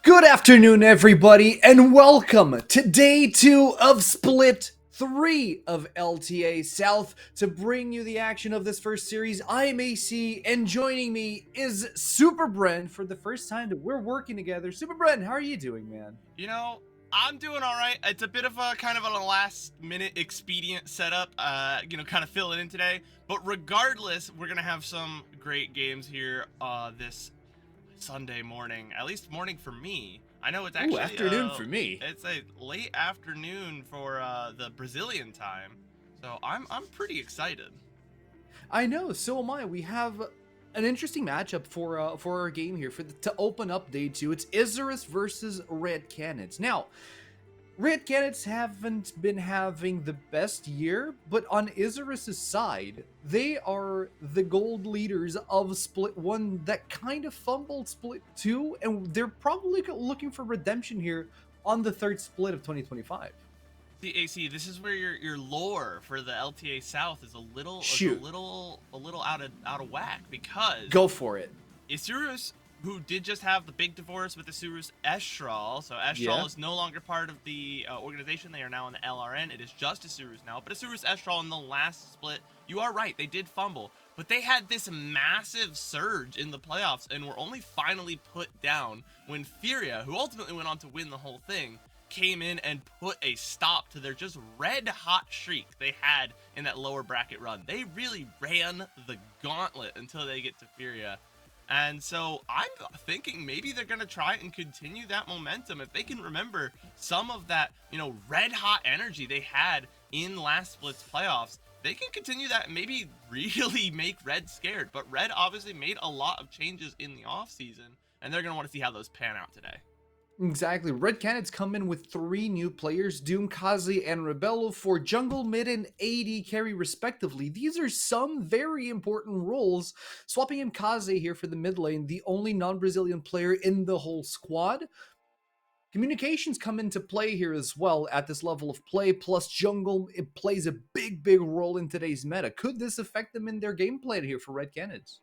Good afternoon, everybody, and welcome to day 2 of Split 3 of LTA South. To bring you the action of this first series, I'm AC, and joining me is SuperBren for the first time that we're working together. SuperBren, how are you doing, man? You know, I'm doing all right. It's a bit of a kind of a last minute expedient setup, kind of filling in today. But regardless, we're going to have some great games here this Sunday morning, at least morning for me. I know it's Ooh, actually afternoon for me. it's a late afternoon for the Brazilian time. So I'm pretty excited. I know, so am I. We have an interesting matchup for our game here to open up day 2. It's Isurus versus Red Canids. Now, Red Canids haven't been having the best year, but on Isurus' side, they are the gold leaders of Split 1 that kind of fumbled Split 2, and they're probably looking for redemption here on the third split of 2025. See, AC, this is where your lore for the LTA South is a little Shoot. out of whack, because Go for it. Isurus, who did just have the big divorce with Isurus Estral, so Estral Yeah. is no longer part of the organization. They are now in the LRN. It is just Isurus now. But Isurus Estral in the last split, you are right, they did fumble, but they had this massive surge in the playoffs and were only finally put down when Furia, who ultimately went on to win the whole thing, came in and put a stop to their just red hot streak they had in that lower bracket run. They really ran the gauntlet until they get to Furia. And so I'm thinking maybe they're going to try and continue that momentum. If they can remember some of that, red hot energy they had in last split's playoffs, they can continue that and maybe really make Red scared. But Red obviously made a lot of changes in the offseason, and they're going to want to see how those pan out today. Exactly. Red Canids come in with 3 new players, Doom, Kazi, and Rebello, for jungle, mid, and AD carry respectively. These are some very important roles. Swapping in Kazi here for the mid lane, the only non-Brazilian player in the whole squad. Communications come into play here as well at this level of play, plus jungle, it plays a big role in today's meta. Could this affect them in their gameplay here for Red Canids?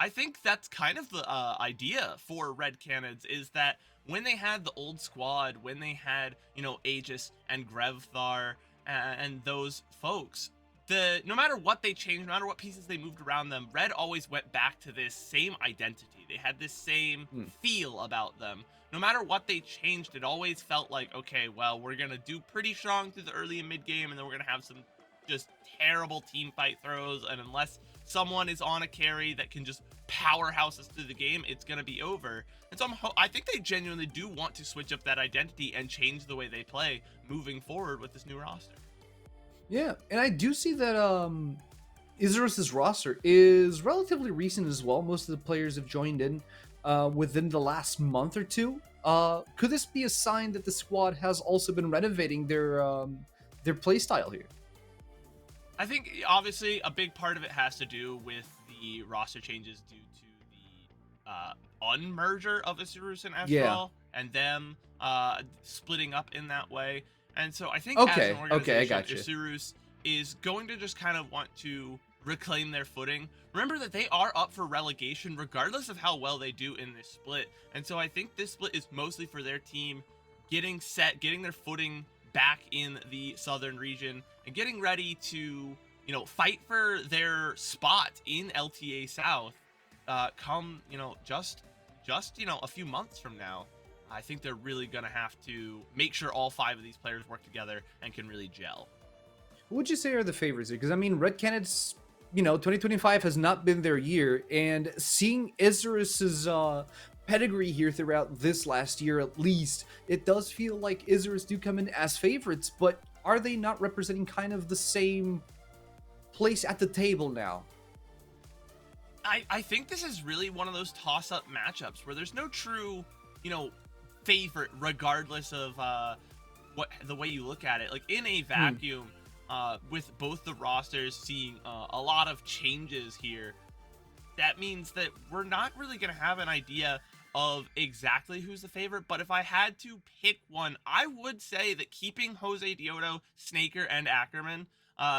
I think that's kind of the idea for Red Canids, is that when they had the old squad, when they had, Aegis and Grevthar and those folks, no matter what they changed, no matter what pieces they moved around them, Red always went back to this same identity. They had this same feel about them. No matter what they changed, it always felt like, okay, well, we're going to do pretty strong through the early and mid game, and then we're going to have some just terrible team fight throws, and unless someone is on a carry that can just powerhouse us through the game, it's going to be over. And so I think they genuinely do want to switch up that identity and change the way they play moving forward with this new roster. Yeah, and I do see that Isurus' roster is relatively recent as well. Most of the players have joined in within the last month or two. Could this be a sign that the squad has also been renovating their playstyle here? I think obviously a big part of it has to do with the roster changes due to the unmerger of Isurus and Estral, and them splitting up in that way. And so I think as an organization, I got you. Isurus is going to just kind of want to reclaim their footing. Remember that they are up for relegation regardless of how well they do in this split. And so I think this split is mostly for their team getting set, getting their footing back in the southern region, and getting ready to, fight for their spot in LTA South come, just a few months from now. I think they're really going to have to make sure all 5 of these players work together and can really gel. Who would you say are the favorites here? Because, I mean, Red Canids, 2025 has not been their year, and seeing Isurus's pedigree here throughout this last year at least, it does feel like Isurus do come in as favorites, but are they not representing kind of the same place at the table now? I think this is really one of those toss-up matchups where there's no true, favorite regardless of what the way you look at it. Like in a vacuum, with both the rosters seeing a lot of changes here, that means that we're not really going to have an idea of exactly who's the favorite. But if I had to pick one, I would say that keeping Jose Diodo, Snaker, and Ackerman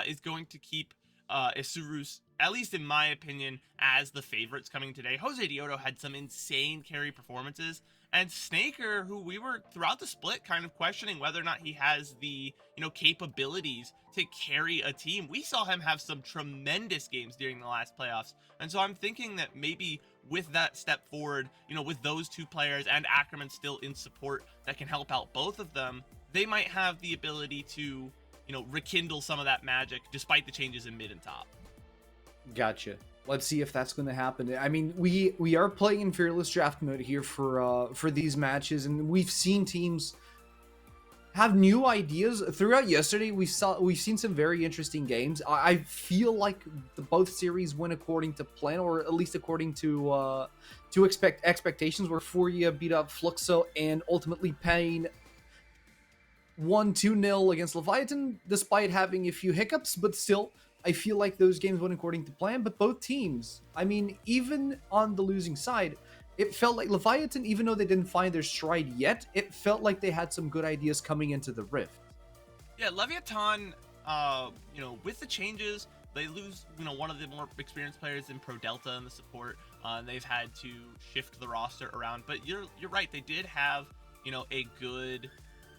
is going to keep Isuru's, at least in my opinion, as the favorites coming today. Jose Dioto had some insane carry performances, and Snaker, who we were throughout the split kind of questioning whether or not he has the capabilities to carry a team. We saw him have some tremendous games during the last playoffs, and so I'm thinking that maybe with that step forward, with those two players and Ackerman still in support that can help out both of them, they might have the ability to rekindle some of that magic despite the changes in mid and top. Gotcha. Let's see if that's going to happen. I mean, we are playing in fearless draft mode here for these matches, and we've seen teams have new ideas throughout yesterday. We've seen some very interesting games. I feel like both series went according to plan, or at least according to expectations, where Furia beat up Fluxo and ultimately Pain won 2-0 against Leviathan, despite having a few hiccups, but still, I feel like those games went according to plan. But both teams, I mean, even on the losing side, it felt like Leviathan, even though they didn't find their stride yet, it felt like they had some good ideas coming into the Rift. Yeah, Leviathan, with the changes, they lose, one of the more experienced players in Pro Delta in the support. And they've had to shift the roster around. But you're right, they did have, a good,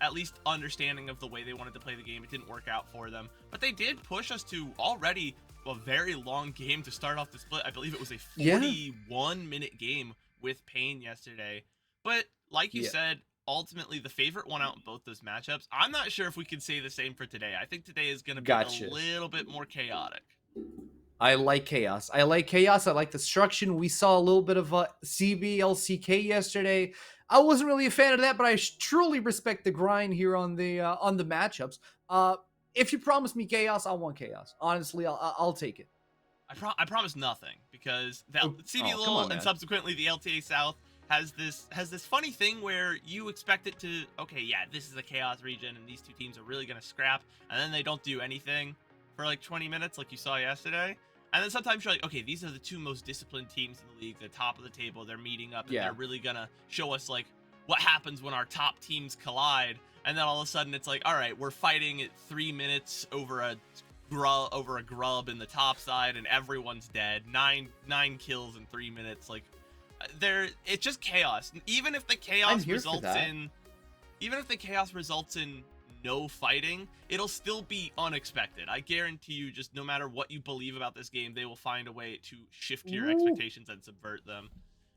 at least understanding of the way they wanted to play the game. It didn't work out for them, but they did push us to already a very long game to start off the split. I believe it was a 41-minute game with Pain yesterday. But like you said, ultimately the favorite won out in both those matchups. I'm not sure if we can say the same for today. I think today is going to be a little bit more chaotic. I like chaos. I like destruction. We saw a little bit of CBLCK yesterday. I wasn't really a fan of that, but I truly respect the grind here on the matchups. If you promise me chaos, I want chaos. Honestly, I'll take it. I promise nothing, because the CB and subsequently the LTA South has this funny thing where you expect it to, okay, yeah, this is a chaos region and these two teams are really going to scrap, and then they don't do anything for like 20 minutes like you saw yesterday. And then sometimes you're like, okay, these are the two most disciplined teams in the league, the top of the table, they're meeting up, and they're really gonna show us like what happens when our top teams collide. And then all of a sudden it's like, all right, we're fighting at 3 minutes over a grub in the top side, and everyone's dead. Nine kills in 3 minutes. Like, it's just chaos. Even if the chaos results in no fighting, it'll still be unexpected. I guarantee you, just no matter what you believe about this game, they will find a way to shift your expectations and subvert them.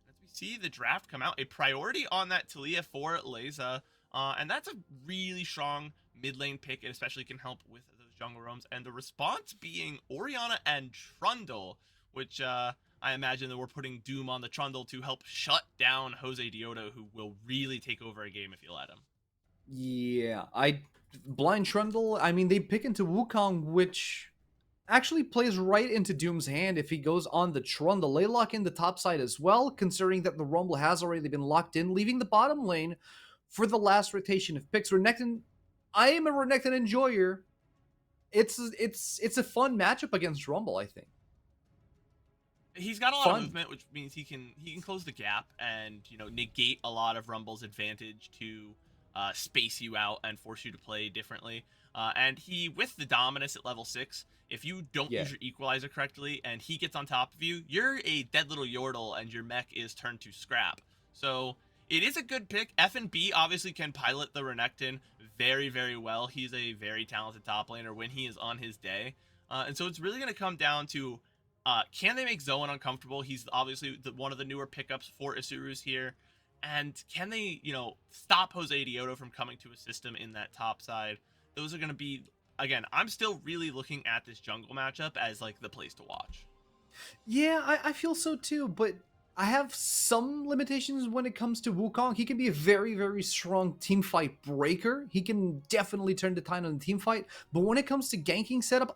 As we see the draft come out, a priority on that Talia for Leza, and that's a really strong mid lane pick. It especially can help with those jungle roams, and the response being Orianna and Trundle, which I imagine that we're putting Doom on the Trundle to help shut down Jose Dioto, who will really take over a game if you let him. Yeah, Blind Trundle, I mean, they pick into Wukong, which actually plays right into Doom's hand if he goes on the Trundle. They lock in the top side as well, considering that the Rumble has already been locked in, leaving the bottom lane for the last rotation of picks. Renekton, I am a Renekton enjoyer. It's a fun matchup against Rumble, I think. He's got a lot of movement, which means he can close the gap and negate a lot of Rumble's advantage to space you out and force you to play differently. And he, with the Dominus at level 6, if you don't use your equalizer correctly and he gets on top of you, you're a dead little Yordle and your mech is turned to scrap. So it is a good pick. FNB obviously can pilot the Renekton very, very well. He's a very talented top laner when he is on his day. And so it's really going to come down to, can they make Zoan uncomfortable? He's obviously one of the newer pickups for Isuru's here. And can they, stop Jose Dioto from coming to a system in that top side? Those are going to be, again, I'm still really looking at this jungle matchup as like the place to watch. Yeah, I feel so too, but I have some limitations when it comes to Wukong. He can be a very, very strong teamfight breaker. He can definitely turn the tide on the teamfight. But when it comes to ganking setup,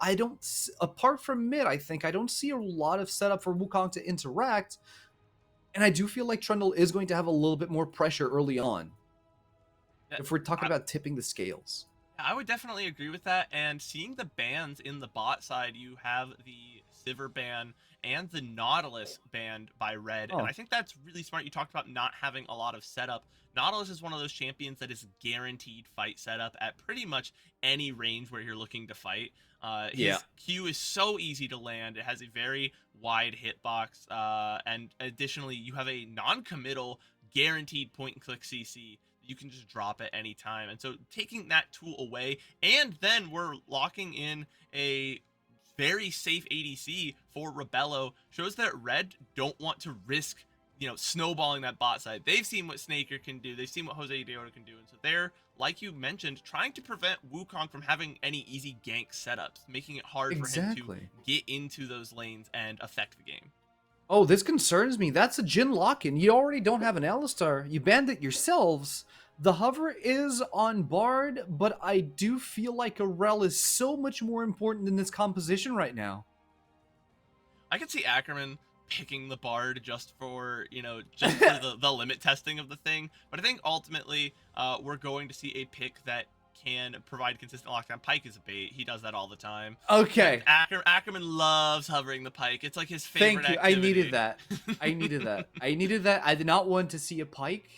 apart from mid, I don't see a lot of setup for Wukong to interact. And I do feel like Trundle is going to have a little bit more pressure early on. If we're talking about tipping the scales. I would definitely agree with that. And seeing the bans in the bot side, you have the Sivir ban and the Nautilus banned by Red. And Oh, I think that's really smart. You talked about not having a lot of setup. Nautilus is one of those champions that is guaranteed fight setup at pretty much any range where you're looking to fight. yeah. His Q is so easy to land. It has a very wide hitbox. And additionally, you have a non-committal guaranteed point and click CC. You can just drop at any time. And so taking that tool away, and then we're locking in a very safe ADC for Rebello, shows that Red don't want to risk, snowballing that bot side. They've seen what Snaker can do. They've seen what Jose Deodo can do. And so they're, like you mentioned, trying to prevent Wukong from having any easy gank setups, making it hard for him to get into those lanes and affect the game. Oh, this concerns me. That's a Jhin lock-in. You already don't have an Alistar. You banned it yourselves. The hover is on Bard, but I do feel like a Rel is so much more important in this composition right now. I could see Ackerman picking the Bard just for, just for the limit testing of the thing. But I think ultimately we're going to see a pick that can provide consistent lockdown. Pike is a bait. He does that all the time. Okay. Ackerman loves hovering the Pike. It's like his favorite Thank you. activity. I needed that. I needed that. I did not want to see a Pike.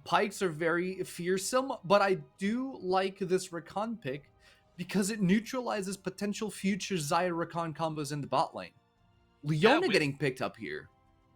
Pikes are very fearsome, but I do like this Rakan pick because it neutralizes potential future Xayah Rakan combos in the bot lane. Leona getting picked up here.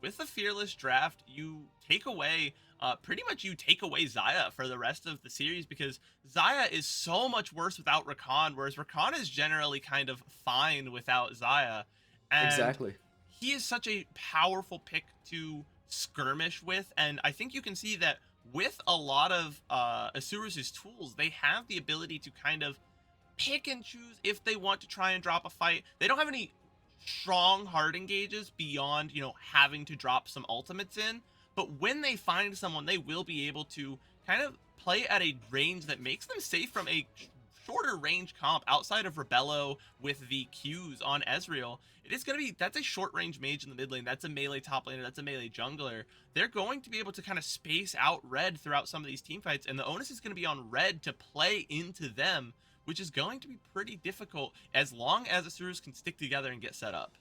With the Fearless draft, you take away Xayah for the rest of the series, because Xayah is so much worse without Rakan, whereas Rakan is generally kind of fine without Xayah. And exactly. He is such a powerful pick to skirmish with, and I think you can see that with a lot of Asurus' tools, they have the ability to kind of pick and choose if they want to try and drop a fight. They don't have any strong hard engages beyond, having to drop some ultimates in, but when they find someone, they will be able to kind of play at a range that makes them safe from a shorter range comp outside of Rebello with the Qs on Ezreal. That's a short range mage in the mid lane. That's a melee top laner. That's a melee jungler. They're going to be able to kind of space out Red throughout some of these team fights, and the onus is going to be on Red to play into them, which is going to be pretty difficult as long as Asurus can stick together and get set up.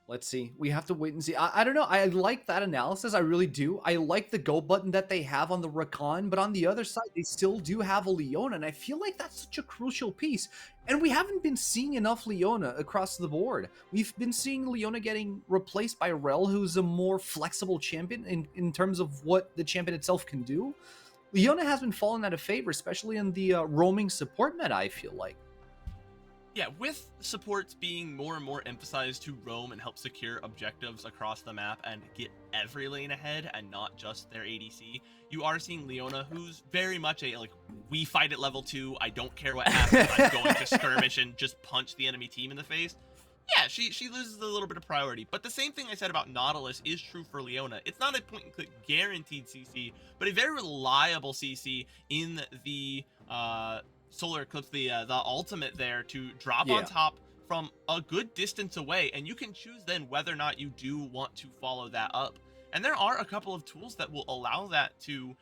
Let's see. We have to wait and see. I don't know. I like that analysis. I really do. I like the go button that they have on the Rakan, but on the other side, they still do have a Leona, and I feel like that's such a crucial piece. And we haven't been seeing enough Leona across the board. We've been seeing Leona getting replaced by Rel, who's a more flexible champion in terms of what the champion itself can do. Leona has been falling out of favor, especially in the roaming support meta, I feel like. Yeah, with supports being more and more emphasized to roam and help secure objectives across the map and get every lane ahead and not just their ADC, you are seeing Leona, who's very much we fight at level 2, I don't care what happens, I'm going to skirmish and just punch the enemy team in the face. Yeah, she loses a little bit of priority, but the same thing I said about Nautilus is true for Leona. It's not a point-and-click guaranteed CC, but a very reliable CC in the Solar Eclipse, the ultimate there, to drop on top from a good distance away, and you can choose then whether or not you do want to follow that up. And there are a couple of tools that will allow that to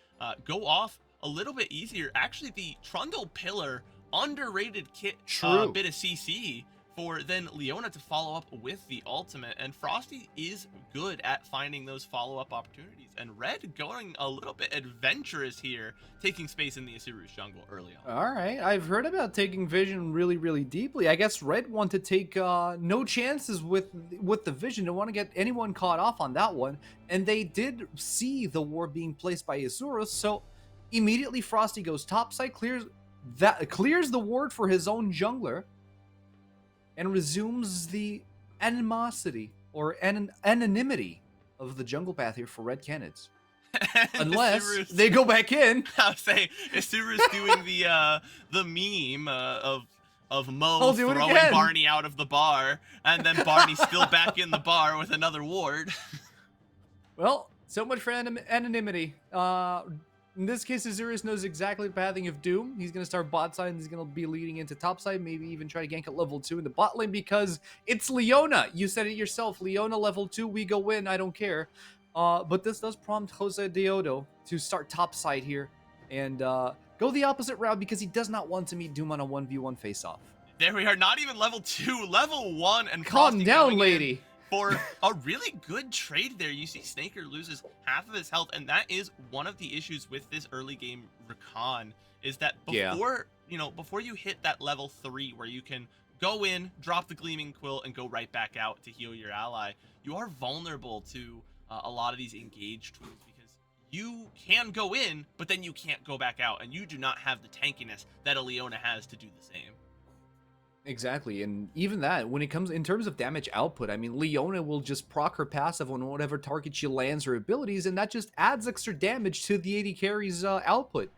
go off a little bit easier. Actually, the Trundle Pillar, underrated bit of CC for then Leona to follow up with the ultimate, and Frosty is good at finding those follow-up opportunities, and Red going a little bit adventurous here, taking space in the Asurus jungle early on. All right, I've heard about taking Vision really, really deeply. I guess Red want to take no chances with the Vision. Don't want to get anyone caught off on that one, and they did see the ward being placed by Asurus, so immediately Frosty goes topside, clears the ward for his own jungler, and resumes the animosity or anonymity of the jungle path here for Red Canids. Unless they go back in. I was saying, Asurus doing the meme of Mo throwing Barney out of the bar, and then Barney still back in the bar with another ward. Well, so much for anonymity. In this case, Asurus knows exactly the pathing of Doom. He's going to start bot side, and he's going to be leading into top side, maybe even try to gank at level 2 in the bot lane, because it's Leona. You said it yourself. Leona level 2, we go in, I don't care. But this does prompt Jose Deodo to start top side here. And Go the opposite route because he does not want to meet Doom on a 1v1 face-off. There we are, not even level 2, level 1, and Calm Frosty down, going lady. in for a really good trade there. You see Snaker loses half of his health, and that is one of the issues with this early game Rakan, is that before, before you hit that level 3 where you can go in, drop the Gleaming Quill, and go right back out to heal your ally, you are vulnerable to a lot of these engage tools, because you can go in, but then you can't go back out, and you do not have the tankiness that a Leona has to do the same. Exactly, and even that, when it comes in terms of damage output, I mean, Leona will just proc her passive on whatever target she lands her abilities, and that just adds extra damage to the AD carry's output.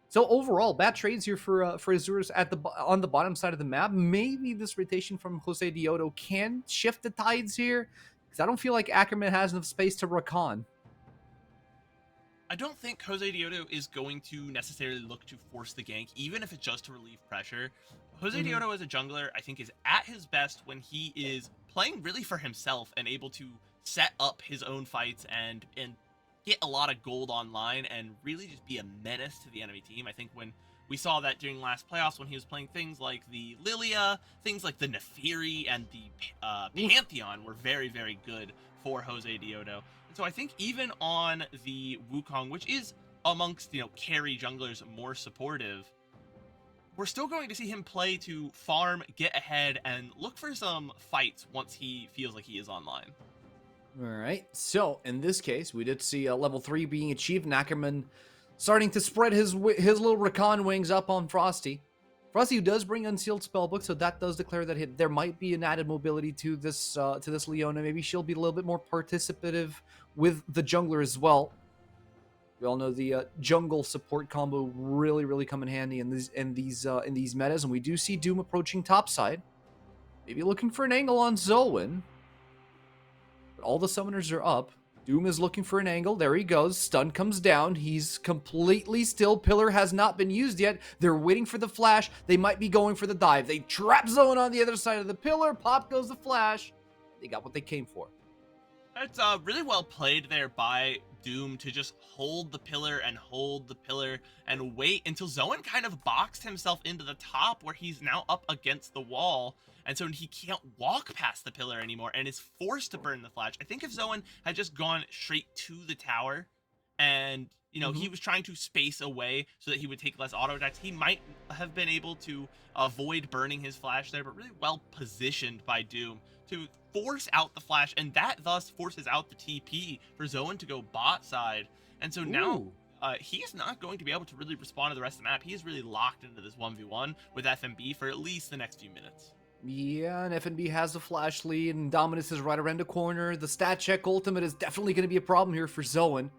So overall, bad trades here for Azurus on the bottom side of the map. Maybe this rotation from Jose Diodo can shift the tides here, because I don't feel like Ackerman has enough space to Rakan. I don't think Jose Diodo is going to necessarily look to force the gank, even if it's just to relieve pressure. Jose Diodo as a jungler, I think, is at his best when he is playing really for himself and able to set up his own fights and get a lot of gold online and really just be a menace to the enemy team. I think when we saw that during last playoffs when he was playing things like the Lilia, things like the Nefiri, and the Pantheon were very, very good for Jose Diodo. And so I think even on the Wukong, which is amongst, carry junglers more supportive, we're still going to see him play to farm, get ahead, and look for some fights once he feels like he is online. All right, so in this case, we did see level 3 being achieved, and Ackerman starting to spread his little Rakan wings up on Frosty. Frosty, who does bring Unsealed Spellbook, so that does declare that there might be an added mobility to this Leona. Maybe she'll be a little bit more participative with the jungler as well. We all know the jungle support combo really, really come in handy in these metas, and we do see Doom approaching topside. Maybe looking for an angle on Zoan. But all the summoners are up. Doom is looking for an angle. There he goes. Stun comes down. He's completely still. Pillar has not been used yet. They're waiting for the flash. They might be going for the dive. They trap Zoan on the other side of the pillar. Pop goes the flash. They got what they came for. It's really well played there by Doom to just hold the pillar and wait until Zoan kind of boxed himself into the top where he's now up against the wall, and so he can't walk past the pillar anymore and is forced to burn the flash. I think if Zoan had just gone straight to the tower and he was trying to space away so that he would take less auto attacks, he might have been able to avoid burning his flash there, but really well positioned by Doom to force out the flash, and that thus forces out the TP for Zoan to go bot side. And so now he's not going to be able to really respond to the rest of the map. He is really locked into this 1v1 with FMB for at least the next few minutes. Yeah, and FNB has the flash lead, and Dominus is right around the corner. The stat check ultimate is definitely going to be a problem here for Zoan.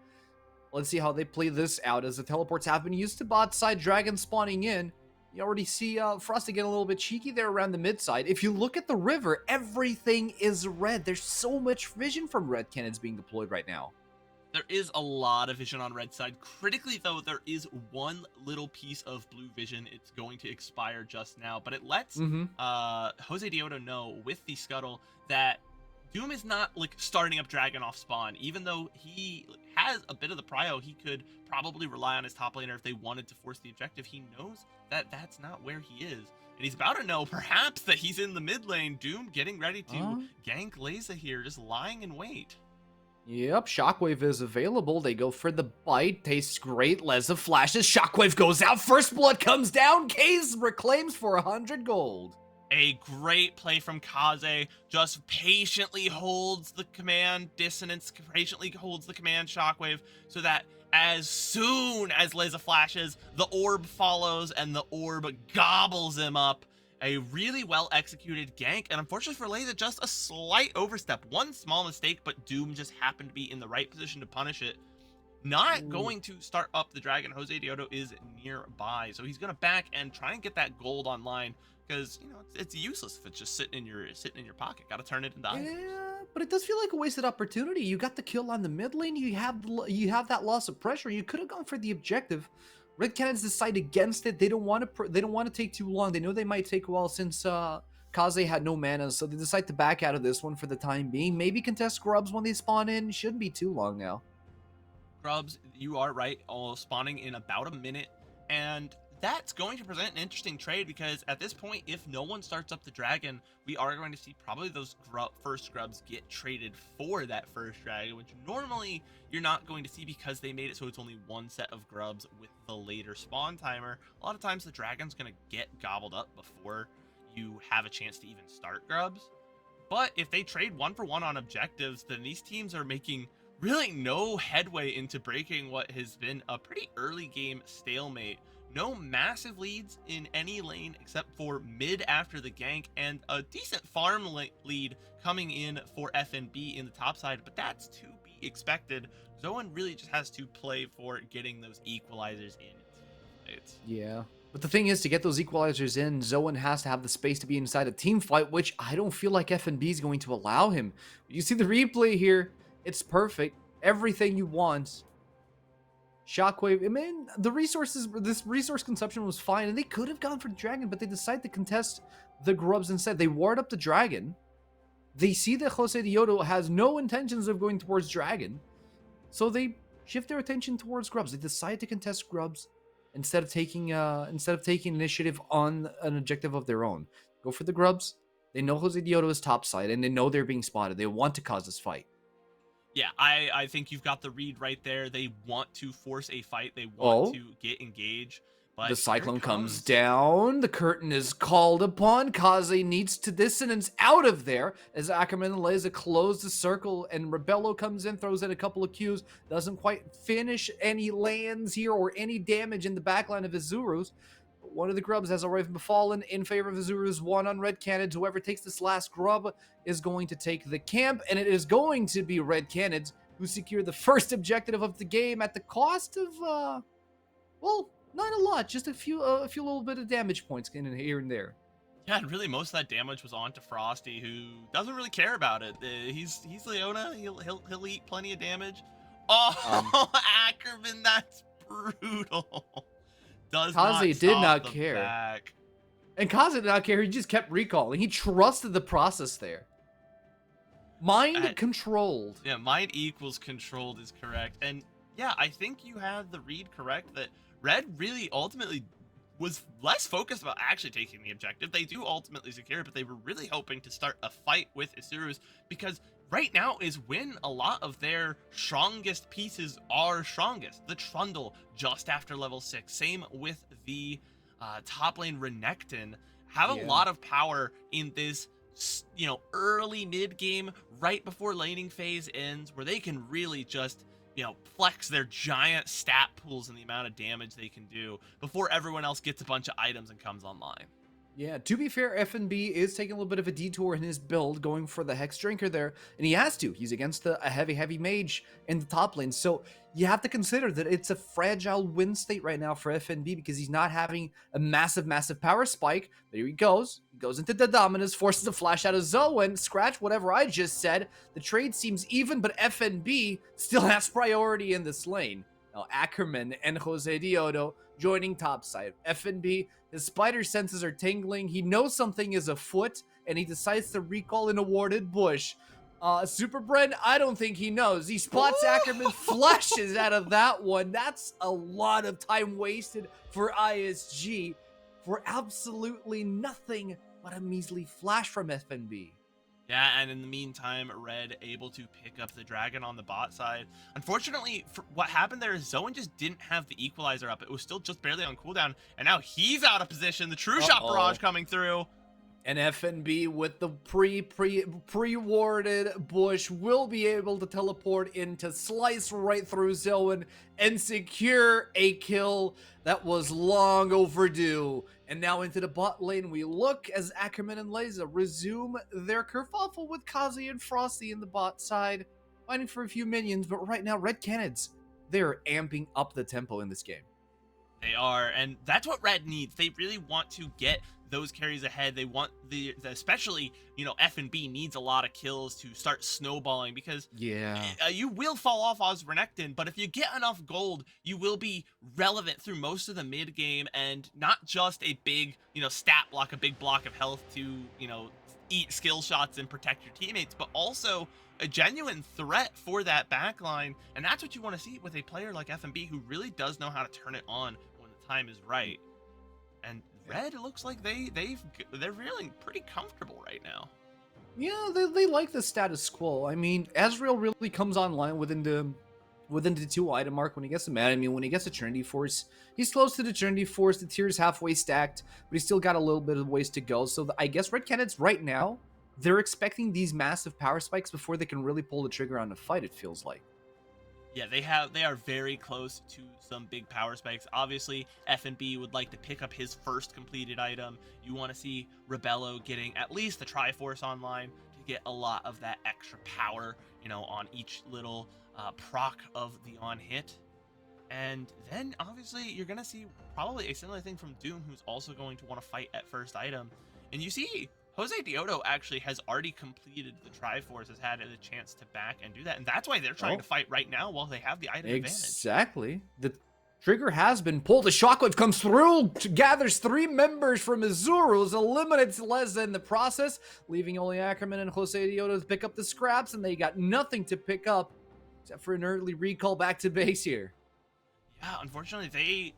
Let's see how they play this out, as the teleports have been used to bot side, Dragon spawning in. You already see Frosty getting a little bit cheeky there around the mid side. If you look at the river, everything is red. There's so much vision from red cannons being deployed right now. There is a lot of vision on red side. Critically, though, there is one little piece of blue vision. It's going to expire just now, but it lets Jose Diodo know with the scuttle that Doom is not starting up Dragon off spawn. Even though he has a bit of the prio, he could probably rely on his top laner if they wanted to force the objective. He knows that that's not where he is, and he's about to know perhaps that he's in the mid lane. Doom getting ready to gank Leza here, just lying in wait. Yep, Shockwave is available. They go for the bite. Tastes great. Leza flashes. Shockwave goes out. First blood comes down. Kaze reclaims for 100 gold. A great play from Kaze, just patiently holds the command Dissonance, patiently holds the command Shockwave, so that as soon as Leza flashes, the orb follows and the orb gobbles him up. A really well executed gank, and unfortunately for Leza, just a slight overstep. One small mistake, but Doom just happened to be in the right position to punish it. Not going to start up the dragon. Jose Diodo is nearby, so he's gonna back and try and get that gold online, because it's useless if it's just sitting in your pocket. Got to turn it into items. Yeah, but it does feel like a wasted opportunity. You got the kill on the mid lane. You have that loss of pressure. You could have gone for the objective. Red Cannons decide against it. They don't want to take too long. They know they might take a while since Kaze had no mana, so they decide to back out of this one for the time being. Maybe contest Grubs when they spawn in. Shouldn't be too long now. Grubs, you are right. All spawning in about a minute. and that's going to present an interesting trade because at this point, if no one starts up the dragon, we are going to see probably those first scrubs get traded for that first dragon, which normally you're not going to see because they made it so it's only one set of grubs with the later spawn timer. A lot of times the dragon's going to get gobbled up before you have a chance to even start grubs. But if they trade 1-for-1 on objectives, then these teams are making really no headway into breaking what has been a pretty early game stalemate. No massive leads in any lane except for mid after the gank, and a decent farm lead coming in for FNB in the top side, but that's to be expected. Zoan really just has to play for getting those equalizers in. Yeah. But the thing is, to get those equalizers in, Zoan has to have the space to be inside a team fight, which I don't feel like FNB is going to allow him. You see the replay here. It's perfect. Everything you want. Shockwave, I mean, this resource consumption was fine, and they could have gone for the dragon, but they decide to contest the grubs instead. They ward up the dragon. They see that Jose Diodo has no intentions of going towards dragon, so they shift their attention towards grubs. They decide to contest grubs instead of taking initiative on an objective of their own. Go for the grubs. They know Jose Diodo is topside, and they know they're being spotted. They want to cause this fight. Yeah, I think you've got the read right there. They want to force a fight. They want to get engaged. But the Cyclone comes down. The curtain is called upon. Kaze needs to dissonance out of there as Ackerman and Leza close the circle, and Rebello comes in, throws in a couple of Qs. Doesn't quite finish any lands here or any damage in the backline of Azurus. One of the grubs has already befallen in favor of Azurus. One on Red Canids. Whoever takes this last grub is going to take the camp, and it is going to be Red Canids who secure the first objective of the game at the cost of, well, not a lot, just a few little bit of damage points in here and there. Yeah, and really most of that damage was onto Frosty, who doesn't really care about it. He's Leona. He'll eat plenty of damage. Oh, Ackerman, that's brutal. Kaze did not care. And Kaze did not care. He just kept recalling. He trusted the process there. Mind controlled. Yeah, mind equals controlled is correct. And yeah, I think you had the read correct that Red really ultimately was less focused about actually taking the objective. They do ultimately secure it, but they were really hoping to start a fight with Azurus because right now is when a lot of their strongest pieces are strongest. The Trundle just after level 6. Same with the top lane Renekton. Have a lot of power in this, early mid game right before laning phase ends, where they can really just flex their giant stat pools and the amount of damage they can do before everyone else gets a bunch of items and comes online. Yeah, to be fair, FNB is taking a little bit of a detour in his build, going for the Hex Drinker there, and he has to. He's against a heavy mage in the top lane, so you have to consider that it's a fragile win state right now for FNB because he's not having a massive power spike. But here he goes into the Dominus, forces a flash out of Zoan, scratch whatever I just said. The trade seems even, but FNB still has priority in this lane. Now, Ackerman and Jose Diodo joining topside. FNB, his spider senses are tingling. He knows something is afoot, and he decides to recall an awarded bush. SuperBren, I don't think he knows. He spots Ackerman, flashes out of that one. That's a lot of time wasted for ISG for absolutely nothing but a measly flash from FNB. Yeah, and in the meantime, Red able to pick up the dragon on the bot side. Unfortunately, what happened there is Zoan just didn't have the equalizer up. It was still just barely on cooldown, and now he's out of position. The True Shot barrage coming through. And FNB with the pre-warded bush will be able to teleport in to slice right through Zoan and secure a kill that was long overdue. And now into the bot lane we look as Ackerman and Leza resume their kerfuffle with Kaze and Frosty in the bot side, fighting for a few minions. But right now, Red Canids, they're amping up the tempo in this game. They are, and that's what Red needs. They really want to get those carries ahead. They want especially, FNB needs a lot of kills to start snowballing because you will fall off as Renekton, but if you get enough gold, you will be relevant through most of the mid game and not just a big, stat block, a big block of health to, eat skill shots and protect your teammates, but also a genuine threat for that backline. And that's what you want to see with a player like FNB who really does know how to turn it on when the time is right. And Red looks like they're feeling pretty comfortable right now. Yeah, they like the status quo. I mean, Ezreal really comes online within the 2 item mark when he gets a mad. I mean, when he gets a Trinity Force, he's close to the Trinity Force. The tier's halfway stacked, but he's still got a little bit of ways to go. So I guess Red Canids right now, they're expecting these massive power spikes before they can really pull the trigger on the fight, it feels like. Yeah, they are very close to some big power spikes. Obviously, FNB would like to pick up his first completed item. You want to see Rebello getting at least the Triforce online to get a lot of that extra power, on each little proc of the on hit. And then obviously you're going to see probably a similar thing from Doom, who's also going to want to fight at first item. And you see Jose Diodo actually has already completed the Triforce, has had a chance to back and do that. And that's why they're trying to fight right now while they have the item advantage. Exactly. The trigger has been pulled. The Shockwave comes through, gathers 3 members from Azurus, eliminates Leza in the process, leaving only Ackerman and Jose Diodo to pick up the scraps, and they got nothing to pick up except for an early recall back to base here. Yeah, unfortunately, they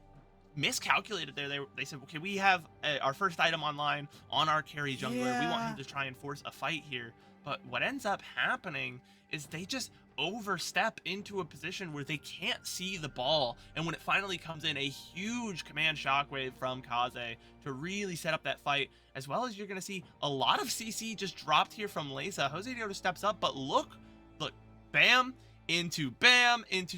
miscalculated there. They said, okay, we have our first item online on our carry jungler. Yeah. We want him to try and force a fight here. But what ends up happening is they just overstep into a position where they can't see the ball. And when it finally comes in, a huge command shockwave from Kaze to really set up that fight, as well as you're going to see a lot of CC just dropped here from Leza. Jose Diodo steps up, but look, bam, into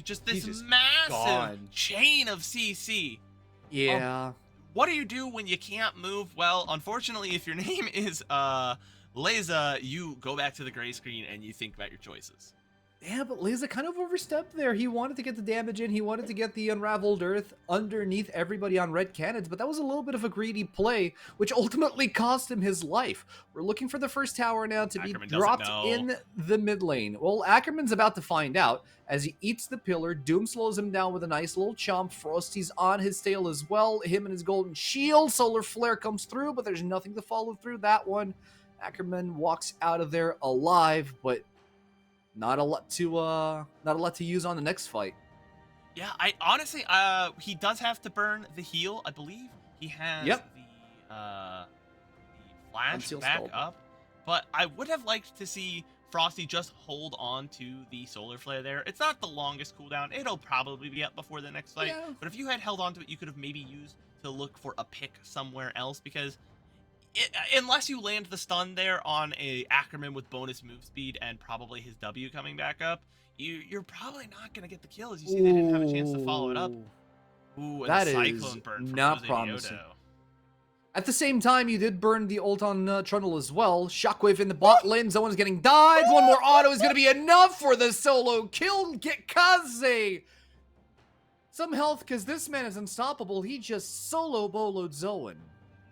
just this massive chain of CC. Yeah. What do you do when you can't move? Well, unfortunately, if your name is Leza, you go back to the gray screen and you think about your choices. Yeah, but Leza kind of overstepped there. He wanted to get the damage in. He wanted to get the Unraveled Earth underneath everybody on Red Canids, but that was a little bit of a greedy play, which ultimately cost him his life. We're looking for the first tower now to be dropped in the mid lane. Well, Ackerman's about to find out as he eats the pillar. Doom slows him down with a nice little chomp. Frosty's on his tail as well. Him and his golden shield. Solar Flare comes through, but there's nothing to follow through that one. Ackerman walks out of there alive, but not a lot to use on the next fight. Yeah, I honestly, he does have to burn the heal. I believe he has the flash back up, but I would have liked to see Frosty just hold on to the solar flare there. It's not the longest cooldown. It'll probably be up before the next fight, but if you had held on to it, you could have maybe used to look for a pick somewhere else, because unless you land the stun there on a Ackerman with bonus move speed and probably his W coming back up, you're probably not going to get the kill, as you see they didn't have a chance to follow it up. Ooh, and that the is Cyclone burn from not Jose promising. Diodo. At the same time, you did burn the ult on Trundle as well. Shockwave in the bot lane. Someone's getting died. One more auto is going to be enough for the solo kill. Get Kaze some health, because this man is unstoppable. He just solo boloed Zoan.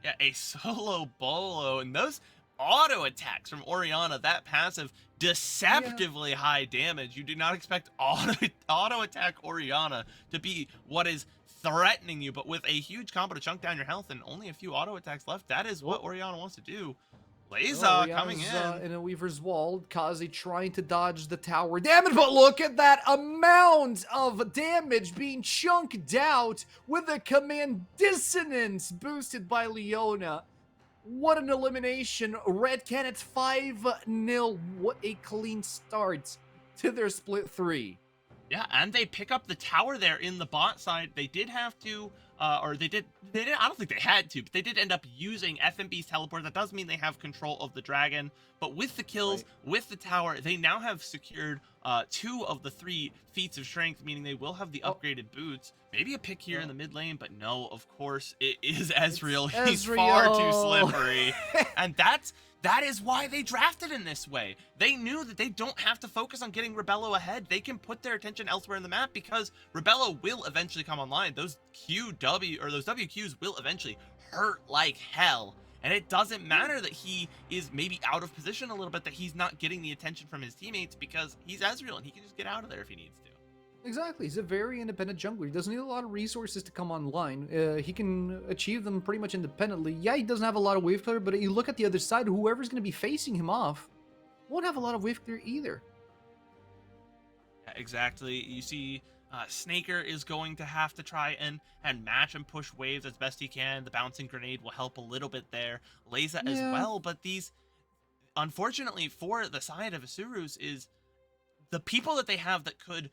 Yeah, a solo bolo, and those auto attacks from Orianna, that passive, deceptively high damage. You do not expect auto attack Orianna to be what is threatening you, but with a huge combo to chunk down your health and only a few auto attacks left, that is what Orianna wants to do. Leza coming in a Weaver's Wall. Kaze trying to dodge the tower damage, but look at that amount of damage being chunked out with a command dissonance boosted by Leona. What an elimination. Red Canids 5-0. What a clean start to their split 3. Yeah, and they pick up the tower there in the bot side. They did have to, I don't think they had to, but they did end up using FMB's teleport. That does mean they have control of the dragon. But with the kills, with the tower, they now have secured 2 of the 3 feats of strength, meaning they will have the upgraded boots. Maybe a pick here in the mid lane, but no, of course, it is Ezreal. He's far too slippery. And that is why they drafted in this way. They knew that they don't have to focus on getting Rebello ahead. They can put their attention elsewhere in the map, because Rebello will eventually come online. Those WQs will eventually hurt like hell. And it doesn't matter that he is maybe out of position a little bit, that he's not getting the attention from his teammates, because he's Ezreal and he can just get out of there if he needs to. Exactly. He's a very independent jungler. He doesn't need a lot of resources to come online. He can achieve them pretty much independently. Yeah, he doesn't have a lot of wave clear, but you look at the other side, whoever's going to be facing him off won't have a lot of wave clear either. Yeah, exactly. You see Snaker is going to have to try and match and push waves as best he can. The bouncing grenade will help a little bit there. Leza as Yeah. well, but these, unfortunately for the side of Asurus, is the people that they have that could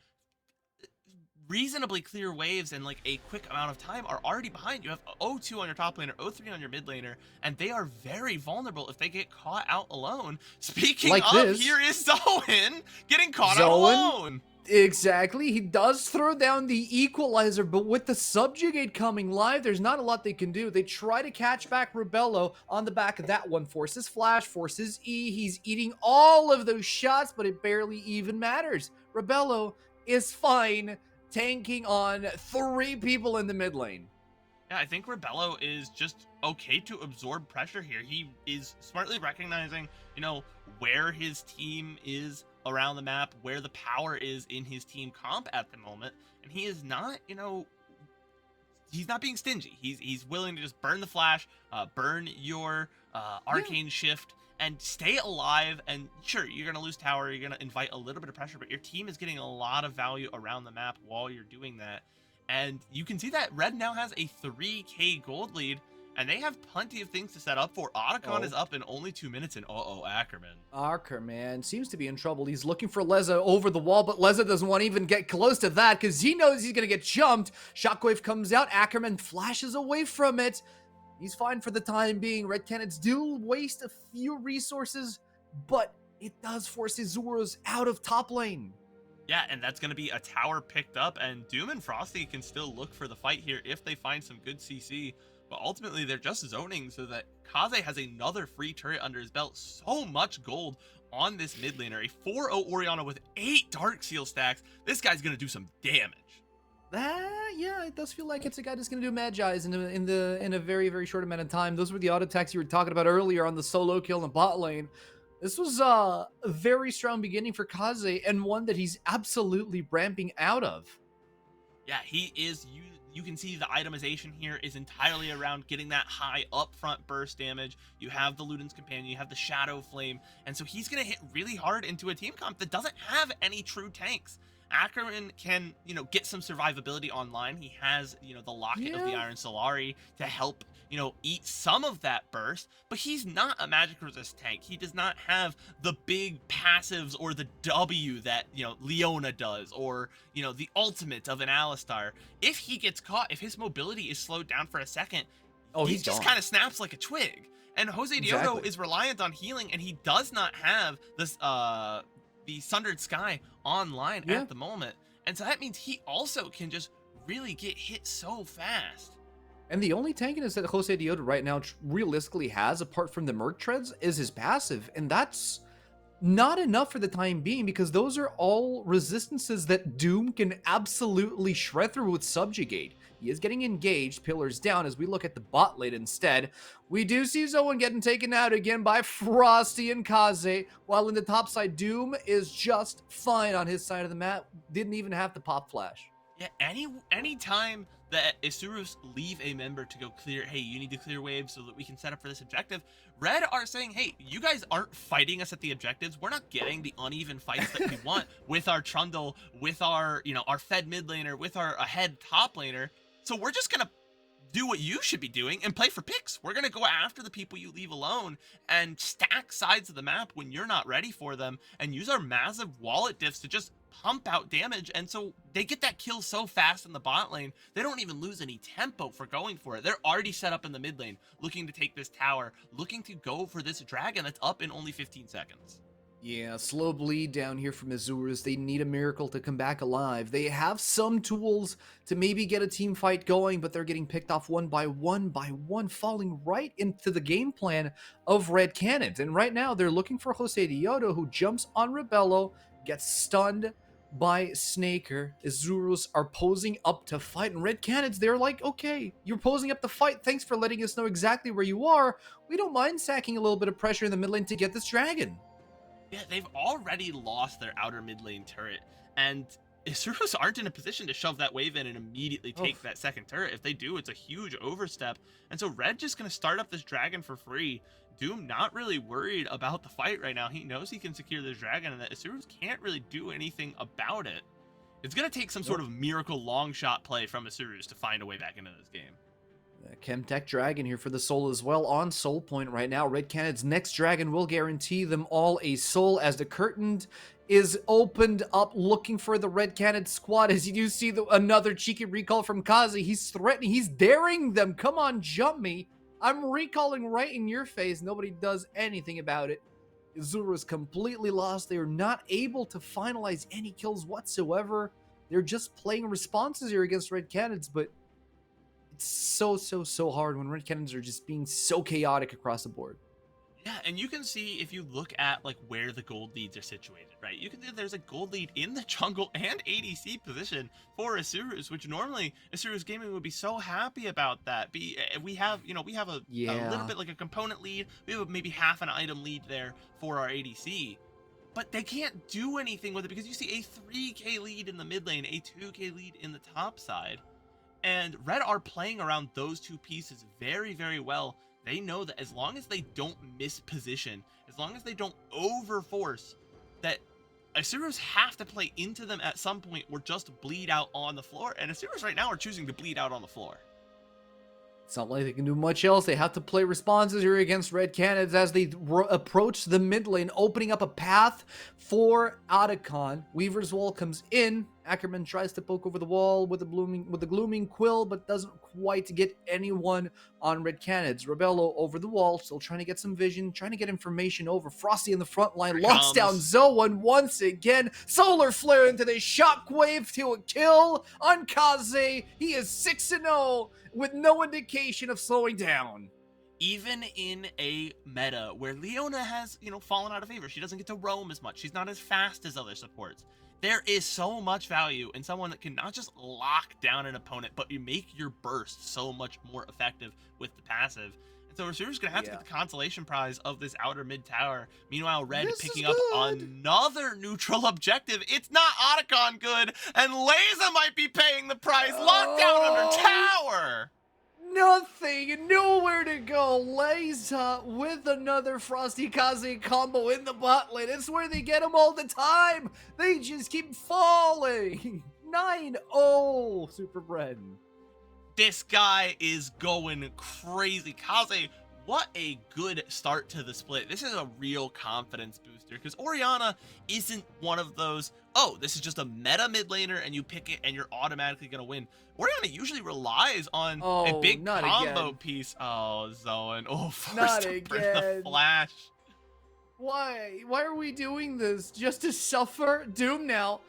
reasonably clear waves in like a quick amount of time are already behind. You have O2 on your top laner, O3 on your mid laner, and they are very vulnerable if they get caught out alone. Speaking Like of, this. here is Zoan getting caught out Zoan? alone. Exactly. He does throw down the equalizer, but with the subjugate coming live, there's not a lot they can do. They try to catch back Rebello on the back of that one. Forces flash, forces E. He's eating all of those shots, but it barely even matters. Rebello is fine, tanking on 3 people in the mid lane. Yeah, I think Rebello is just okay to absorb pressure here. He is smartly recognizing, where his team is around the map, where the power is in his team comp at the moment, and he is not, he's not being stingy. He's willing to just burn the flash, burn your arcane shift, and stay alive. And sure, you're gonna lose tower, you're gonna invite a little bit of pressure, but your team is getting a lot of value around the map while you're doing that. And you can see that Red now has a 3k gold lead, and they have plenty of things to set up for. Otacon is up in only 2 minutes, and Ackerman seems to be in trouble. He's looking for Leza over the wall, but Leza doesn't want to even get close to that because he knows he's going to get jumped. Shockwave comes out. Ackerman flashes away from it. He's fine for the time being. Red Canids do waste a few resources, but it does force Azurus out of top lane. Yeah, and that's going to be a tower picked up, and Doom and Frosty can still look for the fight here if they find some good CC. But ultimately, they're just zoning so that Kaze has another free turret under his belt. So much gold on this mid laner. A 4-0 Orianna with 8 Dark Seal stacks. This guy's going to do some damage. Yeah, it does feel like it's a guy that's going to do Magi's in a very, very short amount of time. Those were the auto attacks you were talking about earlier on the solo kill in the bot lane. This was a very strong beginning for Kaze, and one that he's absolutely ramping out of. Yeah, he is. You can see the itemization here is entirely around getting that high upfront burst damage. You have the Luden's Companion, you have the Shadow Flame, and so he's going to hit really hard into a team comp that doesn't have any true tanks. Ackerman can, get some survivability online. He has, the Locket of the Iron Solari to help, eat some of that burst, but he's not a magic resist tank. He does not have the big passives or the W that, Leona does, or, the ultimate of an Alistar. If he gets caught, if his mobility is slowed down for a second, he just kind of snaps like a twig. And Jose Diodo is reliant on healing, and he does not have this, the Sundered Sky online at the moment. And so that means he also can just really get hit so fast. And the only tankiness that Jose Diodo right now realistically has, apart from the Merc Treads, is his passive. And that's not enough for the time being, because those are all resistances that Doom can absolutely shred through with Subjugate. He is getting engaged, pillars down. As we look at the bot lane instead, we do see Zoan getting taken out again by Frosty and Kaze, while in the top side, Doom is just fine on his side of the map. Didn't even have to pop flash. Yeah, any time that Asurus leave a member to go clear, hey, you need to clear waves so that we can set up for this objective, Red are saying, hey, you guys aren't fighting us at the objectives. We're not getting the uneven fights that we want with our Trundle, with our, our fed mid laner, with our ahead top laner. So we're just going to do what you should be doing and play for picks. We're going to go after the people you leave alone and stack sides of the map when you're not ready for them, and use our massive wallet diffs to just pump out damage. And so they get that kill so fast in the bot lane, they don't even lose any tempo for going for it. They're already set up in the mid lane, looking to take this tower, looking to go for this dragon that's up in only 15 seconds. Yeah, slow bleed down here from Azurus. They need a miracle to come back alive. They have some tools to maybe get a team fight going, but they're getting picked off one by one, falling right into the game plan of Red Canids. And right now, they're looking for Jose Diodo, who jumps on Rebello, gets stunned by Snaker. Azurus are posing up to fight, and Red Canids, they're like, okay, you're posing up to fight. Thanks for letting us know exactly where you are. We don't mind sacking a little bit of pressure in the mid lane to get this dragon. Yeah, they've already lost their outer mid lane turret, and Asurus aren't in a position to shove that wave in and immediately take that second turret. If they do, it's a huge overstep. And so Red just going to start up this dragon for free. Doom not really worried about the fight right now. He knows he can secure this dragon, and that Asurus can't really do anything about it. It's going to take some sort of miracle long shot play from Asurus to find a way back into this game. Chemtech Dragon here for the soul as well on soul point right now. Red Cannon's next dragon will guarantee them all a soul as the curtain is opened up looking for the Red Cannon squad. As you do see another cheeky recall from Kazi. He's threatening, he's daring them. Come on, jump me. I'm recalling right in your face. Nobody does anything about it. Azura's completely lost. They are not able to finalize any kills whatsoever. They're just playing responses here against Red Cannons, but it's so hard when Red Cannons are just being so chaotic across the board. Yeah, and you can see if you look at like where the gold leads are situated, right? You can see there's a gold lead in the jungle and ADC position for Asurus, which normally Asurus Gaming would be so happy about that. We have a little bit like a component lead. We have maybe half an item lead there for our ADC. But they can't do anything with it because you see a 3k lead in the mid lane, a 2k lead in the top side. And Red are playing around those two pieces very, very well. They know that as long as they don't miss position, as long as they don't overforce, that Asurus have to play into them at some point or just bleed out on the floor. And Asurus right now are choosing to bleed out on the floor. It's not like they can do much else. They have to play responses here against Red Cannons as they approach the mid lane, opening up a path for Otacon. Weaver's Wall comes in. Ackerman tries to poke over the wall with the glooming quill, but doesn't quite get anyone on Red Cannons. Rebello over the wall, still trying to get some vision, trying to get information over. Frosty in the front line, locks down Zoan once again. Solar Flare into the shockwave to a kill on Kaze. He is 6-0 with no indication of slowing down. Even in a meta where Leona has, fallen out of favor, she doesn't get to roam as much. She's not as fast as other supports. There is so much value in someone that can not just lock down an opponent, but you make your burst so much more effective with the passive. And so Asurus going to have to get the consolation prize of this outer mid tower. Meanwhile, Red picking up another neutral objective. It's not Otacon good, and Leza might be paying the price. Lockdown under tower. Nothing, nowhere to go. Leza with another Frosty Kaze combo in the bot lane. It's where they get them all the time. They just keep falling. 9-0, SuperBren. This guy is going crazy. Kaze, what a good start to the split. This is a real confidence booster because Orianna isn't one of those, oh, this is just a meta mid laner and you pick it and you're automatically going to win. Orianna usually relies on a big combo piece. Oh, Zoan. Oh, forced to burn the flash. Why? Why are we doing this? Just to suffer? Doom now.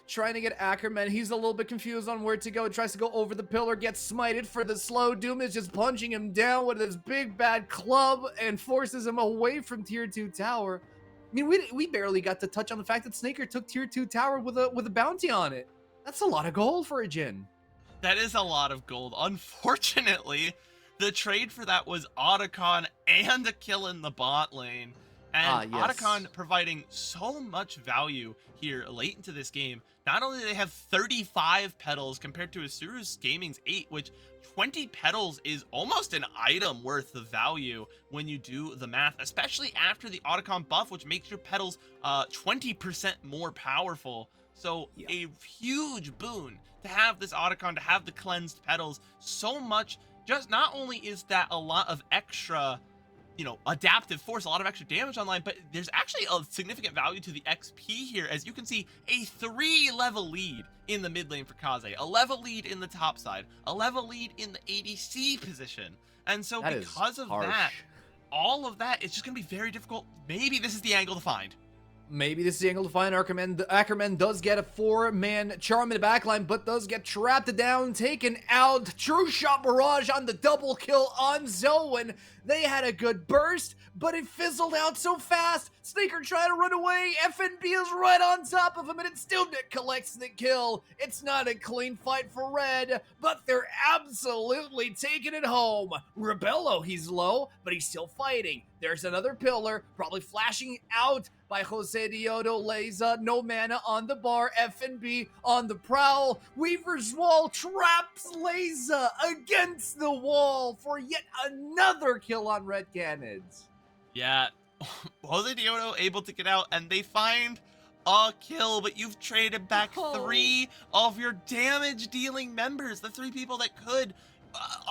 Trying to get Ackerman. He's a little bit confused on where to go. Tries to go over the pillar. Gets smited for the slow. Doom is just punching him down with his big bad club and forces him away from tier 2 tower. I mean, we barely got to touch on the fact that Snaker took tier 2 tower with a bounty on it. That's a lot of gold for a Jhin. That is a lot of gold. Unfortunately, the trade for that was Otacon and a kill in the bot lane. And Otacon providing so much value here late into this game. Not only do they have 35 petals compared to Asurus Gaming's 8, which 20 petals is almost an item worth of value when you do the math, especially after the Otacon buff, which makes your petals 20% more powerful. So a huge boon to have this Otacon, to have the cleansed petals so much. Just not only is that a lot of extra, adaptive force, a lot of extra damage online, but there's actually a significant value to the XP here. As you can see, a 3-level lead in the mid lane for Kaze, a level lead in the top side, a level lead in the ADC position. And so because of that, all of that, it's just going to be very difficult. Maybe this is the angle to find. Maybe this is the angle to find Ackerman. Ackerman does get a 4-man charm in the backline, but does get trapped down, taken out. True shot barrage on the double kill on Zoan. They had a good burst, but it fizzled out so fast. Sneaker trying to run away. FNB is right on top of him, and it still collects the kill. It's not a clean fight for Red, but they're absolutely taking it home. Rebello, he's low, but he's still fighting. There's another pillar, probably flashing out by Jose Diodo. Leza, no mana on the bar. FNB on the prowl. Weaver's Wall traps Leza against the wall for yet another kill on Red Cannons. Yeah, Jose Diodo able to get out, and they find a kill, but you've traded back Oh. 3 of your damage dealing members, the 3 people that could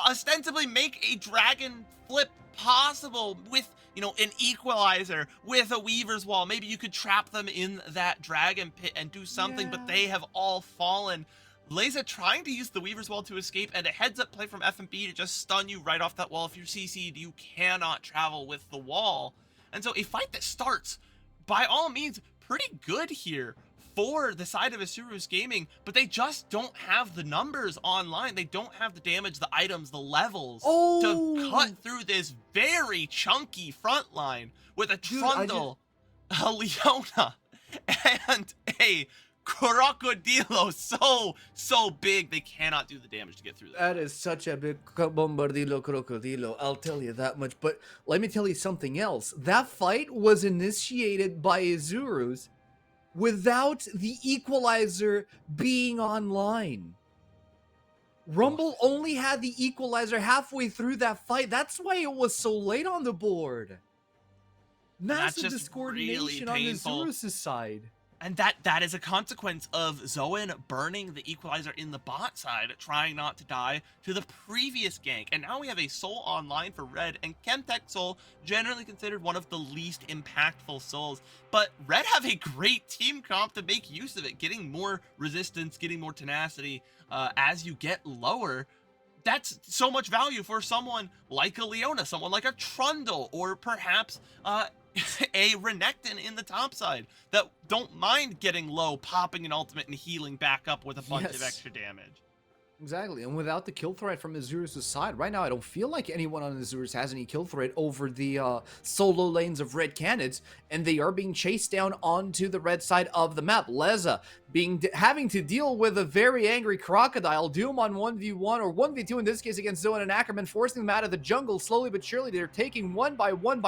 ostensibly make a dragon flip possible with, you know, an equalizer, with a weaver's wall. Maybe you could trap them in that dragon pit and do something, but Yeah. they have all fallen. Leza trying to use the weaver's wall to escape, and a heads up play from FMB to just stun you right off that wall. If you're CC'd, you cannot travel with the wall. And so a fight that starts, by all means, pretty good here for the side of Asuru's Gaming, but they just don't have the numbers online. They don't have the damage, the items, the levels to cut through this very chunky front line with a Trundle, a Leona, and a Crocodilo so big they cannot do the damage to get through that. That is such a big bombardilo crocodilo, I'll tell you that much. But let me tell you something else. That fight was initiated by Azurus without the equalizer being online. Rumble only had the equalizer halfway through that fight. That's why it was so late on the board. Massive discoordination on Azurus' side. And that is a consequence of Zoan burning the equalizer in the bot side, trying not to die to the previous gank. And now we have a soul online for Red, and Chemtech Soul, generally considered one of the least impactful souls. But Red have a great team comp to make use of it, getting more resistance, getting more tenacity as you get lower. That's so much value for someone like a Leona, someone like a Trundle, or perhaps a Renekton in the top side that don't mind getting low, popping an ultimate and healing back up with a bunch of extra damage. Exactly, and without the kill threat from Azurus' side, right now I don't feel like anyone on Azurus has any kill threat over the solo lanes of Red Canids, and they are being chased down onto the red side of the map. Leza having to deal with a very angry Crocodile, Doom on 1v1, or 1v2 in this case against Zoan and Ackerman, forcing them out of the jungle slowly but surely. They're taking one by one.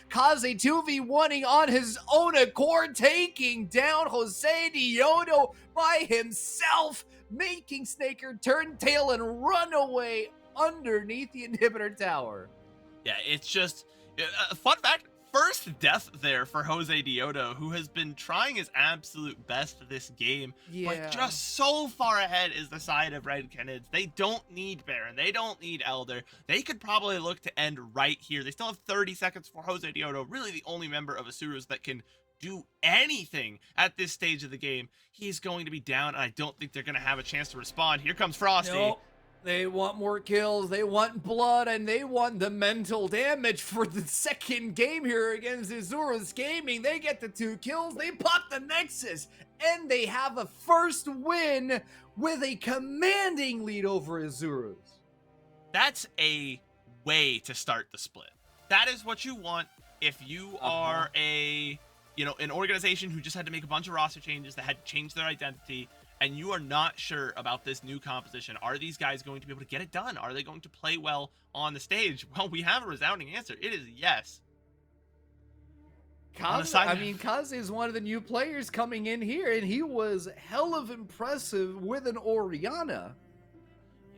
Kaze 2v1ing on his own accord, taking down Jose Diodo by himself, making Snaker turn tail and run away underneath the inhibitor tower. Yeah, it's just fun fact, first death there for Jose Diodo, who has been trying his absolute best this game, but just so far ahead is the side of Red Canids. They don't need Baron, they don't need Elder. They could probably look to end right here. They still have 30 seconds for Jose Diodo, really the only member of Asuru's that can do anything at this stage of the game. He's going to be down, and I don't think they're going to have a chance to respond. Here comes Frosty. Nope. They want more kills, they want blood, and they want the mental damage for the second game here against Azurus Gaming. They get the 2 kills, they pop the Nexus, and they have a first win with a commanding lead over Azurus. That's a way to start the split. That is what you want if you are an organization who just had to make a bunch of roster changes, that had to change their identity, and you are not sure about this new composition. Are these guys going to be able to get it done? Are they going to play well on the stage? Well, we have a resounding answer. It is yes. Kaze is one of the new players coming in here, and he was hell of impressive with an Orianna.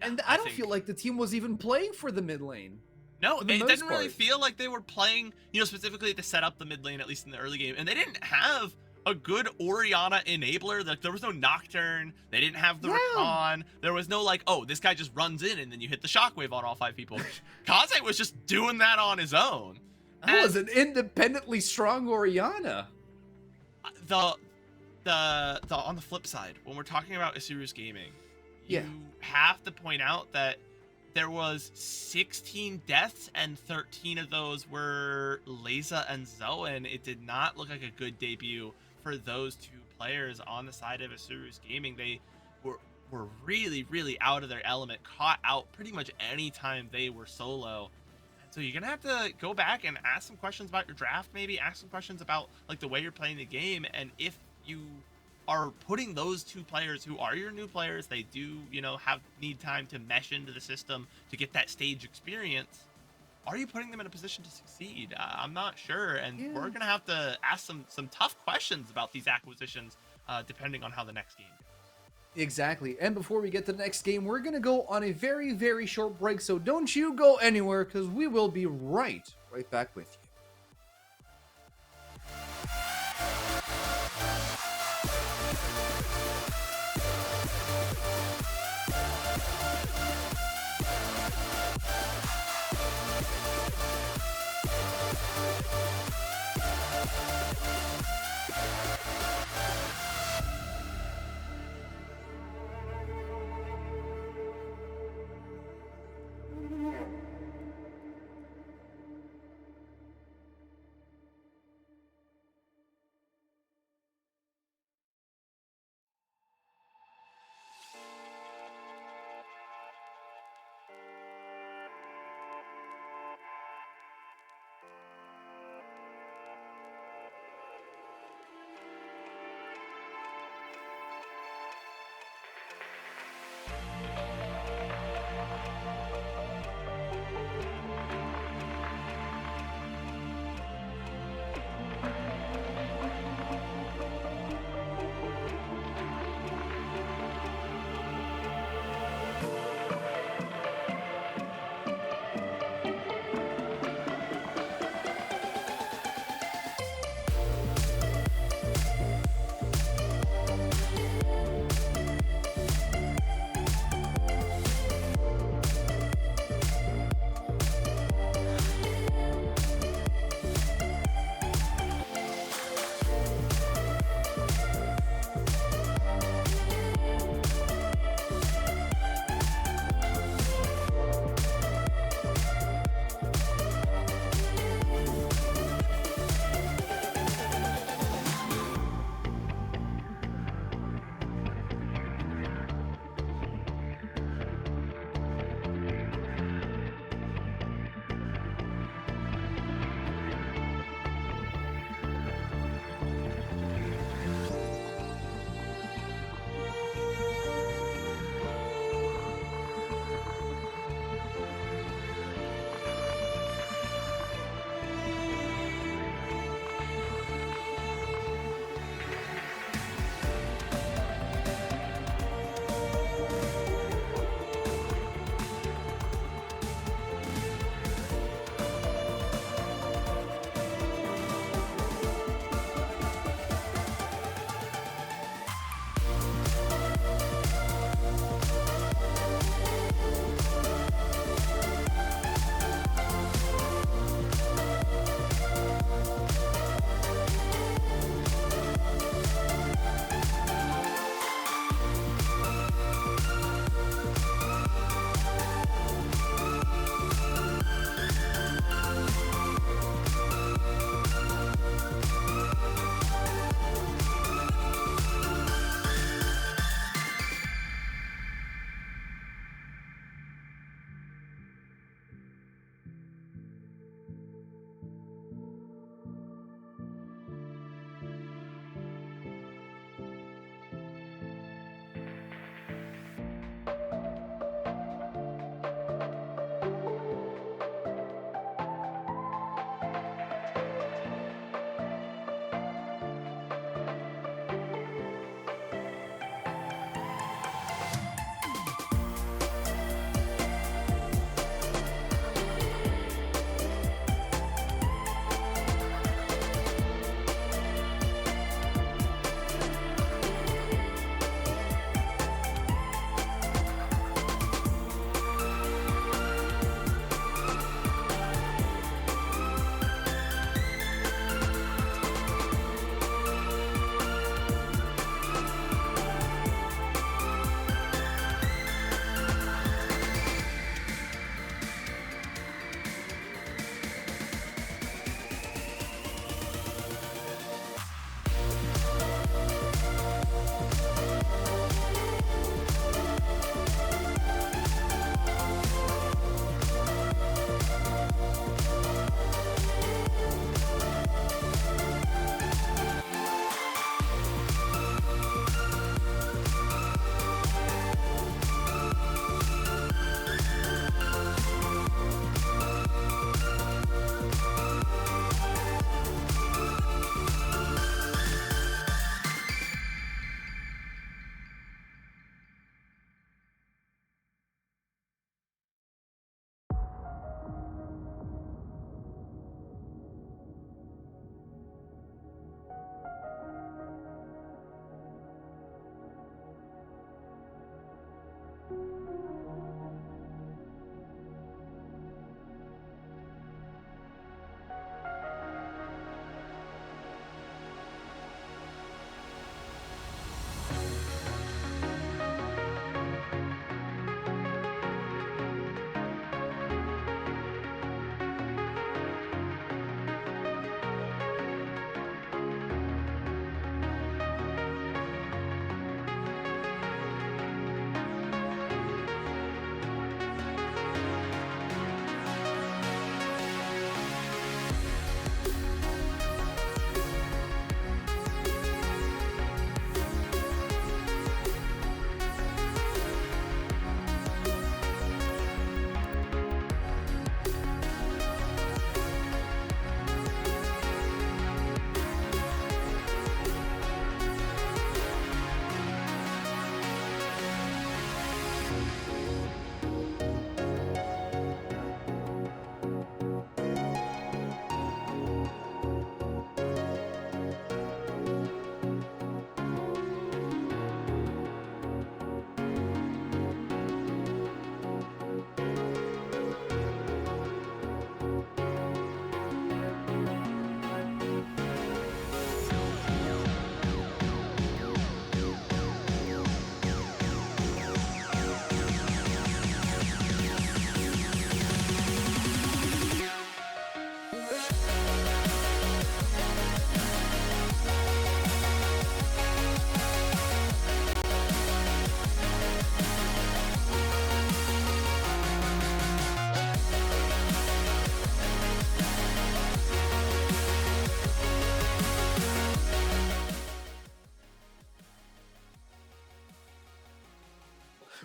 And I don't feel like the team was even playing for the mid lane. No, it didn't really feel like they were playing, specifically to set up the mid lane, at least in the early game. And they didn't have a good Orianna enabler. Like, there was no Nocturne. They didn't have the Recon. There was no, like, oh, this guy just runs in and then you hit the Shockwave on all 5 people. Kaze was just doing that on his own. That was an independently strong Orianna. On the flip side, when we're talking about Asuru's Gaming, you have to point out that there was 16 deaths, and 13 of those were Leza and Zoan. It did not look like a good debut for those 2 players on the side of Asuru's Gaming. They were really, really out of their element, caught out pretty much any time they were solo. So you're going to have to go back and ask some questions about your draft, maybe ask some questions about like the way you're playing the game, and if you are putting those 2 players who are your new players, they do, need time to mesh into the system to get that stage experience. Are you putting them in a position to succeed? I'm not sure, and we're gonna have to ask some tough questions about these acquisitions, depending on how the next game goes. Exactly. And before we get to the next game, we're gonna go on a very, very short break. So don't you go anywhere, because we will be right back with you.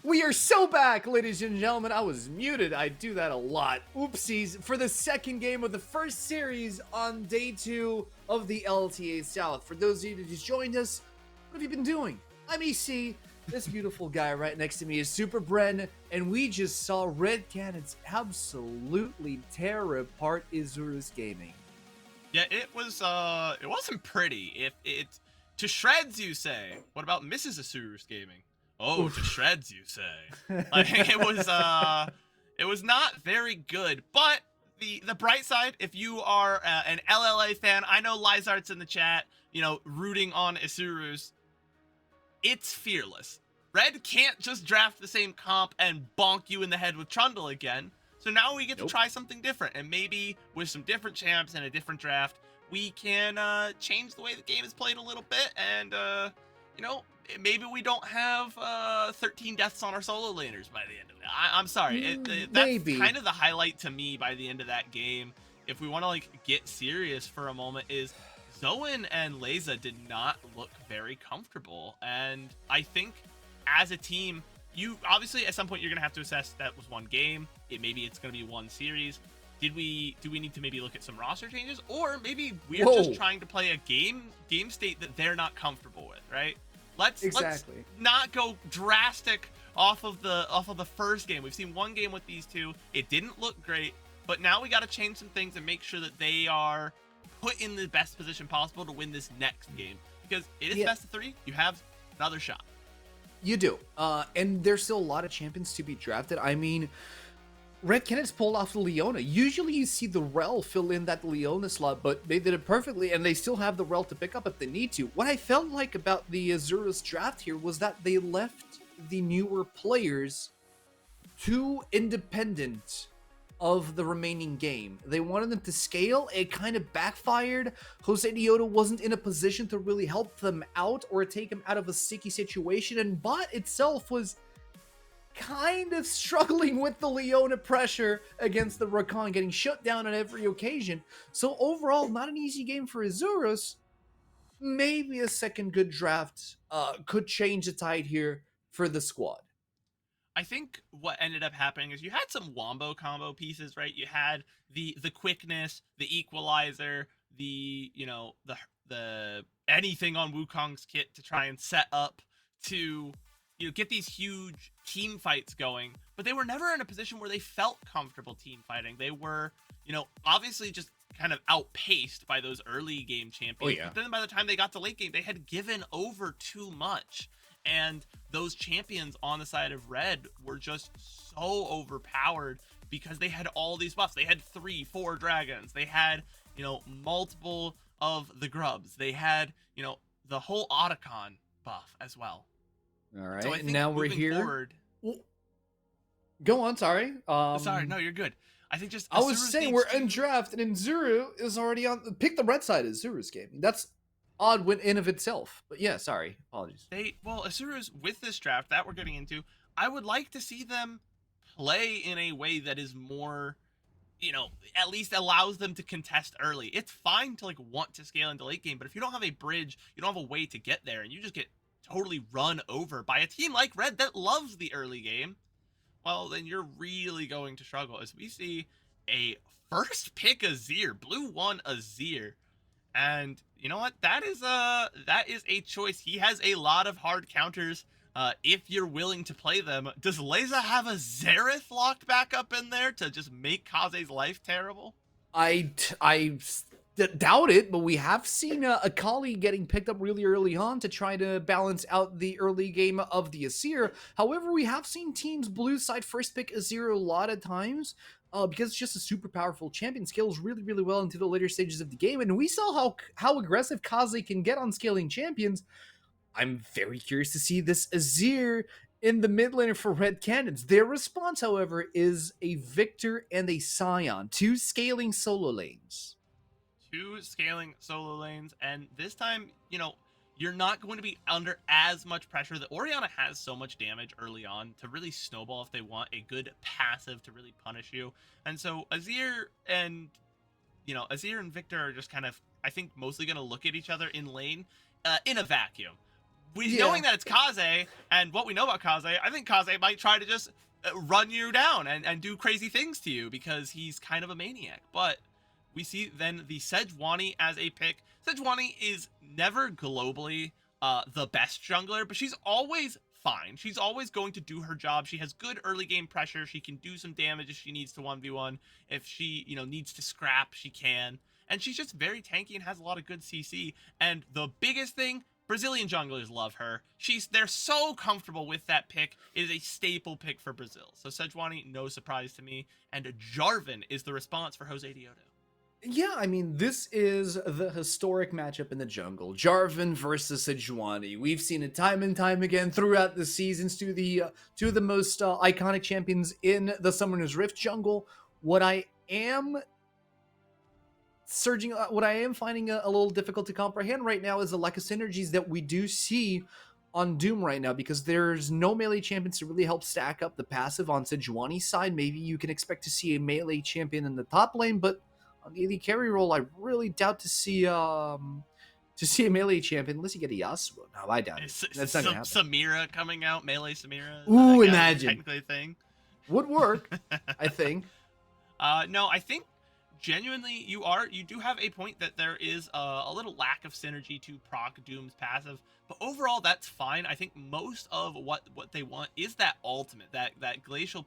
We are so back, ladies and gentlemen. I was muted. I do that a lot. Oopsies. For the second game of the first series on day 2 of the LTA South. For those of you that just joined us, what have you been doing? I'm EC. This beautiful guy right next to me is SuperBren, and we just saw Red Cannons absolutely tear apart Isurus Gaming. Yeah, it wasn't pretty. If it's to shreds, you say. What about Mrs. Asurus Gaming? Oh, Oof. to shreds, you say. Like it was not very good. But the bright side, if you are an LLA fan, I know Lizard's in the chat, rooting on Asurus. It's fearless. Red can't just draft the same comp and bonk you in the head with Trundle again. So now we get to try something different, and maybe with some different champs and a different draft, we can change the way the game is played a little bit, and maybe we don't have 13 deaths on our solo laners by the end of it. I'm sorry, that's kind of the highlight to me by the end of that game. If we want to get serious for a moment, is Zoan and Leza did not look very comfortable, and I think as a team, you obviously at some point you're gonna have to assess that was one game. Maybe it's gonna be one series. Do we need to maybe look at some roster changes, or maybe we're just trying to play a game state that they're not comfortable with, right? Let's not go drastic off of the first game. We've seen one game with these two. It didn't look great, but now we got to change some things and make sure that they are put in the best position possible to win this next game, because it is best of 3. You have another shot. You do. And there's still a lot of champions to be drafted. I mean, Red Cannons pulled off the Leona. Usually you see the Rel fill in that Leona slot, but they did it perfectly, and they still have the Rel to pick up if they need to. What I felt like about the Azurus draft here was that they left the newer players too independent of the remaining game. They wanted them to scale. It kind of backfired. Jose Dioto wasn't in a position to really help them out or take them out of a sticky situation, and Bot itself was kind of struggling with the Leona pressure against the Rakan, getting shut down on every occasion. So overall, not an easy game for Azurus. Maybe a second good draft could change the tide here for the squad. I think what ended up happening is you had some wombo combo pieces, right? You had the quickness, the equalizer, the anything on Wukong's kit to try and set up to get these huge team fights going, but they were never in a position where they felt comfortable team fighting. They were, obviously just kind of outpaced by those early game champions. But then by the time they got to late game, they had given over too much. And those champions on the side of Red were just so overpowered because they had all these buffs. They had 3-4 dragons. They had, multiple of the grubs. They had, the whole Otacon buff as well. All right. So I think now we're here. Forward, go on. Sorry. Sorry. No, you're good. I think just I was saying we're in draft, and Zuru is already on. Pick the red side is Zuru's gaming. That's odd in of itself, but yeah, sorry, apologies. Asuru's with this draft that we're getting into, I would like to see them play in a way that is more, at least allows them to contest early. It's fine to want to scale into late game, but if you don't have a bridge, you don't have a way to get there, and you just get totally run over by a team like Red that loves the early game, well, then you're really going to struggle. As we see a first pick Azir, blue 1 Azir. And you know what? That is a choice. He has a lot of hard counters if you're willing to play them. Does Leza have a Xerath locked back up in there to just make Kaze's life terrible? I doubt it, but we have seen Akali getting picked up really early on to try to balance out the early game of the Azir. However, we have seen teams blue side first pick Azir a lot of times. Because it's just a super powerful champion, scales really, really well into the later stages of the game, and we saw how aggressive Kaze can get on scaling champions. I'm very curious to see this Azir in the mid laner for Red Cannons. Their response, however, is a Victor and a Scion, 2 scaling solo lanes. 2 scaling solo lanes, and this time, you're not going to be under as much pressure. The Orianna has so much damage early on to really snowball if they want a good passive to really punish you. And so Azir and Victor are just kind of, I think, mostly going to look at each other in lane in a vacuum. Knowing that it's Kaze and what we know about Kaze, I think Kaze might try to just run you down and do crazy things to you because he's kind of a maniac. But we see then the Sejuani as a pick. Sejuani is never globally the best jungler, but she's always fine. She's always going to do her job. She has good early game pressure. She can do some damage if she needs to 1v1. If she, needs to scrap, she can. And she's just very tanky and has a lot of good CC. And the biggest thing, Brazilian junglers love her. They're so comfortable with that pick. It is a staple pick for Brazil. So Sejuani, no surprise to me. And Jarvan is the response for Jose Diodo. Yeah, I mean, this is the historic matchup in the jungle. Jarvan versus Sejuani. We've seen it time and time again throughout the seasons to the most iconic champions in the Summoner's Rift jungle. What I am finding a little difficult to comprehend right now is the lack of synergies that we do see on Doom right now, because there's no melee champions to really help stack up the passive on Sejuani's side. Maybe you can expect to see a melee champion in the top lane, but on the AD carry role, I really doubt to see a melee champion unless you get a Yasuo. No, I doubt it. That's not gonna happen. Samira coming out, melee Samira. Ooh, imagine. Technically a thing. Would work, I think. No, I think genuinely you do have a point that there is a little lack of synergy to proc Doom's passive, but overall that's fine. I think most of what they want is that ultimate, that glacial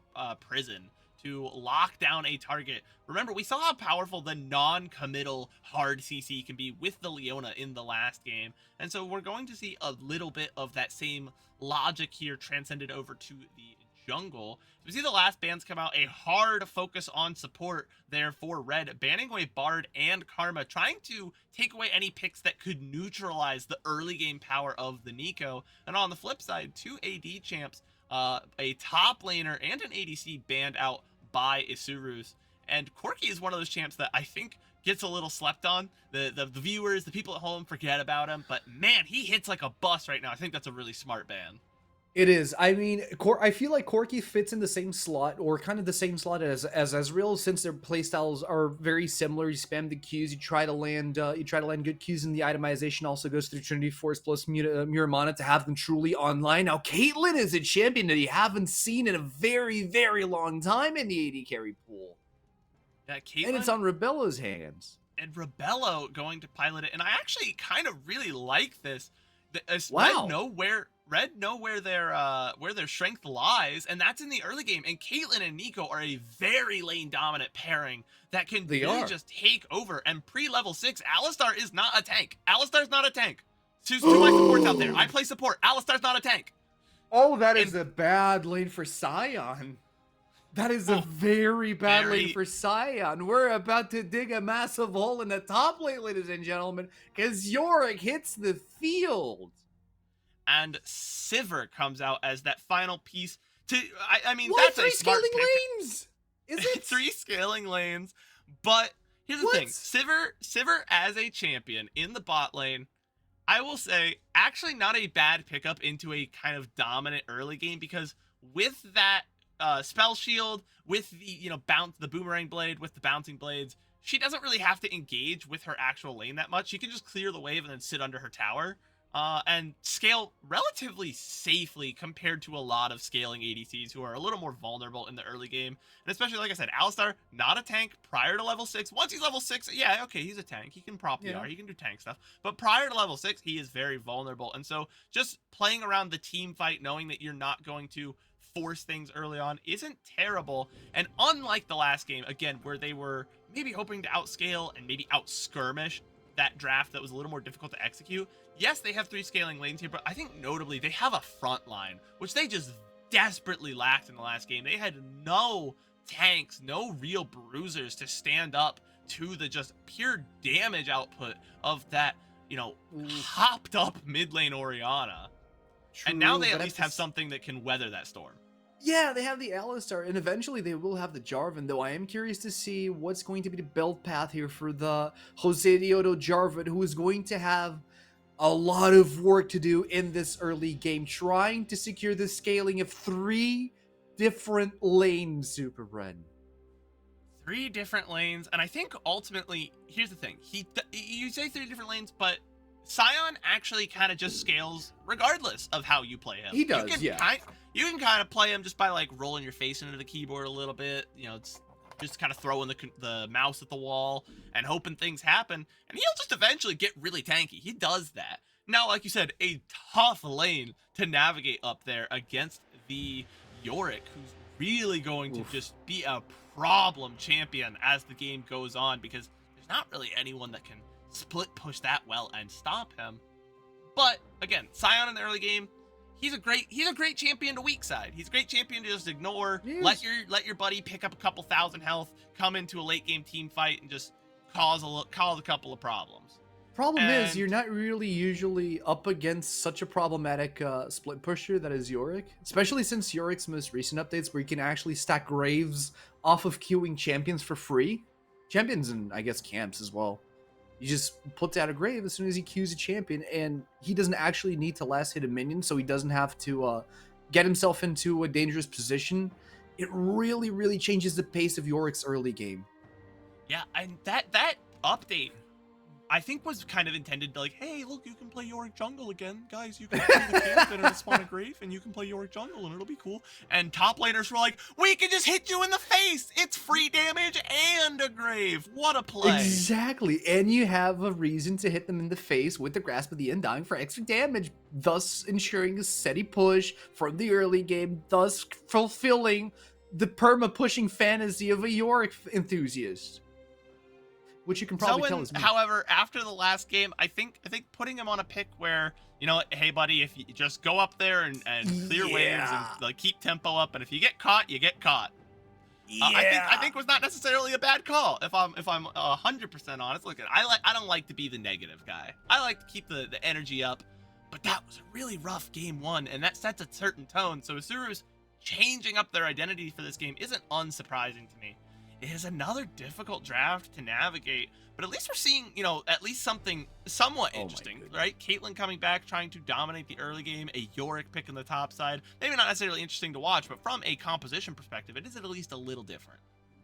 prison to lock down a target. Remember, we saw how powerful the non-committal hard CC can be with the Leona in the last game, and so we're going to see a little bit of that same logic here transcended over to the jungle. So we see the last bans come out, a hard focus on support there for Red, banning away Bard and Karma, trying to take away any picks that could neutralize the early game power of the Neeko. And on the flip side, 2 AD champs, a top laner and an ADC banned out by Isurus. And Corki is one of those champs that I think gets a little slept on. The viewers, the people at home forget about him, but man, he hits like a bus right now. I think that's a really smart ban. It is. I mean, I feel like Corki fits in the same slot, or kind of the same slot as Ezreal, since their playstyles are very similar. You spam the Qs, you try to land good Qs, and the itemization also goes through Trinity Force plus Muramana to have them truly online. Now, Caitlyn is a champion that you haven't seen in a very, very long time in the AD carry pool. Yeah, Caitlyn, and it's on Rebella's hands. And Rebella going to pilot it, and I actually kind of really like this. Wow. Red know where their strength lies, and that's in the early game. And Caitlyn and Neeko are a very lane dominant pairing that can just take over. And pre-level 6, Alistar is not a tank. Alistar's not a tank. To my supports out there, I play support. Alistar's not a tank. Oh, that is a bad lane for Sion. That is a very bad lane for Sion. We're about to dig a massive hole in the top lane, ladies and gentlemen, because Yorick hits the field. And Sivir comes out as that final piece to, I mean, Why that's a smart scaling pick. lanes? Is it 3 scaling lanes? But here's the thing, Sivir as a champion in the bot lane, I will say, actually not a bad pickup into a kind of dominant early game, because with that spell shield, with the the boomerang blade, with the bouncing blades, she doesn't really have to engage with her actual lane that much. She can just clear the wave and then sit under her tower. And scale relatively safely compared to a lot of scaling ADCs who are a little more vulnerable in the early game. And especially, like I said, Alistar, not a tank prior to level 6. Once he's level 6, yeah, okay, he's a tank. He can prop PR, he can do tank stuff. But prior to level 6, he is very vulnerable. And so just playing around the team fight, knowing that you're not going to force things early on, isn't terrible. And unlike the last game, again, where they were maybe hoping to outscale and maybe outskirmish that draft that was a little more difficult to execute. Yes, they have 3 scaling lanes here, but I think notably they have a front line, which they just desperately lacked in the last game. They had no tanks, no real bruisers to stand up to the just pure damage output of that, hopped up mid lane Orianna. True, and now they at least have something that can weather that storm. Yeah, they have the Alistar, and eventually they will have the Jarvan, though I am curious to see what's going to be the build path here for the Jose Diodo Jarvan, who is going to have a lot of work to do in this early game, trying to secure the scaling of 3 different lanes, SuperBren. 3 different lanes, and I think ultimately, here's the thing. You say 3 different lanes, but Sion actually kind of just scales regardless of how you play him. He does, yeah. You can kind of play him just by like rolling your face into the keyboard a little bit. You know, it's just kind of throwing the mouse at the wall and hoping things happen. And he'll just eventually get really tanky. He does that. Now, like you said, a tough lane to navigate up there against the Yorick, who's really going to just be a problem champion as the game goes on, because there's not really anyone that can split push that well and stop him. But again, Sion in the early game, he's a great champion to weak side. He's a great champion to just ignore. Let your buddy pick up a couple thousand health, come into a late game team fight, and just cause a couple of problems. Problem is, you're not really usually up against such a problematic split pusher that is Yorick, especially since Yorick's most recent updates where you can actually stack graves off of queuing champions for free. Champions and I guess camps as well. You just put down a grave as soon as he queues a champion, and he doesn't actually need to last hit a minion, so he doesn't have to get himself into a dangerous position. It really, really changes the pace of Yorick's early game. Yeah, and that update, I think, was kind of intended to like, hey, look, you can play Yorick jungle again. Guys, you can play the camp and it'll spawn a grave, and you can play Yorick jungle and it'll be cool. And top laners were like, we can just hit you in the face. It's free damage and a grave. What a play. Exactly. And you have a reason to hit them in the face with the Grasp of the Undying for extra damage, thus ensuring a steady push from the early game, thus fulfilling the perma-pushing fantasy of a Yorick enthusiast. Which you can probably tell is me. However, after the last game, I think putting him on a pick where, you know, hey buddy, if you just go up there and clear waves and like keep tempo up, and if you get caught, you get caught. I think was not necessarily a bad call. If I'm 100% honest, look, I don't like to be the negative guy. I like to keep the energy up, but that was a really rough game one, and that sets a certain tone. So Asuru's changing up their identity for this game isn't unsurprising to me. It is another difficult draft to navigate, but at least we're seeing, you know, at least something somewhat interesting, right? Caitlyn coming back, trying to dominate the early game, a Yorick picking the top side. Maybe not necessarily interesting to watch, but from a composition perspective, it is at least a little different.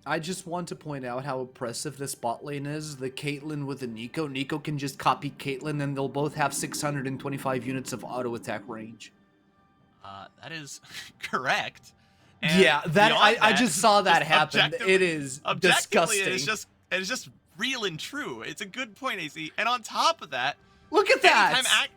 I just want to point out how impressive this bot lane is. The Caitlyn with the Nico. Nico can just copy Caitlyn, and they'll both have 625 units of auto attack range. That is correct. And yeah, I just saw that happen. It is disgusting. It is just real and true. It's a good point, AC. And on top of that, look at that.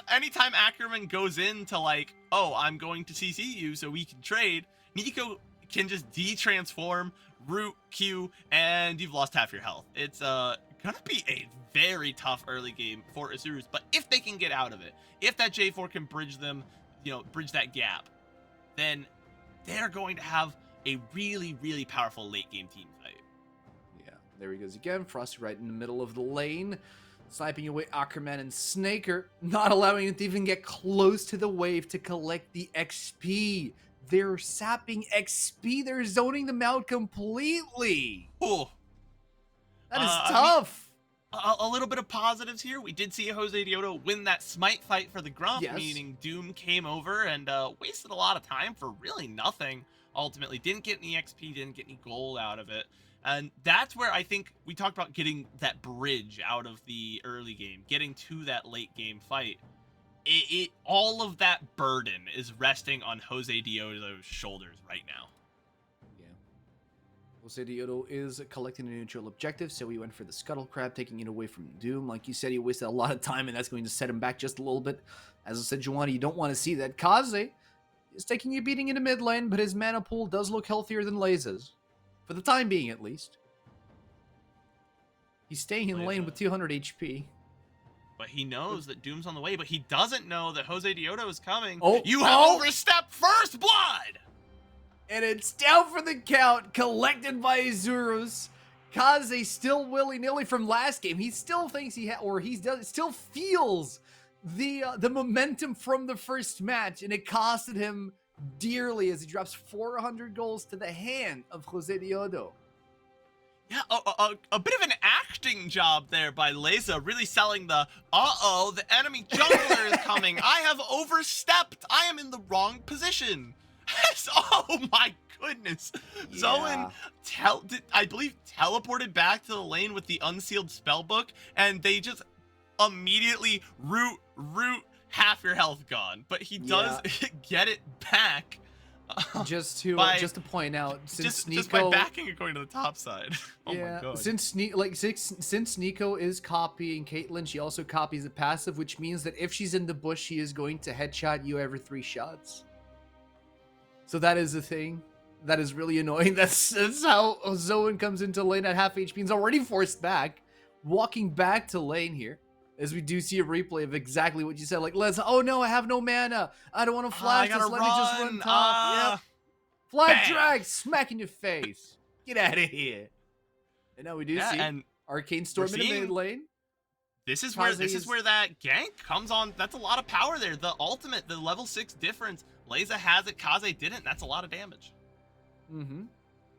Anytime Ackerman goes into like, oh, I'm going to CC you so we can trade, Nico can just de-transform, root, Q, and you've lost half your health. It's gonna be a very tough early game for Asurus, but if they can get out of it, if that J4 can bridge them, you know, bridge that gap, then they're going to have a really, really powerful late game team fight. Yeah, there he goes again. Frosty right in the middle of the lane, sniping away Ackerman and Snaker, not allowing him to even get close to the wave to collect the XP. They're sapping XP. They're zoning them out completely. Oh, that is tough. A little bit of positives here. We did see Jose Dioto win that smite fight for the Grump, meaning Doom came over and wasted a lot of time for really nothing. Ultimately, didn't get any XP, didn't get any gold out of it. And that's where I think we talked about getting that bridge out of the early game, getting to that late game fight. All of that burden is resting on Jose Dioto's shoulders right now. Jose Dioto is collecting a neutral objective, so he went for the Scuttle Crab, taking it away from Doom. Like you said, he wasted a lot of time, and that's going to set him back just a little bit. As I said, Juwani, you don't want to see that. Kaze is taking a beating in the mid lane, but his mana pool does look healthier than Laze's. For the time being, at least. He's staying in lane with 200 HP. But he knows that Doom's on the way, but he doesn't know that Jose Dioto is coming. Oh, you have overstepped first blood! And it's down for the count, collected by Azurus. Kaze still willy-nilly from last game. He still thinks still feels the momentum from the first match, and it costed him dearly as he drops 400 goals to the hand of Jose Dioto. Yeah, a bit of an acting job there by Leza, really selling the, the enemy jungler is coming. I have overstepped. I am in the wrong position. Oh my goodness. Yeah. Zoan, I believe, teleported back to the lane with the unsealed spellbook, and they just immediately root half your health gone, but he does get it back. Just to point out, since just by Nico, backing and going to the top side. Oh yeah, my god. since Nico is copying Caitlyn, she also copies the passive, which means that if she's in the bush, she is going to headshot you every 3 shots. So that is the thing. That is really annoying. That's how Zoan comes into lane at half HP and is already forced back, walking back to lane here. As we do see a replay of exactly what you said, like, oh no, I have no mana. I don't want to flash this. Let me just run top. Yep. Flag drag, smack in your face. Get out of here. And now we do see and Arcane Storm in the mid lane. This is where that gank comes on. That's a lot of power there. The ultimate, the level 6 difference. Leza has it, Kaze didn't. That's a lot of damage.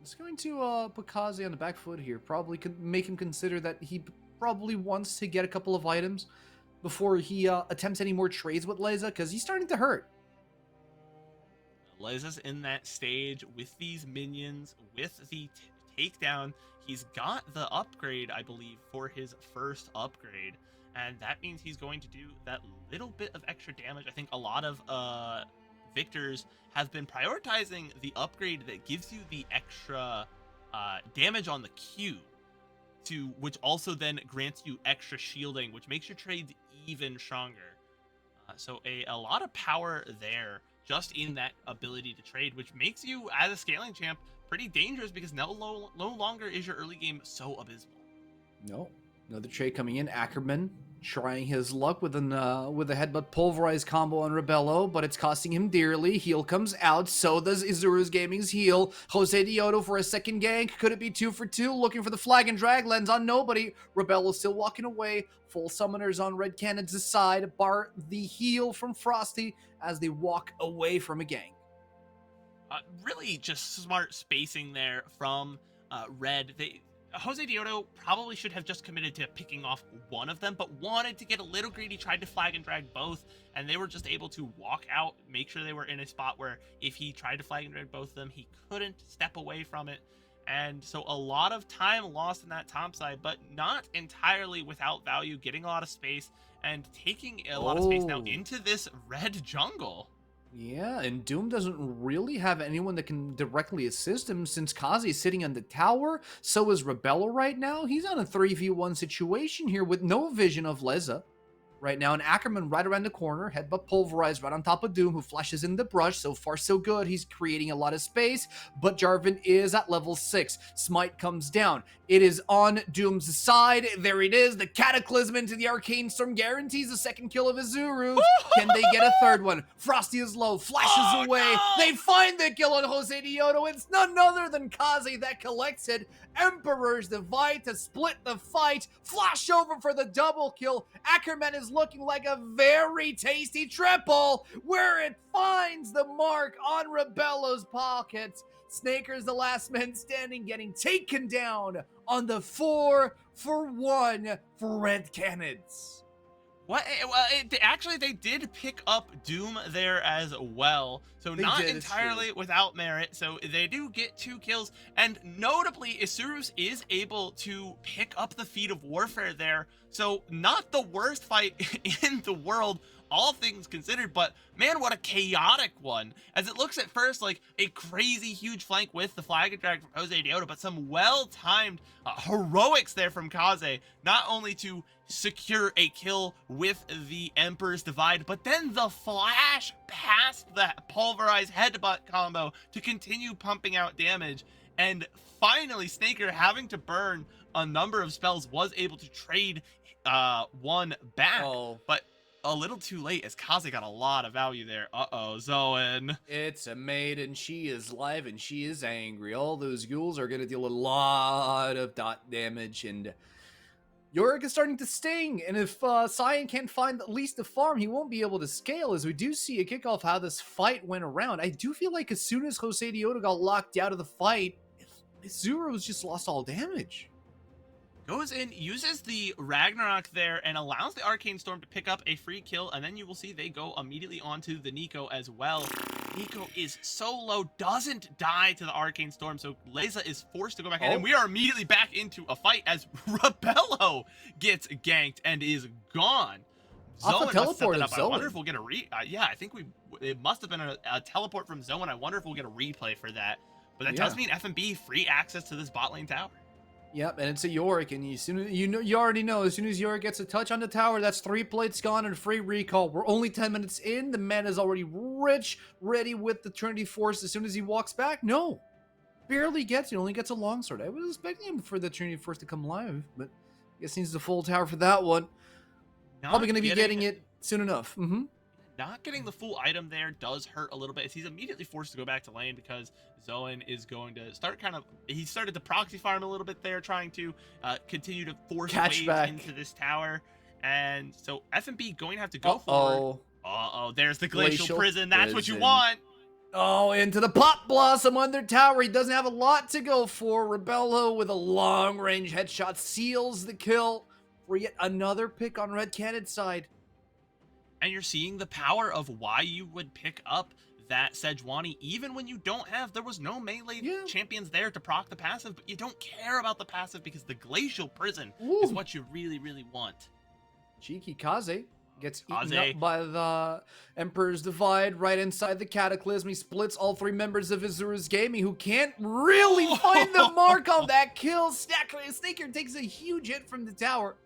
It's going to put Kaze on the back foot here. Probably could make him consider that he probably wants to get a couple of items before he attempts any more trades with Leza, because he's starting to hurt. Leza's in that stage with these minions, with the takedown. He's got the upgrade, I believe, for his first upgrade, and that means he's going to do that little bit of extra damage. I think a lot of victors have been prioritizing the upgrade that gives you the extra damage on the Q, which also then grants you extra shielding, which makes your trades even stronger. So a lot of power there just in that ability to trade, which makes you, as a scaling champ, pretty dangerous, because no longer is your early game so abysmal. No. Another trade coming in. Ackerman trying his luck with a headbutt pulverized combo on Rebello, but it's costing him dearly. Heal comes out, so does Izuru's Gaming's heal. Jose Dioto for a second gank. Could it be 2 for 2? Looking for the flag and drag, lands on nobody. Rebello still walking away. Full summoners on Red Cannon's side, bar the heal from Frosty as they walk away from a gank. Really just smart spacing there from Red. Jose Dioto probably should have just committed to picking off one of them, but wanted to get a little greedy, tried to flag and drag both, and they were just able to walk out, make sure they were in a spot where if he tried to flag and drag both of them, he couldn't step away from it. And so a lot of time lost in that top side, but not entirely without value, getting a lot of space and taking a lot of space now into this red jungle. Yeah, and Doom doesn't really have anyone that can directly assist him since Kazi is sitting on the tower. So is Rebello right now. He's on a 3v1 situation here with no vision of Leza right now. And Ackerman right around the corner, headbutt pulverized right on top of Doom, who flashes in the brush. So far, so good. He's creating a lot of space, but Jarvan is at level 6. Smite comes down. It is on Doom's side. There it is. The Cataclysm into the Arcane Storm guarantees the second kill of Izuru. Can they get a third one? Frosty is low, flashes away. No! They find the kill on Jose Dioto. It's none other than Kaze that collects it. Emperor's Divide to split the fight. Flash over for the double kill. Ackerman is looking like a very tasty triple, where it finds the mark on Rebello's pockets. Snaker's the last man standing, getting taken down on the 4-for-1 for Red Cannons. What? Well, actually, they did pick up Doom there as well. So not entirely without merit. So they do get 2 kills. And notably, Isurus is able to pick up the feat of warfare there. So not the worst fight in the world, all things considered, but man, what a chaotic one. As it looks at first like a crazy huge flank with the flag and drag from Jose Dioto, but some well-timed heroics there from Kaze, not only to secure a kill with the Emperor's Divide, but then the flash past the pulverized headbutt combo to continue pumping out damage. And finally, Snaker, having to burn a number of spells, was able to trade one back, but a little too late as Kaze got a lot of value there. Zoan. It's a maiden. She is live and she is angry. All those ghouls are going to deal a lot of dot damage, and Yorick is starting to sting. And if Cyan can't find at least the farm, he won't be able to scale, as we do see a kickoff how this fight went around. I do feel like as soon as Jose Dioto got locked out of the fight, Izuru's just lost all damage. Goes in, uses the Ragnarok there, and allows the Arcane Storm to pick up a free kill, and then you will see they go immediately onto the Nico as well. Nico is so low, doesn't die to the Arcane Storm, so Leza is forced to go back in, Oh. and we are immediately back into a fight as Rebello gets ganked and is gone. Off a Zoan must set teleport that of up. I wonder Zoan. if we'll get a yeah, I think it must have been a teleport from Zoan. I wonder if we'll get a replay for that. But that does mean FNB free access to this bot lane tower. Yep, and it's a Yorick, and you already know, as soon as Yorick gets a touch on the tower, that's 3 plates gone and free recall. We're only 10 minutes in. The man is already rich, ready with the Trinity Force as soon as he walks back. No, barely gets it. Only gets a longsword. I was expecting him for the Trinity Force to come live, but I guess he needs the full tower for that one. Probably going to be getting it soon enough. Not getting the full item there does hurt a little bit, as he's immediately forced to go back to lane because Zoan is going to start he started to proxy farm a little bit there, trying to continue to force waves into this tower. And so FNB going to have to go forward. There's the Glacial Prison. That's what you want. Oh, into the Pop Blossom under tower. He doesn't have a lot to go for. Rebello with a long-range headshot seals the kill for yet another pick on Red Cannon's side. And you're seeing the power of why you would pick up that Sejuani, even when you don't have, there was no melee champions there to proc the passive, but you don't care about the passive because the Glacial Prison is what you really, really want. Cheeky Kaze gets eaten up by the Emperor's Divide right inside the Cataclysm. He splits all 3 members of Azura's Gaming, who can't really find the mark on that kill. Snaker takes a huge hit from the tower.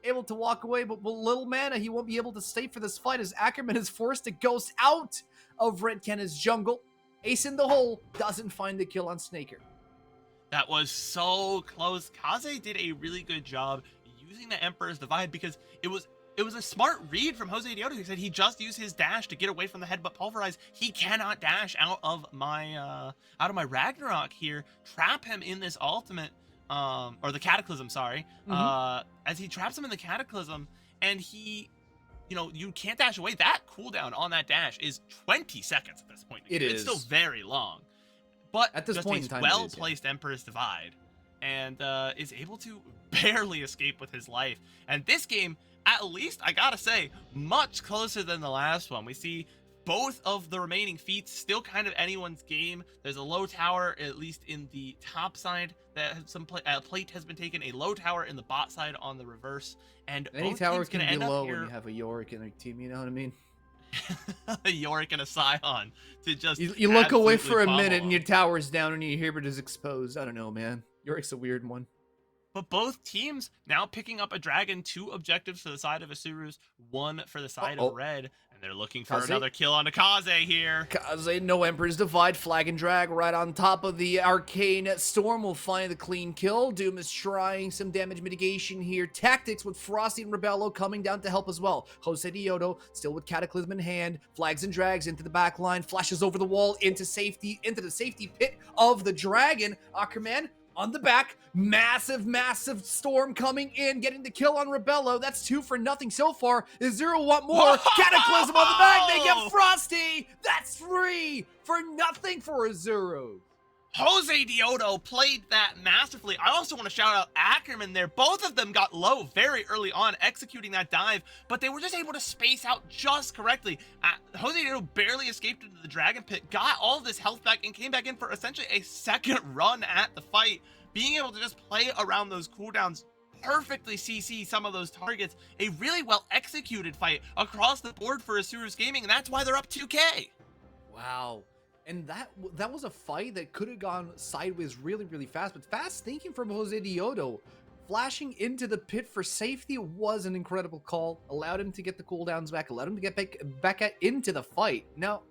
Able to walk away, but with little mana, he won't be able to stay for this fight as Ackerman is forced to ghost out of Red Cannon's jungle. Ace in the hole, doesn't find the kill on Snaker. That was so close. Kaze did a really good job using the Emperor's Divide because it was a smart read from Jose Dioto, who said he just used his dash to get away from the Headbutt Pulverize. He cannot dash out of my Ragnarok here, trap him in this ultimate. Or the Cataclysm, sorry. As he traps him in the Cataclysm, and he, you can't dash away. That cooldown on that dash is 20 seconds at this point. It's still very long. But at this point in time, well-placed Emperor's Divide, and is able to barely escape with his life. And this game, at least, I gotta say, much closer than the last one. We see both of the remaining feats still kind of anyone's game. There's a low tower, at least in the top side, that some plate has been taken. A low tower in the bot side on the reverse, and any tower can be low when you have a Yorick in a team. You know what I mean? A Yorick and a Scion to just you look away for a minute and your tower's down and your Hubert is exposed. I don't know, man. Yorick's a weird one. But both teams now picking up a dragon, 2 objectives for the side of Asuru's, 1 for the side of Red. And they're looking for another kill on Kaze here. Kaze, no Emperor's Divide, flag and drag right on top of the Arcane Storm will find the clean kill. Doom is trying some damage mitigation here. Tactics with Frosty and Rebello coming down to help as well. Jose Dioto still with Cataclysm in hand, flags and drags into the back line, flashes over the wall into the safety pit of the dragon. Ackerman on the back, massive storm coming in, getting the kill on Rebello. That's 2 for nothing so far. Azura want more. Cataclysm on the back. They get Frosty. That's 3 for nothing for Azura. Jose Dioto played that masterfully. I also want to shout out Ackerman there. Both of them got low very early on, executing that dive, but they were just able to space out just correctly. Jose Dioto barely escaped into the Dragon Pit, got all of this health back, and came back in for essentially a second run at the fight. Being able to just play around those cooldowns, perfectly CC some of those targets. A really well executed fight across the board for Asuru's Gaming, and that's why they're up 2K. Wow. And that was a fight that could have gone sideways really, really fast. But fast thinking from Jose Dioto, flashing into the pit for safety was an incredible call. Allowed him to get the cooldowns back, allowed him to get back into the fight. Now,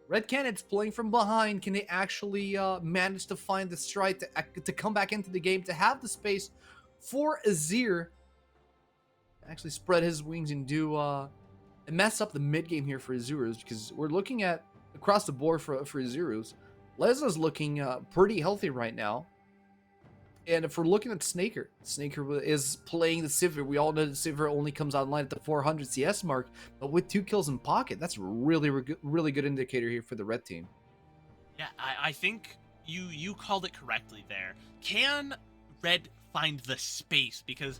Red Cannon's playing from behind. Can they actually manage to find the stride to come back into the game, to have the space for Azir actually spread his wings and do mess up the mid game here for Azurus? Because we're looking at across the board for Azurus, Leza's looking pretty healthy right now. And if we're looking at Snaker is playing the Sivir. We all know that Sivir only comes online at the 400 CS mark, but with 2 kills in pocket, that's a really good indicator here for the red team. Yeah, I think you called it correctly there. Can Red find the space? Because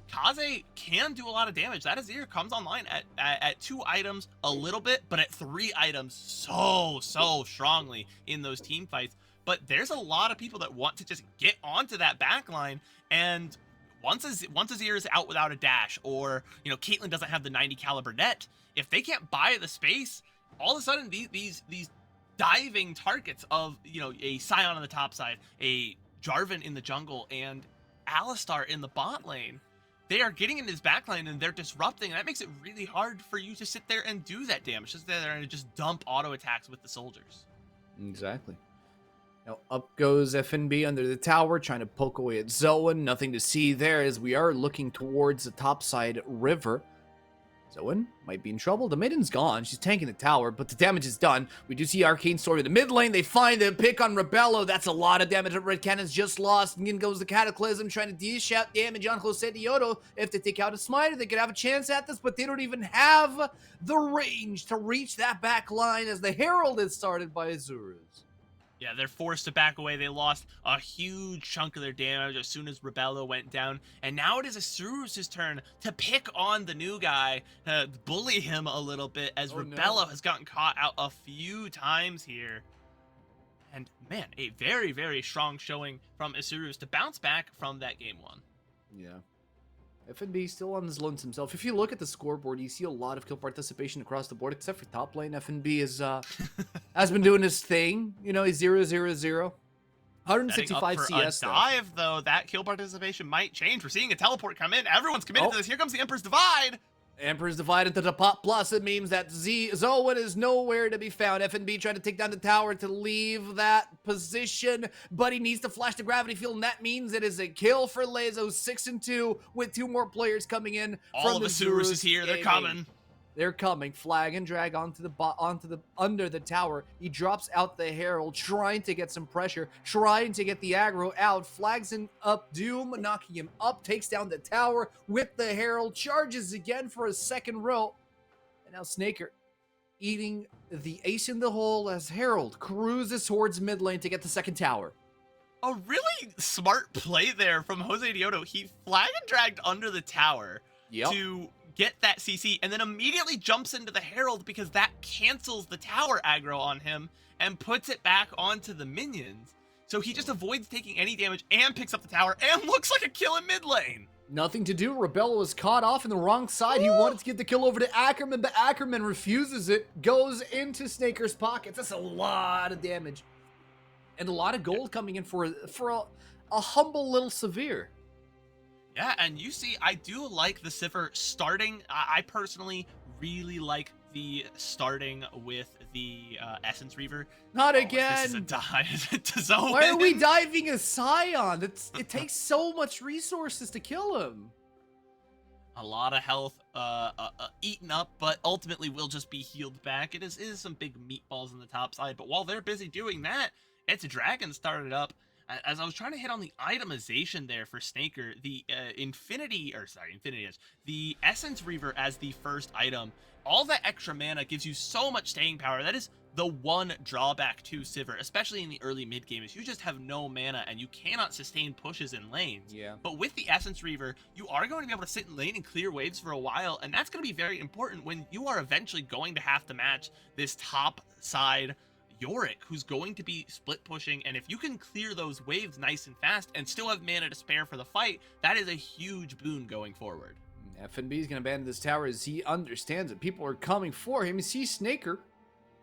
Kaze can do a lot of damage. That Azir comes online at 2 items a little bit, but at 3 items so strongly in those team fights. But there's a lot of people that want to just get onto that backline, and once Azir is out without a dash, or Caitlyn doesn't have the 90 caliber net, if they can't buy the space, all of a sudden these diving targets of a Sion on the top side, a Jarvan in the jungle, and Alistar in the bot lane, they are getting into his backline and they're disrupting, and that makes it really hard for you to sit there and do that damage. Just sit there and just dump auto attacks with the soldiers. Exactly. Now up goes FNB under the tower, trying to poke away at Zoan. Nothing to see there as we are looking towards the topside river. Zoan might be in trouble. The maiden's gone. She's tanking the tower, but the damage is done. We do see Arcane Sword in the mid lane. They find the pick on Rebello. That's a lot of damage that Red Cannon's just lost. And in goes the Cataclysm, trying to dish out damage on Jose Dioto. If they take out a Smiter, they could have a chance at this, but they don't even have the range to reach that back line as the Herald is started by Azurus. Yeah, they're forced to back away. They lost a huge chunk of their damage as soon as Rebello went down. And now it is Asurus' turn to pick on the new guy, bully him a little bit, as Rebello has gotten caught out a few times here. And man, a very, very strong showing from Asurus to bounce back from that game 1. Yeah. FNB still on his lones himself. If you look at the scoreboard, you see a lot of kill participation across the board, except for top lane. FNB is has been doing his thing. He's 0-0-0. 165 CS though. Dive though, that kill participation might change. We're seeing a teleport come in. Everyone's committed to this. Here comes the Emperor's Divide. Emperor's Divide into the pot plus. It means that Zoan is nowhere to be found. FNB trying to take down the tower to leave that position, but he needs to flash the gravity field, and that means it is a kill for Lezo. 6-2 with 2 more players coming in. All of the Asurus is here. They're coming. They're coming. Flag and drag under the tower. He drops out the Herald, trying to get some pressure, trying to get the aggro out. Flags him up. Doom knocking him up. Takes down the tower with the Herald. Charges again for a second row. And now Snaker eating the ace in the hole as Herald cruises towards mid lane to get the second tower. A really smart play there from Jose Dioto. He flag and dragged under the tower to get that CC, and then immediately jumps into the Herald because that cancels the tower aggro on him and puts it back onto the minions. So he just avoids taking any damage and picks up the tower and looks like a kill in mid lane. Nothing to do. Rebello was caught off in the wrong side. He wanted to get the kill over to Ackerman, but Ackerman refuses it. Goes into Snaker's pockets. That's a lot of damage. And a lot of gold coming in for a humble little Severe. Yeah, and you see, I do like the Sivir starting. I personally really like the starting with the Essence Reaver. Not again. This is a dive to Zoan. Why are we diving a Sion? It takes so much resources to kill him. A lot of health eaten up, but ultimately will just be healed back. It is some big meatballs on the top side, but while they're busy doing that, it's a Dragon started up. As I was trying to hit on the itemization there for Snaker, the the Essence Reaver as the first item, all that extra mana gives you so much staying power. That is the one drawback to Sivir, especially in the early mid game, is you just have no mana and you cannot sustain pushes in lanes. Yeah. But with the Essence Reaver, you are going to be able to sit in lane and clear waves for a while, and that's going to be very important when you are eventually going to have to match this top side Yorick, who's going to be split pushing, and if you can clear those waves nice and fast and still have mana to spare for the fight, that is a huge boon going forward. FNB is going to abandon this tower as he understands that people are coming for him. He sees Snaker.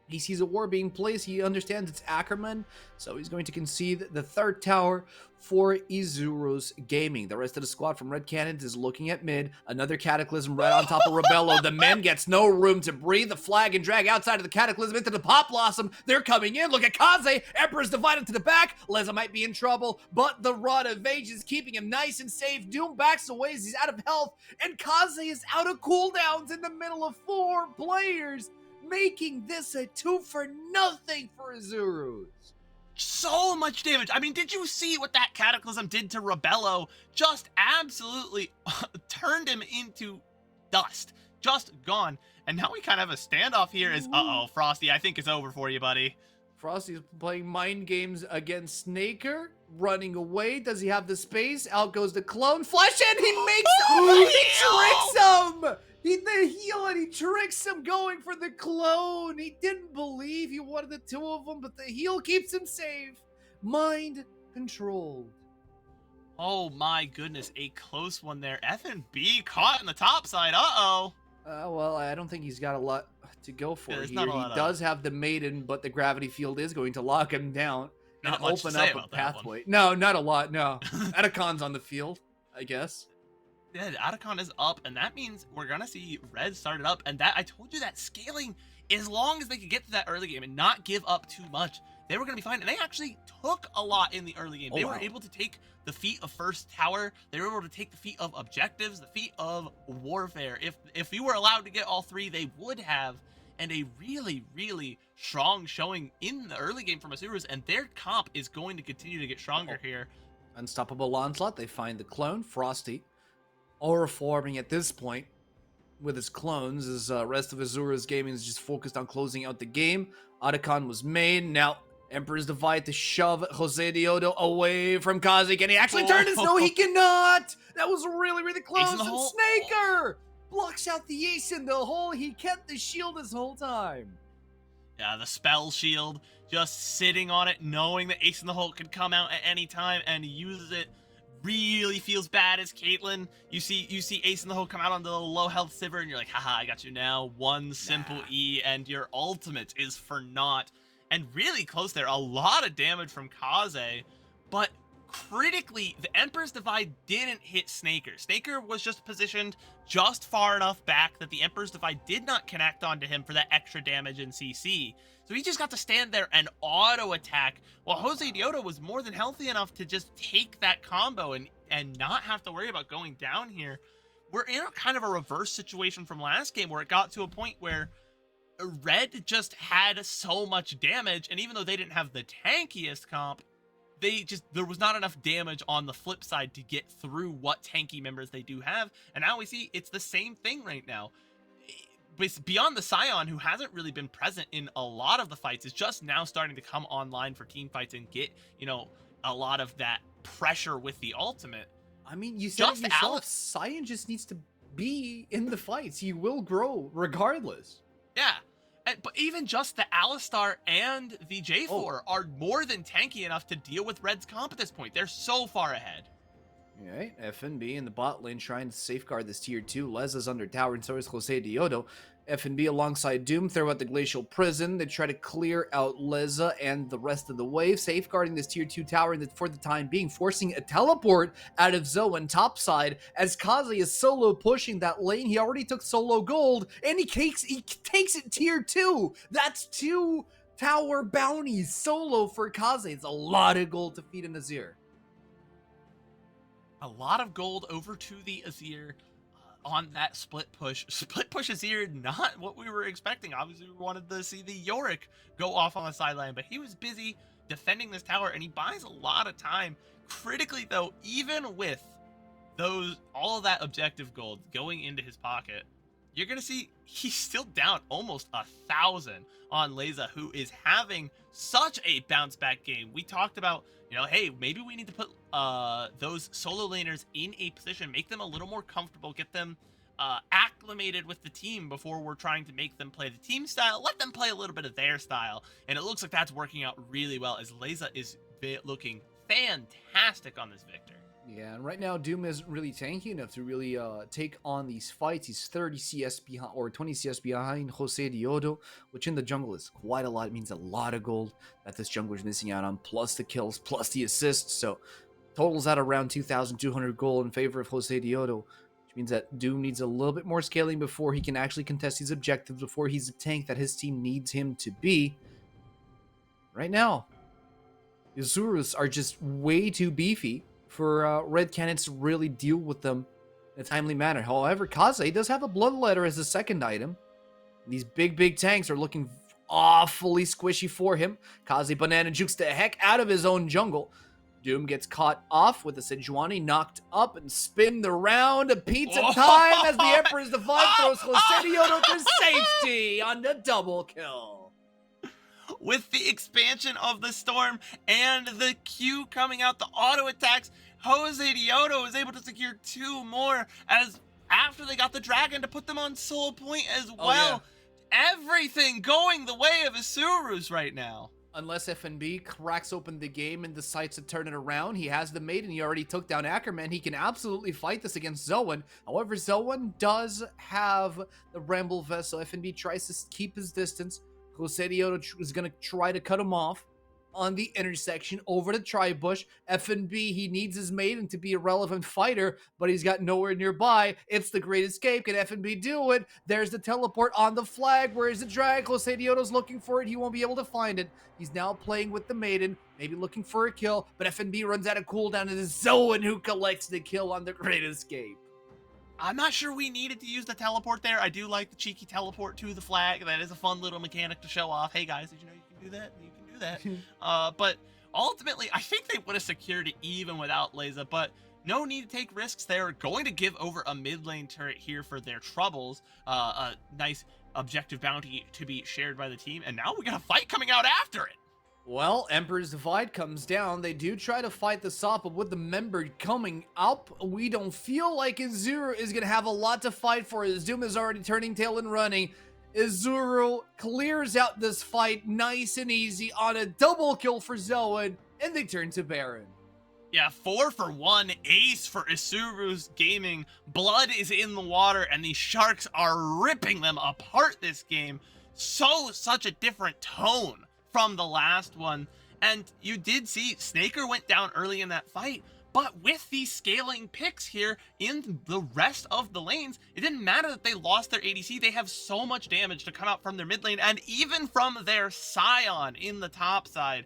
He sees a war being placed. He understands it's Ackerman, so he's going to concede the third tower for Azuros Gaming. The rest of the squad from Red Cannons is looking at mid. Another Cataclysm right on top of Rebello. The men gets no room to breathe. The flag and drag outside of the Cataclysm into the Pop Blossom. They're coming in. Look at Kaze. Emperor's divided to the back. Leza might be in trouble, but the Rod of Age is keeping him nice and safe. Doom backs away as he's out of health, and Kaze is out of cooldowns in the middle of 4 players, making this a 2-for-nothing for Azurus. So much damage. I mean, did you see what that Cataclysm did to Rebello? Just absolutely turned him into dust. Just gone. And now we kind of have a standoff here as, uh-oh, Frosty, I think it's over for you, buddy. Frosty's playing mind games against Snaker, running away. Does he have the space? Out goes the clone. Flash and he makes he tricks him! The heal and he tricks him going for the clone. He didn't believe he wanted the two of them, but the heal keeps him safe. Mind controlled. Oh my goodness, a close one there. FNB caught in the top side. Uh-oh. Well, I don't think he's got a lot to go for there's here. not a He lot does have the maiden, but the gravity field is going to lock him down and Not much to open say up a about that one. pathway. No, not a lot, no. Atacon's on the field, I guess. Yeah, Atacon is up, and that means we're gonna see Red started up, and that I told you that scaling, as long as they could get to that early game and not give up too much, they were gonna be fine. And they actually took a lot in the early game. They were able to take the feat of first tower, they were able to take the feat of objectives, the feat of warfare. If you were allowed to get all three, they would have, and a really, really strong showing in the early game from Asurus, and their comp is going to continue to get stronger here. Unstoppable Onslaught, they find the clone, Frosty. Aura forming at this point with his clones, as rest of Azura's gaming is just focused on closing out the game. Otacon was made. Now Emperor's Divide to shove Jose Diodo away from Kazi. Can he actually turn this? No, he cannot! That was really, really close. And Snaker blocks out the ace in the hole. He kept the shield this whole time. Yeah, the spell shield, just sitting on it, knowing that Ace in the Hole could come out at any time, and uses it. Really feels bad as Caitlyn. You see Ace in the Hole come out on the low health Sivir, and you're like, haha, I got you now. One simple E, and your ultimate is for naught. And really close there. A lot of damage from Kaze, but critically, the Emperor's Divide didn't hit Snaker. Snaker was just positioned just far enough back that the Emperor's Divide did not connect onto him for that extra damage in CC. So he just got to stand there and auto-attack, while Jose Diodo was more than healthy enough to just take that combo and not have to worry about going down here. We're in a kind of a reverse situation from last game, where it got to a point where Red just had so much damage, and even though they didn't have the tankiest comp, there was not enough damage on the flip side to get through what tanky members they do have. And now we see it's the same thing right now. Beyond the Scion, who hasn't really been present in a lot of the fights, is just now starting to come online for team fights and get, a lot of that pressure with the ultimate. I mean, you said it yourself, Scion just needs to be in the fights. He will grow regardless. Yeah. But even just the Alistar and the J4 are more than tanky enough to deal with Red's comp at this point. They're so far ahead. Alright, FNB in the bot lane trying to safeguard this tier 2. Leza's under tower, and so is Jose Diodo. FNB alongside Doom throw out the Glacial Prison. They try to clear out Leza and the rest of the wave, safeguarding this tier 2 tower for the time being, forcing a teleport out of Zoan topside as Kazi is solo pushing that lane. He already took solo gold, and he takes it tier 2. That's 2 tower bounties solo for Kazi. It's a lot of gold to feed an Azir. A lot of gold over to the Azir on that split push. Split push Azir, not what we were expecting. Obviously, we wanted to see the Yorick go off on the sideline, but he was busy defending this tower, and he buys a lot of time. Critically, though, even with all of that objective gold going into his pocket, you're going to see he's still down almost 1,000 on Leza, who is having such a bounce back game. We talked about, hey, maybe we need to put those solo laners in a position, make them a little more comfortable, get them acclimated with the team before we're trying to make them play the team style, let them play a little bit of their style. And it looks like that's working out really well, as Leza is looking fantastic on this Victor. Yeah, and right now Doom isn't really tanky enough to really take on these fights. He's 30 CS behind, or 20 CS behind Jose Diodo, which in the jungle is quite a lot. It means a lot of gold that this jungler is missing out on, plus the kills, plus the assists. So totals at around 2,200 gold in favor of Jose Diodo, which means that Doom needs a little bit more scaling before he can actually contest these objectives, before he's the tank that his team needs him to be. Right now, the Azurus are just way too beefy for red cannons to really deal with them in a timely manner. However, Kaze does have a Bloodletter as a second item. These big tanks are looking awfully squishy for him. Kaze banana jukes the heck out of his own jungle. Doom gets caught off with the Sejuani knocked up and spinned around. A pizza time as the Emperor's Divide throws Jose Diodo to safety on the double kill. with the expansion of the storm and the Q coming out, the auto attacks, Jose Dioto was able to secure 2 more as after they got the dragon to put them on soul point as Oh, yeah. well. Everything going the way of Isuru's right now. Unless FNB cracks open the game and decides to turn it around, he has the maiden, he already took down Ackerman, he can absolutely fight this against Zoan. However, Zoan does have the Ramble Vest, so FNB tries to keep his distance. Jose Dioto is going to try to cut him off on the intersection over the tri-bush. FNB, he needs his maiden to be a relevant fighter, but he's got nowhere nearby. It's the Great Escape. Can FNB do it? There's the teleport on the flag. Where is the drag? Jose Dioto's looking for it. He won't be able to find it. He's now playing with the maiden, maybe looking for a kill, but FNB runs out of cooldown and it's Zoan who collects the kill on the Great Escape. I'm not sure we needed to use the teleport there. I do like the cheeky teleport to the flag. That is a fun little mechanic to show off. Hey guys, did you know you can do that? You can do that. But ultimately, I think they would have secured it even without Leza, but no need to take risks. They're going to give over a mid lane turret here for their troubles. A nice objective bounty to be shared by the team, and now we got a fight coming out after it. Well, Emperor's Divide comes down. They do try to fight the Sop, but with the member coming up, we don't feel like Izuru is going to have a lot to fight for. Izuma is already turning tail and running. Izuru clears out this fight nice and easy on a double kill for Zoan, and they turn to Baron. Yeah, 4-for-1 ace for Isuru's Gaming. Blood is in the water, and the Sharks are ripping them apart this game. Such a different tone from the last one. And you did see Snaker went down early in that fight, but with these scaling picks here in the rest of the lanes, it didn't matter that they lost their ADC. They have so much damage to come out from their mid lane and even from their Scion in the top side.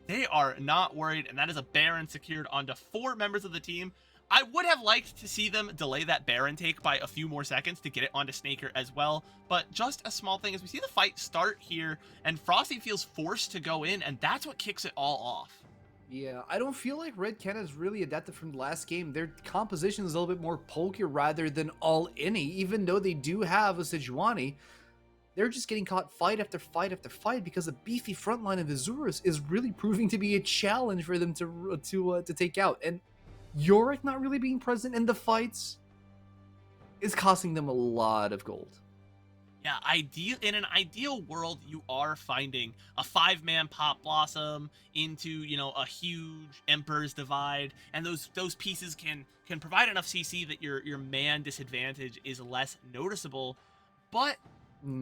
They are not worried, and that is a Baron secured onto 4 members of the team. I would have liked to see them delay that Baron take by a few more seconds to get it onto Snaker as well, but just a small thing as we see the fight start here, and Frosty feels forced to go in, and that's what kicks it all off. Yeah, I don't feel like Red Cannon is really adapted from the last game. Their composition is a little bit more pokey rather than all-inny, even though they do have a Sejuani. They're just getting caught fight after fight after fight because the beefy front line of Azurus is really proving to be a challenge for them to take out. And Yorick not really being present in the fights is costing them a lot of gold. Yeah, in an ideal world, you are finding a 5-man Pop Blossom into, you know, a huge Emperor's Divide, and those pieces can provide enough CC that your man disadvantage is less noticeable. But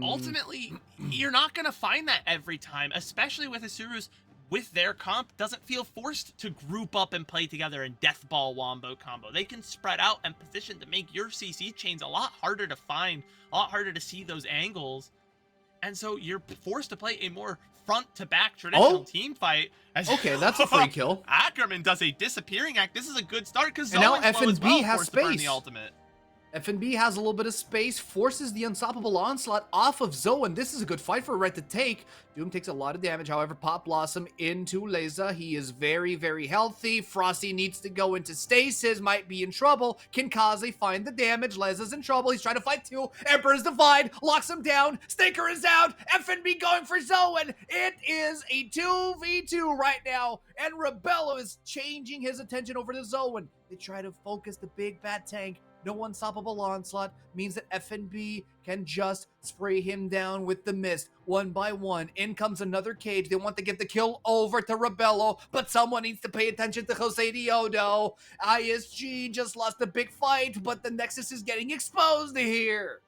ultimately, you're not going to find that every time, especially with Isuru's. With their comp, doesn't feel forced to group up and play together in Death Ball Wombo combo. They can spread out and position to make your CC chains a lot harder to find, a lot harder to see those angles. And so you're forced to play a more front-to-back traditional team fight. Okay, that's a free kill. Ackerman does a disappearing act. This is a good start because now FNB has space. The ultimate. FNB has a little bit of space, forces the unstoppable onslaught off of Zoan. This is a good fight for Red to take. Doom takes a lot of damage, however, Pop Blossom into Leza. He is very, very healthy. Frosty needs to go into stasis, might be in trouble. Can Kaze find the damage? Leza's in trouble. He's trying to fight too. Emperor's Divide locks him down. Snaker is out. FNB going for Zoan. It is a 2v2 right now, and Rebello is changing his attention over to Zoan. They try to focus the big bad tank. No unstoppable onslaught means that FNB can just spray him down with the mist. One by one, in comes another cage. They want to get the kill over to Rebello, but someone needs to pay attention to Jose Dioto. ISG just lost a big fight, but the Nexus is getting exposed here.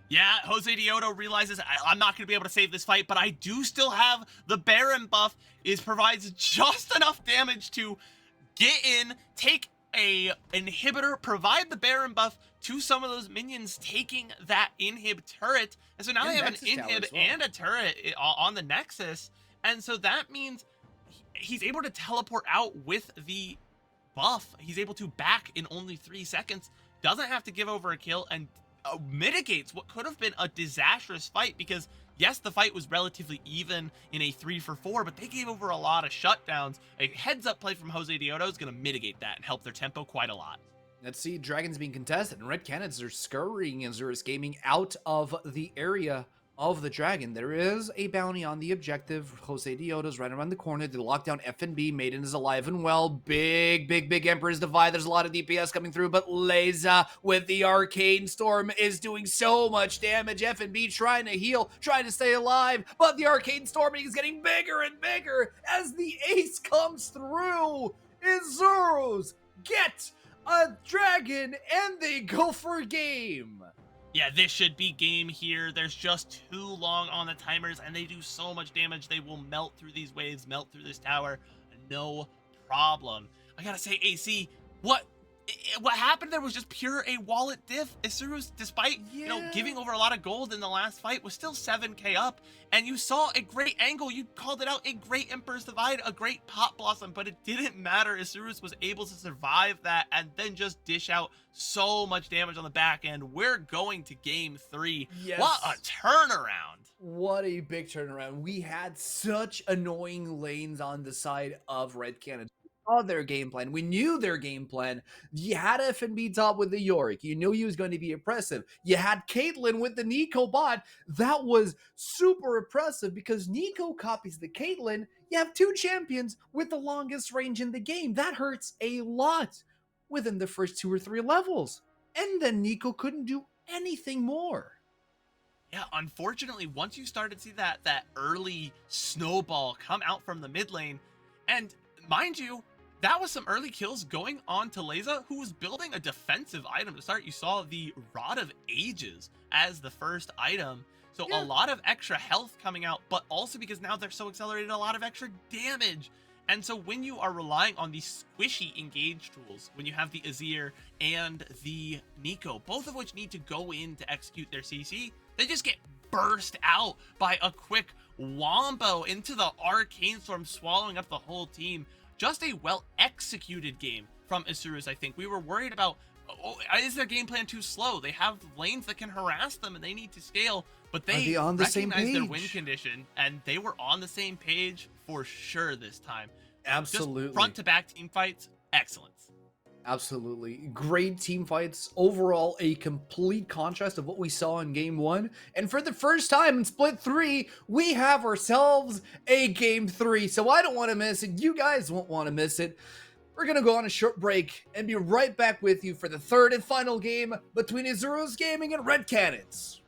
Yeah, Jose Dioto realizes I'm not going to be able to save this fight, but I do still have the Baron buff. It provides just enough damage to get in, take a inhibitor, provide the Baron buff to some of those minions taking that inhib turret, and so now they have an inhib and a turret on the Nexus, and so that means he's able to teleport out with the buff. He's able to back in only 3 seconds, doesn't have to give over a kill, and mitigates what could have been a disastrous fight, because yes, the fight was relatively even in a 3-for-4, but they gave over a lot of shutdowns. A heads-up play from Jose Dioto is going to mitigate that and help their tempo quite a lot. Let's see, Dragons being contested, and Red Cannons are scurrying Azurus Gaming out of the area of the dragon. There is a bounty on the objective. Jose Dioto's right around the corner. The lockdown F&B. Maiden is alive and well. Big Emperor's Divide. There's a lot of DPS coming through, but Leza with the Arcane Storm is doing so much damage. F&B trying to heal, trying to stay alive, but the Arcane Storming is getting bigger and bigger as the ace comes through. Izurus get a dragon and they go for game. Yeah, this should be game here. There's just too long on the timers, and they do so much damage. They will melt through these waves, melt through this tower. No problem. I gotta say, AC, what happened there was just pure a wallet diff. Isurus, despite giving over a lot of gold in the last fight, was still 7k up, and you saw a great angle. You called it out, a great Emperor's Divide, a great Pot Blossom, but it didn't matter. Isurus was able to survive that and then just dish out so much damage on the back end. We're going to game 3. Yes. What a turnaround. What a big turnaround. We had such annoying lanes on the side of Red Canada. We saw their game plan. We knew their game plan. You had F&B top with the Yorick. You knew he was going to be oppressive. You had Caitlyn with the Nico bot. That was super oppressive because Nico copies the Caitlyn. You have 2 champions with the longest range in the game. That hurts a lot within the first 2 or 3 levels. And then Nico couldn't do anything more. Yeah, unfortunately, once you started to see that early snowball come out from the mid lane, and mind you, that was some early kills going on to Leza, who was building a defensive item to start. You saw the Rod of Ages as the first item. So a lot of extra health coming out, but also because now they're so accelerated, a lot of extra damage. And so when you are relying on these squishy engage tools, when you have the Azir and the Nico, both of which need to go in to execute their CC, they just get burst out by a quick wombo into the Arcane Storm, swallowing up the whole team. Just a well-executed game from Isurus, I think. We were worried about, is their game plan too slow? They have lanes that can harass them and they need to scale, but they on the same recognized their page? win condition, and they were on the same page for sure this time. Absolutely. Just front-to-back team fights, excellence. Absolutely. Great team fights. Overall, a complete contrast of what we saw in game 1. And for the first time in split 3, we have ourselves a game 3. So I don't want to miss it. You guys won't want to miss it. We're going to go on a short break and be right back with you for the third and final game between Izurus Gaming and Red Cannons.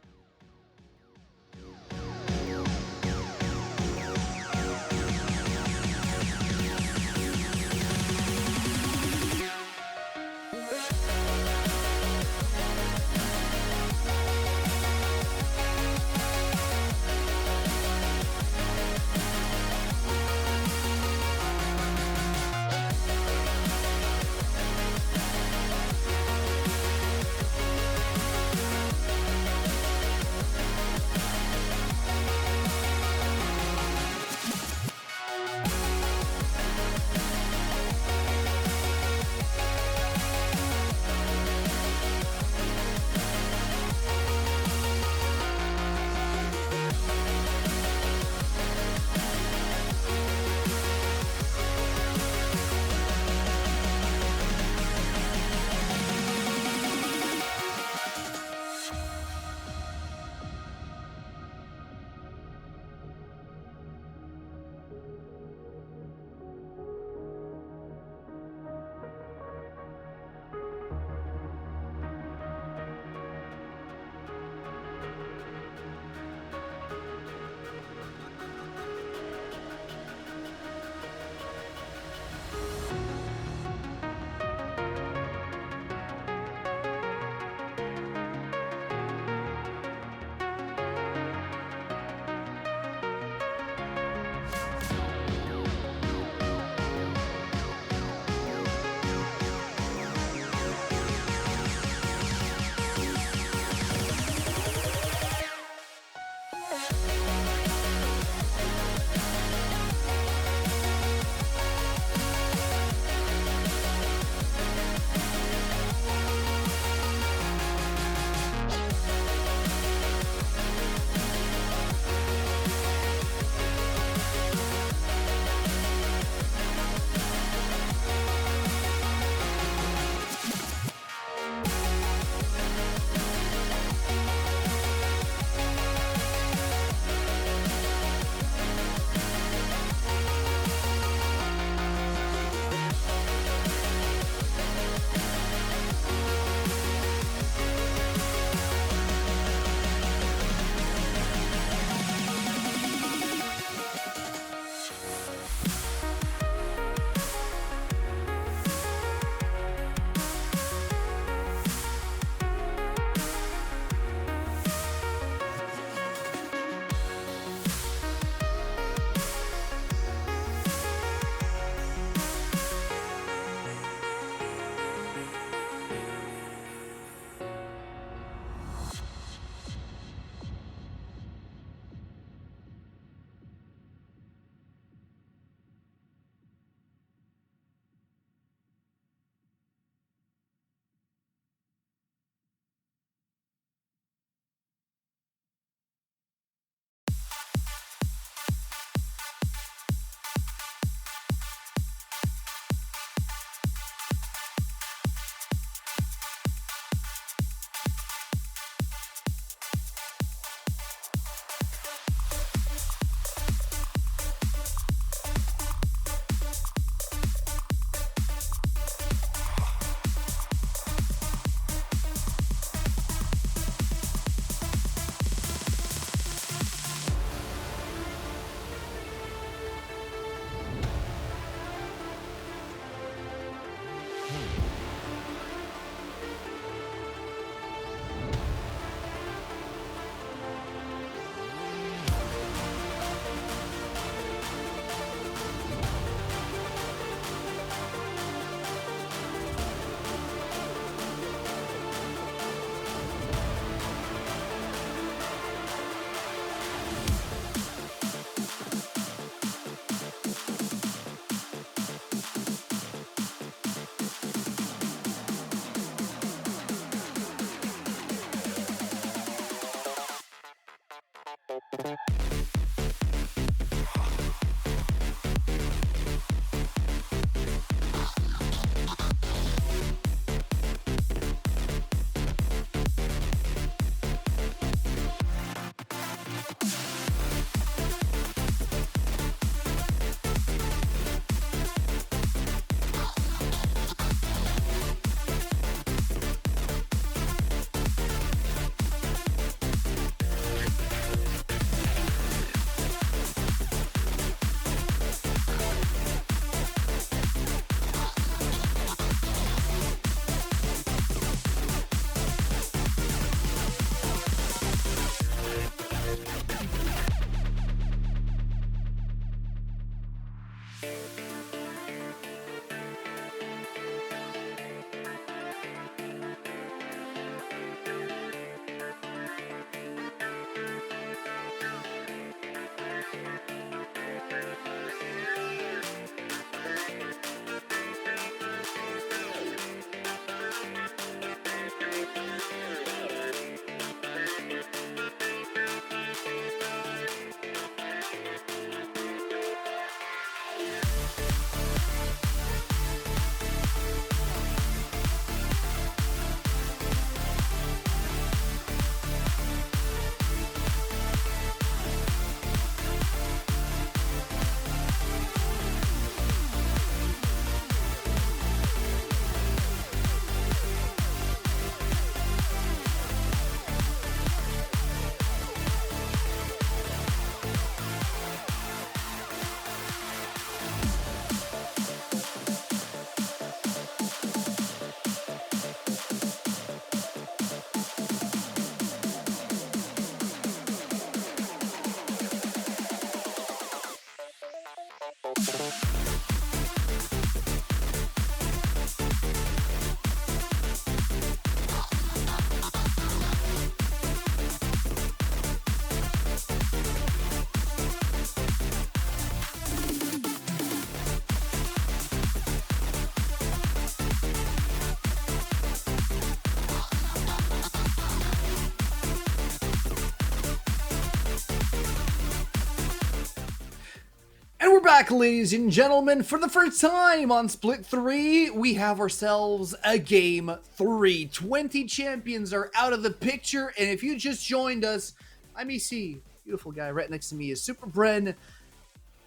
And we're back, ladies and gentlemen. For the first time on Split 3, we have ourselves a Game 3. 20 champions are out of the picture, and if you just joined us, I'm EC. Beautiful guy right next to me is SuperBren.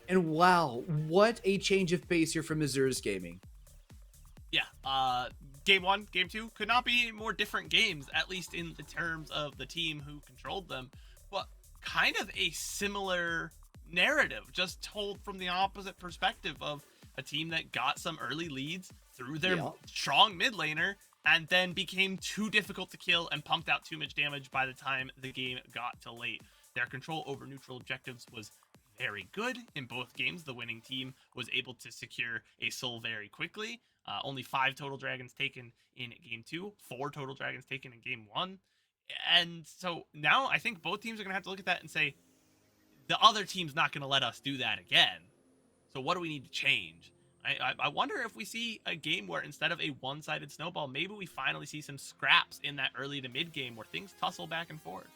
And wow, what a change of pace here from Azur's Gaming. Yeah, game 1, game 2 could not be more different games, at least in the terms of the team who controlled them, but kind of a similar narrative, just told from the opposite perspective of a team that got some early leads through their strong mid laner and then became too difficult to kill and pumped out too much damage by the time the game got to late. Their control over neutral objectives was very good in both games. The winning team was able to secure a soul very quickly. Only 5 total dragons taken in game 2, 4 total dragons taken in game 1. And so now I think both teams are going to have to look at that and say, the other team's not going to let us do that again. So what do we need to change? I wonder if we see a game where instead of a one-sided snowball, maybe we finally see some scraps in that early to mid game where things tussle back and forth.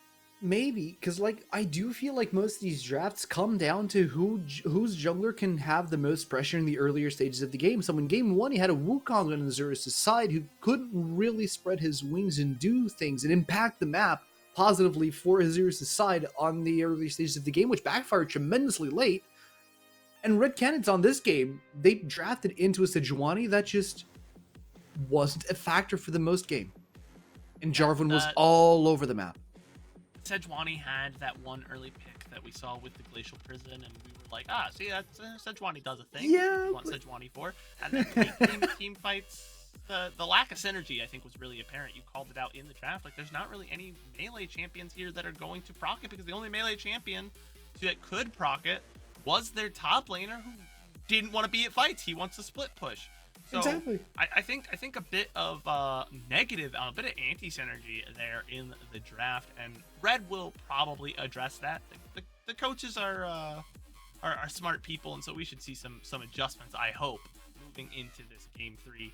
Maybe, because like I do feel like most of these drafts come down to whose jungler can have the most pressure in the earlier stages of the game. So in game 1, he had a Wukong on Azurus' side who couldn't really spread his wings and do things and impact the map positively for Azurus' side on the early stages of the game, which backfired tremendously late. And Red Cannons on this game, they drafted into a Sejuani that just wasn't a factor for the most game. And Jarvan was all over the map. Sejuani had that one early pick that we saw with the Glacial Prison, and we were like, see, that's Sejuani does a thing. Yeah, we want Sejuani for. And then late team fights, the lack of synergy, I think, was really apparent. You called it out in the draft. Like, there's not really any melee champions here that are going to proc it, because the only melee champion that could proc it was their top laner who didn't want to be at fights. He wants to split push. So exactly. I think a bit of negative, a bit of anti-synergy there in the draft, and Red will probably address that. The coaches are smart people, and so we should see some adjustments, I hope, moving into this game 3.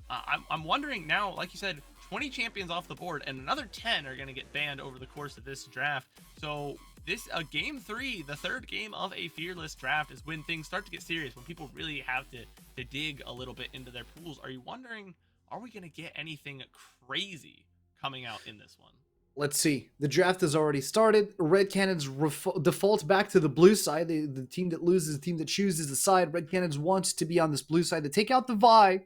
I'm wondering now, like you said, 20 champions off the board, and another 10 are going to get banned over the course of this draft. So this game 3, the third game of a fearless draft, is when things start to get serious, when people really have to dig a little bit into their pools. Are you wondering, are we going to get anything crazy coming out in this one? Let's see. The draft has already started. Red Cannons default back to the blue side. The team that loses, the team that chooses the side. Red Cannons wants to be on this blue side to take out the Vi.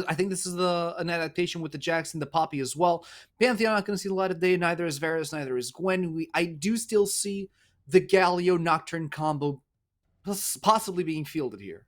I think this is an adaptation with the Jackson, the Poppy as well. Pantheon not going to see the light of day. Neither is Varus, neither is Gwen. I do still see the Galio Nocturne combo possibly being fielded here.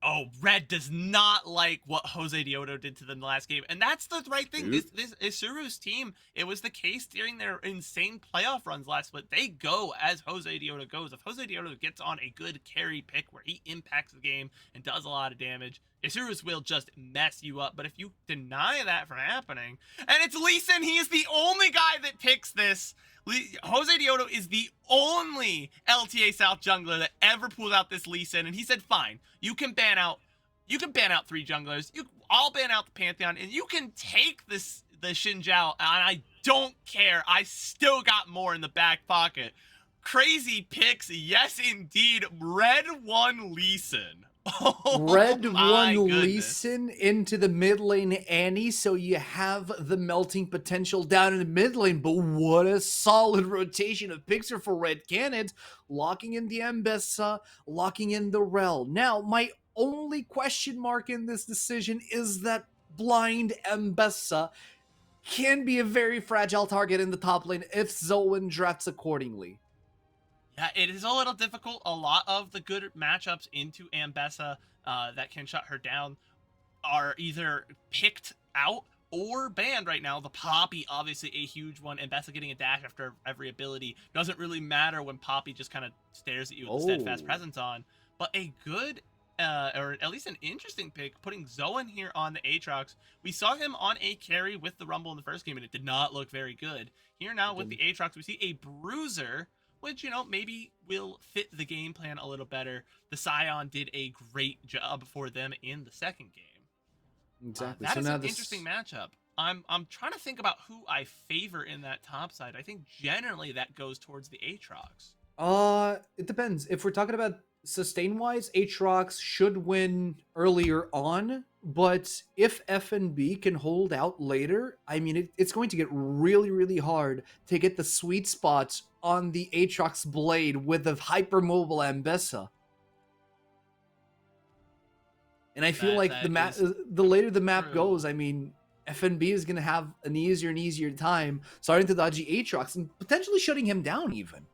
Oh, Red does not like what Jose Dioto did to them the last game. And that's the right thing. This Isuru's team, it was the case during their insane playoff runs last split. They go as Jose Dioto goes. If Jose Dioto gets on a good carry pick where he impacts the game and does a lot of damage, Isuru's will just mess you up. But if you deny that from happening, and it's Lee Sin, he is the only guy that picks this. Jose Dioto is the only LTA South jungler that ever pulled out this Lee Sin, and he said, "Fine, you can ban out 3 junglers. I'll ban out the Pantheon, and you can take the Xin Zhao, and I don't care. I still got more in the back pocket." Crazy picks, yes indeed. Red won Lee Sin. Oh, Red won goodness. Lee Sin into the mid lane Annie, so you have the melting potential down in the mid lane, but what a solid rotation of picks are for Red Cannons, locking in the Mbessa, locking in the Rel. Now, my only question mark in this decision is that blind Mbessa can be a very fragile target in the top lane if Zoan drafts accordingly. Yeah, it is a little difficult. A lot of the good matchups into Ambessa that can shut her down are either picked out or banned right now. The Poppy, obviously a huge one. Ambessa getting a dash after every ability doesn't really matter when Poppy just kind of stares at you with the steadfast presence on. But a good, or at least an interesting pick, putting Zoan here on the Aatrox. We saw him on a carry with the Rumble in the first game, and it did not look very good. Here now with the Aatrox, we see a Bruiser, which, you know, maybe will fit the game plan a little better. The Scion did a great job for them in the second game. Exactly. That is an interesting matchup. I'm trying to think about who I favor in that top side. I think generally that goes towards the Aatrox. It depends. If we're talking about sustain-wise, Aatrox should win earlier on, but if FNB can hold out later, I mean, it's going to get really, really hard to get the sweet spots on the Aatrox blade with the hypermobile Ambessa. And I feel like the later the map goes, I mean, FNB is going to have an easier and easier time starting to dodge Aatrox and potentially shutting him down even.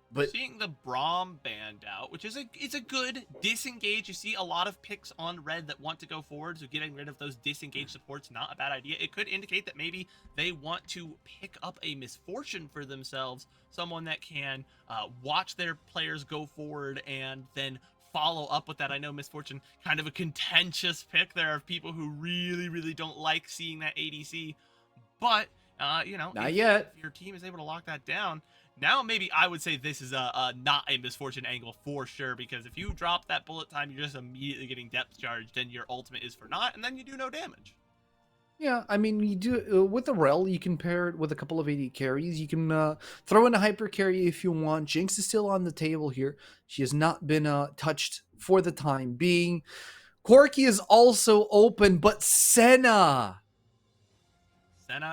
But seeing the Braum banned out, which is a good disengage. You see a lot of picks on red that want to go forward, so getting rid of those disengaged supports, not a bad idea. It could indicate that maybe they want to pick up a misfortune for themselves, someone that can watch their players go forward and then follow up with that. I know misfortune, kind of a contentious pick. There are people who really, really don't like seeing that ADC, but you know, not yet. If your team is able to lock that down, now maybe I would say this is a not a misfortune angle for sure, because if you drop that bullet time, you're just immediately getting depth charged, then your ultimate is for naught, and then you do no damage. Yeah, I mean, you do with the Rel, you can pair it with a couple of AD carries. You can throw in a hyper carry if you want. Jinx is still on the table here. She has not been touched for the time being. Corki is also open, but Senna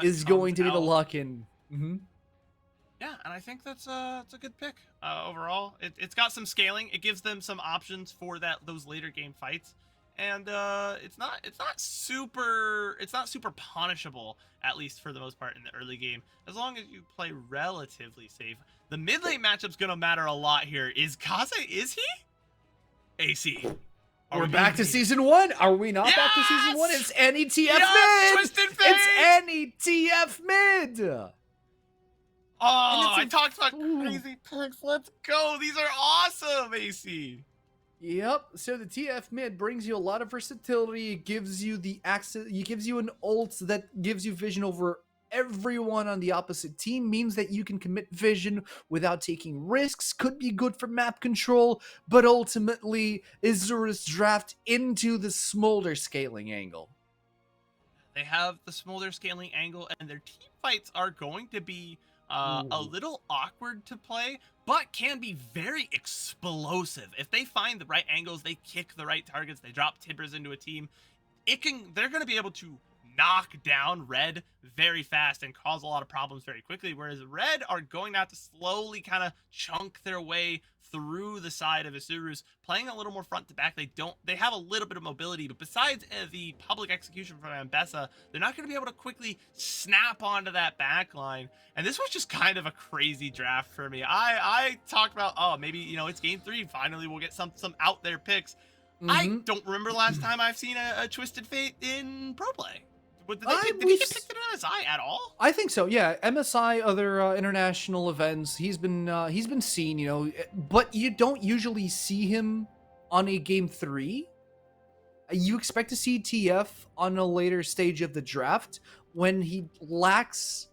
is going to be the lock-in. Mm-hmm. Yeah, and I think it's a good pick overall. It's got some scaling. It gives them some options for those later game fights, and it's not super punishable, at least for the most part in the early game, as long as you play relatively safe. The mid lane matchup's gonna matter a lot here. Is Kaze? Is he? AC. We're back to season 1. Are we not back to season 1? It's NETF mid. Twisted Fate. It's NETF mid. Oh, I talked about crazy picks. Let's go. These are awesome, AC. Yep. So the TF mid brings you a lot of versatility. It gives you the access. It gives you an ult that gives you vision over everyone on the opposite team. Means that you can commit vision without taking risks. Could be good for map control, but ultimately Azura's draft into the smolder scaling angle. They have the Smolder scaling angle, and their team fights are going to be a Ooh. little awkward to play, but can be very explosive. If they find the right angles, they kick the right targets, they drop timbers into a team, they're going to be able to knock down red very fast and cause a lot of problems very quickly, whereas red are going to have to slowly kind of chunk their way through the side of Isurus, playing a little more front to back. They have a little bit of mobility, but besides the public execution from Ambessa, they're not going to be able to quickly snap onto that back line. And this was just kind of a crazy draft for me. I talked about, oh, maybe, it's game 3, finally we'll get some out there picks. I Mm-hmm. don't remember last time I've seen a Twisted Fate in pro play. Did he we've get picked in MSI at all? I think so. Yeah, MSI, other international events. He's been seen, but you don't usually see him on a game 3. You expect to see TF on a later stage of the draft when he lacks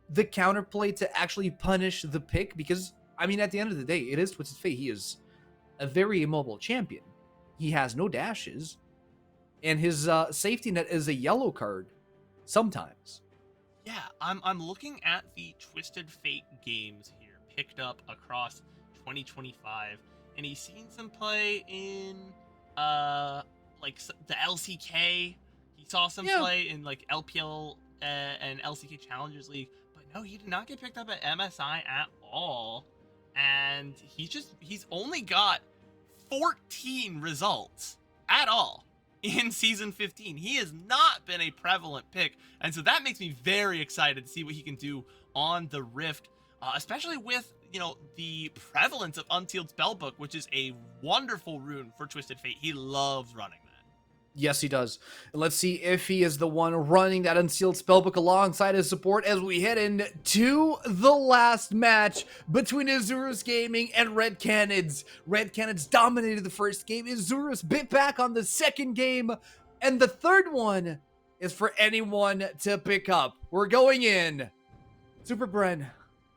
the counterplay to actually punish the pick. Because I mean, at the end of the day, it is Twisted Fate. He is a very immobile champion. He has no dashes, and his safety net is a yellow card sometimes. Yeah, I'm looking at the Twisted Fate games here, picked up across 2025, and he's seen some play in the LCK. He saw some Yeah. play in like LPL and LCK Challengers League, but no, he did not get picked up at MSI at all. And he's only got 14 results at all in season 15. He has not been a prevalent pick, and so that makes me very excited to see what he can do on the Rift, especially with the prevalence of Unsealed Spellbook, which is a wonderful rune for Twisted Fate. He loves running that. Yes, he does. And let's see if he is the one running that Unsealed Spellbook alongside his support as we head into the last match between Isurus Gaming and Red Canids. Red Canids dominated the first game. Isurus bit back on the second game. And the third one is for anyone to pick up. We're going in. SuperBren,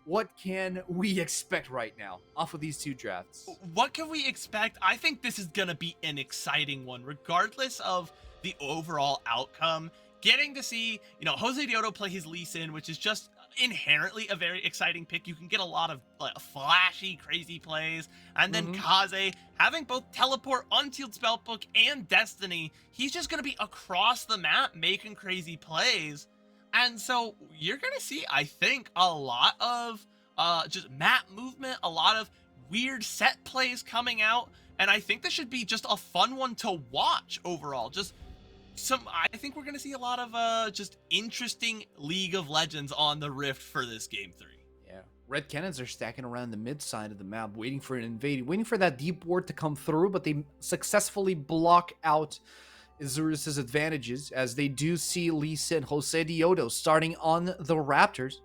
what can we expect right now off of these two drafts? What can we expect? I think this is going to be an exciting one, regardless of the overall outcome. Getting to see, Jose Dioto play his Lee Sin, which is just inherently a very exciting pick. You can get a lot of flashy, crazy plays. And then Kaze, having both Teleport, Unsealed Spellbook, and Destiny, he's just going to be across the map making crazy plays. And so you're going to see, I think, a lot of just map movement, a lot of weird set plays coming out. And I think this should be just a fun one to watch overall. I think we're going to see a lot of just interesting League of Legends on the Rift for this game 3. Yeah, Red Cannons are stacking around the mid side of the map, waiting for an invading, waiting for that deep ward to come through, but they successfully block out Isurus' advantages as they do see Lee Sin, Jose Dioto starting on the Raptors,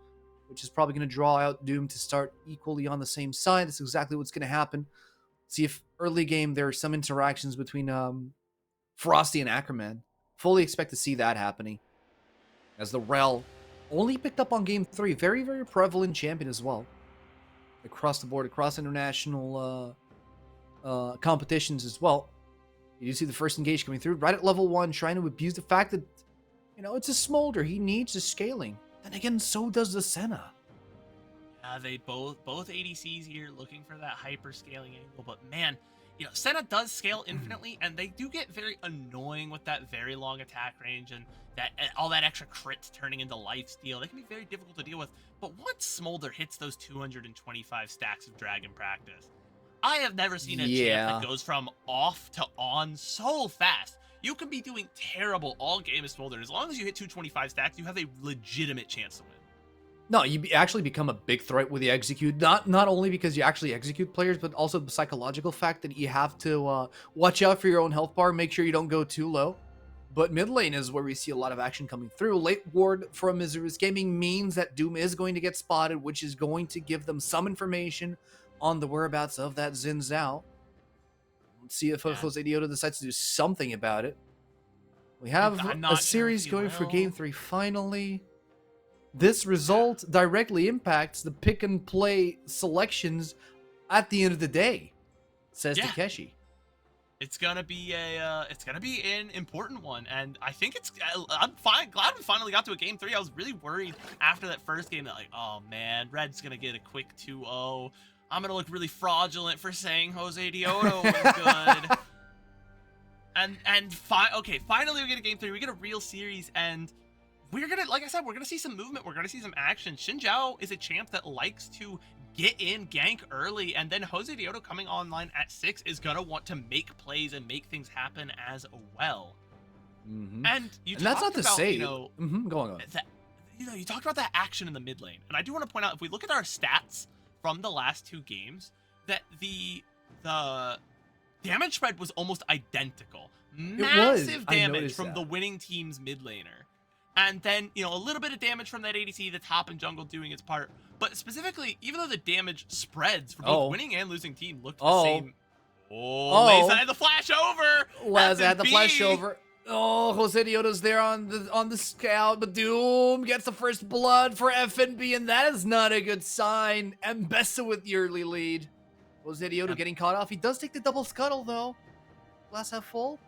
which is probably going to draw out Doom to start equally on the same side. That's exactly what's going to happen. See if early game there are some interactions between Frosty and Ackerman. Fully expect to see that happening. As the Rel only picked up on game 3. Very, very prevalent champion as well. Across the board, across international competitions as well. You do see the first engage coming through right at level 1, trying to abuse the fact that, it's a Smolder. He needs a scaling. Then again, so does the Senna. They both ADCs here looking for that hyper scaling angle, but man, Senna does scale infinitely, and they do get very annoying with that very long attack range and that all that extra crits turning into lifesteal. They can be very difficult to deal with. But once Smolder hits those 225 stacks of Dragon Practice, I have never seen a champ that goes from off to on so fast. You can be doing terrible all game of Smolder. As long as you hit 225 stacks, you have a legitimate chance to win. No, you actually become a big threat with the execute. Not only because you actually execute players, but also the psychological fact that you have to watch out for your own health bar, make sure you don't go too low. But mid lane is where we see a lot of action coming through. Late ward from Isurus Gaming means that Doom is going to get spotted, which is going to give them some information on the whereabouts of that Xin Zhao. Let's see if Jose Dioto decides to do something about it. We have a series going for game 3 finally. This result directly impacts the pick and play selections at the end of the day, says Takeshi. It's gonna be an important one, and I think I'm glad we finally got to a game 3. I was really worried after that first game that, like, oh man, Red's gonna get a quick 2-0. I'm gonna look really fraudulent for saying Jose Dioto was good. Okay, finally we get a game 3. We get a real series, and we're gonna, like I said, we're gonna see some movement. We're gonna see some action. Xin Zhao is a champ that likes to get in, gank early, and then Jose Dioto coming online at 6 is gonna want to make plays and make things happen as well. And that's not to say, you know, going on. that, you talked about that action in the mid lane, and I do want to point out, if we look at our stats from the last 2 games, that the damage spread was almost identical. Massive damage from the winning team's mid laner. And then, you know, a little bit of damage from that ADC, the top and jungle doing its part. But specifically, even though the damage spreads for both winning and losing team looked the same. Leza had the flash over. Leza had the flash over. Oh, Jose Dioto's there on the scout, but Doom gets the first blood for FNB, and that is not a good sign. Mbessa with the early lead. Jose Dioto getting caught off. He does take the double scuttle, though. Glass half full.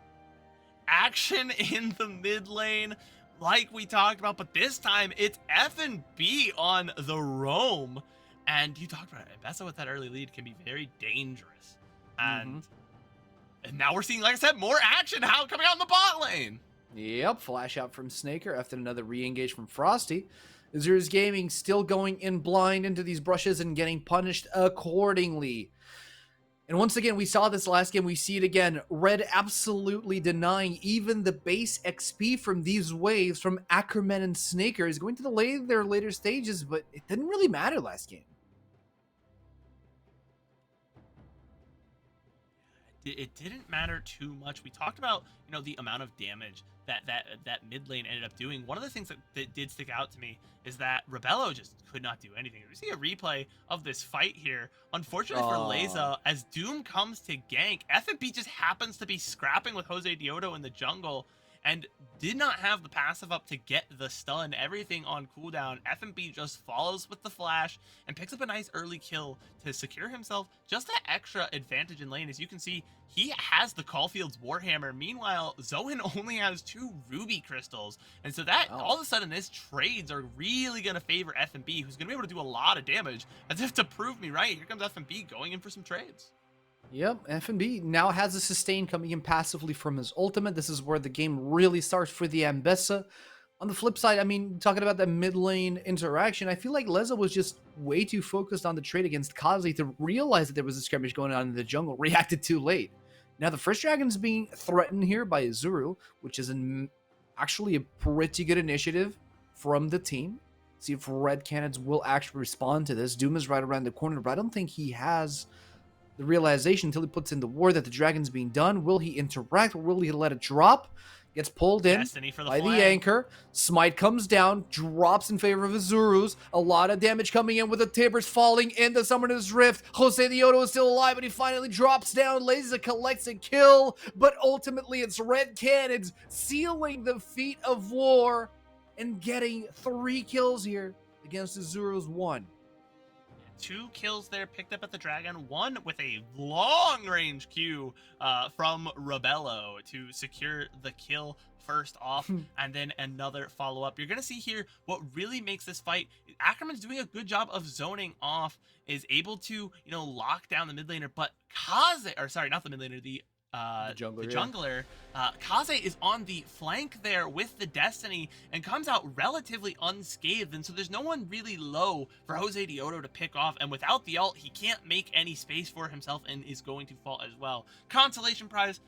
Action in the mid lane, like we talked about, but this time it's FNB on the roam. And you talked about it, Mbessa with that early lead can be very dangerous. And now we're seeing, like I said, more action coming out in the bot lane. Yep, flash out from Snaker after another re-engage from Frosty. Azur's Gaming still going in blind into these brushes and getting punished accordingly. And once again, we saw this last game, we see it again. Red absolutely denying even the base XP from these waves from Ackerman and Snaker is going to delay their later stages, but it didn't really matter last game. It didn't matter too much. We talked about, you know, the amount of damage that mid lane ended up doing. One of the things that did stick out to me is that Rebello just could not do anything. We see a replay of this fight here. Unfortunately for Leza, as Doom comes to gank, FNB just happens to be scrapping with Jose Dioto in the jungle and did not have the passive up to get the stun, everything on cooldown. FNB just follows with the flash and picks up a nice early kill to secure himself just that extra advantage in lane. As you can see, he has the Caulfield's Warhammer. Meanwhile, Zohan only has 2 Ruby Crystals. And so that, all of a sudden, his trades are really going to favor FNB, who's going to be able to do a lot of damage. As if to prove me right, here comes FNB going in for some trades. Yep, FNB now has a sustain coming in passively from his ultimate. This is where the game really starts for the Mbessa. On the flip side, I mean, talking about that mid lane interaction, I feel like Leza was just way too focused on the trade against Kaze to realize that there was a skirmish going on in the jungle, reacted too late. Now, the first dragon's being threatened here by Azuru, which is actually a pretty good initiative from the team. See if Red Cannons will actually respond to this. Doom is right around the corner, but I don't think he has the realization until he puts in the ward that the dragon's being done. Will he interact, or will he let it drop? Gets pulled in by the anchor. Smite comes down, drops in favor of Azuru's. A lot of damage coming in with the Timbers falling into Summoner's Rift. Jose Dioto is still alive, but he finally drops down. Leza collects a kill, but ultimately it's Red Cannons sealing the feat of war and getting 3 kills here against Azuru's 1. 2 kills there picked up at the dragon, 1 with a long range Q from Rebello to secure the kill first off, and then another follow-up. You're gonna see here what really makes this fight. Ackerman's doing a good job of zoning off, is able to, you know, lock down the mid laner, but Kaze, or sorry, not the mid laner, the jungler. Kaze is on the flank there with the Destiny and comes out relatively unscathed, and so there's no one really low for Jose Dioto to pick off, and without the ult, he can't make any space for himself and is going to fall as well. Consolation prize,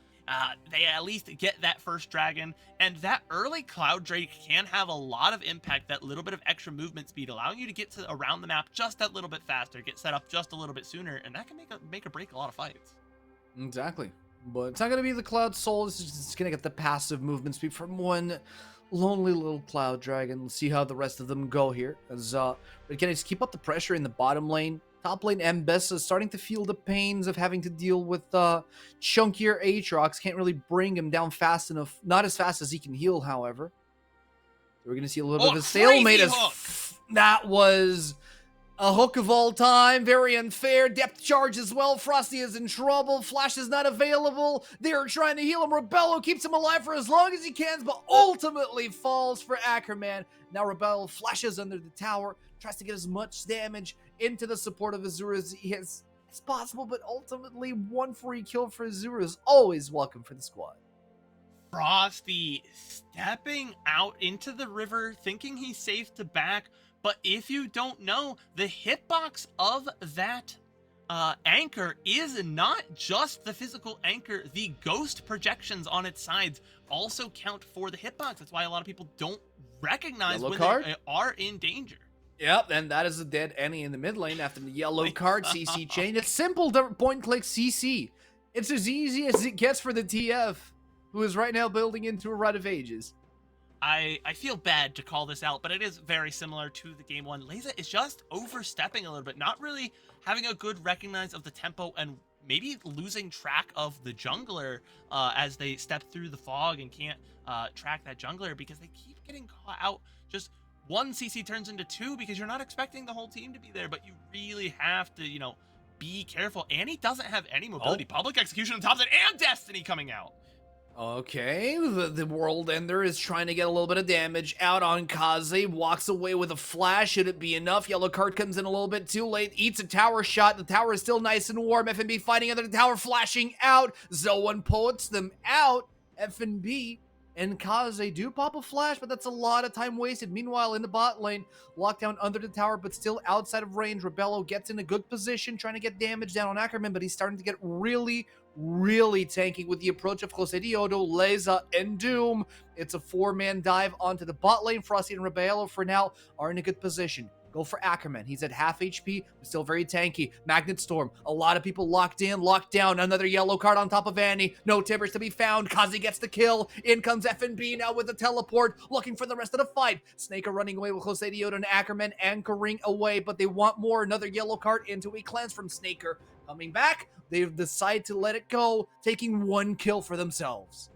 they at least get that first dragon, and that early Cloud Drake can have a lot of impact, that little bit of extra movement speed, allowing you to get to around the map just that little bit faster, get set up just a little bit sooner, and that can make or break a lot of fights. Exactly. But it's not going to be the Cloud Soul. It's just going to get the passive movement speed from one lonely little Cloud Dragon. Let's see how the rest of them go here. As Red Cannons keep up the pressure in the bottom lane. Top lane, Mbessa is starting to feel the pains of having to deal with chunkier Aatrox. Can't really bring him down fast enough. Not as fast as he can heal, however. So we're going to see a little bit of a stalemate. That was A hook of all time, very unfair. Depth charge as well. Frosty is in trouble. Flash is not available. They're trying to heal him. Rebello keeps him alive for as long as he can, but ultimately falls for Ackerman. Now Rebello flashes under the tower, tries to get as much damage into the support of Azura as he has as possible, but ultimately one free kill for Azura is always welcome for the squad. Frosty stepping out into the river, thinking he's safe to back. But if you don't know, the hitbox of that anchor is not just the physical anchor. The ghost projections on its sides also count for the hitbox. That's why a lot of people don't recognize when they are in danger. Yep, and that is a dead Annie in the mid lane after the yellow card CC chain. It's simple point-click CC. It's as easy as it gets for the TF, who is right now building into a Rite of Ages. I feel bad to call this out, but it is very similar to the game one. Leza is just overstepping a little bit, not really having a good recognize of the tempo and maybe losing track of the jungler as they step through the fog and can't track that jungler because they keep getting caught out. Just one CC turns into two because you're not expecting the whole team to be there, but you really have to, be careful. Annie doesn't have any mobility. Public execution on top side and Destiny coming out. Okay, the World Ender is trying to get a little bit of damage out on Kaze, walks away with a flash. Should it be enough? Yellow card comes in a little bit too late, eats a tower shot. The tower is still nice and warm. FNB fighting under the tower, flashing out. Zoan puts them out. FNB and Kaze do pop a flash, but that's a lot of time wasted. Meanwhile, in the bot lane, lockdown under the tower, but still outside of range. Rebello gets in a good position, trying to get damage down on Ackerman, but he's starting to get really tanky with the approach of Jose Diodo, Leza, and Doom. It's a 4-man dive onto the bot lane. Frosty and Rebello, for now, are in a good position. Go for Ackerman. He's at half HP, but still very tanky. Magnet Storm. A lot of people locked in, locked down. Another yellow card on top of Annie. No Timbers to be found. Kazi gets the kill. In comes FNB now with the teleport, looking for the rest of the fight. Snaker running away with Jose Diodo and Ackerman anchoring away, but they want more. Another yellow card into a cleanse from Snaker. Coming back, they decide to let it go, taking one kill for themselves.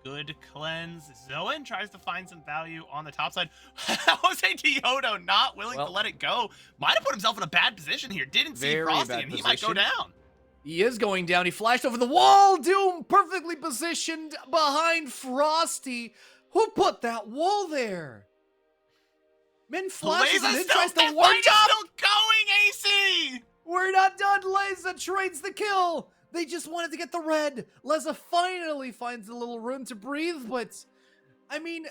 Good cleanse. Zoan tries to find some value on the top side. Jose Diodo not willing to let it go. Might have put himself in a bad position here. Didn't see Frosty, and he might go down. He is going down. He flashed over the wall. Doom perfectly positioned behind Frosty. Who put that wall there? Min flashes and then tries to warp up. Still going, AC! We're not done. Leza trades the kill. They just wanted to get the red. Leza finally finds a little room to breathe, but I mean,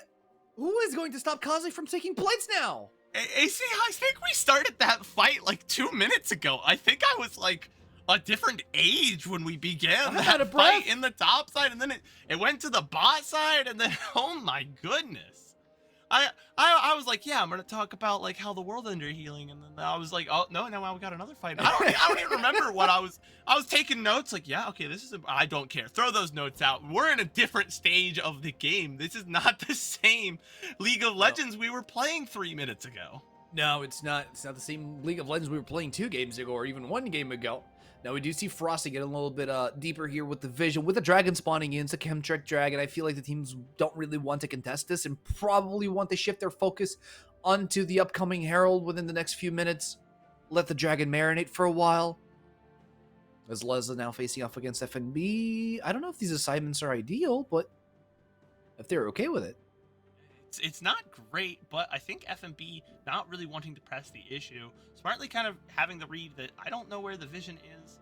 who is going to stop Kaze from taking plates now? AC, I think we started that fight like 2 minutes ago. I think I was like a different age when we began that fight in the top side, and then it went to the bot side, and then oh my goodness. I was like, yeah, I'm gonna talk about like how the world under healing, and then I was like, oh no, now we got another fight. I don't even remember what I was taking notes. Like, yeah, okay, I don't care. Throw those notes out. We're in a different stage of the game. This is not the same League of Legends we were playing 3 minutes ago. No, it's not. It's not the same League of Legends we were playing 2 games ago, or even 1 game ago. Now, we do see Frosty get a little bit deeper here with the vision, with the dragon spawning in. It's a Chemtrek dragon. I feel like the teams don't really want to contest this and probably want to shift their focus onto the upcoming Herald within the next few minutes. Let the dragon marinate for a while. As Leza now facing off against FNB. I don't know if these assignments are ideal, but if they're okay with it. It's not great, but I think FNB not really wanting to press the issue, smartly kind of having the read that I don't know where the vision is.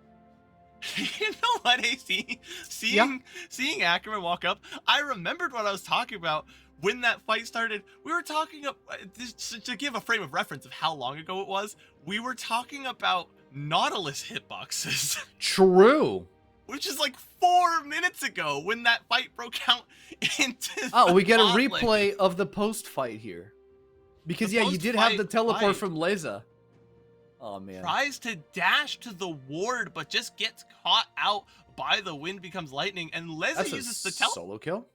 You know what, AC? Seeing Ackerman walk up, I remembered what I was talking about when that fight started. We were talking to give a frame of reference of how long ago it was. We were talking about Nautilus hitboxes. True. Which is like 4 minutes ago when that fight broke out into we get a replay of the post fight here. Because yeah, you did have the teleport from Leza. Oh man. Tries to dash to the ward, but just gets caught out by the wind becomes lightning, and Leza uses the teleport. Solo kill.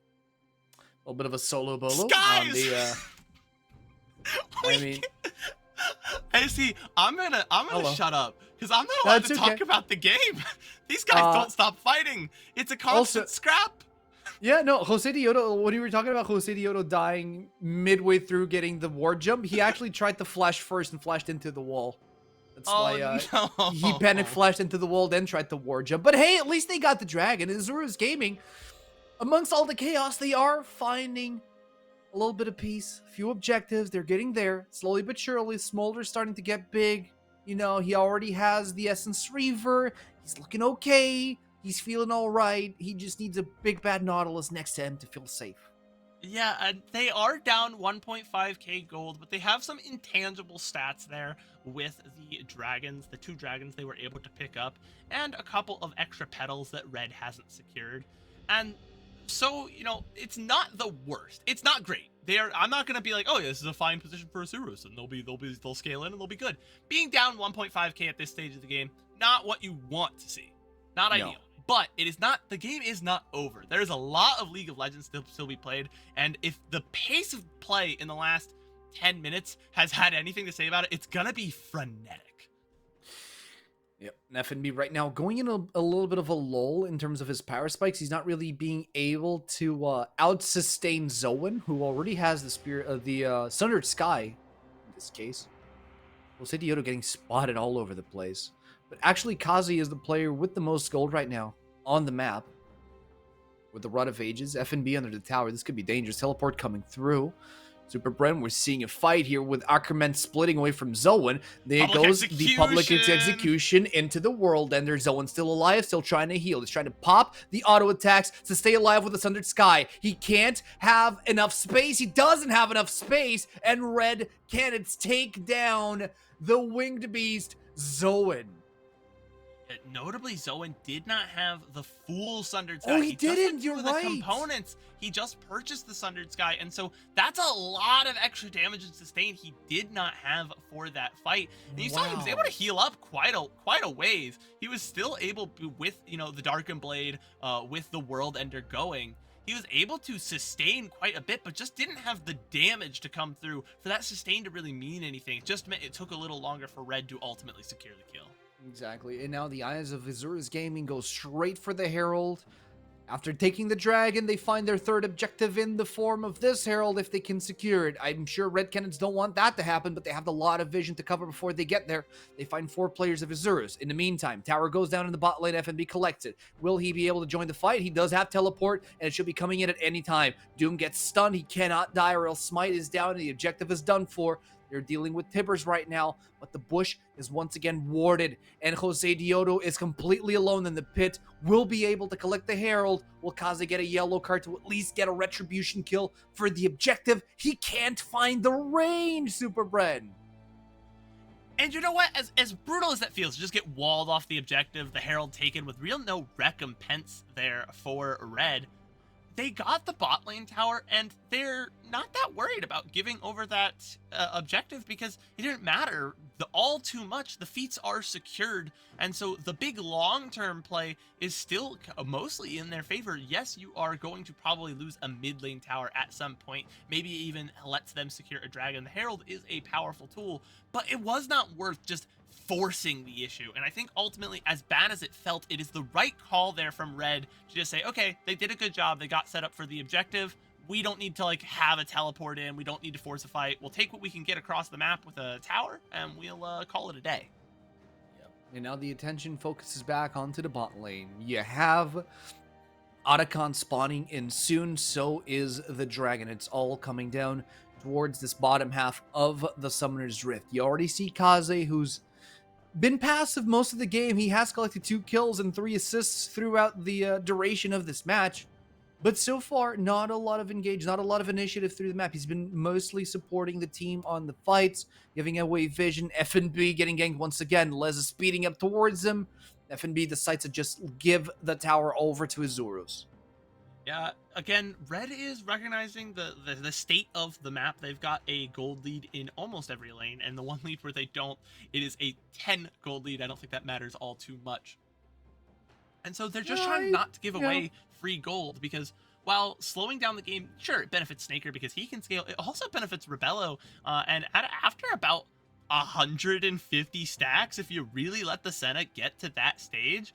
A little bit of a solo bolo Skies! on the I mean, hey, see, I'm gonna shut up because I'm not allowed to talk about the game. These guys don't stop fighting. It's a constant scrap. Yeah, no, Jose Diodo, when you were talking about Jose Diodo dying midway through getting the ward jump, he actually tried to flash first and flashed into the wall. That's why Oh he panic no. flashed into the wall, then tried to war jump. But hey, at least they got the dragon. Azura's Gaming, amongst all the chaos, they are finding a little bit of peace, a few objectives. They're getting there slowly but surely. Smolder's starting to get big. You know, he already has the Essence Reaver. He's looking okay. He's feeling all right. He just needs a big bad Nautilus next to him to feel safe. Yeah, and they are down 1.5k gold, but they have some intangible stats there with the dragons, the 2 dragons they were able to pick up, and a couple of extra petals that Red hasn't secured. And so, you know, it's not the worst. It's not great. I'm not gonna be like, oh yeah, this is a fine position for Asurus, and they'll scale in and they'll be good. Being down 1.5k at this stage of the game, not what you want to see. Not ideal. But it is not, the game is not over. There's a lot of League of Legends still be played, and if the pace of play in the last 10 minutes has had anything to say about it, it's gonna be frenetic. Yep, FNB right now going in a little bit of a lull in terms of his power spikes. He's not really being able to out-sustain Zoan, who already has the spirit of the Sundered Sky, in this case. Jose Dioto getting spotted all over the place. But actually, Kazi is the player with the most gold right now on the map. With the Rod of Ages, FNB under the tower. This could be dangerous. Teleport coming through. SuperBren, we're seeing a fight here with Ackerman splitting away from Zoan. There goes the public execution into the world ender. Zoan's still alive, still trying to heal. He's trying to pop the auto attacks to stay alive with the Sundered Sky. He can't have enough space. He doesn't have enough space. And Red Canids take down the winged beast, Zoan. Notably, Zoan did not have the full Sundered Sky. Oh, he didn't. You're right. The components. He just purchased the Sundered Sky, and so that's a lot of extra damage and sustain he did not have for that fight. And you saw he was able to heal up quite a ways. He was still able to, with the Darkened Blade, with the World Ender going. He was able to sustain quite a bit, but just didn't have the damage to come through for that sustain to really mean anything. It just meant it took a little longer for Red to ultimately secure the kill. Exactly, and now the eyes of Azura's Gaming go straight for the Herald. After taking the dragon, they find their third objective in the form of this Herald if they can secure it. I'm sure Red Canids don't want that to happen, but they have a lot of vision to cover before they get there. They find 4 players of Azura's. In the meantime, tower goes down in the bot lane, FNB collects it. Will he be able to join the fight? He does have teleport, and it should be coming in at any time. Doom gets stunned, he cannot die, or else Smite is down, and the objective is done for. They're dealing with Tibbers right now, but the bush is once again warded, and Jose Dioto is completely alone in the pit. Will be able to collect the Herald. Will Kaze get a yellow card to at least get a retribution kill for the objective? He can't find the range, SuperBren. And you know what? As brutal as that feels, to just get walled off the objective, the Herald taken with no recompense there for Red. They got the bot lane tower, and they're not that worried about giving over that objective because it didn't matter all too much. The feats are secured, and so the big long-term play is still mostly in their favor. Yes, you are going to probably lose a mid lane tower at some point, maybe even lets them secure a dragon. The Herald is a powerful tool, but it was not worth just forcing the issue. And I think ultimately, as bad as it felt, it is the right call there from Red to just say, okay, they did a good job. They got set up for the objective. We don't need to have a teleport in. We don't need to force a fight. We'll take what we can get across the map with a tower, and we'll call it a day. Yep. And now the attention focuses back onto the bot lane. You have Otacon spawning in soon. So is the dragon. It's all coming down towards this bottom half of the Summoner's Rift. You already see Kaze, who's been passive most of the game. He has collected 2 kills and 3 assists throughout the duration of this match. But so far, not a lot of engage, not a lot of initiative through the map. He's been mostly supporting the team on the fights, giving away vision. FNB getting ganked once again. Les is speeding up towards him. FNB decides to just give the tower over to Azurus. Yeah, again, Red is recognizing the state of the map. They've got a gold lead in almost every lane, and the one lead where they don't, it is a 10 gold lead. I don't think that matters all too much. And so they're just trying not to give away free gold, because while slowing down the game, sure, it benefits Snaker because he can scale. It also benefits Rebello, and after about 150 stacks, if you really let the Senna get to that stage,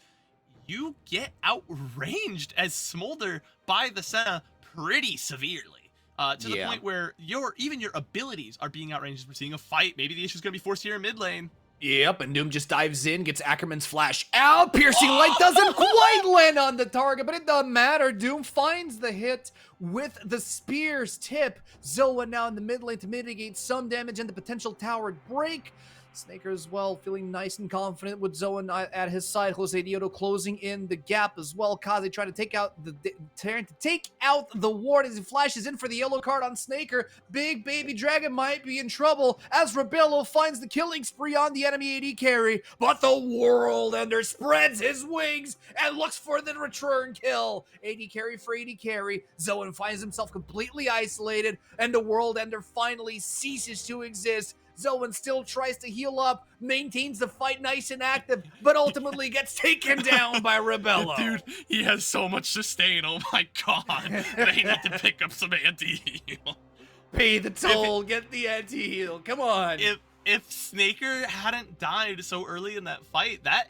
you get outranged as Smolder by the Senna pretty severely, to the point where even your abilities are being outranged. We're seeing a fight. Maybe the issue is going to be forced here in mid lane. Yep, and Doom just dives in, gets Ackerman's flash out. Piercing light doesn't quite land on the target, but it doesn't matter. Doom finds the hit with the spear's tip. Zoa now in the mid lane to mitigate some damage and the potential tower break. Snaker as well, feeling nice and confident with Zoa at his side. Jose Dioto closing in the gap as well. Kaze trying to take out the ward as he flashes in for the yellow card on Snaker. Big Baby Dragon might be in trouble as Rebello finds the killing spree on the enemy AD carry, but the World Ender spreads his wings and looks for the return kill. AD carry for AD carry. Zoan finds himself completely isolated, and the World Ender finally ceases to exist. Zoan still tries to heal up, maintains the fight nice and active, but ultimately gets taken down by Rebello. Dude, he has so much sustain. Oh my god. They need to pick up some anti-heal. Pay the toll, get the anti-heal. Come on. If Snaker hadn't died so early in that fight, that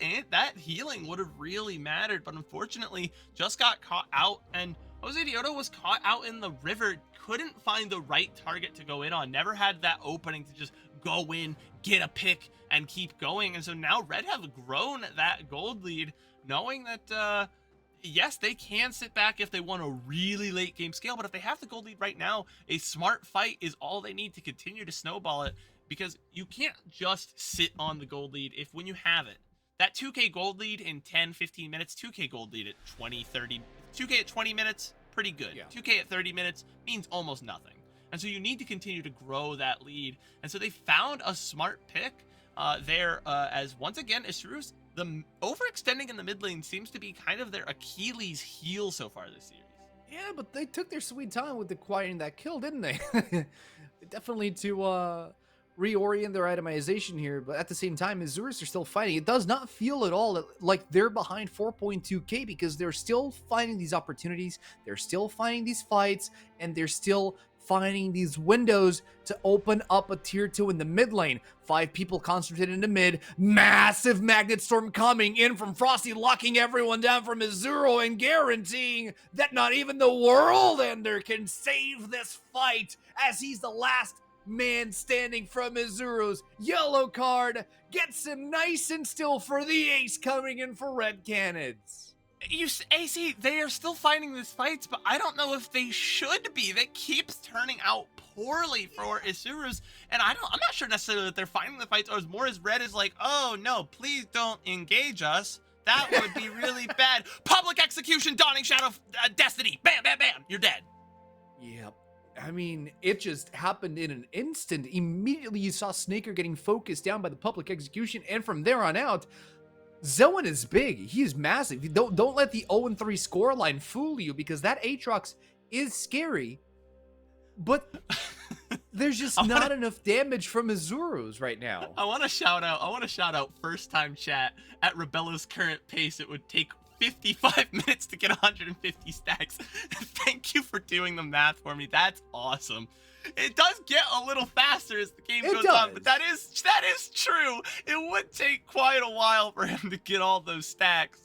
healing would have really mattered, but unfortunately just got caught out, and Jose Dioto was caught out in the river, couldn't find the right target to go in on, never had that opening to just go in, get a pick, and keep going. And so now Red have grown that gold lead, knowing that, yes, they can sit back if they want a really late game scale, but if they have the gold lead right now, a smart fight is all they need to continue to snowball it, because you can't just sit on the gold lead if when you have it. That 2k gold lead in 10, 15 minutes, 2k gold lead at 20, 30, 2k at 20 minutes, pretty good. Yeah. 2k at 30 minutes means almost nothing. And so you need to continue to grow that lead. And so they found a smart pick there as, once again, Isuru's, the overextending in the mid lane seems to be kind of their Achilles heel so far this series. Yeah, but they took their sweet time with acquiring that kill, didn't they? Definitely to reorient their itemization here, but at the same time, Azurus are still fighting. It does not feel at all like they're behind 4.2k because they're still finding these opportunities, they're still finding these fights, and they're still finding these windows to open up a tier 2 in the mid lane. 5 people concentrated in the mid. Massive magnet storm coming in from Frosty, locking everyone down from Azuro and guaranteeing that not even the World Ender can save this fight, as he's the last man standing from Azuro's yellow card. Gets him nice and still for the ace coming in for Red Cannons. AC, they are still fighting these fights, but I don't know if they should be. That keeps turning out poorly for Isuru's, and I'm not sure necessarily that they're fighting the fights, or as more as Red is like, oh no, please don't engage us. That would be really bad. Public execution, dawning shadow of destiny. Bam, bam, bam. You're dead. Yep. I mean, it just happened in an instant. Immediately you saw Snaker getting focused down by the public execution, and from there on out, Zoan is big. He is massive. Don't let the 0-3 scoreline fool you, because that Aatrox is scary, but there's just not enough damage from Azuros right now. I want to shout out first time chat. At Rebello's current pace, it would take 55 minutes to get 150 stacks. Thank you for doing the math for me. That's awesome. It does get a little faster as the game goes on, but that is true. It would take quite a while for him to get all those stacks.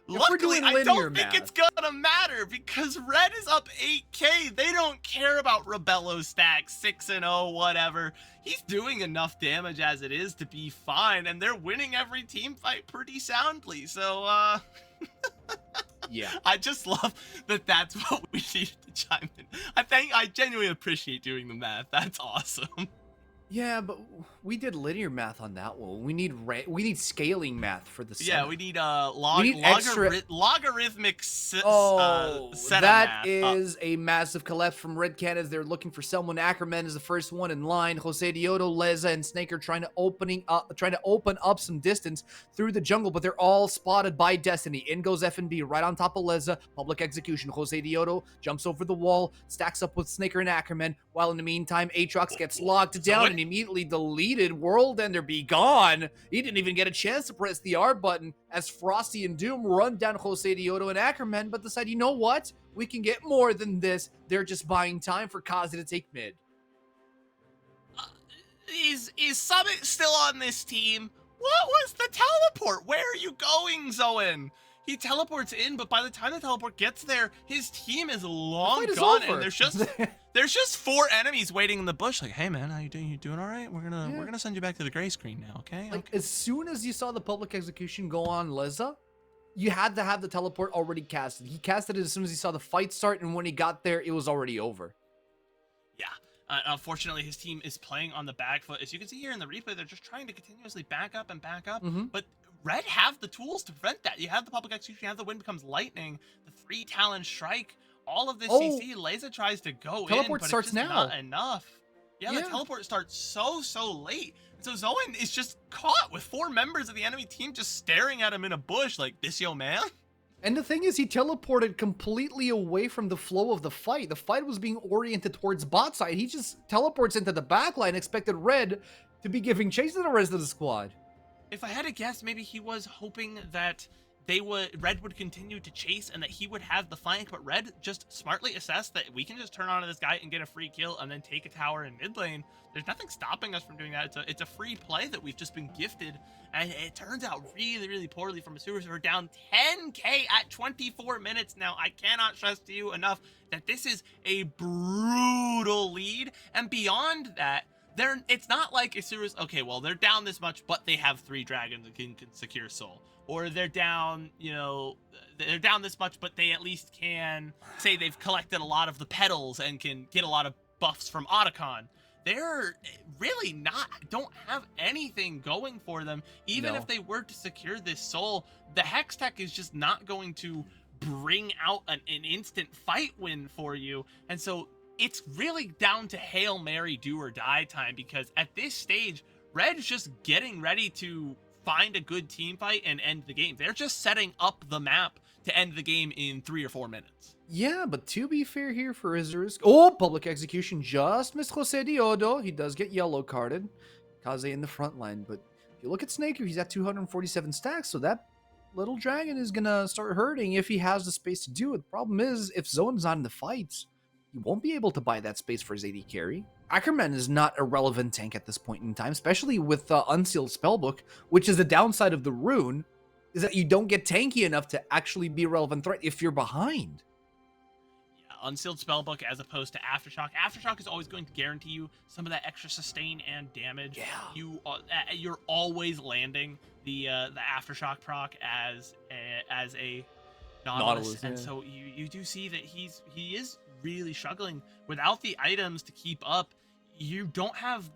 Luckily, I don't think it's gonna matter, because Red is up 8k. They don't care about Rebello's stacks, 6-0, whatever. He's doing enough damage as it is to be fine, and they're winning every team fight pretty soundly. So, yeah, I just love that that's what we needed to chime in. I genuinely appreciate doing the math. That's awesome. Yeah, but we did linear math on that one. We need scaling math for the yeah. We need logarithmic setup that math. Is a massive collapse from Red Cannons. They're looking for someone. Ackerman is the first one in line. Jose Dioto, Leza, and Snake are trying to open up some distance through the jungle, but they're all spotted by Destiny. In goes FNB right on top of Leza. Public execution. Jose Dioto jumps over the wall, stacks up with Snaker and Ackerman, while in the meantime, Aatrox gets locked down and immediately deleted. World Ender be gone. He didn't even get a chance to press the R button as Frosty and Doom run down Jose Dioto and Ackerman, but decide, you know what? We can get more than this. They're just buying time for Kaze to take mid. Is Summit still on this team? What was the teleport? Where are you going, Zoan? He teleports in, but by the time the teleport gets there, his team is long gone, and There's just 4 enemies waiting in the bush. Like, hey man, how you doing? You doing all right? We're gonna send you back to the gray screen now, okay? Like, Okay. as soon as you saw the public execution go on Leza, you had to have the teleport already casted. He casted it as soon as he saw the fight start, and when he got there, it was already over. Yeah. Unfortunately, his team is playing on the back foot. As you can see here in the replay, they're just trying to continuously back up and back up. But Red have the tools to prevent that. You have the public execution, you have the wind becomes lightning, the 3 talon strike, all of this CC. Leza tries to go teleport in, but starts it's just now. not enough. Yeah, the teleport starts so late. So Zoan is just caught with 4 members of the enemy team just staring at him in a bush like, this yo man? And the thing is, he teleported completely away from the flow of the fight. The fight was being oriented towards bot side. He just teleports into the backline, expected Red to be giving chase to the rest of the squad. If I had to guess, maybe he was hoping that Red would continue to chase and that he would have the flank, but Red just smartly assessed that we can just turn onto this guy and get a free kill and then take a tower in mid lane. There's nothing stopping us from doing that. It's a free play that we've just been gifted, and it turns out really poorly from Asuras. We're down 10k at 24 minutes now. I cannot stress to you enough that this is a brutal lead, and beyond that, it's not like Asuras, okay, well, they're down this much, but they have 3 dragons that can secure soul. Or they're down, they're down this much, but they at least can say they've collected a lot of the petals and can get a lot of buffs from Otacon. They're really don't have anything going for them. Even if they were to secure this soul, the Hex Tech is just not going to bring out an instant fight win for you. And so it's really down to Hail Mary do or die time, because at this stage, Red's just getting ready to find a good team fight and end the game. They're just setting up the map to end the game in 3 or 4 minutes. Yeah, but to be fair here for Isurus, public execution just missed Jose Diodo. He does get yellow carded. Kaze in the front line, but if you look at Snaker, he's at 247 stacks, so that little dragon is gonna start hurting if he has the space to do it. The problem is, if Zone's not in the fights, he won't be able to buy that space for his AD carry. Ackerman is not a relevant tank at this point in time, especially with Unsealed Spellbook, which is the downside of the rune, is that you don't get tanky enough to actually be a relevant threat if you're behind. Yeah, Unsealed Spellbook as opposed to Aftershock. Aftershock is always going to guarantee you some of that extra sustain and damage. Yeah. You're always landing the Aftershock proc as a Nautilus, and so you do see that he is really struggling without the items to keep up. You don't have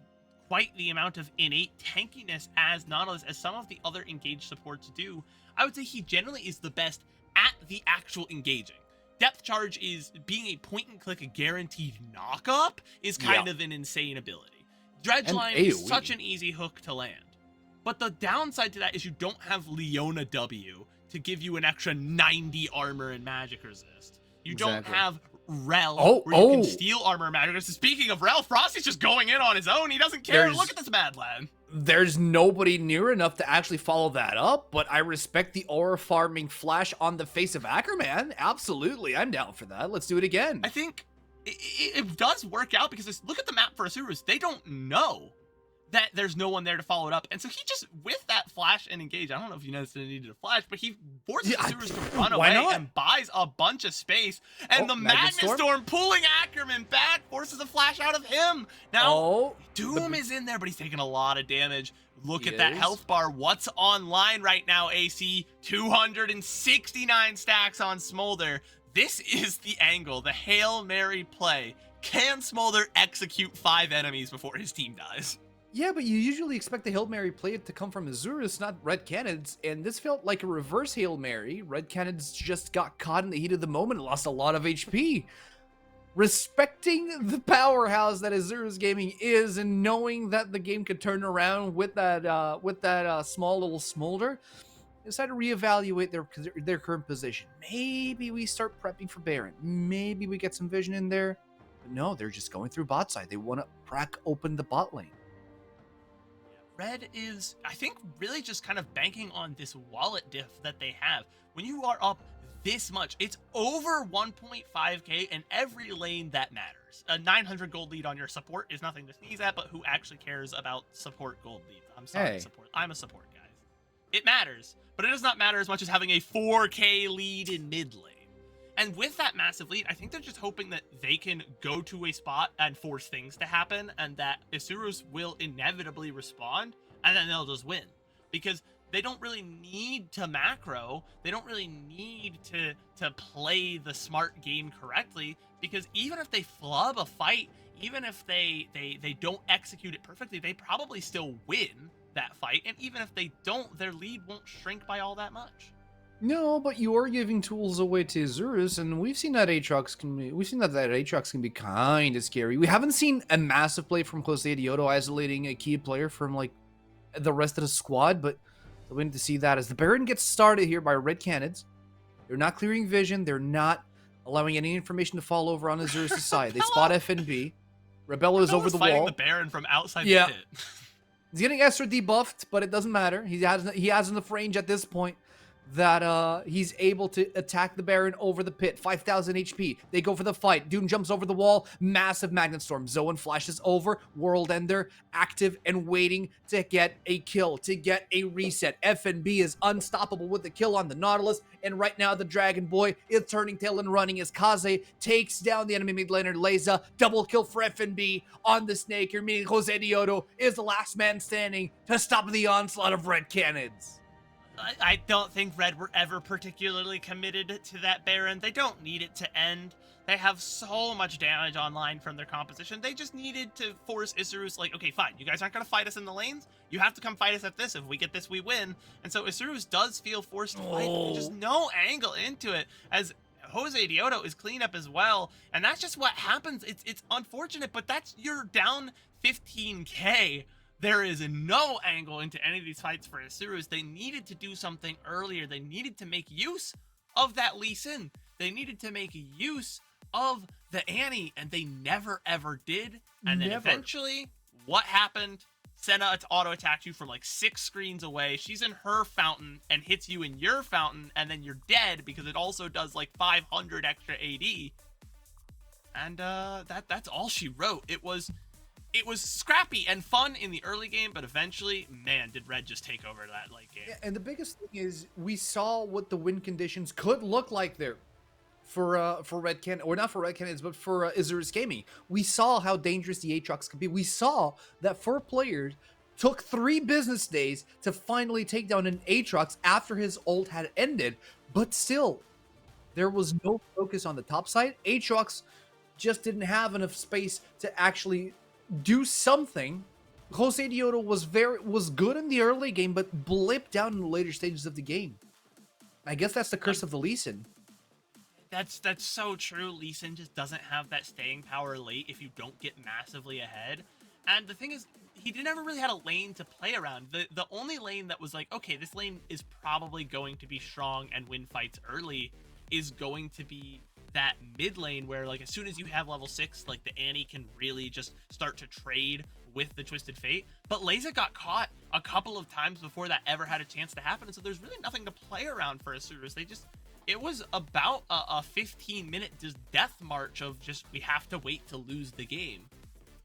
quite the amount of innate tankiness as Nautilus as some of the other engaged supports do. I would say he generally is the best at the actual engaging. Depth charge is being a point and click, a guaranteed knock up is kind of an insane ability. Dredgeline is such an easy hook to land. But the downside to that is you don't have Leona W to give you an extra 90 armor and magic resist. You don't have Rel, where you can steal armor and magic resist. Speaking of Rel, Frosty's just going in on his own. He doesn't care. Look at this mad lad. There's nobody near enough to actually follow that up, but I respect the aura farming flash on the face of Ackerman. Absolutely, I'm down for that. Let's do it again. I think it does work out because look at the map for Asuras. They don't know that there's no one there to follow it up. And so he just, with that flash and engage, I don't know if you noticed that he needed a flash, but he forces Asuras to run away and buys a bunch of space. And the Magnet Storm pulling Ackerman back forces a flash out of him. Now, Doom is in there, but he's taking a lot of damage. Look at that health bar. What's online right now, AC? 269 stacks on Smolder. This is the angle, the Hail Mary play. Can Smolder execute 5 enemies before his team dies? Yeah, but you usually expect the Hail Mary play to come from Azurus, not Red Canids, and this felt like a reverse Hail Mary. Red Canids just got caught in the heat of the moment and lost a lot of HP. Respecting the powerhouse that Azurus Gaming is, and knowing that the game could turn around with that small little smolder, decided to reevaluate their current position. Maybe we start prepping for Baron. Maybe we get some vision in there. But no, they're just going through bot side. They want to crack open the bot lane. Red is, I think, really just kind of banking on this wallet diff that they have. When you are up this much, it's over 1.5k in every lane that matters. A 900 gold lead on your support is nothing to sneeze at, but who actually cares about support gold leads? I'm sorry, support. I'm a support, guys. It matters, but it does not matter as much as having a 4k lead in mid lane. And with that massive lead, I think they're just hoping that they can go to a spot and force things to happen, and that Isurus will inevitably respond, and then they'll just win. Because they don't really need to macro, they don't really need to play the smart game correctly, because even if they flub a fight, even if they don't execute it perfectly, they probably still win that fight, and even if they don't, their lead won't shrink by all that much. No, but you are giving tools away to Azurus, and we've seen that Aatrox can be kind of scary. We haven't seen a massive play from Jose Dioto isolating a key player from like the rest of the squad, but we're going to see that as the Baron gets started here by Red Canids. They're not clearing vision. They're not allowing any information to fall over on Azurus' side. They spot FNB. Rebello is over the fighting wall. The Baron from outside yeah. the pit. He's getting extra debuffed, but it doesn't matter. He has enough range at this point that he's able to attack the Baron over the pit. 5,000 HP. They go for the fight. Doom jumps over the wall. Massive Magnet Storm. Zoan flashes over. World Ender active and waiting to get a kill, to get a reset. FNB is unstoppable with the kill on the Nautilus, and right now the Dragon Boy is turning tail and running as Kaze takes down the enemy mid laner Leza. Double kill for FNB on the Snake here, meaning Jose Dioto is the last man standing to stop the onslaught of Red Cannons. I don't think Red were ever particularly committed to that Baron. They don't need it to end. They have so much damage online from their composition. They just needed to force Isurus, like, okay, fine, you guys aren't going to fight us in the lanes. You have to come fight us at this. If we get this, we win. And so Isurus does feel forced to fight. There's just no angle into it, as Jose Dioto is clean up as well. And that's just what happens. It's unfortunate, but that's you're down 15k. There is no angle into any of these fights for Isurus. They needed to do something earlier. They needed to make use of that Lee Sin. They needed to make use of the Annie, and they never ever did. And then eventually, what happened? Senna auto-attacks you from like 6 screens away. She's in her fountain and hits you in your fountain, and then you're dead because it also does like 500 extra AD. And that's all she wrote. It was scrappy and fun in the early game, but eventually, man, did Red just take over that late game. Yeah, and the biggest thing is we saw what the win conditions could look like there for Red Cannon, or not for Red Cannons, but for Isurus Gaming. We saw how dangerous the Aatrox could be. We saw that 4 players took 3 business days to finally take down an Aatrox after his ult had ended, but still, there was no focus on the top side. Aatrox just didn't have enough space to actually do something. Jose Dioto was good in the early game, but blipped down in the later stages of the game. I guess that's the curse of the Lee Sin. That's so true. Lee Sin just doesn't have that staying power late if you don't get massively ahead. And the thing is, he never really had a lane to play around. The only lane that was like, okay, this lane is probably going to be strong and win fights early is going to be that mid lane where, like, as soon as you have level 6, like, the Annie can really just start to trade with the Twisted Fate. But Leza got caught a couple of times before that ever had a chance to happen, and so there's really nothing to play around for Isurus. It was about a 15-minute just death march of just, we have to wait to lose the game.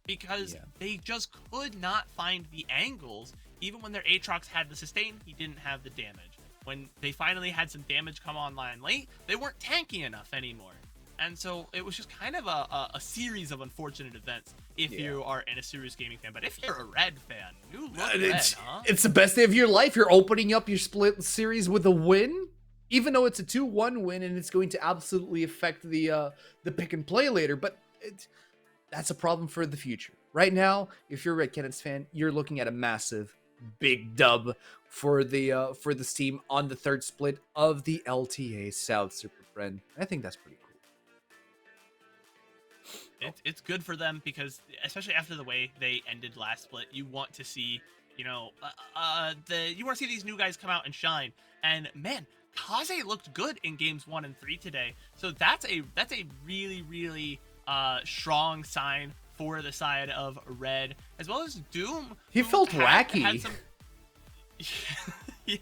Because they just could not find the angles. Even when their Aatrox had the sustain, he didn't have the damage. When they finally had some damage come online late, they weren't tanky enough anymore. And so it was just kind of a series of unfortunate events if you are an Isurus Gaming fan. But if you're a Red fan, you love Red, huh? It's the best day of your life. You're opening up your split series with a win, even though it's a 2-1 win, and it's going to absolutely affect the pick and play later. But that's a problem for the future. Right now, if you're a Red Cannons fan, you're looking at a massive, big dub for the team on the 3rd split of the LTA South SuperBren. I think that's pretty cool. It's good for them because, especially after the way they ended last split, you want to see, you want to see these new guys come out and shine. And man, Kaze looked good in games 1 and 3 today. So that's a really, really strong sign for the side of Red, as well as Doom. He felt wacky. Had some... yeah.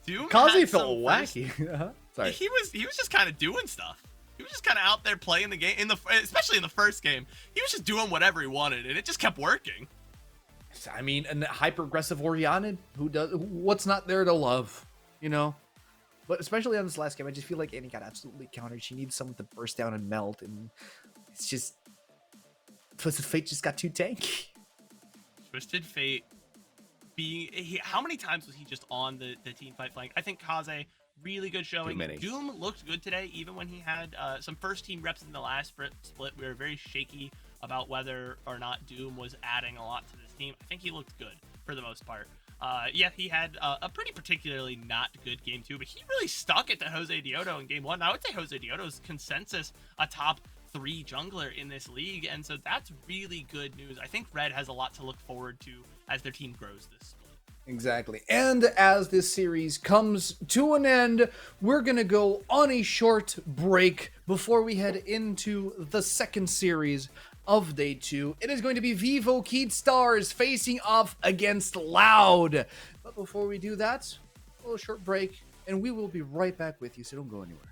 Doom Kaze felt wacky. Sorry. He was just kind of doing stuff. He was just kind of out there playing the game, especially in the first game. He was just doing whatever he wanted, and it just kept working. I mean, an hyper-aggressive Orianna, what's not there to love, But But especially on this last game, I just feel like Annie got absolutely countered. She needs someone to burst down and melt, and it's just Twisted Fate just got too tanky. Twisted Fate how many times was he just on the team fight flank? I think Kaze, really good showing. Doom looked good today, even when he had some first team reps in the last split. We were very shaky about whether or not Doom was adding a lot to this team. I think he looked good for the most part. Yeah, he had a pretty particularly not good game 2, but he really stuck it to Jose Dioto in game 1. I would say Jose Dioto's consensus a top 3 jungler in this league, and so that's really good news. I think Red has a lot to look forward to as their team grows this split. Exactly. And as this series comes to an end, we're going to go on a short break before we head into the second series of Day 2. It is going to be Vivo Keat Stars facing off against Loud. But before we do that, a little short break, and we will be right back with you, so don't go anywhere.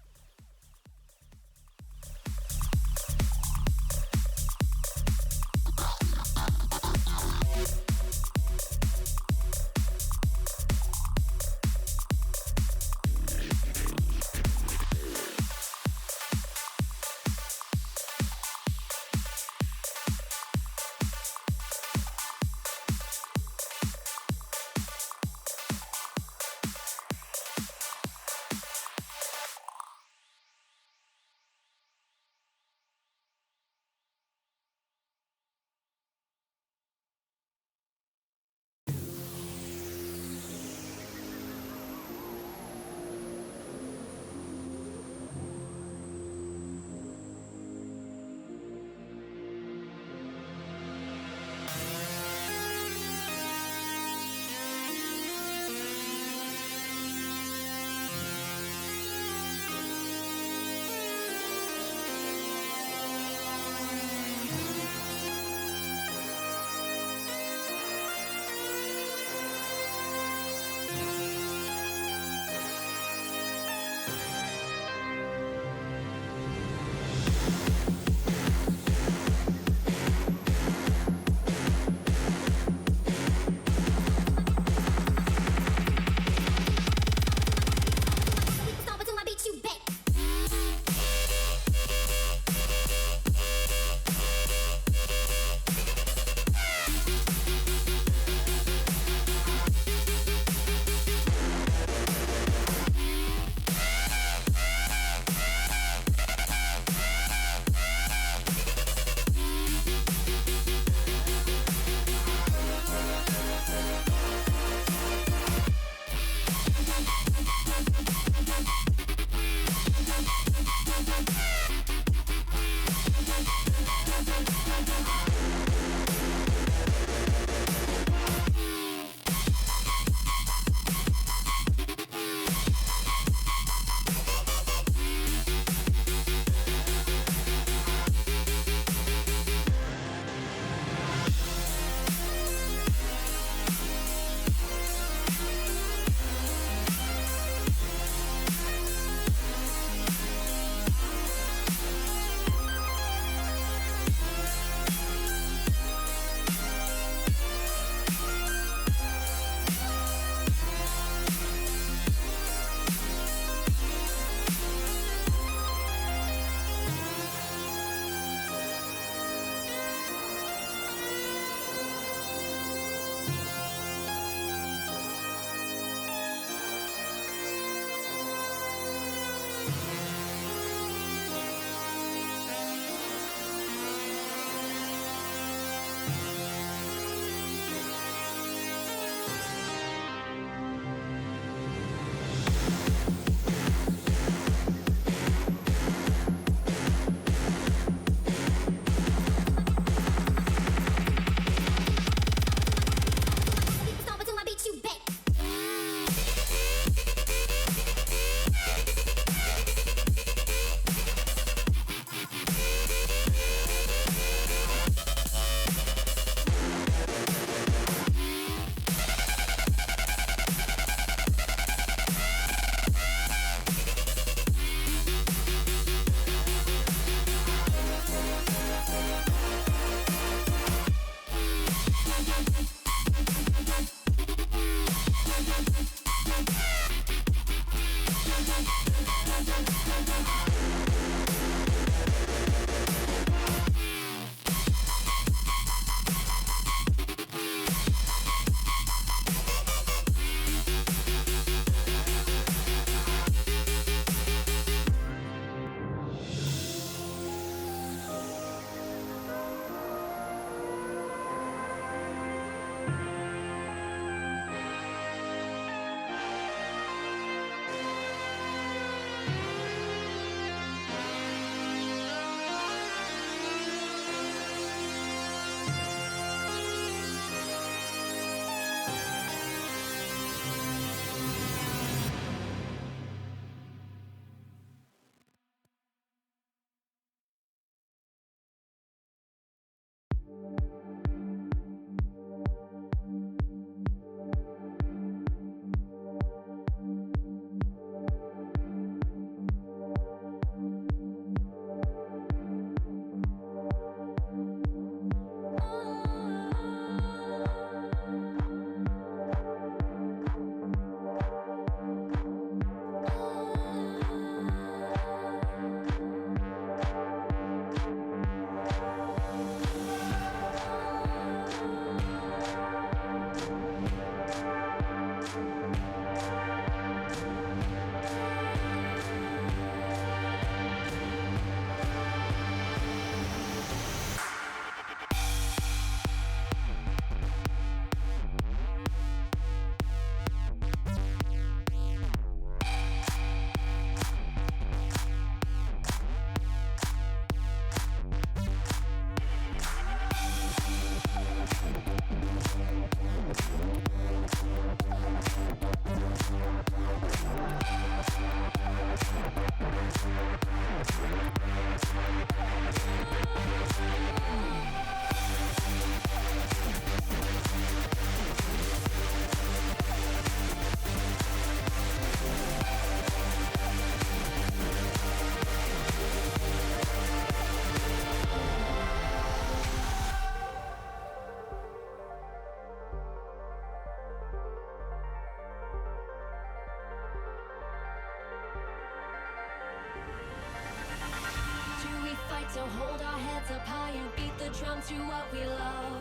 So hold our heads up high and beat the drum to what we love.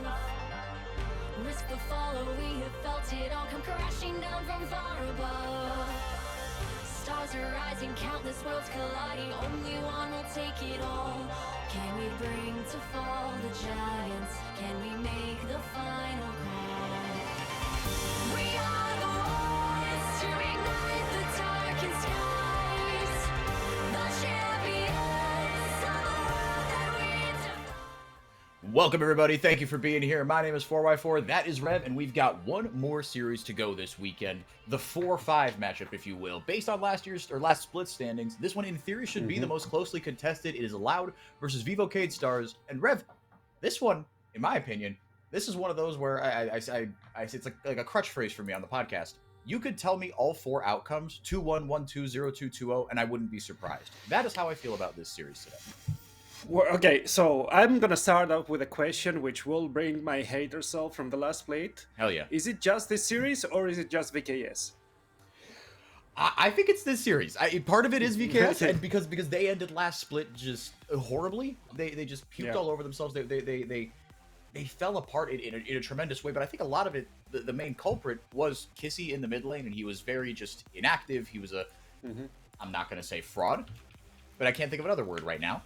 Risk the fall, or we have felt it all come crashing down from far above. Stars are rising, countless worlds colliding, only one will take it all. Can we bring to fall the giants? Can we make the final call? We are the ones to ignite the darkened skies, the champions of the world that we defy. Welcome, everybody. Thank you for being here. My name is 4x4. That is Rev, and we've got one more series to go this weekend. The 4-5 matchup, if you will. Based on last split standings, this one in theory should be the most closely contested. It is Loud versus Vivocade Stars. And Rev, this one, in my opinion, this is one of those where it's like a crutch phrase for me on the podcast. You could tell me all four outcomes, 2-1, 1-2, 0-2, 2-0, and I wouldn't be surprised. That is how I feel about this series today. Well, okay, so I'm gonna start off with a question which will bring my hater self from the last plate. Hell yeah. Is it just this series or is it just VKS? I think it's this series. Part of it is VKS, Okay. and because they ended last split just horribly. They just puked all over themselves. They fell apart in a tremendous way. But I think a lot of it, the main culprit was Kissy in the mid lane, and he was very just inactive. He was I'm not gonna say fraud, but I can't think of another word right now.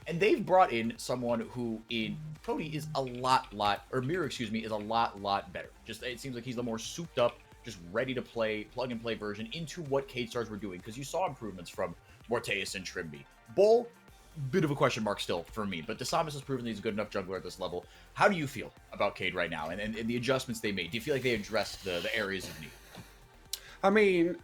And they've brought in someone who in Cody is a lot, or Mira, excuse me, is a lot better. Just, it seems like he's the more souped up, just ready to play, plug and play version into what Cade Stars were doing. Because you saw improvements from Morteus and Trimby. Bull, bit of a question mark still for me, but DeSamus has proven that he's a good enough juggler at this level. How do you feel about Cade right now and the adjustments they made? Do you feel like they addressed the areas of need? I mean,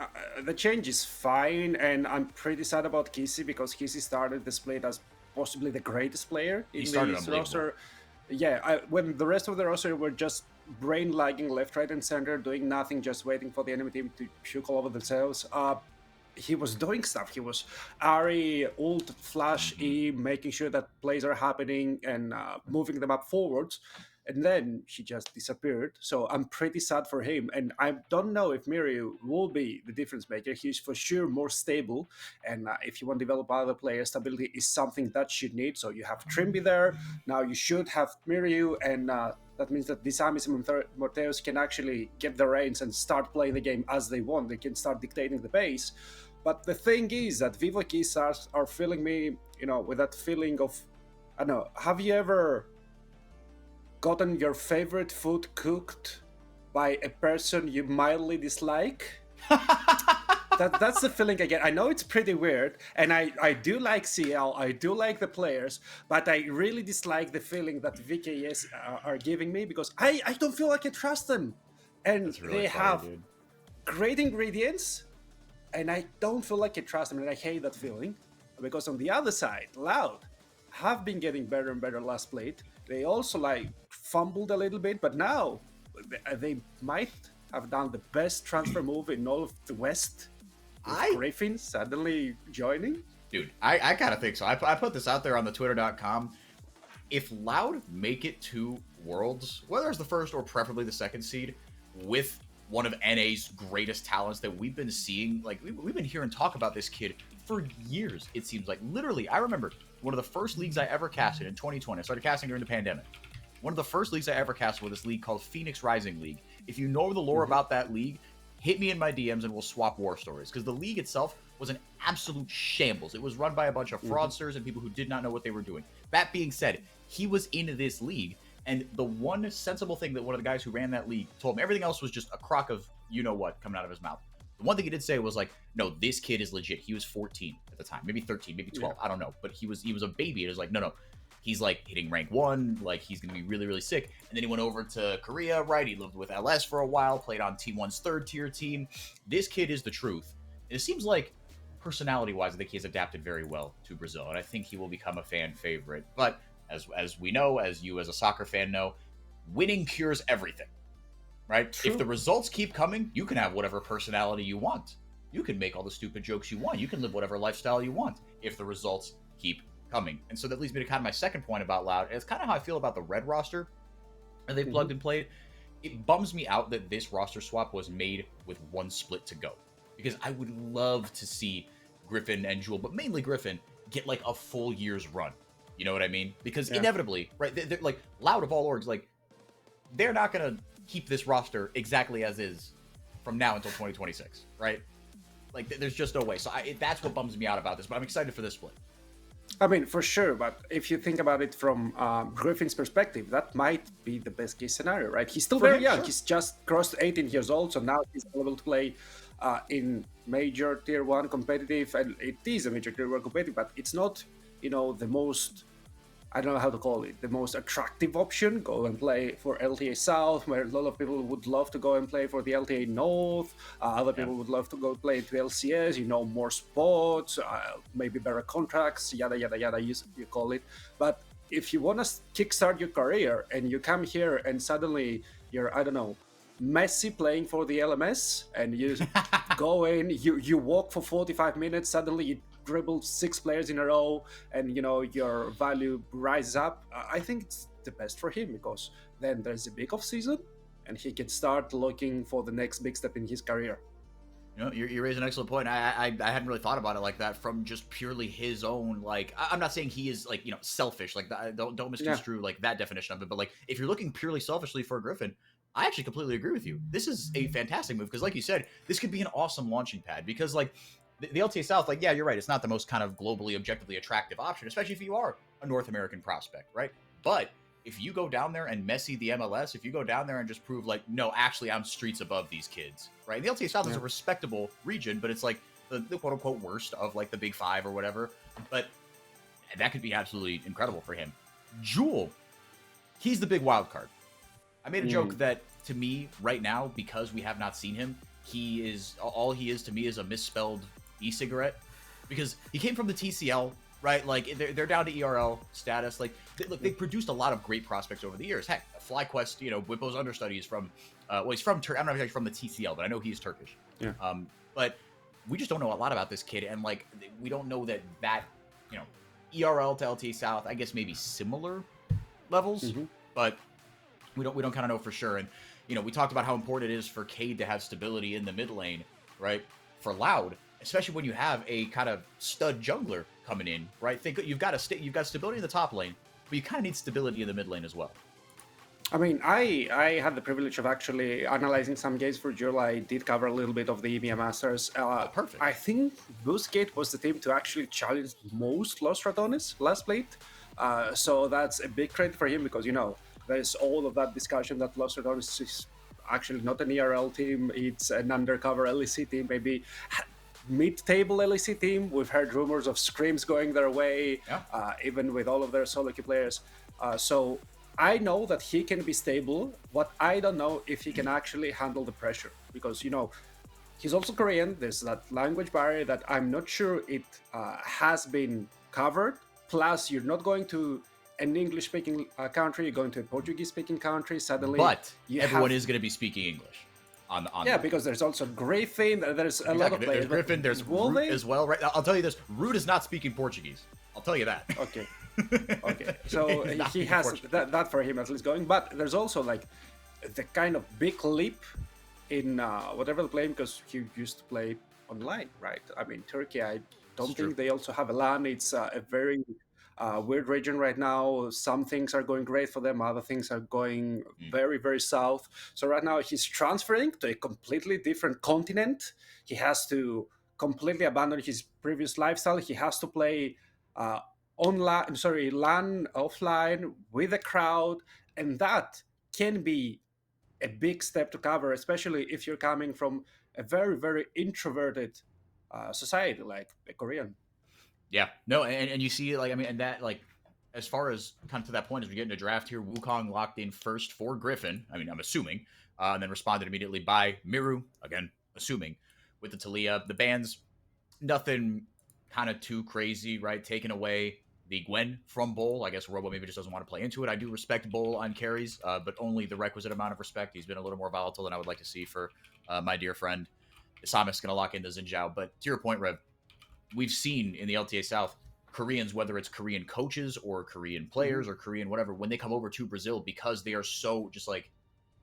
the change is fine, and I'm pretty sad about Kissy because Kissy started the split as possibly the greatest player in this roster. Yeah, when the rest of the roster were just brain lagging left, right, and center, doing nothing, just waiting for the enemy team to puke all over themselves. He was doing stuff. He was Ari, ult, flash, E, making sure that plays are happening and moving them up forwards. And then he just disappeared. So I'm pretty sad for him. And I don't know if Miryu will be the difference maker. He's for sure more stable. And if you want to develop other players, stability is something that you need. So you have Trimby there. Now you should have Miryu. And that means that Disamis and Morteus can actually get the reins and start playing the game as they want. They can start dictating the pace. But the thing is that Vivo Keystars are filling me, with that feeling of, I don't know, have you ever gotten your favorite food cooked by a person you mildly dislike? That's the feeling I get. I know it's pretty weird, and I do like CL, I do like the players, but I really dislike the feeling that VKS are giving me because I don't feel like I trust them. And really they funny, have dude. great ingredients, and I don't feel like I trust them, and I hate that feeling. Because on the other side, Loud have been getting better and better last plate. They also fumbled a little bit, but now they might have done the best transfer move in all of the West. With Griffin suddenly joining. Dude, I kind of think so. I put this out there on the twitter.com. If Loud make it to Worlds, whether it's the first or preferably the second seed, with one of NA's greatest talents that we've been seeing, we've been hearing talk about this kid for years, it seems like. Literally, I remember one of the first leagues I ever casted in 2020. I started casting during the pandemic. One of the first leagues I ever casted was this league called Phoenix Rising League. If you know the lore about that league, hit me in my DMs and we'll swap war stories. Because the league itself was an absolute shambles. It was run by a bunch of fraudsters and people who did not know what they were doing. That being said, he was in this league, and the one sensible thing that one of the guys who ran that league told him, everything else was just a crock of you-know-what coming out of his mouth. The one thing he did say was no, this kid is legit. He was 14 at the time, maybe 13, maybe 12. I don't know. But he was a baby. It was no. He's hitting rank 1. He's going to be really, really sick. And then he went over to Korea, right? He lived with LS for a while, played on T1's third tier team. This kid is the truth. And it seems like personality-wise, I think he's adapted very well to Brazil. And I think he will become a fan favorite. But as we know, as you as a soccer fan know, winning cures everything. Right? True. If the results keep coming, you can have whatever personality you want. You can make all the stupid jokes you want. You can live whatever lifestyle you want if the results keep coming. And so that leads me to kind of my second point about Loud. It's kind of how I feel about the Red roster and they plugged and played. It bums me out that this roster swap was made with one split to go, because I would love to see Griffin and Jewel, but mainly Griffin, get a full year's run. You know what I mean? Because Yeah. inevitably, right? They're, like, Loud of all orgs, like, they're not gonna keep this roster exactly as is from now until 2026, right? Like, there's just no way. So that's what bums me out about this. But I'm excited for this split. I mean, for sure, but if you think about it from Griffin's perspective, that might be the best case scenario, right? He's still For very him, young. sure. He's just crossed 18 years old, so now he's able to play in major tier 1 competitive, and it is a major tier 1 competitive, but it's not, the most, I don't know how to call it, the most attractive option. Go and play for LTA South, where a lot of people would love to go and play for the LTA North. Other people would love to go play to LCS, more spots, maybe better contracts, yada, yada, yada, you call it. But if you want to kickstart your career and you come here and suddenly you're, I don't know, Messi playing for the LMS, and you go in, you walk for 45 minutes, suddenly you dribble 6 players in a row, and your value rises up. I think it's the best for him, because then there's a big off season and he can start looking for the next big step in his career. You raise an excellent point. I hadn't really thought about it like that from just purely his own, like, I'm not saying he is, like, selfish, like, don't misconstrue like that definition of it, but like, if you're looking purely selfishly for Griffin, I actually completely agree with you. This is a fantastic move, because like you said, this could be an awesome launching pad, because like the LTA South, like, yeah, you're right, it's not the most kind of globally objectively attractive option, especially if you are a North American prospect, right? But if you go down there and Messi the MLS, if you go down there and just prove, like, no, actually I'm streets above these kids, right? The LTA South is a respectable region, but it's like the quote unquote worst of like the big 5 or whatever. But that could be absolutely incredible for him. Jewel, he's the big wild card. I made a joke that, to me right now, because we have not seen him, all he is to me is a misspelled e-cigarette, because he came from the TCL, right? Like, they're down to ERL status. Like, they've produced a lot of great prospects over the years. Heck, FlyQuest, Whippo's understudy is from, he's from Turkey. I'm not exactly from the TCL, but I know he's Turkish. Yeah. But we just don't know a lot about this kid, and like, we don't know that ERL to LTA South, I guess maybe similar levels, but we don't kind of know for sure. And we talked about how important it is for Cade to have stability in the mid lane, right? For Loud, especially when you have a kind of stud jungler coming in, right? Think you've got stability in the top lane, but you kind of need stability in the mid lane as well. I mean, I had the privilege of actually analyzing some games for Jewel. I did cover a little bit of the EMEA Masters. Perfect. I think Boostgate was the team to actually challenge most Los Ratones last split. So that's a big credit for him, because, there's all of that discussion that Los Ratones is actually not an ERL team. It's an undercover LEC team, maybe mid-table LEC team. We've heard rumors of scrims going their way, even with all of their solo queue players. So I know that he can be stable. What I don't know if he can actually handle the pressure, because he's also Korean. There's that language barrier that I'm not sure it has been covered. Plus, you're not going to an English-speaking country. You're going to a Portuguese-speaking country. Suddenly, but everyone is going to be speaking English. Because there's also Griffin. There's a lot of players. There's Griffin. There's Root as well, right? I'll tell you this: Root is not speaking Portuguese. I'll tell you that. Okay. So he has that for him at least going. But there's also like the kind of big leap in whatever the playing, because he used to play online, right? I mean, Turkey, I don't think they also have a LAN. It's a very weird region right now. Some things are going great for them, other things are going very, very south. So right now he's transferring to a completely different continent. He has to completely abandon his previous lifestyle. He has to play LAN offline with a crowd, and that can be a big step to cover, especially if you're coming from a very, very introverted society like a Korean. Yeah, no, and you see, like, I mean, and that, like, as far as kind of to that point, as we get into draft here, Wukong locked in first for Griffin. I mean, I'm assuming, and then responded immediately by Miru, again, assuming, with the Talia. The bans, nothing kind of too crazy, right? Taking away the Gwen from Bull. I guess Robo maybe just doesn't want to play into it. I do respect Bull on carries, but only the requisite amount of respect. He's been a little more volatile than I would like to see for my dear friend. Samus going to lock into Xin Zhao. But to your point, Rev, we've seen in the LTA South, Koreans, whether it's Korean coaches or Korean players or Korean whatever, when they come over to Brazil, because they are so just like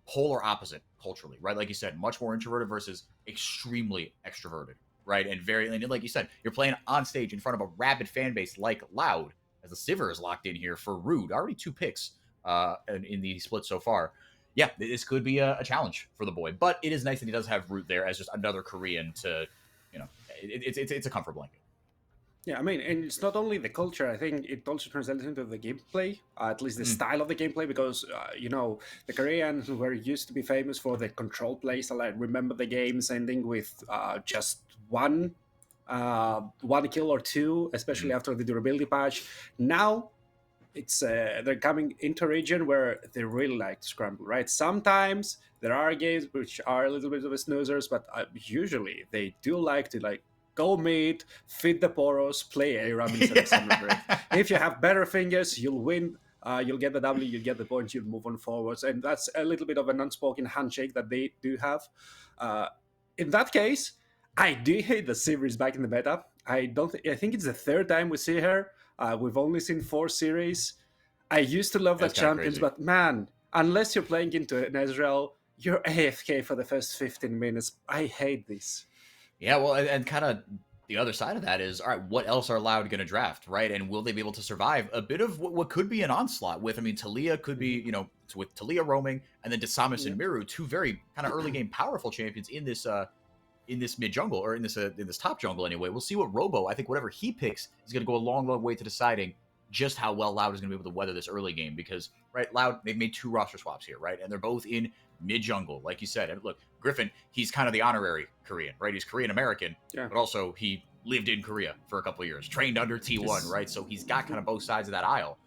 polar opposite culturally, right? Like you said, much more introverted versus extremely extroverted, right? And like you said, you're playing on stage in front of a rabid fan base like Loud. as the Sivir is locked in here for Rude. Already 2 picks in the split so far. Yeah, this could be a challenge for the boy, but it is nice that he does have Root there as just another Korean to, it's a comfort blanket. Yeah, I mean, and it's not only the culture. I think it also translates into the gameplay, at least the style of the gameplay, because the Koreans were used to be famous for the control playstyle. I remember the games ending with just one kill or two, especially after the durability patch. Now it's they're coming into a region where they really like to scramble, right? Sometimes there are games which are a little bit of a snoozers, but usually they do like to go mid, feed the poros, play ARAM instead of SuperBren. If you have better fingers, you'll win. You'll get the W, you'll get the points, you'll move on forwards, and that's a little bit of an unspoken handshake that they do have. In that case, I do hate that Sivir is back in the meta. I think it's the 3rd time we see her. We've only seen 4 series. I used to love that champions, but man, unless you're playing into an Ezreal, you're AFK for the first 15 minutes. I hate this. Yeah, well, and kind of the other side of that is, all right, what else are Loud going to draft, right? And will they be able to survive a bit of what could be an onslaught with, Talia could be, with Talia roaming, and then Desamis and Miru, 2 very kind of early game powerful champions in this mid jungle, or in this top jungle anyway. We'll see what Robo, I think whatever he picks is going to go a long, long way to deciding just how well Loud is going to be able to weather this early game, because, right, Loud, they've made 2 roster swaps here, right? And they're both in mid jungle, like you said. And look, Griffin, he's kind of the honorary Korean, right? He's Korean American, but also he lived in Korea for a couple of years, trained under T1, right? So he's got kind of both sides of that aisle.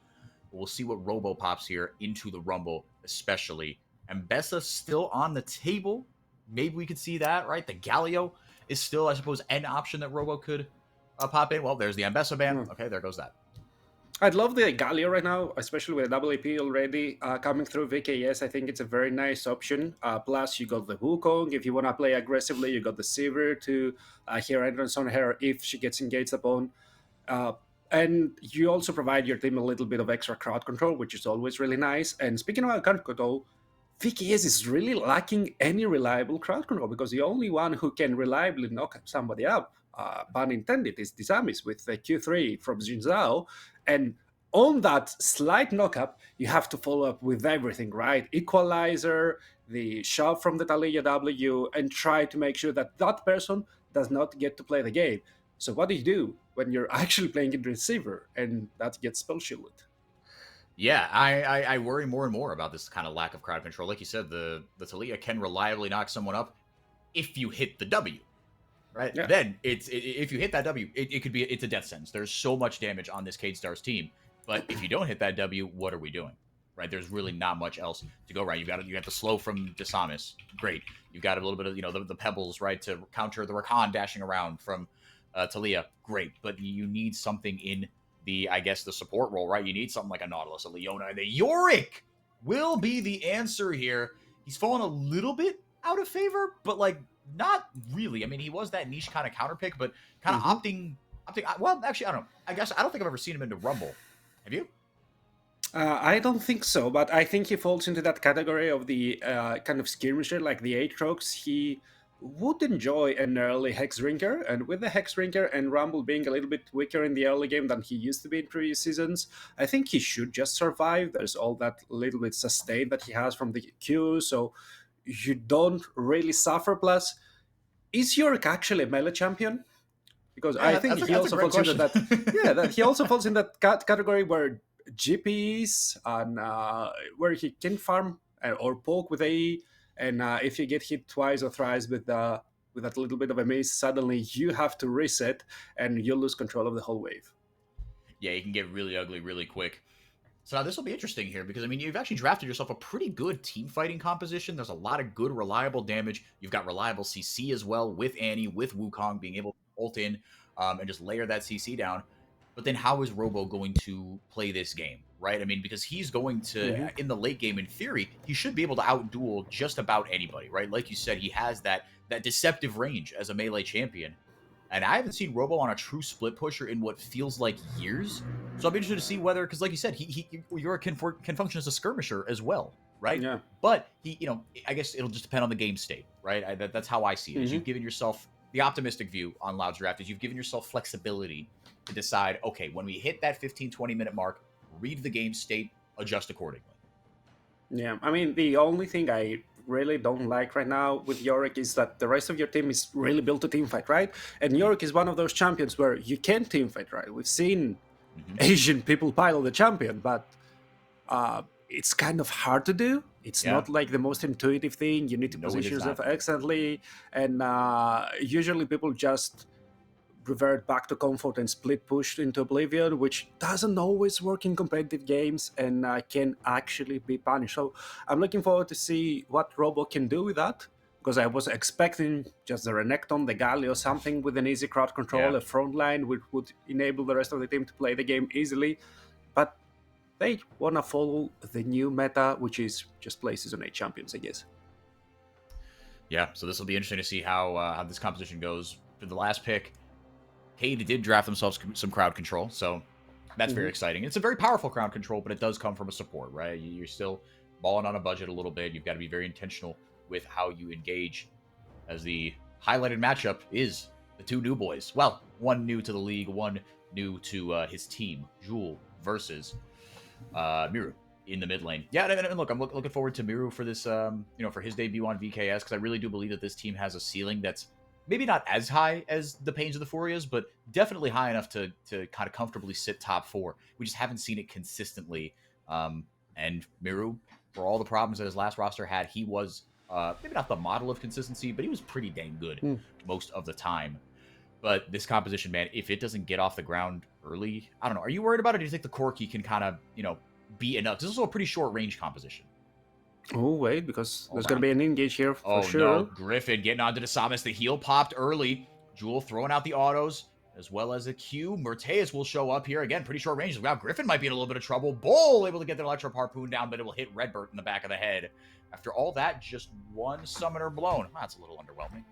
But we'll see what Robo pops here into the Rumble, especially. And Bessa still on the table. Maybe we could see that, right? The Galio is still, I suppose, an option that Robo could pop in. Well, there's the Ambessa ban. Okay, there goes that. I'd love the Galio right now, especially with double AP already coming through VKS. I think it's a very nice option. Plus, you got the Wukong. If you want to play aggressively, you got the Sivir to hear entrance on her if she gets engaged upon. And you also provide your team a little bit of extra crowd control, which is always really nice. And speaking about crowd control, VKS is really lacking any reliable crowd control, because the only one who can reliably knock somebody up, pun intended, is Desamis with the Q3 from Jin Zhao. And on that slight knockup, you have to follow up with everything, right? Equalizer, the shove from the Talia W, and try to make sure that that person does not get to play the game. So what do you do when you're actually playing in receiver and that gets spell shielded? Yeah, I worry more and more about this kind of lack of crowd control. Like you said, the Talia can reliably knock someone up if you hit the W. Right? Yeah. Then if you hit that W, it's a death sentence. There's so much damage on this Cade Stars team. But if you don't hit that W, what are we doing? Right? There's really not much else to go right. You got the slow from Desamis. Great. You've got a little bit of the pebbles, right, to counter the Rakan dashing around from Talia. Great. But you need something in the support role, right? You need something like a Nautilus, a Leona, and the Yorick will be the answer here. He's fallen a little bit out of favor, but not really. I mean, he was that niche kind of counter pick, but kind of opting. Well, actually, I don't know. I don't think I've ever seen him into Rumble. Have you? I don't think so, but I think he falls into that category of the kind of skirmisher, like the Aatrox. He would enjoy an early Hexdrinker, and with the Hexdrinker and Rumble being a little bit weaker in the early game than he used to be in previous seasons, I think he should just survive. There's all that little bit sustain that he has from the Q, so you don't really suffer. Plus, is Yorick actually a melee champion? Because I think he also falls into that. He also falls in that category where GPs and where he can farm or poke with AE, and if you get hit twice or thrice with that little bit of a miss, suddenly you have to reset and you lose control of the whole wave. Yeah, you can get really ugly really quick. So now this will be interesting here, because, you've actually drafted yourself a pretty good team fighting composition. There's a lot of good, reliable damage. You've got reliable CC as well with Annie, with Wukong being able to ult in and just layer that CC down. But then how is Robo going to play this game, right? Because he's going to, in the late game, in theory, he should be able to outduel just about anybody, right? Like you said, he has that deceptive range as a melee champion. And I haven't seen Robo on a true split pusher in what feels like years. So I'm interested to see whether, because like you said, Yorick can function as a skirmisher as well, right? Yeah. But I guess it'll just depend on the game state, right? That's how I see it. Is you've given yourself the optimistic view on Loud's draft is you've given yourself flexibility to decide, okay, when we hit that 15, 20-minute mark, read the game state, adjust accordingly. Yeah, I mean, the only thing I really don't like right now with Yorick is that the rest of your team is really built to teamfight, right? And Yorick is one of those champions where you can teamfight, right? We've seen Asian people pile the champion, but it's kind of hard to do. It's not like the most intuitive thing. You need to position yourself excellently, and usually people just revert back to comfort and split push into oblivion, which doesn't always work in competitive games and can actually be punished. So I'm looking forward to see what Robo can do with that, because I was expecting just the Renekton, the Galio, something with an easy crowd control, a front line which would enable the rest of the team to play the game easily. But they want to follow the new meta, which is just play Season 8 champions, I guess. Yeah, so this will be interesting to see how this composition goes. For the last pick, Cade did draft themselves some crowd control, so that's very exciting. It's a very powerful crowd control, but it does come from a support, right? You're still balling on a budget a little bit. You've got to be very intentional with how you engage, as the highlighted matchup is the two new boys. Well, one new to the league, one new to his team, Jewel versus Miru in the mid lane. Yeah, and look, I'm looking forward to Miru for this, for his debut on VKS, because I really do believe that this team has a ceiling that's maybe not as high as the Pains of the Furias, but definitely high enough to kind of comfortably sit top 4. We just haven't seen it consistently. And Miru, for all the problems that his last roster had, he was maybe not the model of consistency, but he was pretty dang good most of the time. But this composition, man, if it doesn't get off the ground early, I don't know. Are you worried about it? Or do you think the Corki can kind of, be enough? This is also a pretty short range composition. Oh, wait, because there's going to be an engage here for sure. No, Griffin getting onto the Samus. The heal popped early. Jewel throwing out the autos, as well as a Q. Merteus will show up here. Again, pretty short range. Now Griffin might be in a little bit of trouble. Bull able to get the Electro Harpoon down, but it will hit Redbert in the back of the head. After all that, just one summoner blown. That's a little underwhelming.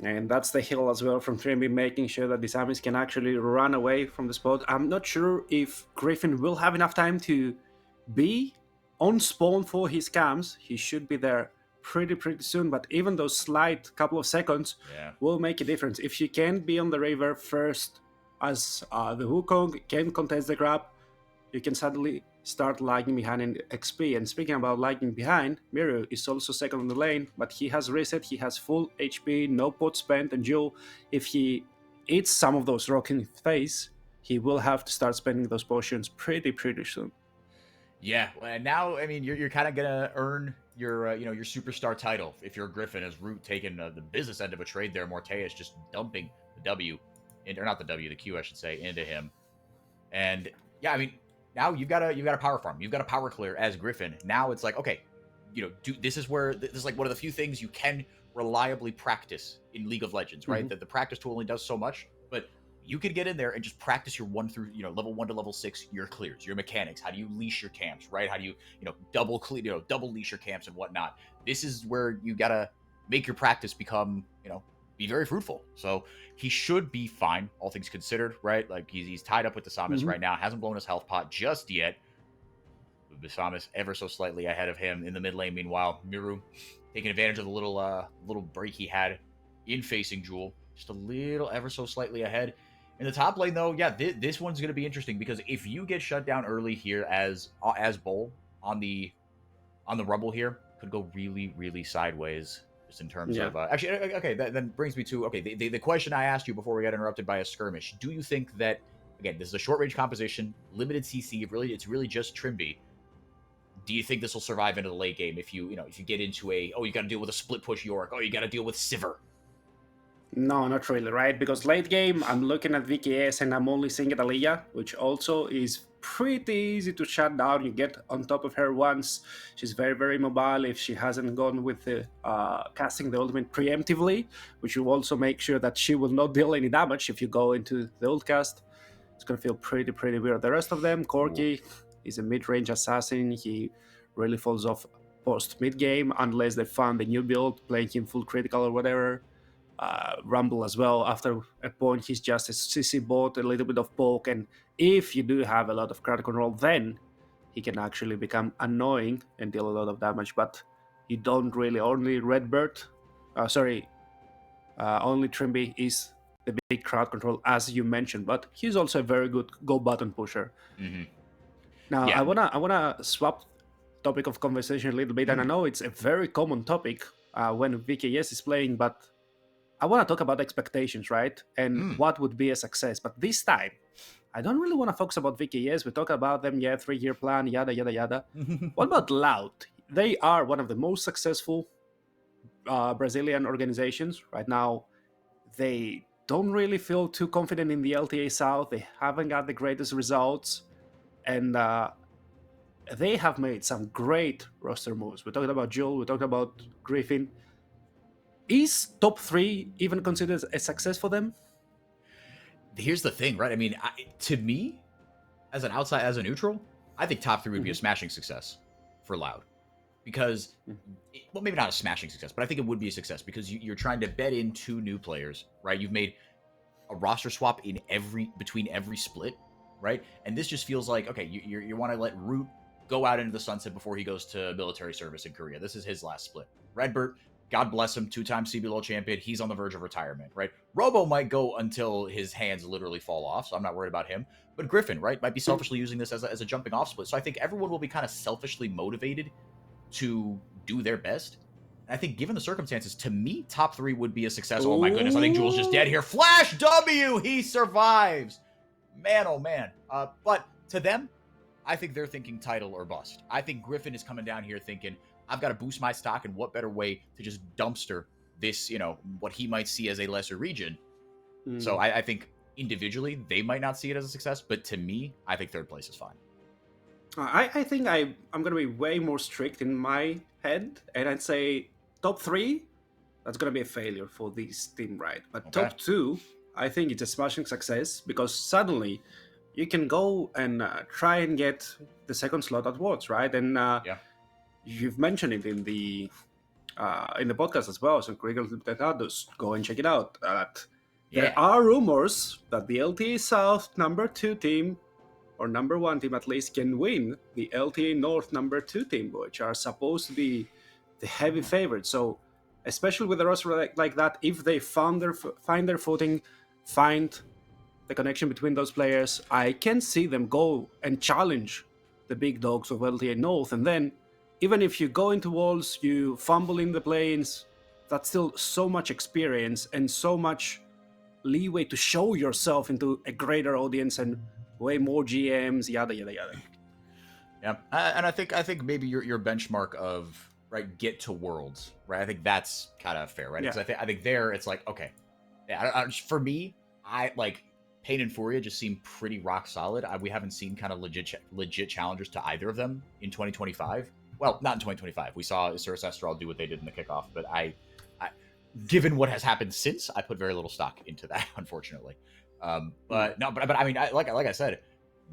And that's the heal as well from 3MB, making sure that the Samus can actually run away from the spot. I'm not sure if Griffin will have enough time to be on spawn for his cams. He should be there pretty soon, but even those slight couple of seconds will make a difference. If you can be on the river first as the Wukong can contest the grab, you can suddenly start lagging behind in XP. And speaking about lagging behind, Miru is also second on the lane, but he has reset, he has full HP, no pot spent, and Jewel, if he eats some of those rock in his face, he will have to start spending those potions pretty soon. Yeah, and now, I mean, you're kind of gonna earn your your superstar title if you're Griffin, as Root taking the business end of a trade there. Morteus just dumping the W, or not the W, the Q I should say, into him. And yeah, I mean, now you've got a power farm, you've got a power clear as Griffin. Now it's like, okay, this is like one of the few things you can reliably practice in League of Legends, right? That the practice tool only does so much, but you could get in there and just practice your level 1 to level 6, your clears, your mechanics. How do you leash your camps, right? How do you, double leash your camps and whatnot. This is where you gotta make your practice become, be very fruitful. So he should be fine, all things considered, right? Like he's tied up with the Samus right now, hasn't blown his health pot just yet. The Samus ever so slightly ahead of him in the mid lane. Meanwhile, Miru taking advantage of the little break he had in facing Jewel, just a little ever so slightly ahead. In the top lane, though, yeah, this one's going to be interesting, because if you get shut down early here as Bull on the Rumble here, could go really sideways, just in terms of actually. Okay, that then brings me to the question I asked you before we got interrupted by a skirmish. Do you think that, again, this is a short range composition, limited CC, it's really just Trimby? Do you think this will survive into the late game if you get into you got to deal with a split push Yorick, you got to deal with Sivir? No, not really, right? Because late game, I'm looking at VKS and I'm only seeing Aaliyah, which also is pretty easy to shut down. You get on top of her once. She's very mobile if she hasn't gone with the casting the ultimate preemptively, which will also make sure that she will not deal any damage if you go into the ult cast. It's going to feel pretty weird. The rest of them, Corki is a mid-range assassin. He really falls off post mid-game unless they found a new build, playing him full critical or whatever. Rumble as well, after a point he's just a CC bot, a little bit of poke, and if you do have a lot of crowd control, then he can actually become annoying and deal a lot of damage. But you don't really, only Redbird, Only Trimby is the big crowd control, as you mentioned, but he's also a very good go button pusher. Hmm. Now, Yeah. I wanna swap topic of conversation a little bit, and I know it's a very common topic when VKS is playing, but I want to talk about expectations, right? And Mm. what would be a success. But this time, I don't really want to focus about VKS. We talk about them, yeah, 3-year plan, yada yada yada. What about Loud? They are one of the most successful Brazilian organizations right now. They don't really feel too confident in the LTA South. They haven't got the greatest results, and they have made some great roster moves. We talked about Jewel. We talked about Griffin. Is top 3 even considered a success for them? Here's the thing, right? I mean, to me, as an outside, as a neutral, I think top 3 would be a smashing success for Loud. Because, well, maybe not a smashing success, but I think it would be a success because you're trying to bet in 2 new players, right? You've made a roster swap in between every split, right? And this just feels like, okay, you want to let Root go out into the sunset before he goes to military service in Korea. This is his last split. Redbert, God bless him, 2-time CBLOL champion. He's on the verge of retirement, right? Robo might go until his hands literally fall off, so I'm not worried about him. But Griffin, right, might be selfishly using this as a jumping off split. So I think everyone will be kind of selfishly motivated to do their best. And I think given the circumstances, to me, top 3 would be a success. Oh my goodness, I think Jules just dead here. Flash W, he survives. Man, oh man. But to them, I think they're thinking title or bust. I think Griffin is coming down here thinking, I've got to boost my stock, and what better way to just dumpster this, what he might see as a lesser region. So I think individually, they might not see it as a success, but to me, I think 3rd place is fine. I think I'm going to be way more strict in my head, and I'd say top 3, that's going to be a failure for this team, right? But Okay. top 2, I think it's a smashing success because suddenly you can go and try and get the 2nd slot at Worlds, right? And you've mentioned it in the podcast as well, so go and check it out. There are rumors that the LTA South number 2 team, or number 1 team at least, can win the LTA North number 2 team, which are supposed to be the heavy favorites. So, especially with a roster like that, if they find their footing, find the connection between those players, I can see them go and challenge the big dogs of LTA North. And then, even if you go into walls, you fumble in the planes, that's still so much experience and so much leeway to show yourself into a greater audience and way more GMs, yada yada yada. Yeah, and I think maybe your benchmark of get to Worlds, right? I think that's kind of fair, right? Because I think there it's like, okay, for me, I like Pain and Furia just seem pretty rock solid. We haven't seen kind of legit challengers to either of them in 2025. Well, not in 2025. We saw Isurus Estral do what they did in the kickoff, but I given what has happened since, I put very little stock into that, unfortunately. But I mean, like I said,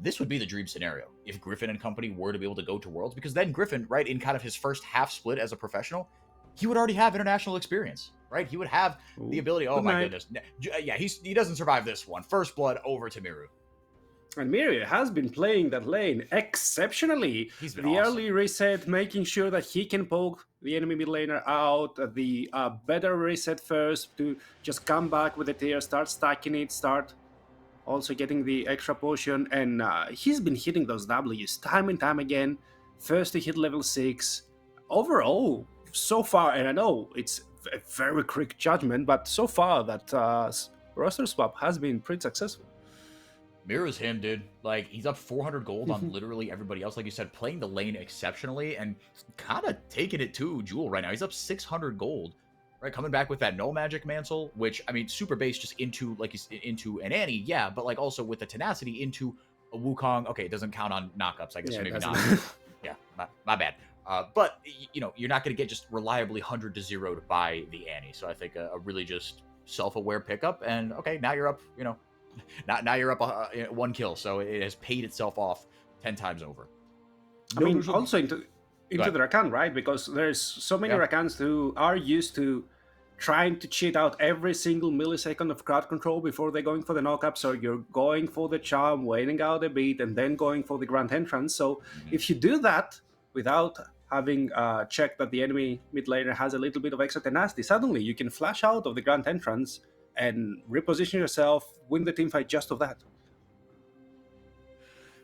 this would be the dream scenario if Griffin and company were to be able to go to Worlds, because then Griffin, right, in kind of his first half split as a professional, he would already have international experience, right? He would have the ability. Oh my goodness, yeah, he doesn't survive this one. First blood over to Miru. And Miru has been playing that lane exceptionally. He's been the awesome. Early reset, making sure that he can poke the enemy mid laner out. The better reset first to just come back with the tier, start stacking it, start also getting the extra potion. And he's been hitting those Ws time and time again. First to hit level 6. Overall, so far, and I know it's a very quick judgment, but so far that roster swap has been pretty successful. Miru's him, dude. Like, he's up 400 gold on literally everybody else. Like you said, playing the lane exceptionally and kind of taking it to Jewel right now. He's up 600 gold, right? Coming back with that no magic mantle, which, I mean, super base just into, like, into an Annie, yeah, but, like, also with the tenacity into a Wukong. Okay, it doesn't count on knockups, I guess, Yeah, maybe not. Yeah, my bad. But, you know, you're not going to get just reliably 100 to 0'd by the Annie. So I think a really just self-aware pickup. And, okay, now you're up, you know, now you're up 1 kill, so it has paid itself off 10 times over. I mean, also into the Rakan, right? Because there's so many Rakans who are used to trying to cheat out every single millisecond of crowd control before they're going for the knockup. So you're going for the charm, waiting out a beat, and then going for the grand entrance. So if you do that without having checked that the enemy mid laner has a little bit of extra tenacity, suddenly you can flash out of the Grand Entrance and reposition yourself, win the team fight just of that.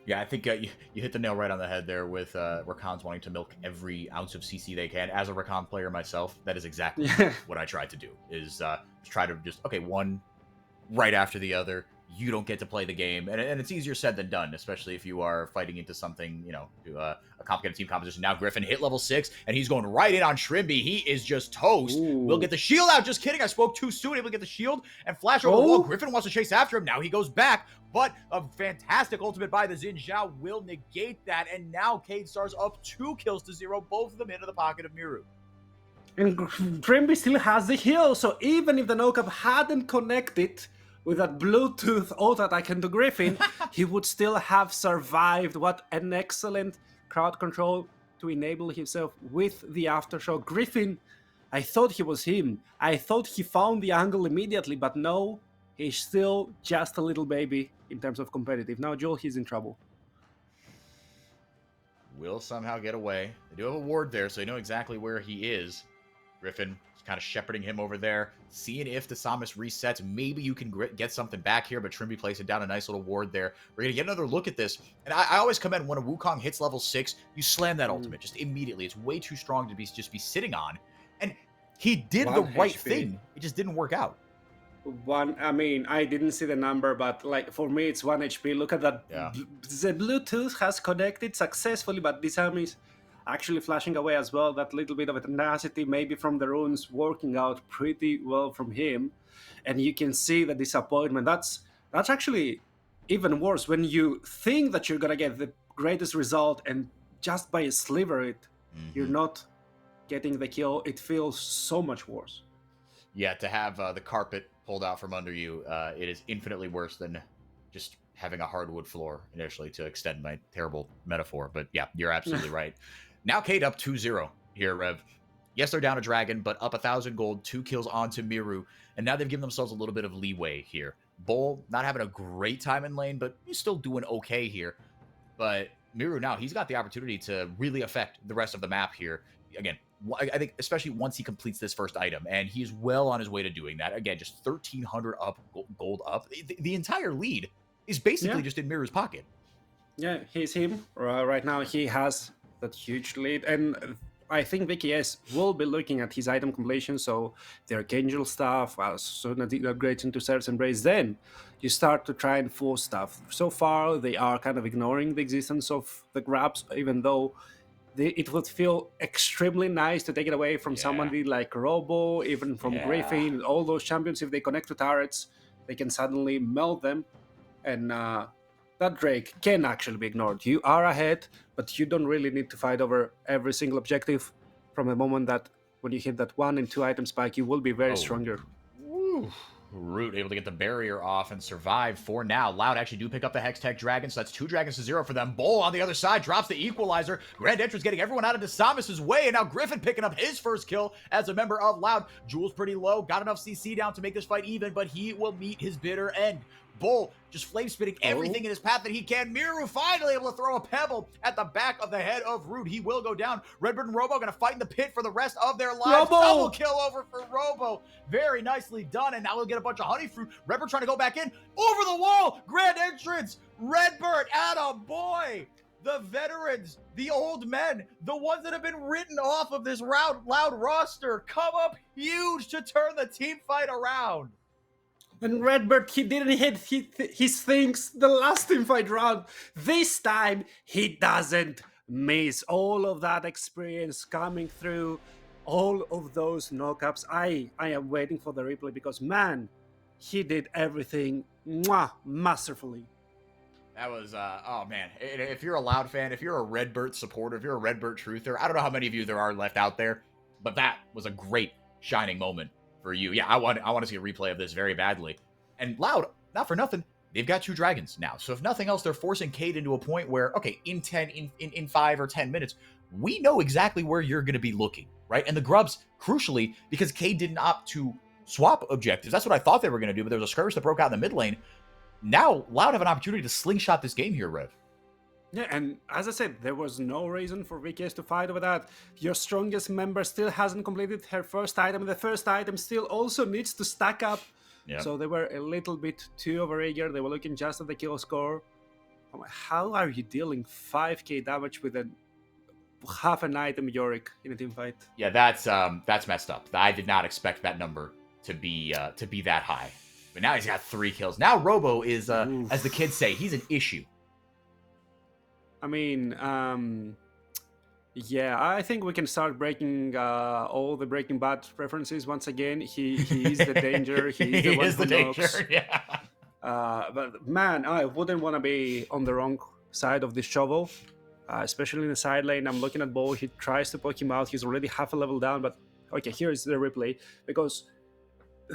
Yeah, I think you hit the nail right on the head there with Rakan's wanting to milk every ounce of CC they can. As a Rakan player myself, that is exactly what I tried to do, is try to just, okay, one right after the other. You don't get to play the game, and it's easier said than done, especially if you are fighting into something, you know, a complicated team composition. Now Griffin hit level 6, and he's going right in on Shrimby. He is just toast. Ooh. We'll get the shield out. Just kidding. I spoke too soon. Able to get the shield and flash over the wall. Griffin wants to chase after him. Now he goes back, but a fantastic ultimate by the Xin Zhao will negate that, and now Cade Stars up 2 kills to 0, both of them into the pocket of Miru. And Shrimby still has the heal, so even if the no-cap hadn't connected with that Bluetooth auto attack into Griffin, he would still have survived. What an excellent crowd control to enable himself with the aftershock. Griffin, I thought he was him. I thought he found the angle immediately, but no, he's still just a little baby in terms of competitive. Now Joel, he's in trouble. Will somehow get away. They do have a ward there, so they know exactly where he is. Griffin kind of shepherding him over there, seeing if the Samus resets. Maybe you can get something back here, but Trimby placing down a nice little ward there. We're going to get another look at this. And I always commend when a Wukong hits level 6, you slam that ultimate just immediately. It's way too strong to just be sitting on. And he did the right thing. It just didn't work out. I mean, I didn't see the number, but like for me, it's 1 HP. Look at that. Yeah. The Bluetooth has connected successfully, but this arm is actually flashing away as well. That little bit of a tenacity, maybe from the runes, working out pretty well from him. And you can see the disappointment. That's actually even worse when you think that you're gonna get the greatest result, and just by a sliver you're not getting the kill. It feels so much worse. Yeah, to have the carpet pulled out from under you, it is infinitely worse than just having a hardwood floor initially, to extend my terrible metaphor. But yeah, you're absolutely right. Now Cade up 2-0 here, Rev. Yes, they're down a dragon, but up 1,000 gold, 2 kills onto Miru. And now they've given themselves a little bit of leeway here. Bull, not having a great time in lane, but he's still doing okay here. But Miru now, he's got the opportunity to really affect the rest of the map here. Again, I think especially once he completes this first item, and he's well on his way to doing that. Again, just 1,300 up, gold up. The entire lead is basically just in Miru's pocket. Yeah, he's him. Right now he has that huge lead, and I think VKS will be looking at his item completion, so the Archangel stuff, as soon as it upgrades into Serf's Embrace, then you start to try and force stuff. So far, they are kind of ignoring the existence of the grabs, even though it would feel extremely nice to take it away from somebody like Robo, even from Griffin, all those champions. If they connect to turrets, they can suddenly melt them, and that Drake can actually be ignored. You are ahead, but you don't really need to fight over every single objective. From the moment that when you hit that 1 and 2 item spike, you will be very stronger. Woo. Root able to get the barrier off and survive for now. Loud actually do pick up the Hextech Dragon, so that's 2 dragons to 0 for them. Bull on the other side drops the equalizer. Grand Entrance getting everyone out of Samus's way, and now Griffin picking up his first kill as a member of Loud. Jules pretty low, got enough CC down to make this fight even, but he will meet his bitter end. Bull just flame spitting everything in his path that he can. Miru finally able to throw a pebble at the back of the head of Root. He will go down. Redbird and Robo going to fight in the pit for the rest of their lives. Robo! Double kill over for Robo. Very nicely done. And now we'll get a bunch of honey fruit. Redbird trying to go back in. Over the wall. Grand Entrance. Redbird. Atta boy. The veterans, the old men, the ones that have been written off of this Loud roster come up huge to turn the team fight around. And Redbird, he didn't hit his things the last teamfight round. This time, he doesn't miss. All of that experience coming through, all of those knockups. I am waiting for the replay because, man, he did everything masterfully. That was, oh man, if you're a Loud fan, if you're a Redbird supporter, if you're a Redbird truther, I don't know how many of you there are left out there, but that was a great shining moment for you. Yeah, I want to see a replay of this very badly. And Loud, not for nothing, they've got 2 dragons now. So if nothing else, they're forcing Cade into a point where, okay, in 5 or 10 minutes, we know exactly where you're going to be looking, right? And the grubs, crucially, because Cade didn't opt to swap objectives. That's what I thought they were going to do, but there was a skirmish that broke out in the mid lane. Now, Loud have an opportunity to slingshot this game here, Rev. Yeah, and as I said, there was no reason for VKS to fight over that. Your strongest member still hasn't completed her first item. The first item still also needs to stack up. Yeah. So they were a little bit too overeager. They were looking just at the kill score. How are you dealing 5k damage with a half an item Yorick in a team fight? Yeah, that's messed up. I did not expect that number to be that high. But now he's got 3 kills. Now Robo is, as the kids say, he's an issue. I mean, yeah, I think we can start breaking all the Breaking Bad references once again. He is the danger. He is the danger. Knocks. Yeah. But man, I wouldn't want to be on the wrong side of this shovel, especially in the side lane. I'm looking at Bo. He tries to poke him out. He's already half a level down. But okay, here's the replay because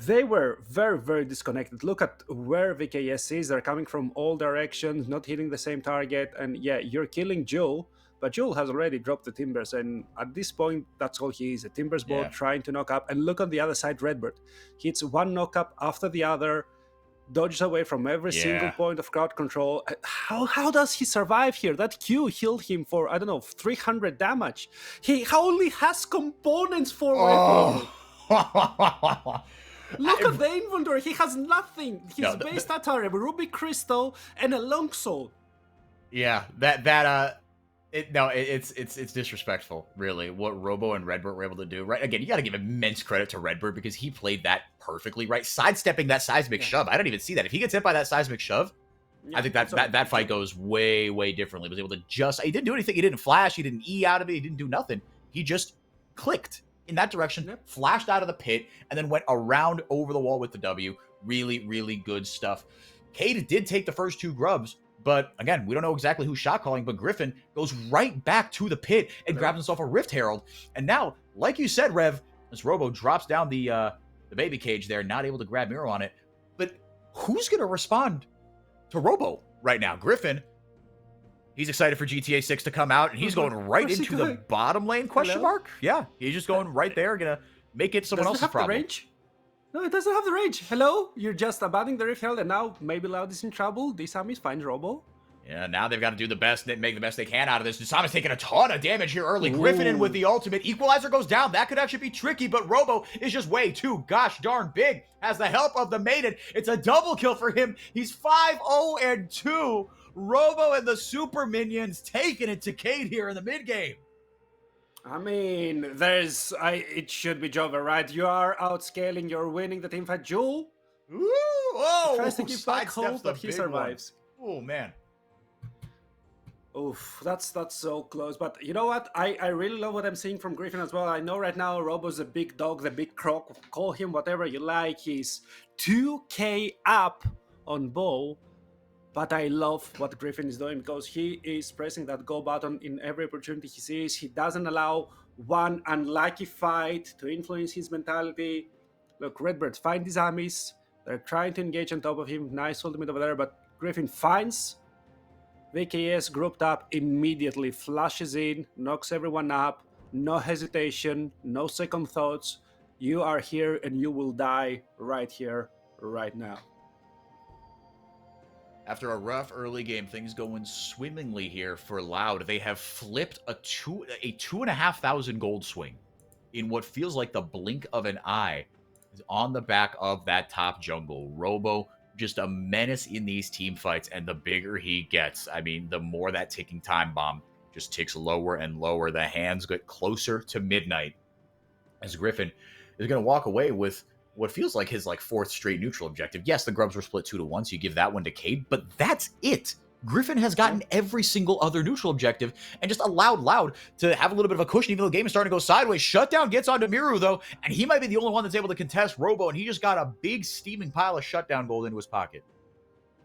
they were very, very disconnected. Look at where VKS is. They're coming from all directions, not hitting the same target. And yeah, you're killing Joel, but Joel has already dropped the Timbers. And at this point, that's all he is, a Timbers bot trying to knock up. And look on the other side, Redbird hits one knock up after the other, dodges away from every single point of crowd control. How does he survive here? That Q healed him for, I don't know, 300 damage. He only has components for weapon. Look at the inventory. He has nothing. His base stats are a Ruby Crystal and a Longsword. Yeah, it's disrespectful, really, what Robo and Redbird were able to do. Right, again, you got to give immense credit to Redbird because he played that perfectly. Right, sidestepping that seismic shove. I don't even see that. If he gets hit by that seismic shove, I think that fight goes way differently. He was able to he didn't do anything. He didn't flash. He didn't E out of it. He didn't do nothing. He just clicked in that direction, flashed out of the pit, and then went around over the wall with the W. Really good stuff. Cade did take the first 2 grubs, but again, we don't know exactly who's shot calling, but Griffin goes right back to the pit and grabs himself a Rift Herald. And now, like you said, Rev, this Robo drops down the baby cage there, not able to grab Miro on it. But who's going to respond to Robo right now? Griffin, he's excited for GTA 6 to come out, and he's going right into the bottom lane, question mark? Yeah, he's just going right there, going to make it someone else's problem. The range? No, it doesn't have the range. Hello? You're just abandoning the Rift Herald, and now maybe Loud is in trouble. Disamis finds Robo. Yeah, now they've got to do the best, make the best they can out of this. Disamis taking a ton of damage here early. Griffin in with the ultimate. Equalizer goes down. That could actually be tricky, but Robo is just way too gosh darn big. Has the help of the Maiden. It's a double kill for him. He's 5-0-2. Robo and the Super Minions taking it to Cade here in the mid-game. I mean, it should be Jova, right? You are outscaling, you're winning the teamfight. Jewel? Ooh, whoa! Tries to keep back home, but he survives. Oh, man. Oof, that's so close. But you know what? I really love what I'm seeing from Griffin as well. I know right now Robo's a big dog, the big croc. Call him whatever you like. He's 2k up on Bo. But I love what Griffin is doing because he is pressing that go button in every opportunity he sees. He doesn't allow one unlucky fight to influence his mentality. Look, Redbird find his armies. They're trying to engage on top of him. Nice ultimate over there, but Griffin finds VKS grouped up immediately, flashes in, knocks everyone up. No hesitation, no second thoughts. You are here and you will die right here, right now. After a rough early game, things going swimmingly here for Loud. They have flipped a 2,500 gold swing in what feels like the blink of an eye on the back of that top jungle. Robo, just a menace in these team fights, and the bigger he gets, I mean, the more that ticking time bomb just ticks lower and lower. The hands get closer to midnight as Griffin is going to walk away with what feels like his 4th straight neutral objective. Yes, the grubs were split 2-1, so you give that one to Cade, but that's it. Griffin has gotten every single other neutral objective and just allowed Loud to have a little bit of a cushion even though the game is starting to go sideways. Shutdown gets onto Miru, though, and he might be the only one that's able to contest Robo, and he just got a big steaming pile of shutdown gold into his pocket.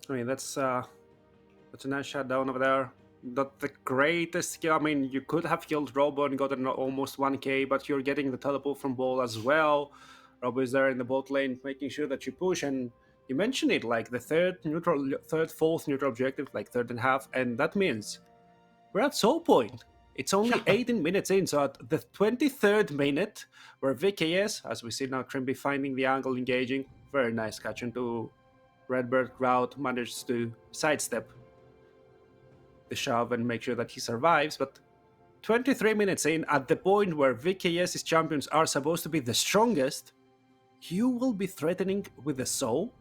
I mean, that's a nice shutdown over there. Not the greatest kill. I mean, you could have killed Robo and gotten almost 1k, but you're getting the teleport from Ball as well. Robo is there in the bot lane, making sure that you push, and you mentioned it, like the 4th neutral objective, like 3rd and half, and that means we're at soul point. It's only 18 minutes in, so at the 23rd minute, where VKS, as we see now, Trimby finding the angle, engaging, very nice catch into Redbird. Crowd manages to sidestep. the shove and make sure that he survives. But 23 minutes in, at the point where VKS's champions are supposed to be the strongest, you will be threatening with the soul.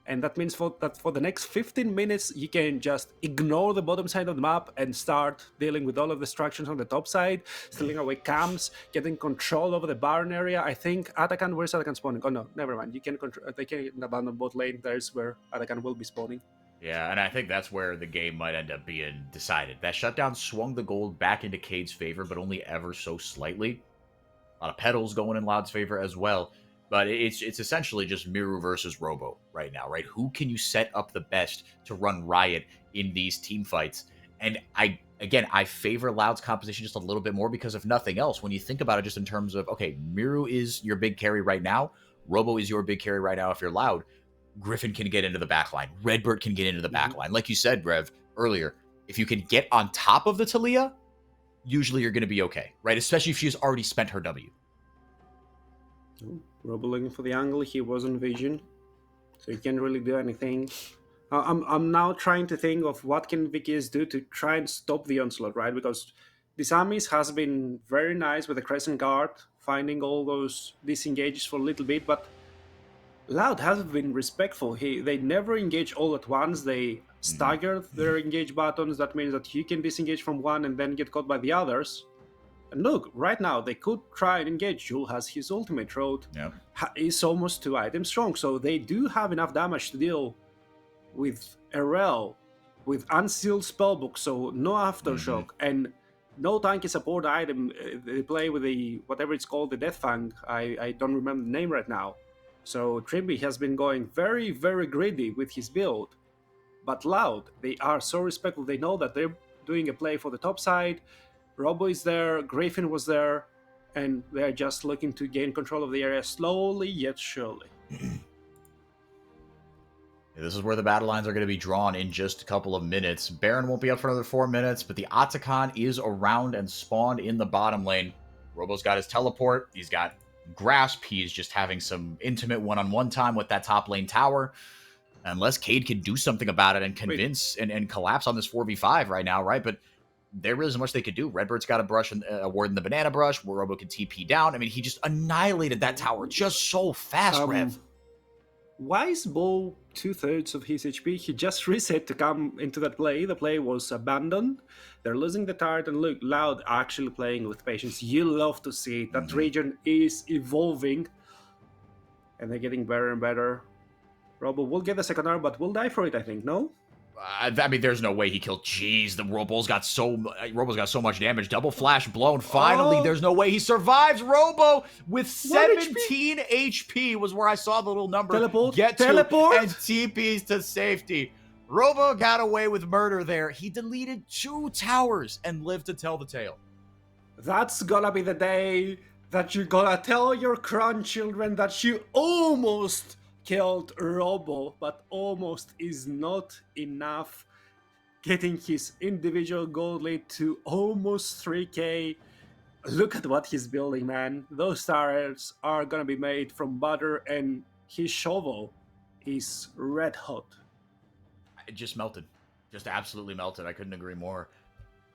And that means for the next 15 minutes, you can just ignore the bottom side of the map and start dealing with all of the destructions on the top side, stealing away camps, getting control over the Baron area. I think Atakan, where's Atakan spawning? Oh no, never mind. You can control. They can abandon bot lane. There's where Atakan will be spawning. Yeah, and I think that's where the game might end up being decided. That shutdown swung the gold back into Cade's favor, but only ever so slightly. A lot of petals going in Loud's favor as well. But it's essentially just Miru versus Robo right now, right? Who can you set up the best to run Riot in these team fights? And I favor Loud's composition just a little bit more because if nothing else, when you think about it just in terms of, okay, Miru is your big carry right now. Robo is your big carry right now if you're Loud. Griffin can get into the backline. Redbird can get into the backline. Like you said, Rev, earlier, if you can get on top of the Talia, usually you're going to be okay, right? Especially if she's already spent her W. Robo looking for the angle. He was on vision, so he can't really do anything. I'm now trying to think of what can VKS do to try and stop the onslaught, right? Because Disamis has been very nice with the Crescent Guard, finding all those disengages for a little bit, but Loud has been respectful. They never engage all at once. They staggered their engage buttons. That means that you can disengage from one and then get caught by the others. And look, right now they could try and engage. Jul has his ultimate road. Yep. Is almost 2 items strong, so they do have enough damage to deal with RL, with unsealed spellbook, so no aftershock, and no tanky support item. They play with the whatever it's called, the Death Fang. I don't remember the name right now. So Trimby has been going very, very greedy with his build. But Loud, they are so respectful. They know that they're doing a play for the top side. Robo is there, Griffin was there, and they're just looking to gain control of the area slowly yet surely. This is where the battle lines are going to be drawn in just a couple of minutes. Baron won't be up for another 4 minutes, but the Atakan is around and spawned in the bottom lane. Robo's got his teleport. He's got grasp. He's just having some intimate one-on-one time with that top lane tower. Unless Cade can do something about it and convince and collapse on this 4v5 right now, right? But there isn't much they could do. Redbird's got a brush and a ward in the banana brush where Robo can TP down. I mean, he just annihilated that tower just so fast, Rev. Why is Bo 2/3 of his HP? He just reset to come into that play. The play was abandoned. They're losing the turret, and look, Loud actually playing with patience. You love to see it. That region is evolving, and they're getting better and better. Robo will get the second arm, but will die for it, I think, no? I mean, there's no way he killed. Jeez, Robo's got so much damage. Double flash blown. Finally, there's no way he survives. Robo with 17 HP was where I saw the little number. Teleport. And TPs to safety. Robo got away with murder there. He deleted 2 towers and lived to tell the tale. That's gonna be the day that you're gonna tell your grandchildren that you almost killed Robo, but almost is not enough. Getting his individual gold lead to almost 3k. Look at what he's building, man. Those towers are gonna be made from butter, and his shovel is red hot. It just melted. Just absolutely melted. I couldn't agree more.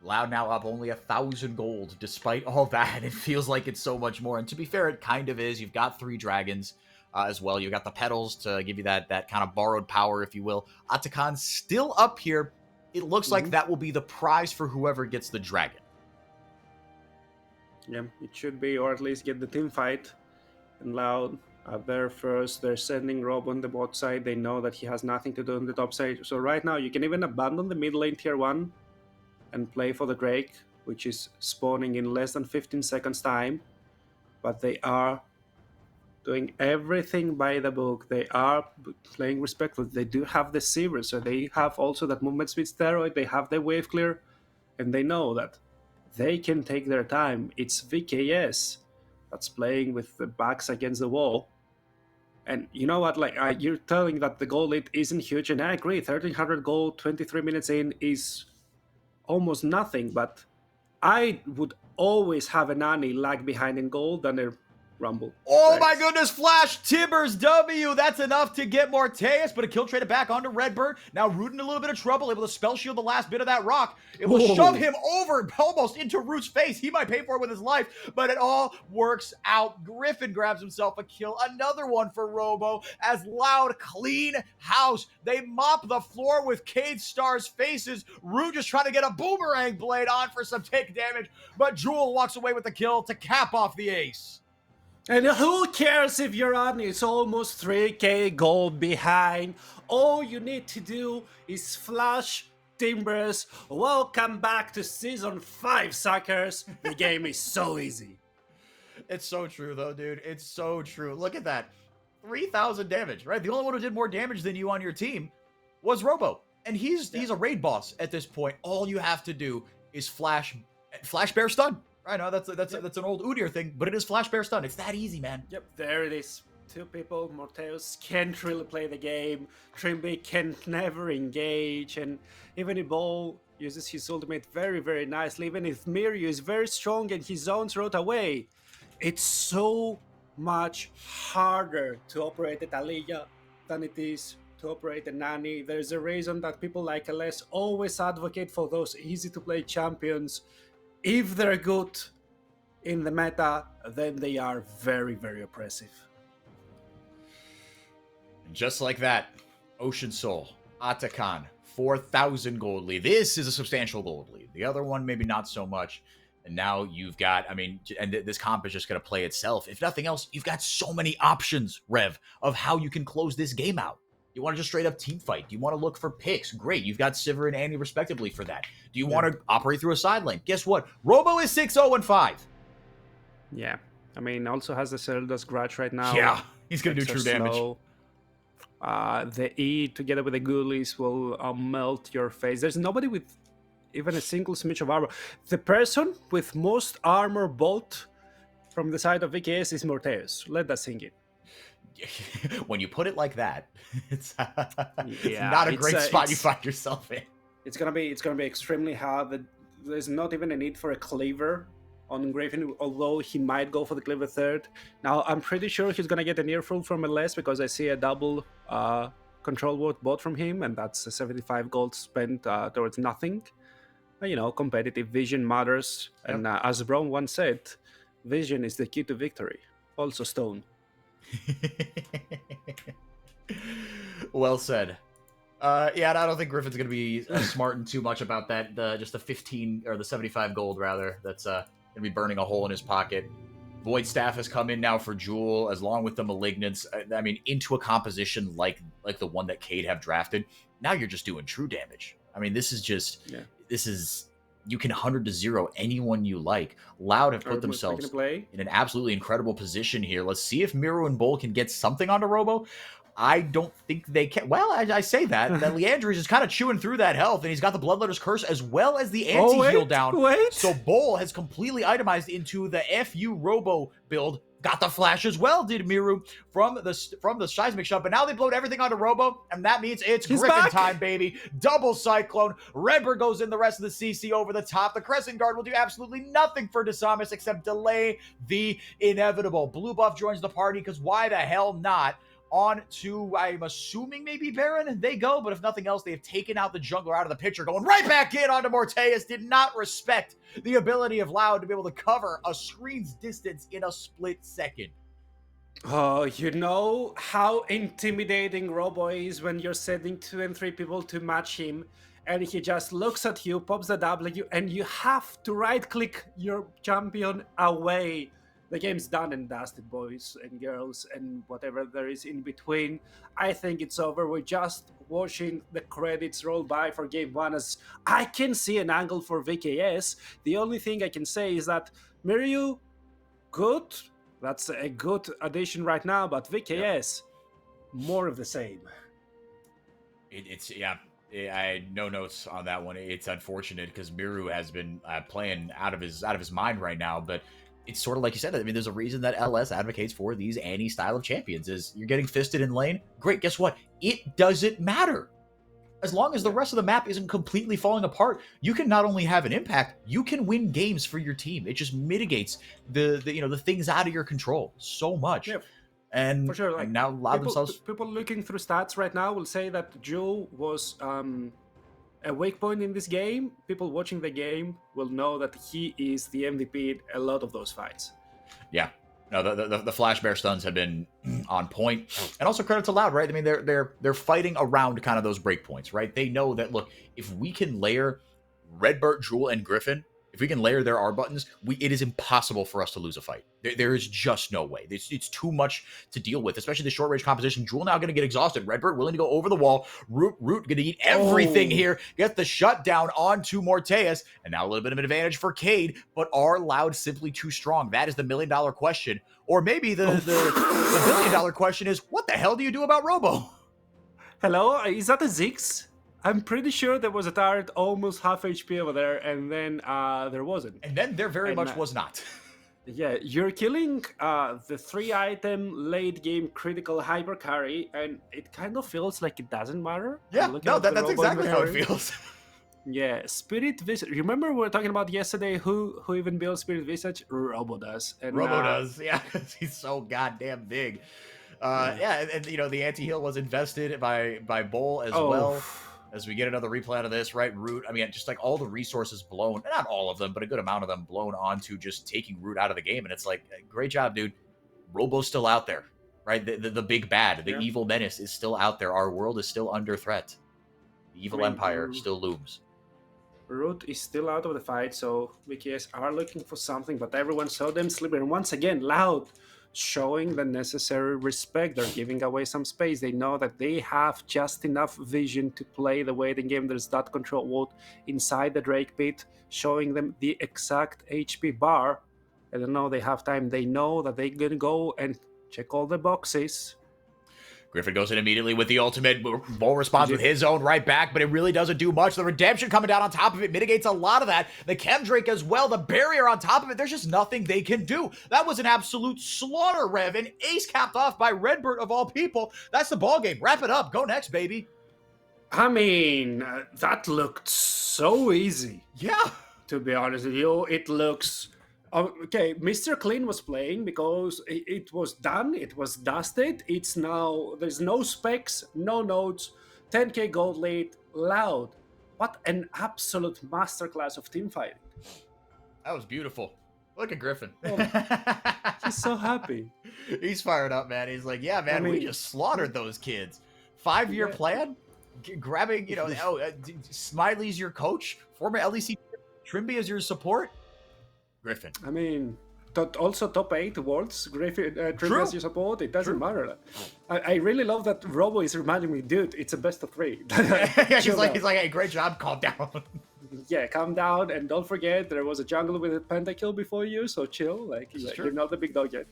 Loud now up only 1,000 gold. Despite all that, it feels like it's so much more. And to be fair, it kind of is. You've got 3 dragons. As well. You got the petals to give you that kind of borrowed power, if you will. Atakan's still up here. It looks like that will be the prize for whoever gets the dragon. Yeah, it should be, or at least get the team fight. And Loud up there first. They're sending Rob on the bot side. They know that he has nothing to do on the top side. So right now, you can even abandon the mid lane tier 1 and play for the Drake, which is spawning in less than 15 seconds time. But they are doing everything by the book. They are playing respectfully. They do have the Seaver, so they have also that movement speed steroid. They have the wave clear, and they know that they can take their time. It's VKS that's playing with the backs against the wall. And you know what? You're telling that the goal lead isn't huge, and I agree. 1,300 gold, 23 minutes in is almost nothing. But I would always have a Nani lag behind in gold than a Rumble. Oh my goodness, Flash Tibbers W. That's enough to get Morteus, but a kill traded back onto Redbird. Now Root in a little bit of trouble, able to spell shield the last bit of that rock. Able to shove him over almost into Root's face. He might pay for it with his life, but it all works out. Griffin grabs himself a kill. Another one for Robo as Loud clean house. They mop the floor with Cade Star's faces. Root just trying to get a boomerang blade on for some take damage, but Jewel walks away with the kill to cap off the ace. And who cares if you're on? It's almost 3k gold behind. All you need to do is flash Timbers. Welcome back to Season 5, suckers. The game is so easy. It's so true, though, dude. It's so true. Look at that. 3,000 damage, right? The only one who did more damage than you on your team was Robo. And he's a raid boss at this point. All you have to do is flash bear stun. I know that's an old Udyr thing, but it is flash bear stun. It's that easy, man. Yep, there it is. Two people. Morteus can't really play the game. Trimby can never engage, and even if Ball uses his ultimate very, very nicely, even if Miryu is very strong and his zones route away, it's so much harder to operate the Taliyah than it is to operate the Nani. There's a reason that people like LS always advocate for those easy-to-play champions. If they're good in the meta, then they are very, very oppressive. Just like that, Ocean Soul, Atakan, 4,000 gold lead. This is a substantial gold lead. The other one, maybe not so much. And now you've got, and this comp is just going to play itself. If nothing else, you've got so many options, Rev, of how you can close this game out. You want to just straight up team fight? Do you want to look for picks? Great. You've got Sivir and Annie respectively for that. Do you want to operate through a side lane? Guess what? Robo is 6-0-5. Yeah. Also has the Zelda's Grudge right now. Yeah. He's going to do true damage. The E together with the Ghoulies will melt your face. There's nobody with even a single smidge of armor. The person with most armor bolt from the side of VKS is Morteus. Let that sink in. When you put it like that, it's not a great spot you find yourself in. It's gonna be extremely hard. There's not even a need for a cleaver on Griffin, although he might go for the cleaver third. Now I'm pretty sure he's gonna get an earful from LS because I see a double control ward bot from him, and that's a 75 gold spent towards nothing. But, competitive vision matters, and as Braun once said, vision is the key to victory. Also Stone. Well said. And I don't think Griffin's going to be smarting too much about that. Just the 15 or the 75 gold rather. That's going to be burning a hole in his pocket. Void Staff has come in now for Jewel, as long with the Malignants. Into a composition like the one that Cade have drafted. Now you're just doing true damage. This is just you can 100-0 anyone you like. Loud have put themselves in an absolutely incredible position here. Let's see if Miro and Bull can get something onto Robo. I don't think they can. Well, I say that Leandri is kind of chewing through that health, and he's got the Bloodletter's Curse as well as the anti-heal down. So Bull has completely itemized into the FU Robo build. Got the flash as well, did Miru from the seismic shot, but now they blowed everything onto Robo, and that means it's Griffin time, baby. Double Cyclone. Redbird goes in the rest of the CC over the top. The Crescent Guard will do absolutely nothing for Desamus except delay the inevitable. Blue Buff joins the party, because why the hell not? On to, I'm assuming, maybe Baron. They go, but if nothing else, they have taken out the jungler out of the picture, going right back in onto Morteus. Did not respect the ability of Loud to be able to cover a screen's distance in a split second. Oh, you know how intimidating Robo is when you're sending 2 and 3 people to match him, and he just looks at you, pops the W, and you have to right-click your champion away. The game's done and dusted, boys and girls, and whatever there is in between. I think it's over. We're just watching the credits roll by for Game 1, as I can see an angle for VKS. The only thing I can say is that Miryu, good. That's a good addition right now, but VKS, more of the same. I had no notes on that one. It's unfortunate because Miru has been playing out of his mind right now, but it's sort of like you said. There's a reason that LS advocates for these Annie style of champions. Is you're getting fisted in lane. Great. Guess what? It doesn't matter. As long as the rest of the map isn't completely falling apart, you can not only have an impact, you can win games for your team. It just mitigates the things out of your control so much. Yeah, And, for sure. Like, and now allow themselves. people looking through stats right now will say that Jewel was a weak point in this game. People watching the game will know that he is the MVP in a lot of those fights. Yeah. No, the Flash Bear stuns have been on point, and also credit to Loud, right? I mean, they're fighting around kind of those break points, right? They know that, look, if we can layer Redbird, Jewel, and Griffin, if we can layer their R buttons, it is impossible for us to lose a fight. There is just no way. It's too much to deal with, especially the short range composition. Jewel now going to get exhausted. Redbird willing to go over the wall. Root going to eat everything here. Get the shutdown onto Morteus, and now a little bit of an advantage for Cade. But are Loud simply too strong? That is the $1 million question. Or maybe the $1 billion question is, what the hell do you do about Robo? Hello, is that a Ziggs? I'm pretty sure there was a turret almost half HP over there, and then there wasn't. And then there very much was not. Yeah, you're killing the 3-item late-game critical hyper carry, and it kind of feels like it doesn't matter. Yeah, no, that's exactly how it feels. Yeah, Spirit Visage. Remember we were talking about yesterday who even built Spirit Visage? Robo does. And, Robo does, yeah. He's so goddamn big. Yeah, and the anti-heal was invested by Bull as well. As we get another replay out of this, right? Root, I mean, just like all the resources blown, not all of them, but a good amount of them blown onto just taking Root out of the game. And it's like, great job, dude. Robo's still out there, right? The big bad, the evil menace is still out there. Our world is still under threat. The evil empire still looms. Root is still out of the fight, so BKS are looking for something, but everyone saw them sleeping. And once again, Loud showing the necessary respect. They're giving away some space. They know that they have just enough vision to play the way the game. There's that control vault inside the Drake pit, showing them the exact HP bar. I don't know, they have time. They know that they're going to go and check all the boxes. Griffin goes in immediately with the ultimate. Bull responds with his own right back, but it really doesn't do much. The redemption coming down on top of it mitigates a lot of that. The Chemdrake as well, the barrier on top of it. There's just nothing they can do. That was an absolute slaughter, Rev, and ace capped off by Redbird of all people. That's the ball game. Wrap it up. Go next, baby. I mean, that looked so easy. Yeah. To be honest with you, it looks... Okay, Mr. Clean was playing because it was done, it was dusted, it's now, there's no specs, no nodes, 10k gold lead, Loud. What an absolute masterclass of team fighting. That was beautiful. Look at Griffin. He's so happy. He's fired up, man. He's like, yeah, man, we just slaughtered those kids. 5-year plan? Grabbing, Smiley's your coach, former LEC, Trimby as your support. Griffin. I mean, also top 8 worlds, Griffin, Trimby as your support, it doesn't matter. I really love that Robo is reminding me, dude, it's a best of 3. He's like, hey, great job, calm down. Yeah, calm down, and don't forget, there was a jungle with a pentakill before you, so chill, like you're not the big dog yet.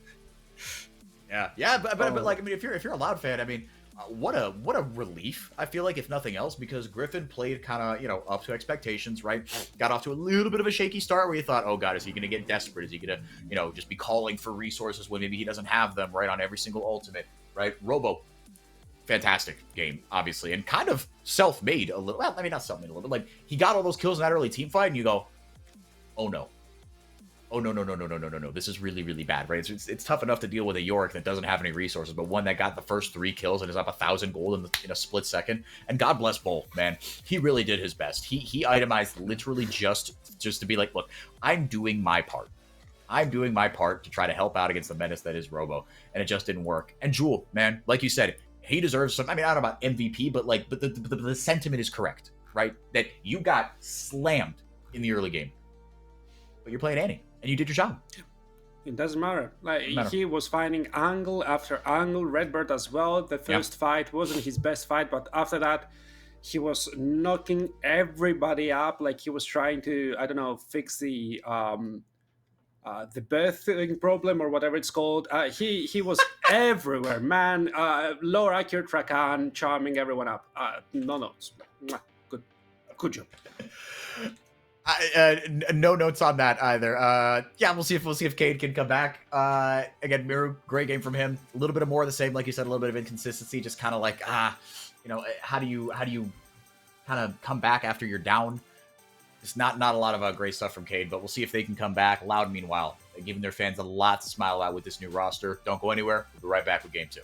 Yeah, but like, I mean, if you're a Loud fan, I mean, what a relief, I feel like, if nothing else, because Griffin played kind of, up to expectations, right? Got off to a little bit of a shaky start where you thought, oh god, is he going to get desperate? Is he going to, just be calling for resources when maybe he doesn't have them, right, on every single ultimate, right? Robo, fantastic game, obviously, and kind of self-made a little. Well, I mean, not self-made a little, but like, he got all those kills in that early team fight, and you go, oh no. Oh, no. This is really, really bad, right? It's tough enough to deal with a Yorick that doesn't have any resources, but one that got the first 3 kills and is up 1,000 gold in a split second. And God bless Bull, man. He really did his best. He itemized literally just to be like, look, I'm doing my part. I'm doing my part to try to help out against the menace that is Robo, and it just didn't work. And Jewel, man, like you said, he deserves some. I mean, I don't know about MVP, but like, but the sentiment is correct, right? That you got slammed in the early game, but you're playing Annie. And you did your job. It doesn't matter. He was finding angle after angle. Redbird as well. The first fight wasn't his best fight, but after that, he was knocking everybody up. Like he was trying to, I don't know, fix the birthing problem or whatever it's called. He was everywhere, man. Lower accurate Rakan, charming everyone up. No notes. Good job. No notes on that either. Yeah, we'll see if Cade can come back. Again, Miru, great game from him. A little bit of more of the same, like you said, a little bit of inconsistency. Just kind of like how do you kind of come back after you're down. It's not a lot of great stuff from Cade, but we'll see if they can come back. Loud, meanwhile, giving their fans a lot to smile at with this new roster. Don't go anywhere. We'll be right back with Game 2.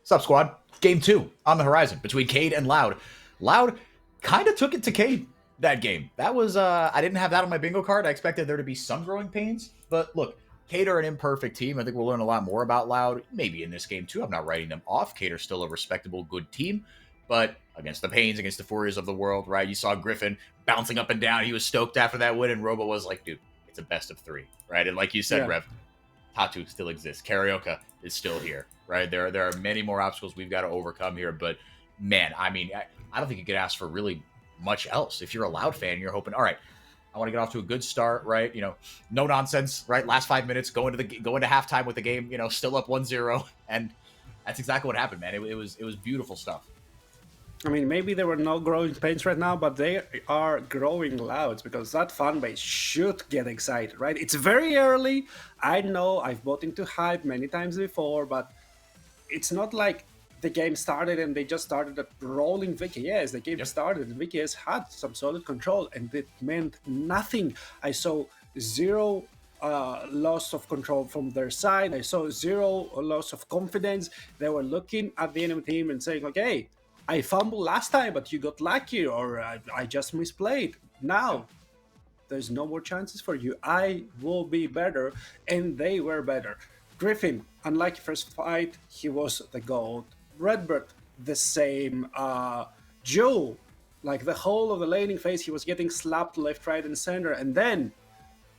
Sup, squad? Game 2 on the horizon between Cade and Loud. Loud kind of took it to Cade that game. That was, I didn't have that on my bingo card. I expected there to be some growing pains. But look, Cade are an imperfect team. I think we'll learn a lot more about Loud, maybe in this game too. I'm not writing them off. Cade are still a respectable, good team. But against the Pains, against the Fouriers of the world, right? You saw Griffin bouncing up and down. He was stoked after that win, and Robo was like, dude, it's a best of 3, right? And like you said, Rev, Tatu still exists. Karaoke is still here, right? There are many more obstacles we've got to overcome here. But, man, I mean, I don't think you could ask for really much else. If you're a Loud fan, you're hoping, all right, I want to get off to a good start, right? You know, no nonsense, right? Last 5 minutes, go into halftime with the game, you know, still up 1-0. And that's exactly what happened, man. It was beautiful stuff. I mean, maybe there were no growing pains right now, but they are growing Louds because that fan base should get excited, right? It's very early. I know I've bought into hype many times before, but it's not like the game started and they just started rolling VKS. The game started and VKS had some solid control, and it meant nothing. I saw zero loss of control from their side. I saw zero loss of confidence. They were looking at the enemy team and saying, okay, I fumbled last time, but you got lucky, or I just misplayed. Now, there's no more chances for you. I will be better, and they were better. Griffin, unlike first fight, he was the GOAT. Redbird, the same. Joe, like the whole of the laning phase, he was getting slapped left, right, and center. And then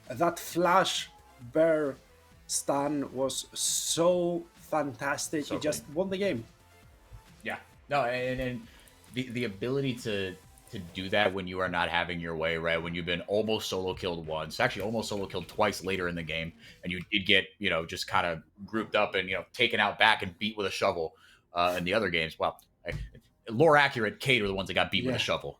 that flash bear stun was so fantastic. He just won the game. Yeah. No, and the ability to do that when you are not having your way, right? When you've been almost solo killed once, actually almost solo killed twice later in the game, and you did get, you know, just kind of grouped up and, you know, taken out back and beat with a shovel in the other games. Well, lore accurate, Cade were the ones that got beat with a shovel,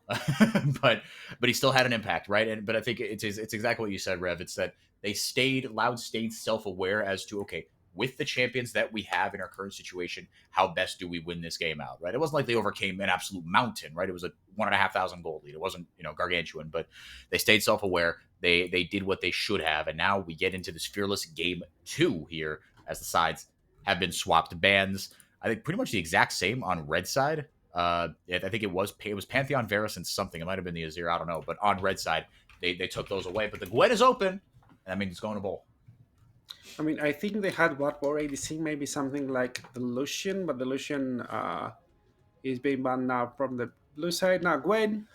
but he still had an impact, right? But I think it's exactly what you said, Rev. It's that Loud stayed self-aware as to, okay, with the champions that we have in our current situation, how best do we win this game out, right? It wasn't like they overcame an absolute mountain, right? It was a 1,500 gold lead. It wasn't, you know, gargantuan, but they stayed self-aware. They did what they should have, and now we get into this fearless game 2 here as the sides have been swapped bans. I think pretty much the exact same on red side. I think it was Pantheon, Varus, and something. It might have been the Azir, I don't know. But on red side, they took those away. But the Gwen is open, and that means it's going to bowl. I mean, I think they had what more ADC, maybe something like the Lucian, but the Lucian is being banned now from the blue side. Now, Gwen,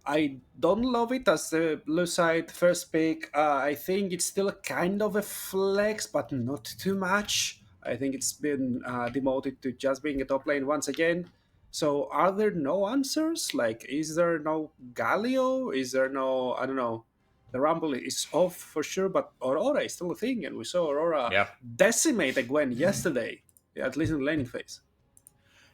I don't love it as the blue side first pick. I think it's still kind of a flex, but not too much. I think it's been demoted to just being a top lane once again. So are there no answers? Like, is there no Galio? Is there no, I don't know, the Rumble is off for sure, but Aurora is still a thing, and we saw Aurora decimate a Gwen yesterday, at least in the laning phase.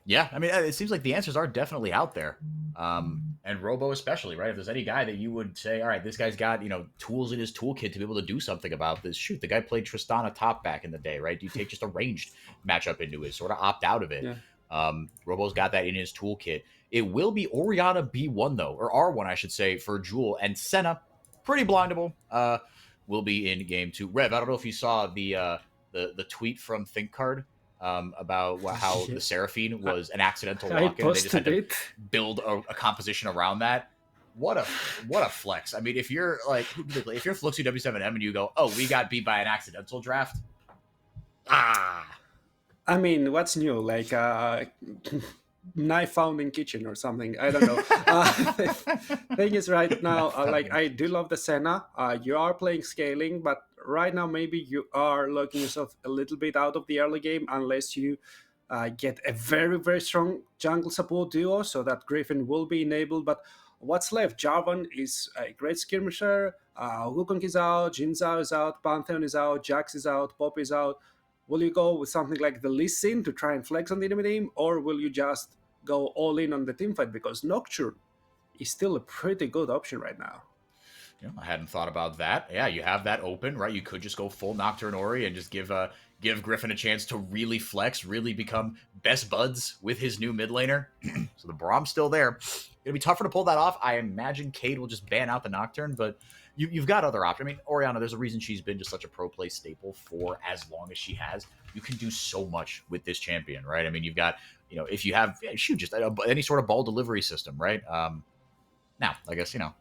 Yeah, I mean, it seems like the answers are definitely out there. And Robo especially, right? If there's any guy that you would say, all right, this guy's got, you know, tools in his toolkit to be able to do something about this. Shoot, the guy played Tristana top back in the day, right? Do you take just a ranged matchup into it, sort of opt out of it? Yeah. Robo's got that in his toolkit. It will be Orianna B1, though, or R1, I should say, for Jewel. And Senna, pretty blindable, will be in game 2. Rev, I don't know if you saw the tweet from ThinkCard about how the Seraphine was an accidental lock-in. They just had to build a composition around that. What a flex. I mean, if you're like, if you're Fluxy W7M and you go, oh, we got beat by an accidental draft. I mean, what's new? Like knife found in kitchen or something. I don't know. Thing is, right now, like, I do love the Senna. You are playing scaling, but right now maybe you are locking yourself a little bit out of the early game unless you get a very, very strong jungle support duo so that Griffin will be enabled. But what's left? Jarvan is a great skirmisher. Wukong is out. Jin Zhao is out. Pantheon is out. Jax is out. Pop is out. Will you go with something like the Lee Sin to try and flex on the enemy team, or will you just go all in on the team fight? Because Nocturne is still a pretty good option right now. Yeah, I hadn't thought about that. Yeah, you have that open, right? You could just go full Nocturne Ori and just give Griffin a chance to really flex, really become best buds with his new mid laner. So the Brahm's still there. It'll be tougher to pull that off. I imagine Cade will just ban out the Nocturne, but you've got other options. I mean, Orianna, there's a reason she's been just such a pro play staple for as long as she has. You can do so much with this champion, right? I mean, you've got, if you have, just any sort of ball delivery system, right? Now, I guess, no,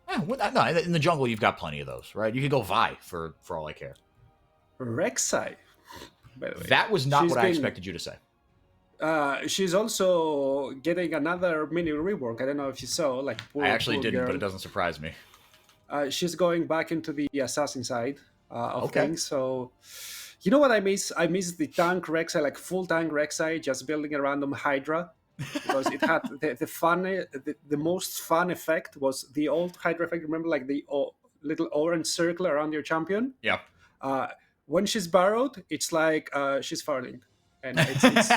in the jungle, you've got plenty of those, right? You could go Vi for all I care. Rek'Sai, by the way. That was not what I expected you to say. She's also getting another mini rework. I don't know if you saw. I actually didn't, but it doesn't surprise me. She's going back into the assassin side of things. So, you know what I miss? I miss the tank Rek'Sai, like full tank Rek'Sai, just building a random Hydra, because it had the most fun effect was the old Hydra effect. Remember, like the little orange circle around your champion. Yeah. When she's burrowed, it's like she's farting. And it's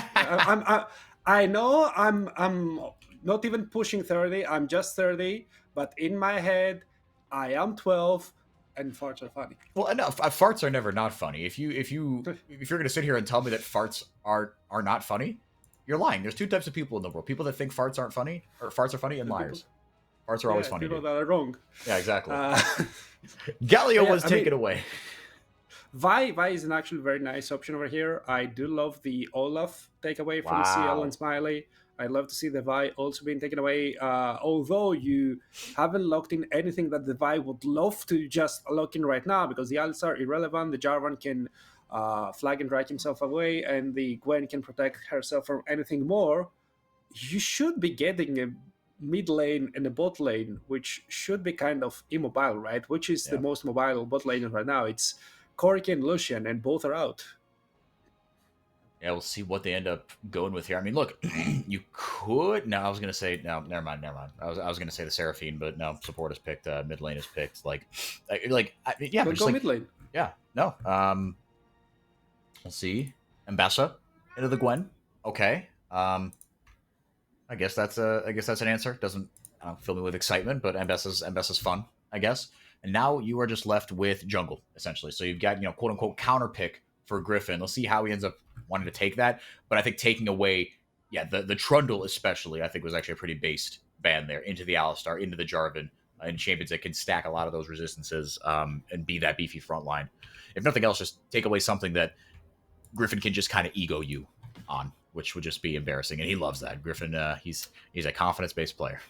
I know I'm not even pushing 30. I'm just 30, but in my head, I am 12, and farts are funny. Well, no, farts are never not funny. If you're gonna sit here and tell me that farts are not funny, you're lying. There's two types of people in the world: people that think farts aren't funny, or farts are funny, and liars. Farts are always funny. People that are wrong. Yeah, exactly. Galio was taken away. Vi is an actually very nice option over here. I do love the Olaf takeaway from CL and Smiley. I'd love to see the Vi also being taken away. Although you haven't locked in anything that the Vi would love to just lock in right now, because the alts are irrelevant. The Jarvan can flag and drag himself away, and the Gwen can protect herself from anything more. You should be getting a mid lane and a bot lane, which should be kind of immobile, right? Which is the most mobile bot lane right now. It's Corki and Lucian, and both are out. Yeah, we'll see what they end up going with here. I mean, look, you could. No, I was gonna say no. Never mind. I was gonna say the Seraphine, but no. Support is picked. Mid lane is picked. Yeah, go mid lane. Yeah, no. We'll see. Mbessa into the Gwen. Okay. I guess that's an answer. Doesn't fill me with excitement, but Mbessa's fun, I guess. And now you are just left with jungle, essentially. So you've got, quote unquote, counter pick for Griffin. Let's see how he ends up wanting to take that. But I think taking away, the Trundle especially, I think was actually a pretty based ban there into the Alistar, into the Jarvan, and champions that can stack a lot of those resistances and be that beefy front line. If nothing else, just take away something that Griffin can just kind of ego you on, which would just be embarrassing. And he loves that. Griffin, he's a confidence-based player.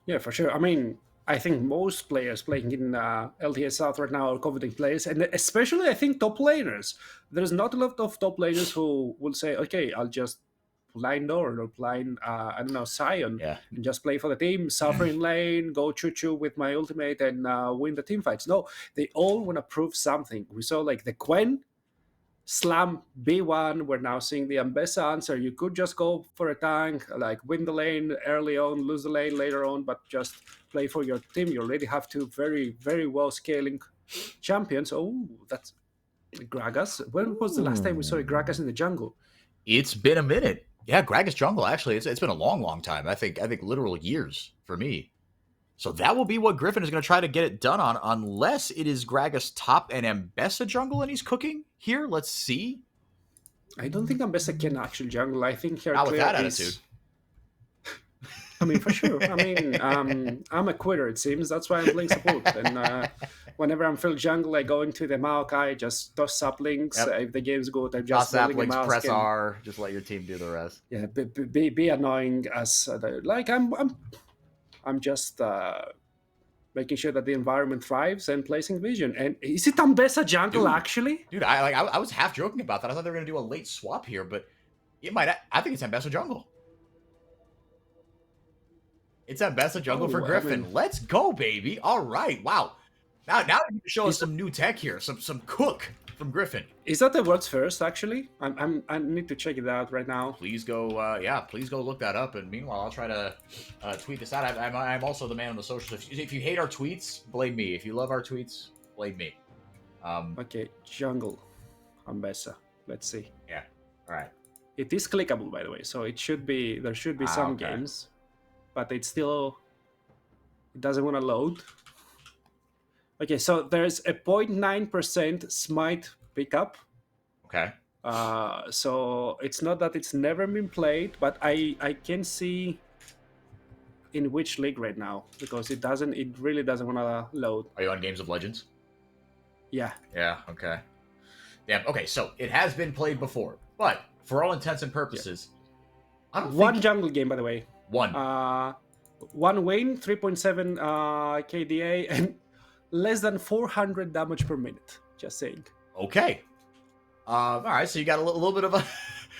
Yeah, for sure. I mean, I think most players playing in LTA South right now are confident players, and especially I think top laners. There's not a lot of top laners who will say, okay, I'll just blind Doran or blind, Sion, and just play for the team, suffer in lane, go choo-choo with my ultimate, and win the team fights. No, they all want to prove something. We saw like the Gwen slam B1. We're now seeing the Mbessa answer. You could just go for a tank, like win the lane early on, lose the lane later on, but just play for your team. You already have two very, very well scaling champions. Oh, that's Gragas. When was the last time we saw a Gragas in the jungle? It's been a minute. Yeah, Gragas jungle, actually. It's been a long, long time. I think literal years for me. So that will be what Griffin is going to try to get it done on, unless it is Gragas top and Mbessa jungle and he's cooking here. Let's see. I don't think Mbessa can actually jungle. I think her not with that is... attitude. I mean, for sure. I mean, I'm a quitter, it seems. That's why I'm playing support. And whenever I'm feeling jungle, I go into the Maokai, just toss saplings. Yep. If the game's good, I'm just toss saplings, press R, just let your team do the rest. Yeah, be annoying as I'm just making sure that the environment thrives and placing vision. And is it Mbessa jungle actually? Dude, I was half joking about that. I thought they were going to do a late swap here, but it might. I think it's Mbessa jungle. It's Mbessa jungle for Griffin. I mean, let's go, baby. All right. Wow. Now you can show us some new tech here. Some cook from Griffin. Is that the world's first, actually? I need to check it out right now. Please go, please go look that up. And meanwhile, I'll try to tweet this out. I'm also the man on the socials. If you hate our tweets, blame me. If you love our tweets, blame me. Okay, jungle, Mbessa. Let's see. Yeah. All right. It is clickable, by the way, so it should be. There should be some games, but it doesn't want to load. Okay, so there's a 0.9% smite pickup. Okay. So it's not that it's never been played, but I can see in which league right now because it really doesn't want to load. Are you on Games of Legends? Yeah. Yeah, okay. Damn, okay, so it has been played before, but for all intents and purposes, I don't One think... jungle game, by the way. One. One win, 3.7 KDA, and less than 400 damage per minute. Just saying. Okay. All right, so you got a little bit of a...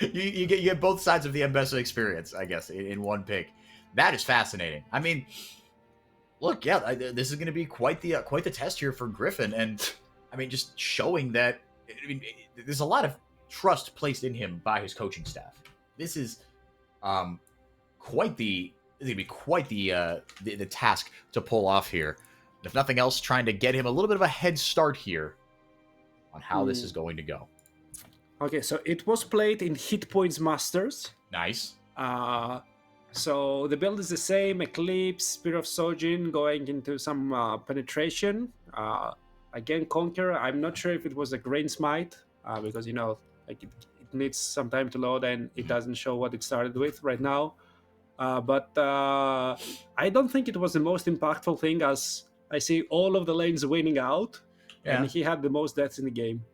you get both sides of the Mbessa experience, I guess, in one pick. That is fascinating. I mean, look, yeah, this is going to be quite the test here for Griffin, and I mean, just showing that. I mean, there's a lot of trust placed in him by his coaching staff. This is quite the task to pull off here. If nothing else, trying to get him a little bit of a head start here on how this is going to go. Okay, so it was played in Hit Points Masters. Nice. So the build is the same: Eclipse, Spear of Sojin, going into some penetration. Again, Conquer. I'm not sure if it was a Grain Smite because like it needs some time to load and it doesn't show what it started with right now. But I don't think it was the most impactful thing, as I see all of the lanes winning out, and he had the most deaths in the game.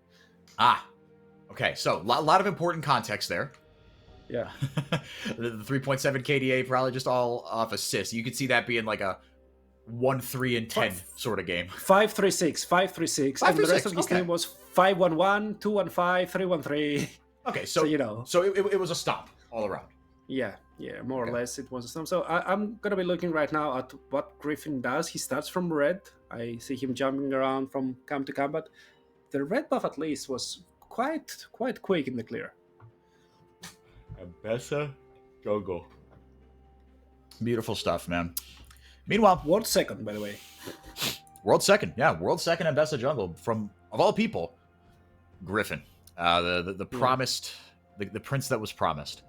Okay, so a lot of important context there. Yeah. The 3.7 KDA probably just all off assists. You could see that being like a 1-3-10 sort of game. 5-3-6, 5-3-6, and the rest of his team was 5-1-1, 2-1-5, 3-1-3. Okay, so it was a stomp all around. Yeah, more or less it was a stomp. So I'm gonna be looking right now at what Griffin does. He starts from red. I see him jumping around from camp to camp, but the red buff at least was quite quick in the clear. Mbessa jungle. Beautiful stuff, man. Meanwhile, World second, by the way. World second Mbessa jungle from, of all people, Griffin, the promised, the prince that was promised.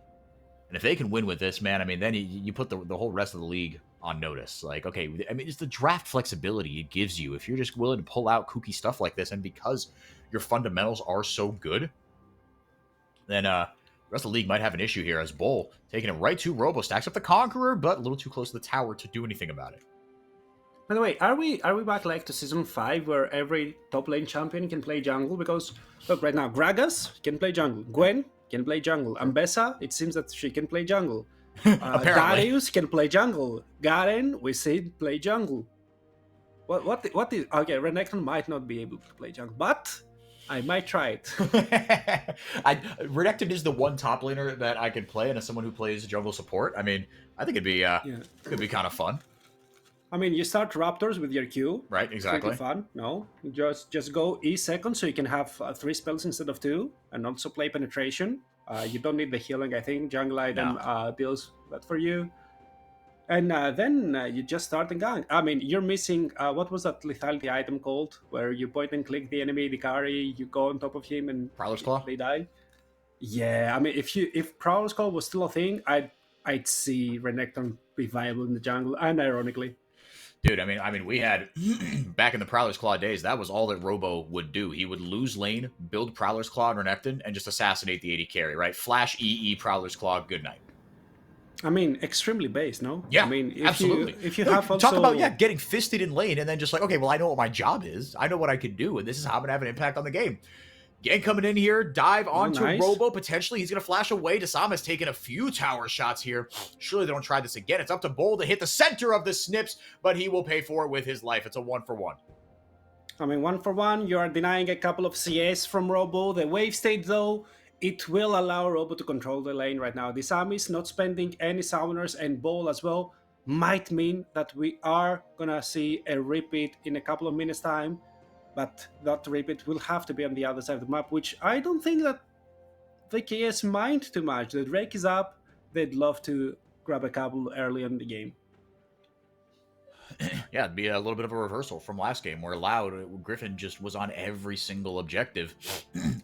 And if they can win with this, man, I mean, then you put the whole rest of the league on notice. Like, okay, I mean, it's the draft flexibility it gives you if you're just willing to pull out kooky stuff like this, and because your fundamentals are so good, then the rest of the league might have an issue here, as Bull taking it right to Robo, stacks up the Conqueror, but a little too close to the tower to do anything about it. By the way, are we back like to Season 5 where every top lane champion can play jungle? Because, look, right now, Gragas can play jungle. Gwen can play jungle. Mbessa, it seems that she can play jungle. Darius can play jungle. Garen, we see play jungle. What is... Okay, Renekton might not be able to play jungle, but I might try it. Renekton is the one top laner that I can play, and as someone who plays jungle support, I mean, I think it'd be could be kind of fun. I mean, you start Raptors with your Q. Right, exactly. Pretty fun. No, just go E second, so you can have 3 spells instead of 2, and also play penetration. You don't need the healing, I think. Jungle item deals that for you. And then you just start and gang. I mean, you're missing, what was that lethality item called? Where you point and click the enemy, the carry, you go on top of him and Prowler's Claw? They die. Yeah, I mean, if Prowler's Claw was still a thing, I'd see Renekton be viable in the jungle, and ironically. Dude, I mean, we had, back in the Prowler's Claw days, that was all that Robo would do. He would lose lane, build Prowler's Claw and Renekton, and just assassinate the AD carry, right? Flash EE Prowler's Claw, good night. I mean, extremely base, no? Yeah, I mean, absolutely. If you have also... Talk about, getting fisted in lane, and then just like, okay, well, I know what my job is. I know what I can do, and this is how I'm going to have an impact on the game. Gang coming in here, dive onto Robo, potentially. He's going to flash away. Dasama's taking a few tower shots here. Surely they don't try this again. It's up to Bull to hit the center of the snips, but he will pay for it with his life. It's a 1-for-1. I mean, 1-for-1. You are denying a couple of CS from Robo. The wave state, though, it will allow Robo to control the lane right now. Disami's not spending any summoners, and Bull as well might mean that we are going to see a repeat in a couple of minutes' time. But that repeat will have to be on the other side of the map, which I don't think that the KS mind too much. The Drake is up. They'd love to grab a couple early in the game. Yeah, it'd be a little bit of a reversal from last game where Loud, Griffin just was on every single objective,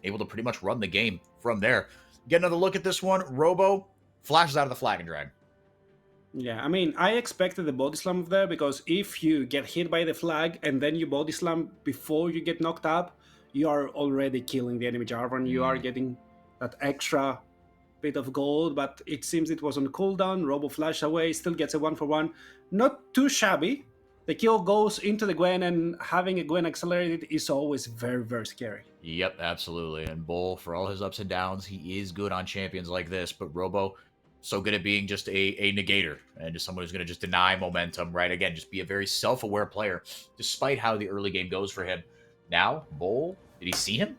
able to pretty much run the game from there. Get another look at this one. Robo flashes out of the flag and drag. Yeah, I mean, I expected the body slam there because if you get hit by the flag and then you body slam before you get knocked up, you are already killing the enemy Jarvan. You are getting that extra bit of gold, but it seems it was on cooldown. Robo flash away, still gets a 1-for-1. Not too shabby. The kill goes into the Gwen, and having a Gwen accelerated is always very, very scary. Yep, absolutely. And Bull, for all his ups and downs, he is good on champions like this, but Robo, so good at being just a negator and just someone who's going to just deny momentum, right? Again, just be a very self-aware player, despite how the early game goes for him. Now, Bull, did he see him?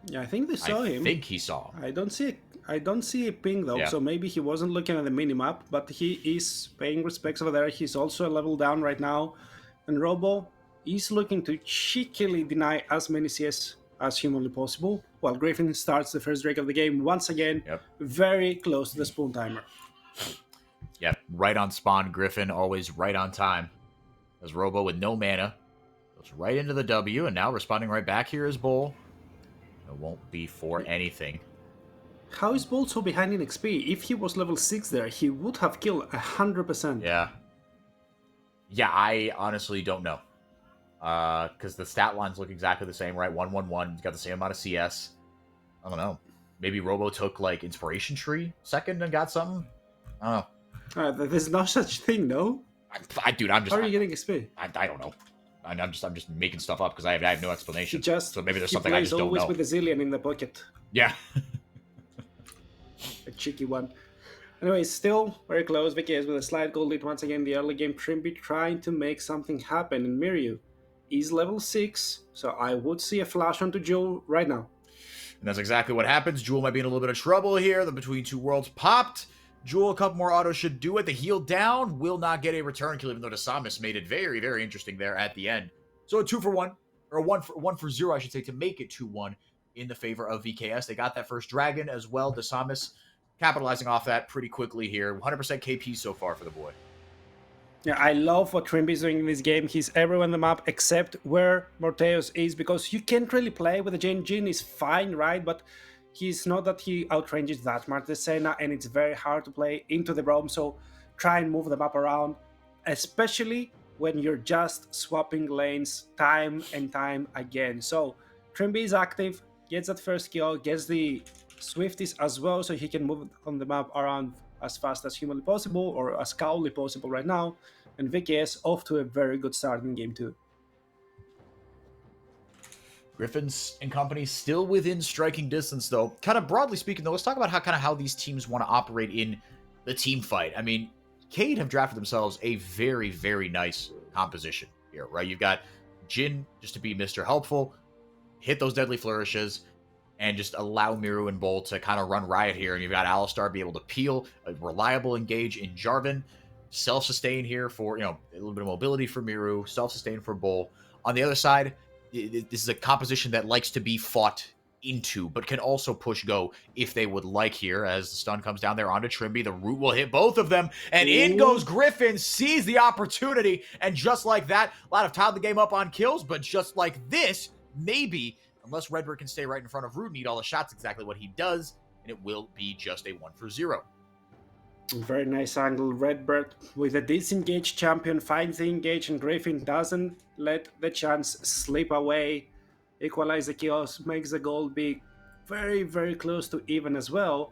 Yeah, I think they saw him. I think he saw him. I don't see a ping though, Yeah. so maybe he wasn't looking at the minimap, but he is paying respects over there. He's also a level down right now, and Robo is looking to cheekily deny as many CS as humanly possible, while Griffin starts the first drake of the game once again, very close to the spawn timer. Yep, right on spawn. Griffin always right on time. As Robo with no mana goes right into the W, and now responding right back here is Bull. It won't be for anything. How is Bolt so behind in XP? If he was level 6 there, he would have killed 100%. Yeah. Yeah, I honestly don't know. Because the stat lines look exactly the same, right? 1-1-1. He's got the same amount of CS. I don't know. Maybe Robo took, like, Inspiration Tree second and got something? I don't know. There's no such thing, no? Dude, I'm just... How are you getting XP? I don't know. I'm just making stuff up because I have no explanation. So maybe there's something I just don't know. He plays always with a zillion in the pocket. Yeah. A cheeky one. Anyway, still very close. VKS with a slight gold lead once again. The early game, Trimby trying to make something happen. And Miryu is level 6, so I would see a flash onto Jewel right now. And that's exactly what happens. Jewel might be in a little bit of trouble here. The Between Two Worlds popped. Jewel, a couple more autos should do it. The heal down will not get a return kill, even though Desamis made it very, very interesting there at the end. So a 2-for-1, or a 1-for-0, I should say, to make it 2-1 in the favor of VKS. They got that first dragon as well. Desamis capitalizing off that pretty quickly here. 100% KP so far for the boy. Yeah, I love what Trimby is doing in this game. He's everywhere on the map except where Morteus is, because you can't really play with the Jin. Jin is fine, right? But he's not that he outranges that much the Senna, and it's very hard to play into the roam, so try and move the map around, especially when you're just swapping lanes time and time again. So Trimby is active, gets that first kill, gets the Swifties as well, so he can move on the map around as fast as humanly possible, or as cowly possible right now, and VKS off to a very good start in game 2. Griffins and company still within striking distance, though. Kind of broadly speaking, though, let's talk about how these teams want to operate in the team fight. I mean, Cade have drafted themselves a very, very nice composition here, right? You've got Jin just to be Mr. Helpful, hit those deadly flourishes, and just allow Miru and Bull to kind of run riot here. And you've got Alistar be able to peel, a reliable engage in Jarvan, self-sustain here for, a little bit of mobility for Miru, self-sustain for Bull. On the other side, this is a composition that likes to be fought into, but can also push go if they would like here. As the stun comes down there onto Trimby, the root will hit both of them, and in goes Griffin, sees the opportunity, and just like that, a lot of tied the game up on kills, but just like this, maybe, unless Redbird can stay right in front of Root and eat all the shots, exactly what he does, and it will be just a 1-for-0. Very nice angle. Redbird with a disengaged champion finds the engage, and Griffin doesn't let the chance slip away. Equalize the kills, makes the goal be very, very close to even as well.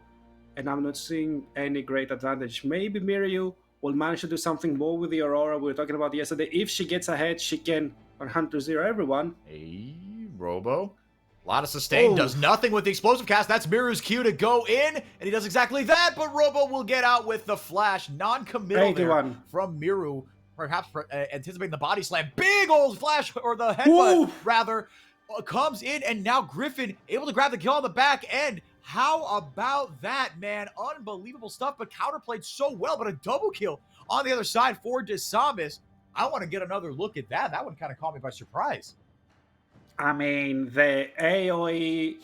And I'm not seeing any great advantage. Maybe Miryu will manage to do something more with the Aurora we were talking about yesterday. If she gets ahead, she can 100-0 everyone. Hey, Robo. A lot of sustain, does nothing with the explosive cast. That's Miru's cue to go in, and he does exactly that, but Robo will get out with the flash. Non-committal there from Miru, perhaps anticipating the body slam. Big old flash, or the headbutt, rather, comes in, and now Griffin able to grab the kill on the back end. How about that, man? Unbelievable stuff, but counterplayed so well, but a double kill on the other side for Desamis. I want to get another look at that. That one kind of caught me by surprise. I mean, the AoE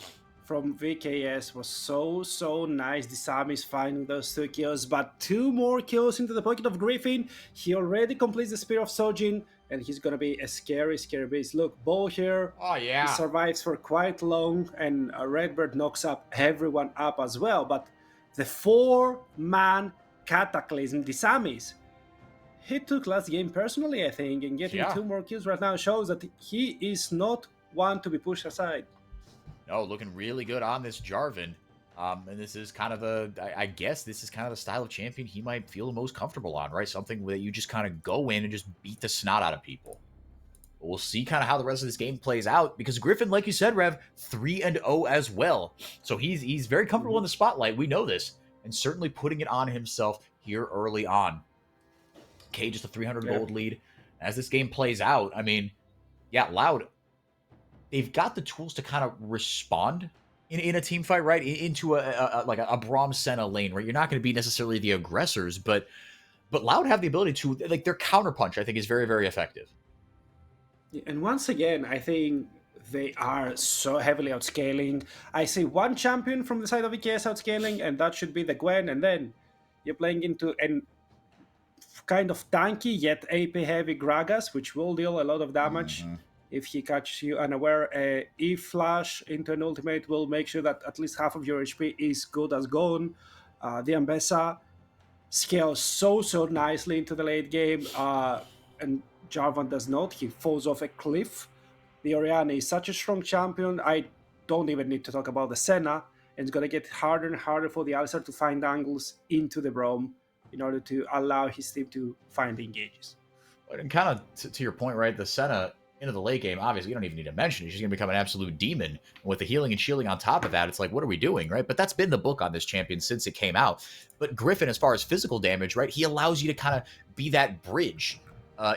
from VKS was so nice. Desamis finding those 2 kills, but 2 more kills into the pocket of Griffin. He already completes the Spear of Sojin, and he's gonna be a scary beast. Look, Bo here. Oh, yeah. He survives for quite long, and Redbird knocks up everyone up as well. But the 4-man Cataclysm, Desamis, he took last game personally, I think, and getting 2 more kills right now shows that he is not one to be pushed aside. No, looking really good on this Jarvan. And this is kind of I guess this is kind of the style of champion he might feel the most comfortable on, right? Something that you just kind of go in and just beat the snot out of people. But we'll see kind of how the rest of this game plays out, because Griffin, like you said, Rev, 3-0 as well. So he's very comfortable in the spotlight. We know this, and certainly putting it on himself here early on. Okay, just a 300 gold lead. As this game plays out, I mean, yeah, Loud, they've got the tools to kind of respond in a team fight, right? Into a Braum Senna lane, where you're not going to be necessarily the aggressors, but Loud have the ability to, like, their counterpunch, I think, is very, very effective. And once again, I think they are so heavily outscaling. I see one champion from the side of EKS outscaling, and that should be the Gwen, and then you're playing into an kind of tanky yet AP heavy Gragas, which will deal a lot of damage. If he catches you unaware. E-Flash into an ultimate will make sure that at least half of your HP is good as gone. The Ambessa scales so nicely into the late game, and Jarvan does not. He falls off a cliff. The Orianna is such a strong champion. I don't even need to talk about the Senna, and it's going to get harder and harder for the Alistar to find angles into the Braum in order to allow his team to find the engages. And kind of to your point, right, the Senna into the late game, obviously, you don't even need to mention it. She's going to become an absolute demon. And with the healing and shielding on top of that, it's like, what are we doing, right? But that's been the book on this champion since it came out. But Griffin, as far as physical damage, right, he allows you to kind of be that bridge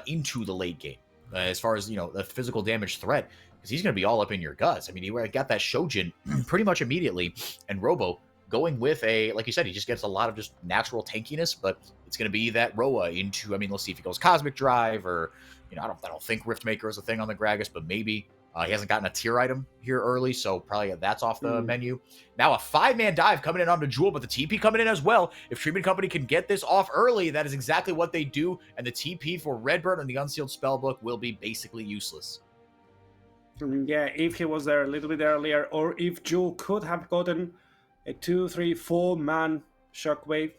into the late game, as far as, the physical damage threat, because he's going to be all up in your guts. I mean, he got that Shojin pretty much immediately, and Robo going with like you said, he just gets a lot of just natural tankiness, but it's going to be that Roa into, I mean, let's see if he goes Cosmic Drive, or, I don't think Riftmaker is a thing on the Gragas, but maybe. He hasn't gotten a tier item here early, so probably that's off the menu. Now a 5-man dive coming in onto Jewel, but the TP coming in as well. If Treatment Company can get this off early, that is exactly what they do, and the TP for Redbird and the Unsealed Spellbook will be basically useless. Yeah, if he was there a little bit earlier, or if Jewel could have gotten a 2, 3, 4-man Shockwave,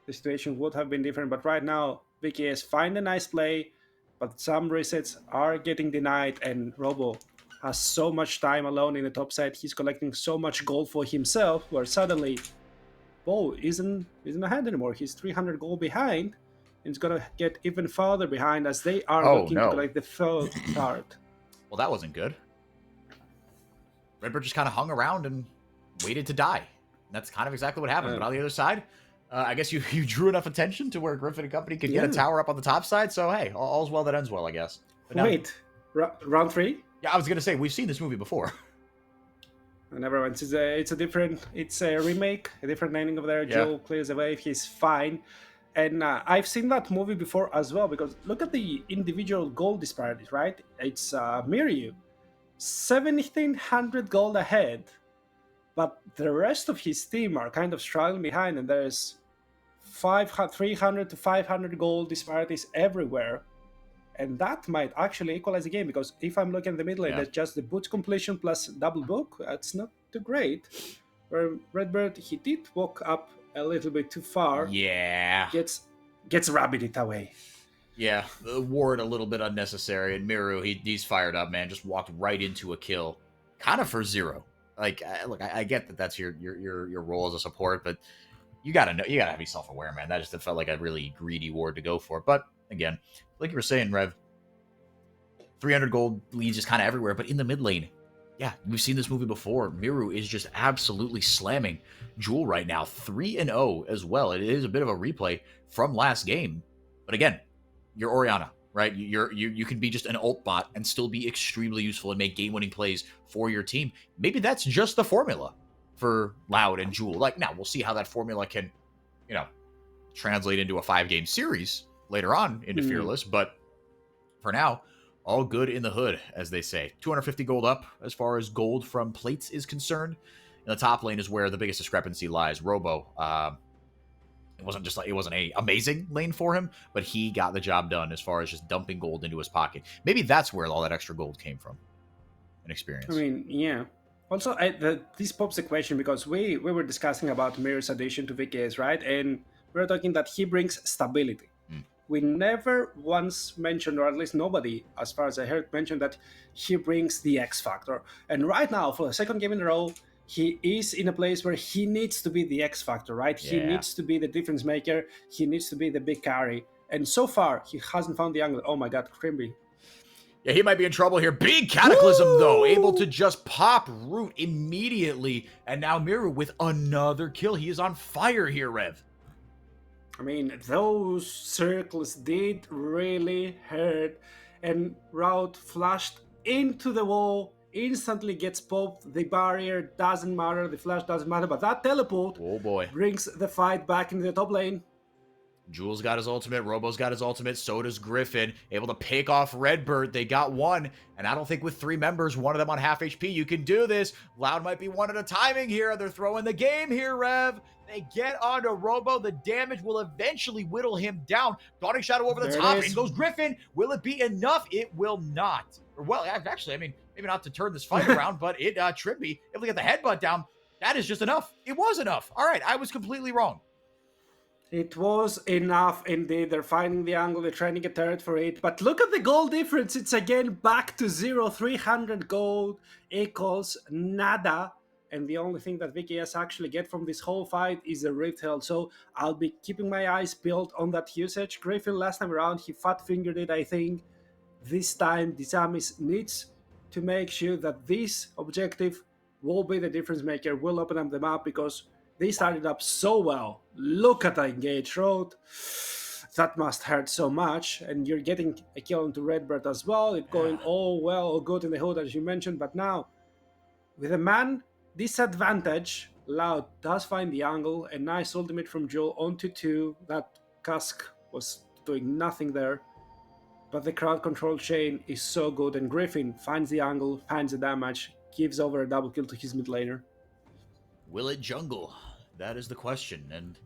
the situation would have been different. But right now, VKS find a nice play, but some resets are getting denied, and Robo has so much time alone in the top side. He's collecting so much gold for himself, where suddenly Bo isn't ahead anymore. He's 300 gold behind, and it's gonna get even farther behind as they are looking to collect the third card. Well, that wasn't good. Redbird just kind of hung around and waited to die. And that's kind of exactly what happened. But on the other side, I guess you drew enough attention to where Griffin and company could get a tower up on the top side. So, hey, all's well that ends well, I guess. But wait, round 3? Yeah, I was going to say, we've seen this movie before. Never mind. It's a remake, a different ending over there. Yeah. Joe clears the way, he's fine. And I've seen that movie before as well, because look at the individual gold disparities, right? It's Miryu, 1,700 gold ahead, but the rest of his team are kind of struggling behind, and there's 300 to 500 gold disparities everywhere. And that might actually equalize the game, because if I'm looking at the mid lane, there's just the boot completion plus double book. That's not too great. Where Redbird, he did walk up a little bit too far. Yeah. Gets rabbited away. Yeah, the ward a little bit unnecessary. And Miru, he's fired up, man. Just walked right into a kill, kind of for 0. Like, look, I get that that's your role as a support, but you gotta be self-aware, man. That just felt like a really greedy ward to go for. But again, like you were saying, Rev, 300 gold leads just kind of everywhere. But in the mid lane, yeah, we've seen this movie before. Miru is just absolutely slamming Jewel right now, 3-0 as well. It is a bit of a replay from last game, but again, you're Orianna, right? You can be just an ult bot and still be extremely useful and make game-winning plays for your team. Maybe that's just the formula for Loud and Jewel. Like, now we'll see how that formula can, translate into a 5-game series later on into Fearless. But for now, all good in the hood, as they say. 250 gold up as far as gold from plates is concerned. In the top lane is where the biggest discrepancy lies. Robo, it wasn't a amazing lane for him, but he got the job done as far as just dumping gold into his pocket. Maybe that's where all that extra gold came from. An experience. I mean, yeah. Also, this pops a question, because we were discussing about Mirror's addition to VKS, right? And we were talking that he brings stability. We never once mentioned, or at least nobody, as far as I heard, mentioned that he brings the X factor. And right now, for the second game in a row, he is in a place where he needs to be the X factor, right? He Yeah. needs to be the difference maker. He needs to be the big carry. And so far, he hasn't found the angle. Oh my God, Crimby. Yeah, he might be in trouble here. Big Cataclysm, though, able to just pop Root immediately. And now Miru with another kill. He is on fire here, Rev. I mean, those circles did really hurt. And Route flashed into the wall, instantly gets popped. The barrier doesn't matter, the flash doesn't matter, but that teleport Oh, boy. brings the fight back into the top lane. Jules got his ultimate, Robo's got his ultimate, so does Griffin. Able to pick off Redbird. They got one, and I don't think with 3 members, one of them on half HP, you can do this. Loud might be one at a timing here. They're throwing the game here, Rev. They get onto Robo. The damage will eventually whittle him down. Dawning Shadow over the There it top. is. In goes Griffin. Will it be enough? It will not. Or, well, actually, I mean, maybe not to turn this fight around, but it, Trimby, able to get the headbutt down. That is just enough. It was enough. All right, I was completely wrong. It was enough indeed. They're finding the angle, they're trying to get turret for it. But look at the gold difference. It's again back to 0. 300 gold equals nada. And the only thing that VKS actually get from this whole fight is a retail. So I'll be keeping my eyes peeled on that usage. Griffin last time around, he fat fingered it, I think. This time, Disamis needs to make sure that this objective will be the difference maker, will open up the map, because they started up so well. Look at the engaged road. That must hurt so much. And you're getting a kill into Redbird as well. It's going all well, all good in the hood, as you mentioned. But now, with a man disadvantage, Loud does find the angle. A nice ultimate from Jewel onto 2. That Cask was doing nothing there. But the crowd control chain is so good. And Griffin finds the angle, finds the damage, gives over a double kill to his mid laner. Will it jungle? That is the question, and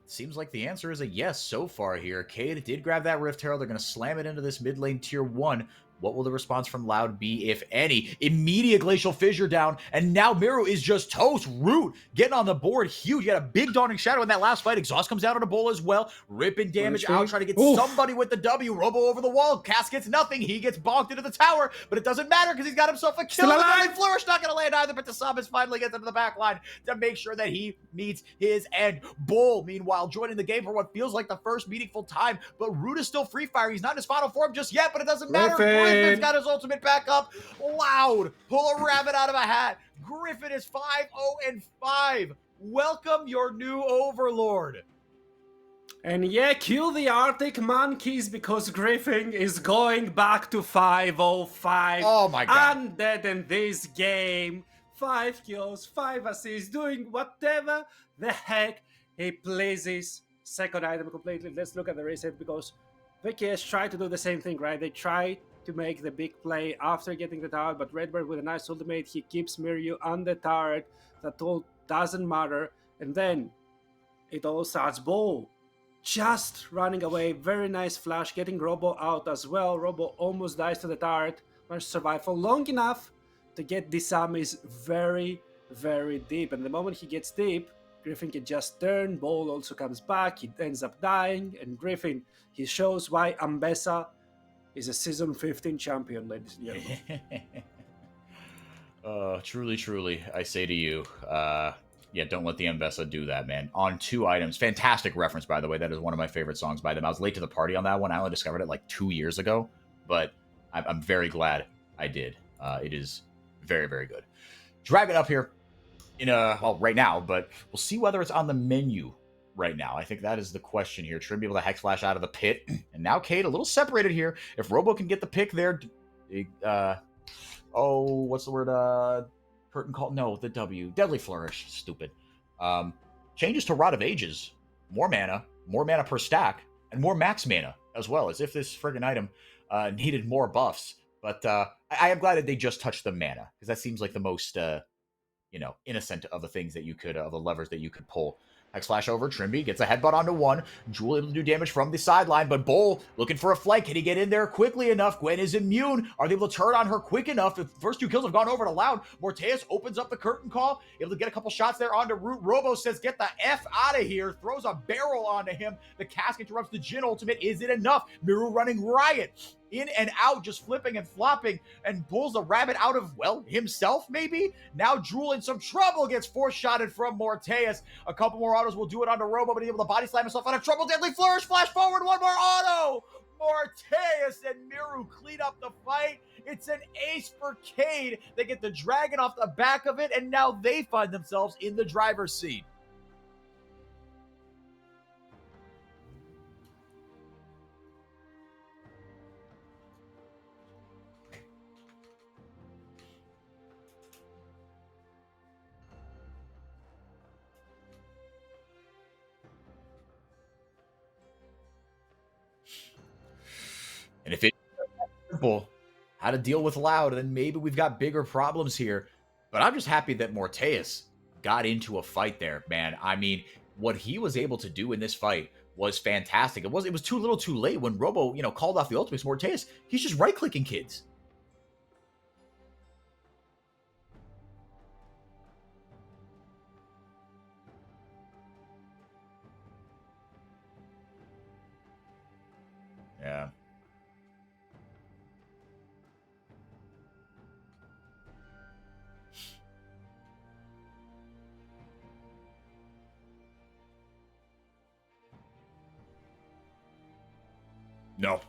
seems like the answer is a yes so far here. Cade did grab that Rift Herald. They're going to slam it into this mid lane tier 1. What will the response from Loud be, if any? Immediate Glacial Fissure down, and now Miru is just toast. Root getting on the board, huge. You got a big Dawning Shadow in that last fight. Exhaust comes out on a bowl as well. Ripping damage out, trying to get somebody with the W. Robo over the wall. Cass gets nothing. He gets bonked into the tower, but it doesn't matter because he's got himself a kill. The Deadly Flourish not going to land either, but the Samus finally gets into the back line to make sure that he meets his end. Bull, meanwhile, joining the game for what feels like the first meaningful time, but Root is still free fire. He's not in his final form just yet, but it doesn't matter. Griffin's got his ultimate back up. Loud, pull a rabbit out of a hat. Griffin is 5-0-5. Welcome your new overlord. And yeah, kill the Arctic Monkeys, because Griffin is going back to 5-0-5. Oh my god. Undead in this game. 5 kills, 5 assists, doing whatever the heck he pleases. Second item completely. Let's look at the reset, because VKS tried to do the same thing, right? They tried to make the big play after getting the tower, but Redbird with a nice ultimate, he keeps Miryu on the turret. That all doesn't matter. And then it all starts. Bull just running away. Very nice flash, getting Robo out as well. Robo almost dies to the turret. Managed to survive for long enough to get Disamis very, very deep. And the moment he gets deep, Griffin can just turn. Bull also comes back. He ends up dying. And Griffin, he shows why Ambessa is a season 15 champion, ladies and gentlemen. Truly, truly, I say to you, yeah, don't let the Ambessa do that, man. On 2 items. Fantastic reference, by the way. That is one of my favorite songs by them. I was late to the party on that one. I only discovered it like 2 years ago, but I'm very glad I did. It is very, very good. Drag it up here in well, right now, but we'll see whether it's on the menu right now. I think that is the question here. Trim be able to Hex Flash out of the pit. And now Cade a little separated here. If Robo can get the pick there, what's the word? Curtain Call? No, the W. Deadly Flourish. Stupid. Changes to Rod of Ages. More mana per stack, and more max mana as well, as if this friggin' item needed more buffs. But I am glad that they just touched the mana, because that seems like the most, innocent of the things that you could, of the levers that you could pull. Hex Flash over, Trimby gets a headbutt onto 1. Jewel able to do damage from the sideline, but Bull looking for a flank. Can he get in there quickly enough? Gwen is immune. Are they able to turn on her quick enough? The first 2 kills have gone over to Loud. Morteus opens up the curtain call, able to get a couple shots there onto Root. Robo says, get the F out of here. Throws a barrel onto him. The cask interrupts the Jhin ultimate. Is it enough? Miru running riot in and out, just flipping and flopping, and pulls the rabbit out of, well, himself, maybe? Now Drool in some trouble, gets force-shotted from Morteus. A couple more autos will do it onto Robo, but he's able to body slam himself out of trouble. Deadly Flourish, flash forward, one more auto! Morteus and Miru clean up the fight. It's an ace for Cade. They get the dragon off the back of it, and now they find themselves in the driver's seat. And if it's simple how to deal with Loud, then maybe we've got bigger problems here. But I'm just happy that Morteus got into a fight there, man. I mean, what he was able to do in this fight was fantastic. It was too little too late when Robo, called off the ultimates. Morteus, he's just right-clicking kids. Yeah. No.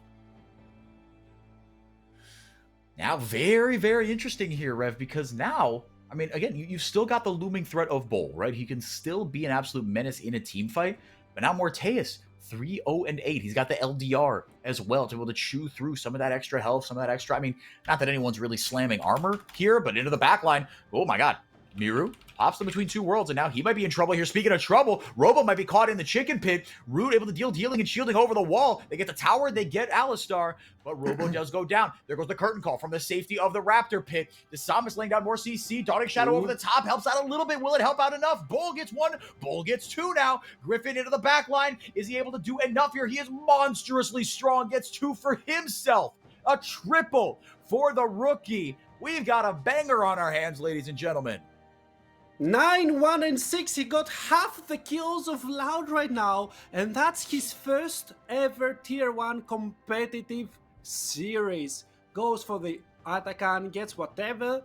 Now, very, very interesting here, Rev, because now, I mean, again, you've still got the looming threat of Bull, right? He can still be an absolute menace in a team fight, but now Morteus, 3-0-8. He's got the LDR as well to be able to chew through some of that extra health, some of that extra, I mean, not that anyone's really slamming armor here, but into the back line. Oh my god. Miru pops them between two worlds, and now he might be in trouble here. Speaking of trouble, Robo might be caught in the chicken pit. Root able to deal healing and shielding over the wall. They get the tower, they get Alistar, but Robo does go down. There goes the curtain call from the safety of the Raptor pit. The Samus laying down more CC. Dawning Shadow over the top helps out a little bit. Will it help out enough? Bull gets one. Bull gets two now. Griffin into the back line. Is he able to do enough here? He is monstrously strong. Gets two for himself. A triple for the rookie. We've got a banger on our hands, ladies and gentlemen. 9, 1, and 6. He got half the kills of Loud right now, and that's his first ever Tier 1 competitive series. Goes for the Atakan, gets whatever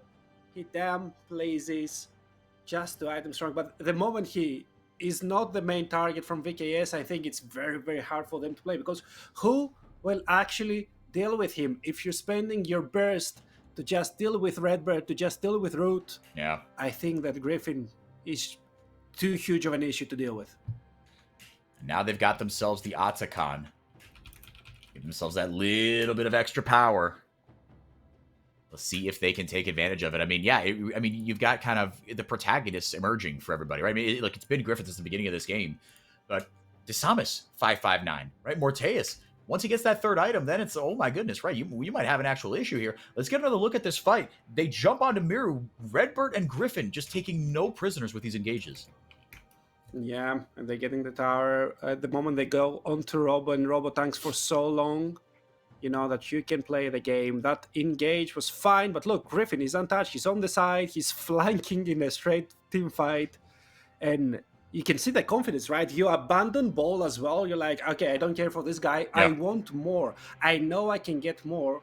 he damn pleases just to item strong. But the moment he is not the main target from VKS, I think it's very, very hard for them to play, because who will actually deal with him if you're spending your burst to just deal with Redbird, to just deal with Root? Yeah. I think that Griffin is too huge of an issue to deal with. Now they've got themselves the Atakan. Give themselves that little bit of extra power. Let's see if they can take advantage of it. I mean, yeah, you've got kind of the protagonists emerging for everybody, right? I mean, it's been Griffin since the beginning of this game. But DeSamus, 559, right? Morteus, once he gets that third item, then it's, oh my goodness, right? You might have an actual issue here. Let's get another look at this fight. They jump onto Miru, Redbird, and Griffin just taking no prisoners with these engages. Yeah, and they're getting the tower. At the moment they go onto Robo, and Robo tanks for so long, that you can play the game. That engage was fine, but look, Griffin is untouched. He's on the side. He's flanking in a straight team fight. And you can see the confidence, right? You abandon Ball as well. You're like, okay, I don't care for this guy. Yeah. I want more. I know I can get more.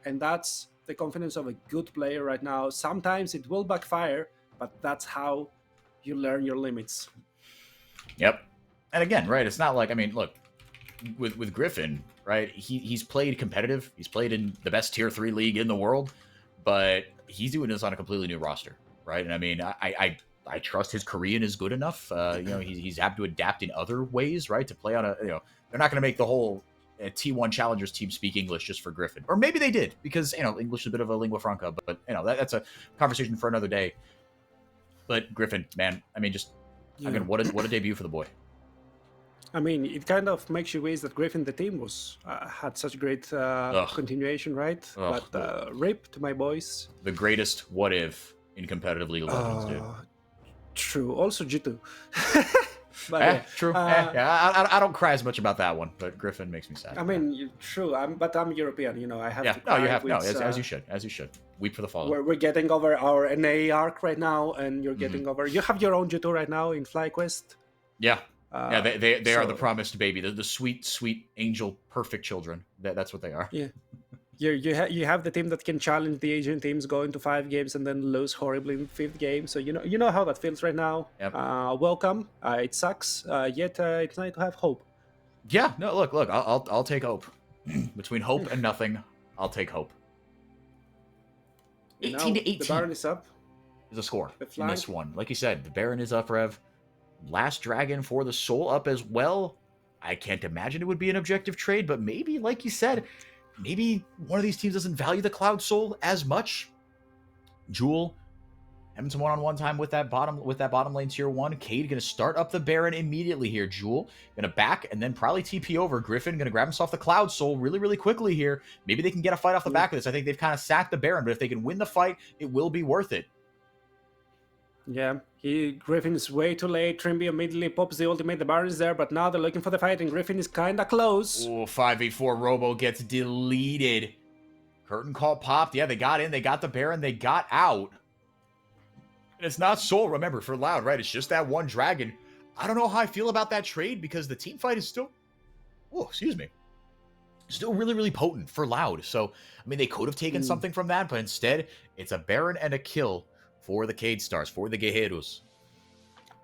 And that's the confidence of a good player right now. Sometimes it will backfire, but that's how you learn your limits. Yep. And again, right, it's not like, I mean, look, with Griffin, right, he's played competitive. He's played in the best Tier 3 league in the world, but he's doing this on a completely new roster, right? And I mean, I trust his Korean is good enough. He's happy to adapt in other ways, right? To play on a, they're not going to make the whole T1 Challengers team speak English just for Griffin. Or maybe they did, because, English is a bit of a lingua franca, but that's a conversation for another day. But Griffin, man, I mean, just, yeah. Again, what a debut for the boy. I mean, it kind of makes you wish that Griffin, the team, was had such great continuation, right? Ugh. But rip to my boys. The greatest what if in competitive League of Legends, dude. True. Also G2. But, true. I don't cry as much about that one, but Griffin makes me sad. I mean, true. I'm European. I have to. No, you have as you should. As you should. Weep for the fallen. We're getting over our NA arc right now, and you're getting over. You have your own G2 right now in FlyQuest. Yeah. They are the promised baby, the sweet, sweet angel, perfect children. That's what they are. Yeah. You have the team that can challenge the Asian teams, go into 5 games and then lose horribly in the 5th game. So you know how that feels right now. Yep. Welcome. It sucks. Yet it's nice to have hope. Yeah, no, look, I'll take hope. Between hope and nothing, I'll take hope. 18 to 18. The Baron is up. Is a score The in flag. this one. Like you said, the Baron is up, Rev. Last Dragon for the Soul up as well. I can't imagine it would be an objective trade, but maybe, like you said, maybe one of these teams doesn't value the Cloud Soul as much. Jewel having some one-on-one time with that bottom lane tier 1. Cade gonna start up the Baron immediately here. Jewel gonna back and then probably TP over. Griffin gonna grab himself the Cloud Soul really, really quickly here. Maybe they can get a fight off the back of this. I think they've kind of sacked the Baron, but if they can win the fight, it will be worth it. Yeah, Griffin is way too late. Trimby immediately pops the ultimate. The Baron is there, but now they're looking for the fight, and Griffin is kind of close. Oh, 5v4 Robo gets deleted. Curtain call popped. Yeah, they got in. They got the Baron. They got out. And it's not Soul, remember, for Loud, right? It's just that one Dragon. I don't know how I feel about that trade because the team fight is still... Oh, excuse me. Still really, really potent for Loud. So, I mean, they could have taken something from that, but instead, it's a Baron and a kill for the Cade Stars, for the Guerreros.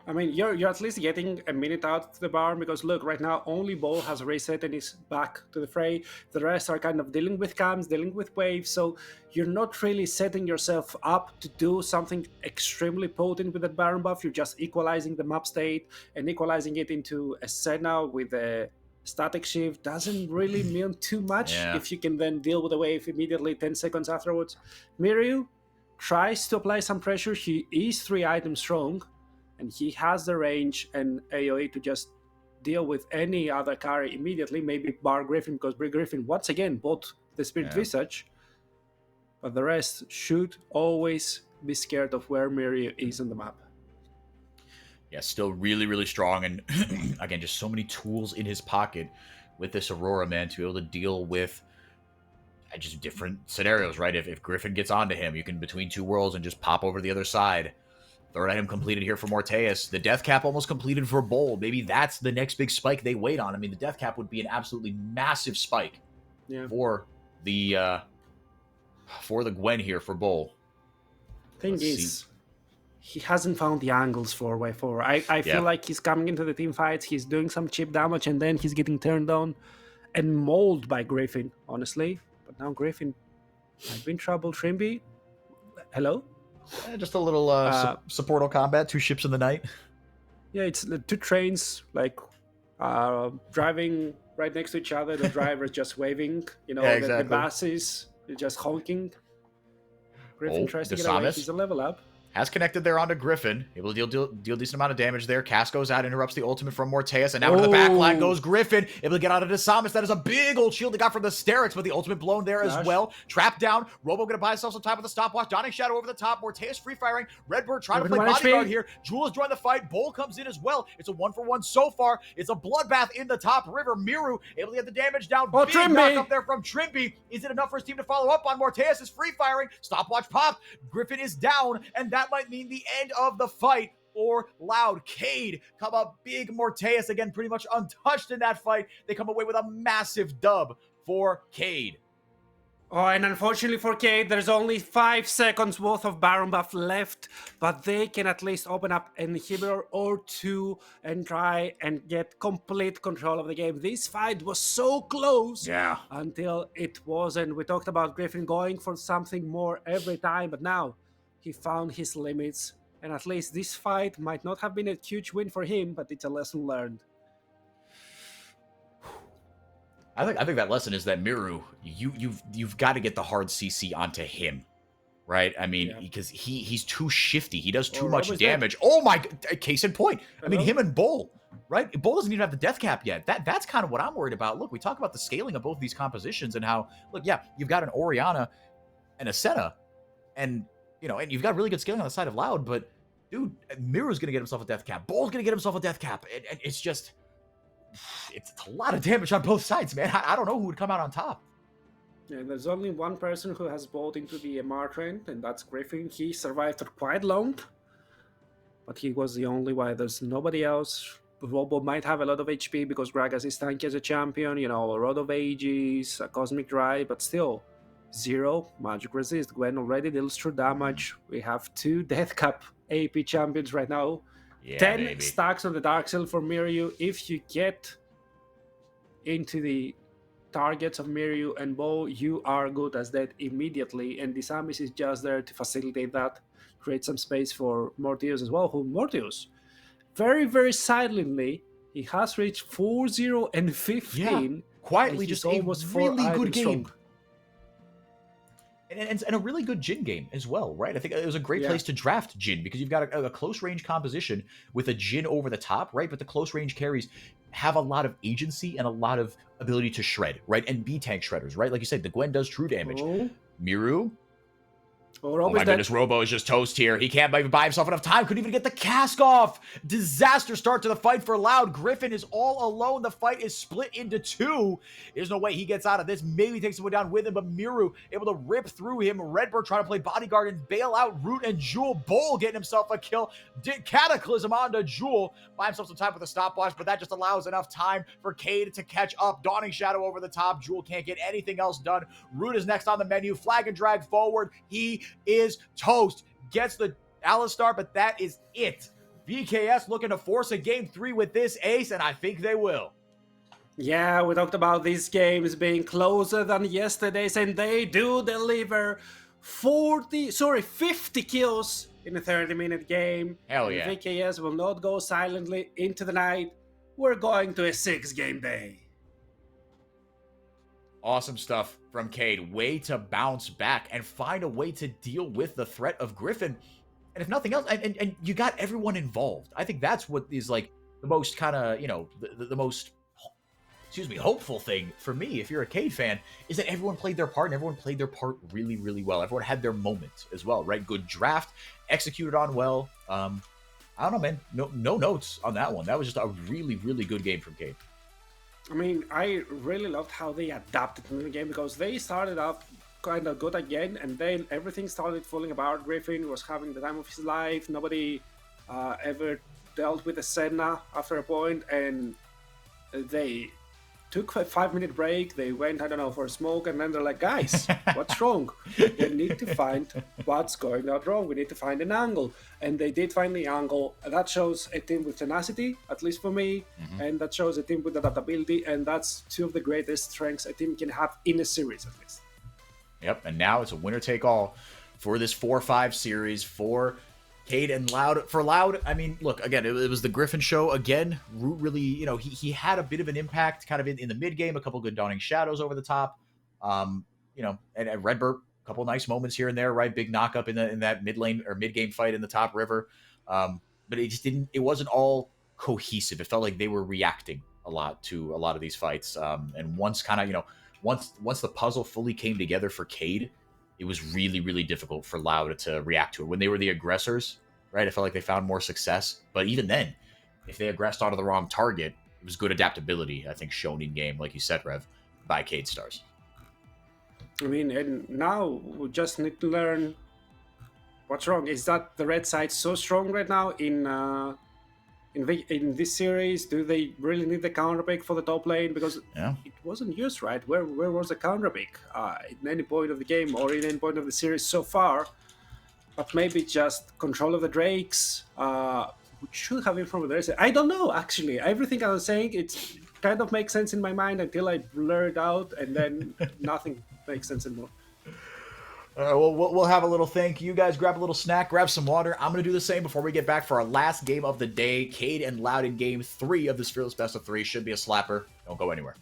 I mean, you're at least getting a minute out of the Baron because look, right now only Ball has reset and is back to the fray. The rest are kind of dealing with camps, dealing with waves, so you're not really setting yourself up to do something extremely potent with that Baron buff. You're just equalizing the map state and equalizing it into a Senna with a static shift doesn't really mean too much if you can then deal with the wave immediately 10 seconds afterwards. Miryu tries to apply some pressure. He is 3 items strong, and he has the range and AoE to just deal with any other carry immediately, maybe bar Griffin, because Griffin once again bought the Spirit Visage. But the rest should always be scared of where Miryu is on the map. Yeah, still really, really strong. And again, just so many tools in his pocket with this Aurora, man, to be able to deal with just different scenarios, right? If Griffin gets onto him, you can between 2 worlds and just pop over the other side. 3rd item completed here for Morteus. The death cap almost completed for Bold. Maybe that's the next big spike they wait on. I mean, the death cap would be an absolutely massive spike for the Gwen here for Bull. Thing is, he hasn't found the angles for Y4. I feel like he's coming into the team fights, he's doing some chip damage, and then he's getting turned on and mauled by Griffin, honestly. But now Griffin might be in trouble. Trimby, hello? Just a little supportal combat, 2 ships in the night. Yeah, it's 2 trains, like driving right next to each other. The driver is just waving, the buses just honking. Griffin tries to get away. He's a level up. Has connected there onto Griffin. Able to deal a decent amount of damage there. Cass goes out, interrupts the ultimate from Morteus, and now into the back line goes Griffin. Able to get out of Desamus. That is a big old shield they got from the Sterix, but the ultimate blown there as well. Trapped down. Robo gonna buy himself some time with the stopwatch. Donning Shadow over the top. Morteus free firing. Redbird trying to play bodyguard here. Jewel has joined the fight. Bull comes in as well. It's a 1-for-1 so far. It's a bloodbath in the top river. Miru able to get the damage down. Big knock up there from Trimby. Is it enough for his team to follow up on? Morteus is free firing. Stopwatch popped. Griffin is down, and that might mean the end of the fight or Loud. Cade come up big. Morteus again pretty much untouched in that fight. They come away with a massive dub for Cade. Oh, and unfortunately for Cade, there's only 5 seconds worth of Baron buff left, but they can at least open up an inhibitor or 2 and try and get complete control of the game. This fight was so close until it wasn't. We talked about Griffin going for something more every time, but now he found his limits, and at least this fight might not have been a huge win for him, but it's a lesson learned. I think that lesson is that Miru, you've got to get the hard CC onto him, right? I mean, because he's too shifty. He does too much damage. Oh my! Case in point. I mean, him and Bull, right? Bull doesn't even have the death cap yet. That's kind of what I'm worried about. Look, we talk about the scaling of both of these compositions and how, look, you've got an Orianna and a Senna, and and you've got really good scaling on the side of Loud, but dude, Miru's gonna get himself a death cap. Bull's gonna get himself a death cap, and it's just. It's a lot of damage on both sides, man. I don't know who would come out on top. Yeah, there's only one person who has bought into the MR trend, and that's Griffin. He survived for quite long, but he was the only one. There's nobody else. Robo might have a lot of HP because Gragas is tanky as a champion, a lot of Aegis, a Cosmic Drive, but still, 0 magic resist. Gwen already deals true damage. We have 2 Death Cup AP champions right now. Yeah, 10 baby. stacks on the Dark Seal for Miryu. If you get into the targets of Miryu and Bo, you are good as that immediately. And Disamis is just there to facilitate that, create some space for Mortius as well. Who Mortius, very, very silently, he has reached 4-0 and 15. Yeah, quietly, and just almost a 4 really good items game. strong. And a really good Jhin game as well, right? I think it was a great place to draft Jhin because you've got a close range composition with a Jhin over the top, right? But the close range carries have a lot of agency and a lot of ability to shred, right? And be tank shredders, right? Like you said, the Gwen does true damage. Miryu. Oh my goodness, Robo is just toast here. He can't even buy himself enough time. Couldn't even get the cask off. Disaster start to the fight for Loud. Griffin is all alone. The fight is split into 2. There's no way he gets out of this. Maybe takes someone down with him, but Miryu able to rip through him. Redbird trying to play bodyguard and bail out Root and Jewel. Bull getting himself a kill. Cataclysm onto Jewel. Buy himself some time with a stopwatch, but that just allows enough time for Cade to catch up. Dawning Shadow over the top. Jewel can't get anything else done. Root is next on the menu. Flag and drag forward. He is toast. Gets the Alistar, but that is it. VKS looking to force a game 3 with this ace, and I think they will. Yeah, we talked about these games being closer than yesterday's, and they do deliver 50 kills in a 30-minute game. Hell yeah. And VKS will not go silently into the night. We're going to a 6-game day. Awesome stuff from Cade. Way to bounce back and find a way to deal with the threat of Griffin. And if nothing else, and you got everyone involved. I think that's what is like the most kind of, the most, hopeful thing for me, if you're a Cade fan, is that everyone played their part and everyone played their part really, really well. Everyone had their moment as well, right? Good draft, executed on well. I don't know, man. No notes on that one. That was just a really, really good game from Cade. I mean, I really loved how they adapted to the game because they started off kind of good again, and then everything started falling apart. Griffin was having the time of his life. Nobody ever dealt with the Senna after a point, and they took a 5-minute break. They went, I don't know, for a smoke, and then they're like, guys, what's wrong? We need to find what's going on wrong. We need to find an angle. And they did find the angle. That shows a team with tenacity, at least for me, and that shows a team with adaptability, and that's 2 of the greatest strengths a team can have in a series, at least. Yep, and now it's a winner-take-all for this 4-5 series for Cade and Loud. For Loud, I mean, look, again, it was the Griffin show. Again, Root really, he had a bit of an impact kind of in the mid-game, a couple good Dawning Shadows over the top. And Redbird, a couple nice moments here and there, right? Big knock-up in that mid-lane or mid-game fight in the top river. But it wasn't all cohesive. It felt like they were reacting a lot to a lot of these fights. And once kind of, once the puzzle fully came together for Cade, it was really, really difficult for Loud to react to it. When they were the aggressors, right, I felt like they found more success. But even then, if they aggressed onto the wrong target, it was good adaptability, I think, shown in game, like you said, Rev, by Cade Stars. I mean, and now we just need to learn what's wrong. Is that the red side so strong right now in this series? Do they really need the counter pick for the top lane? Because it wasn't used, right? Where was the counter pick at any point of the game or in any point of the series so far? But maybe just control of the Drakes, which should have been from the rest. I don't know, actually. Everything I was saying, it kind of makes sense in my mind until I blur it out, and then nothing makes sense anymore. Well, we'll have a little think. You guys grab a little snack, grab some water. I'm going to do the same before we get back for our last game of the day. Cade and Loud in game 3 of this Fearless Best of 3. Should be a slapper. Don't go anywhere.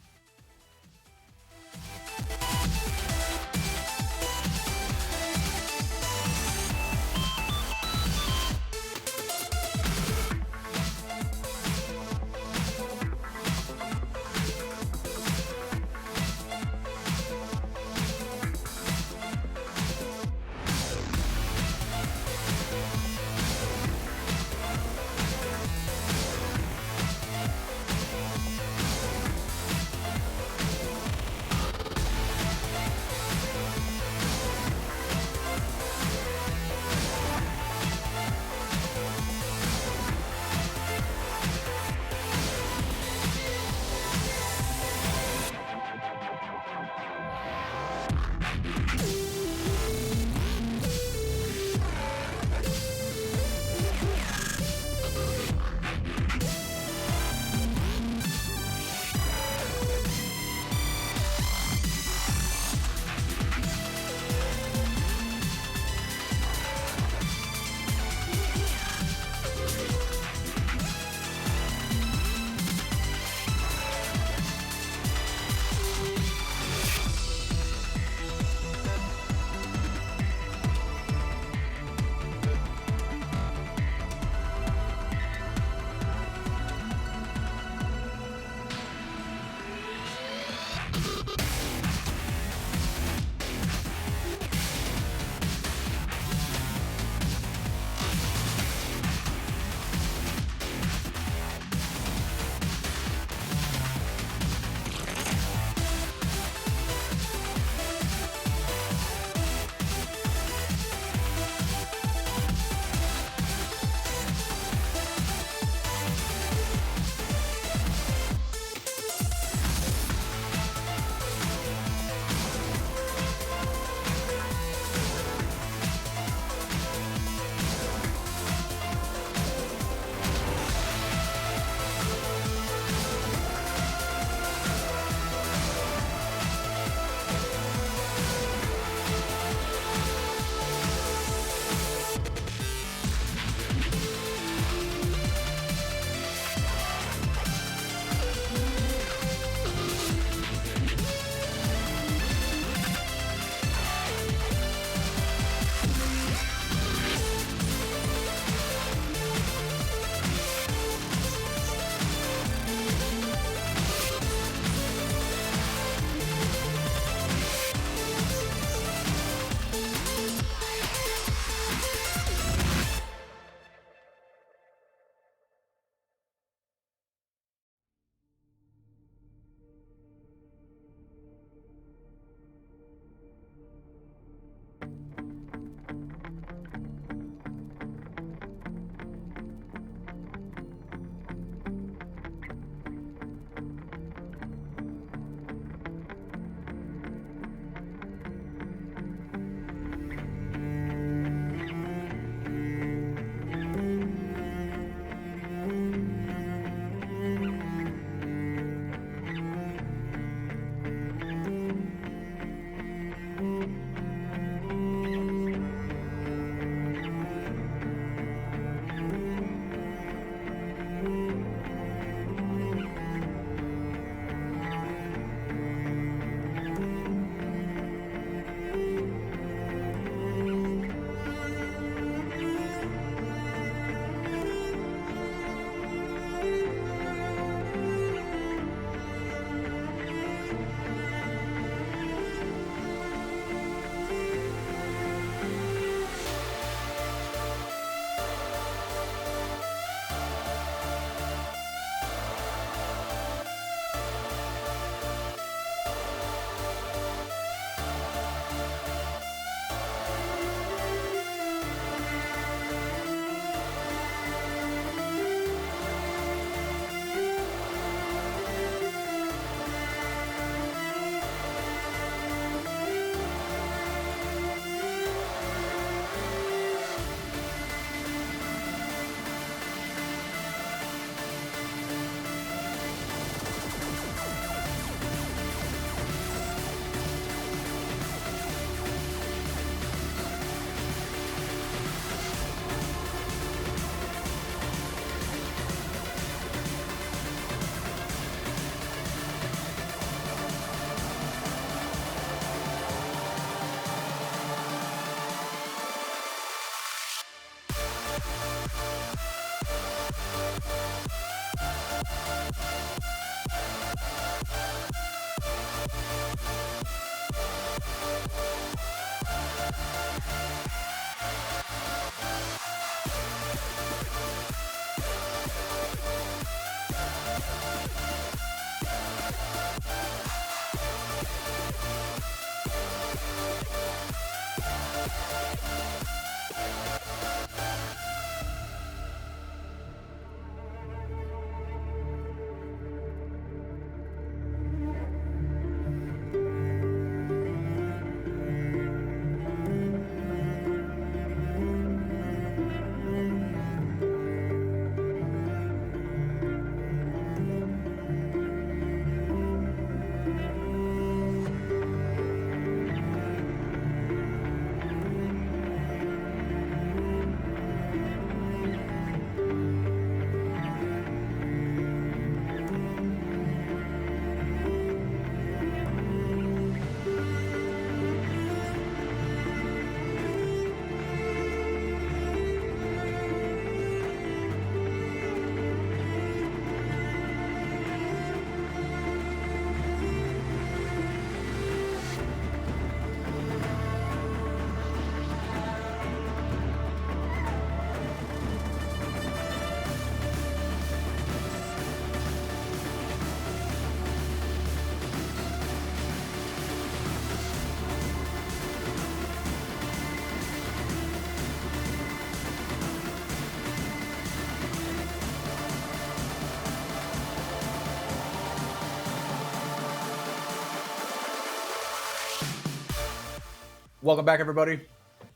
Welcome back, everybody.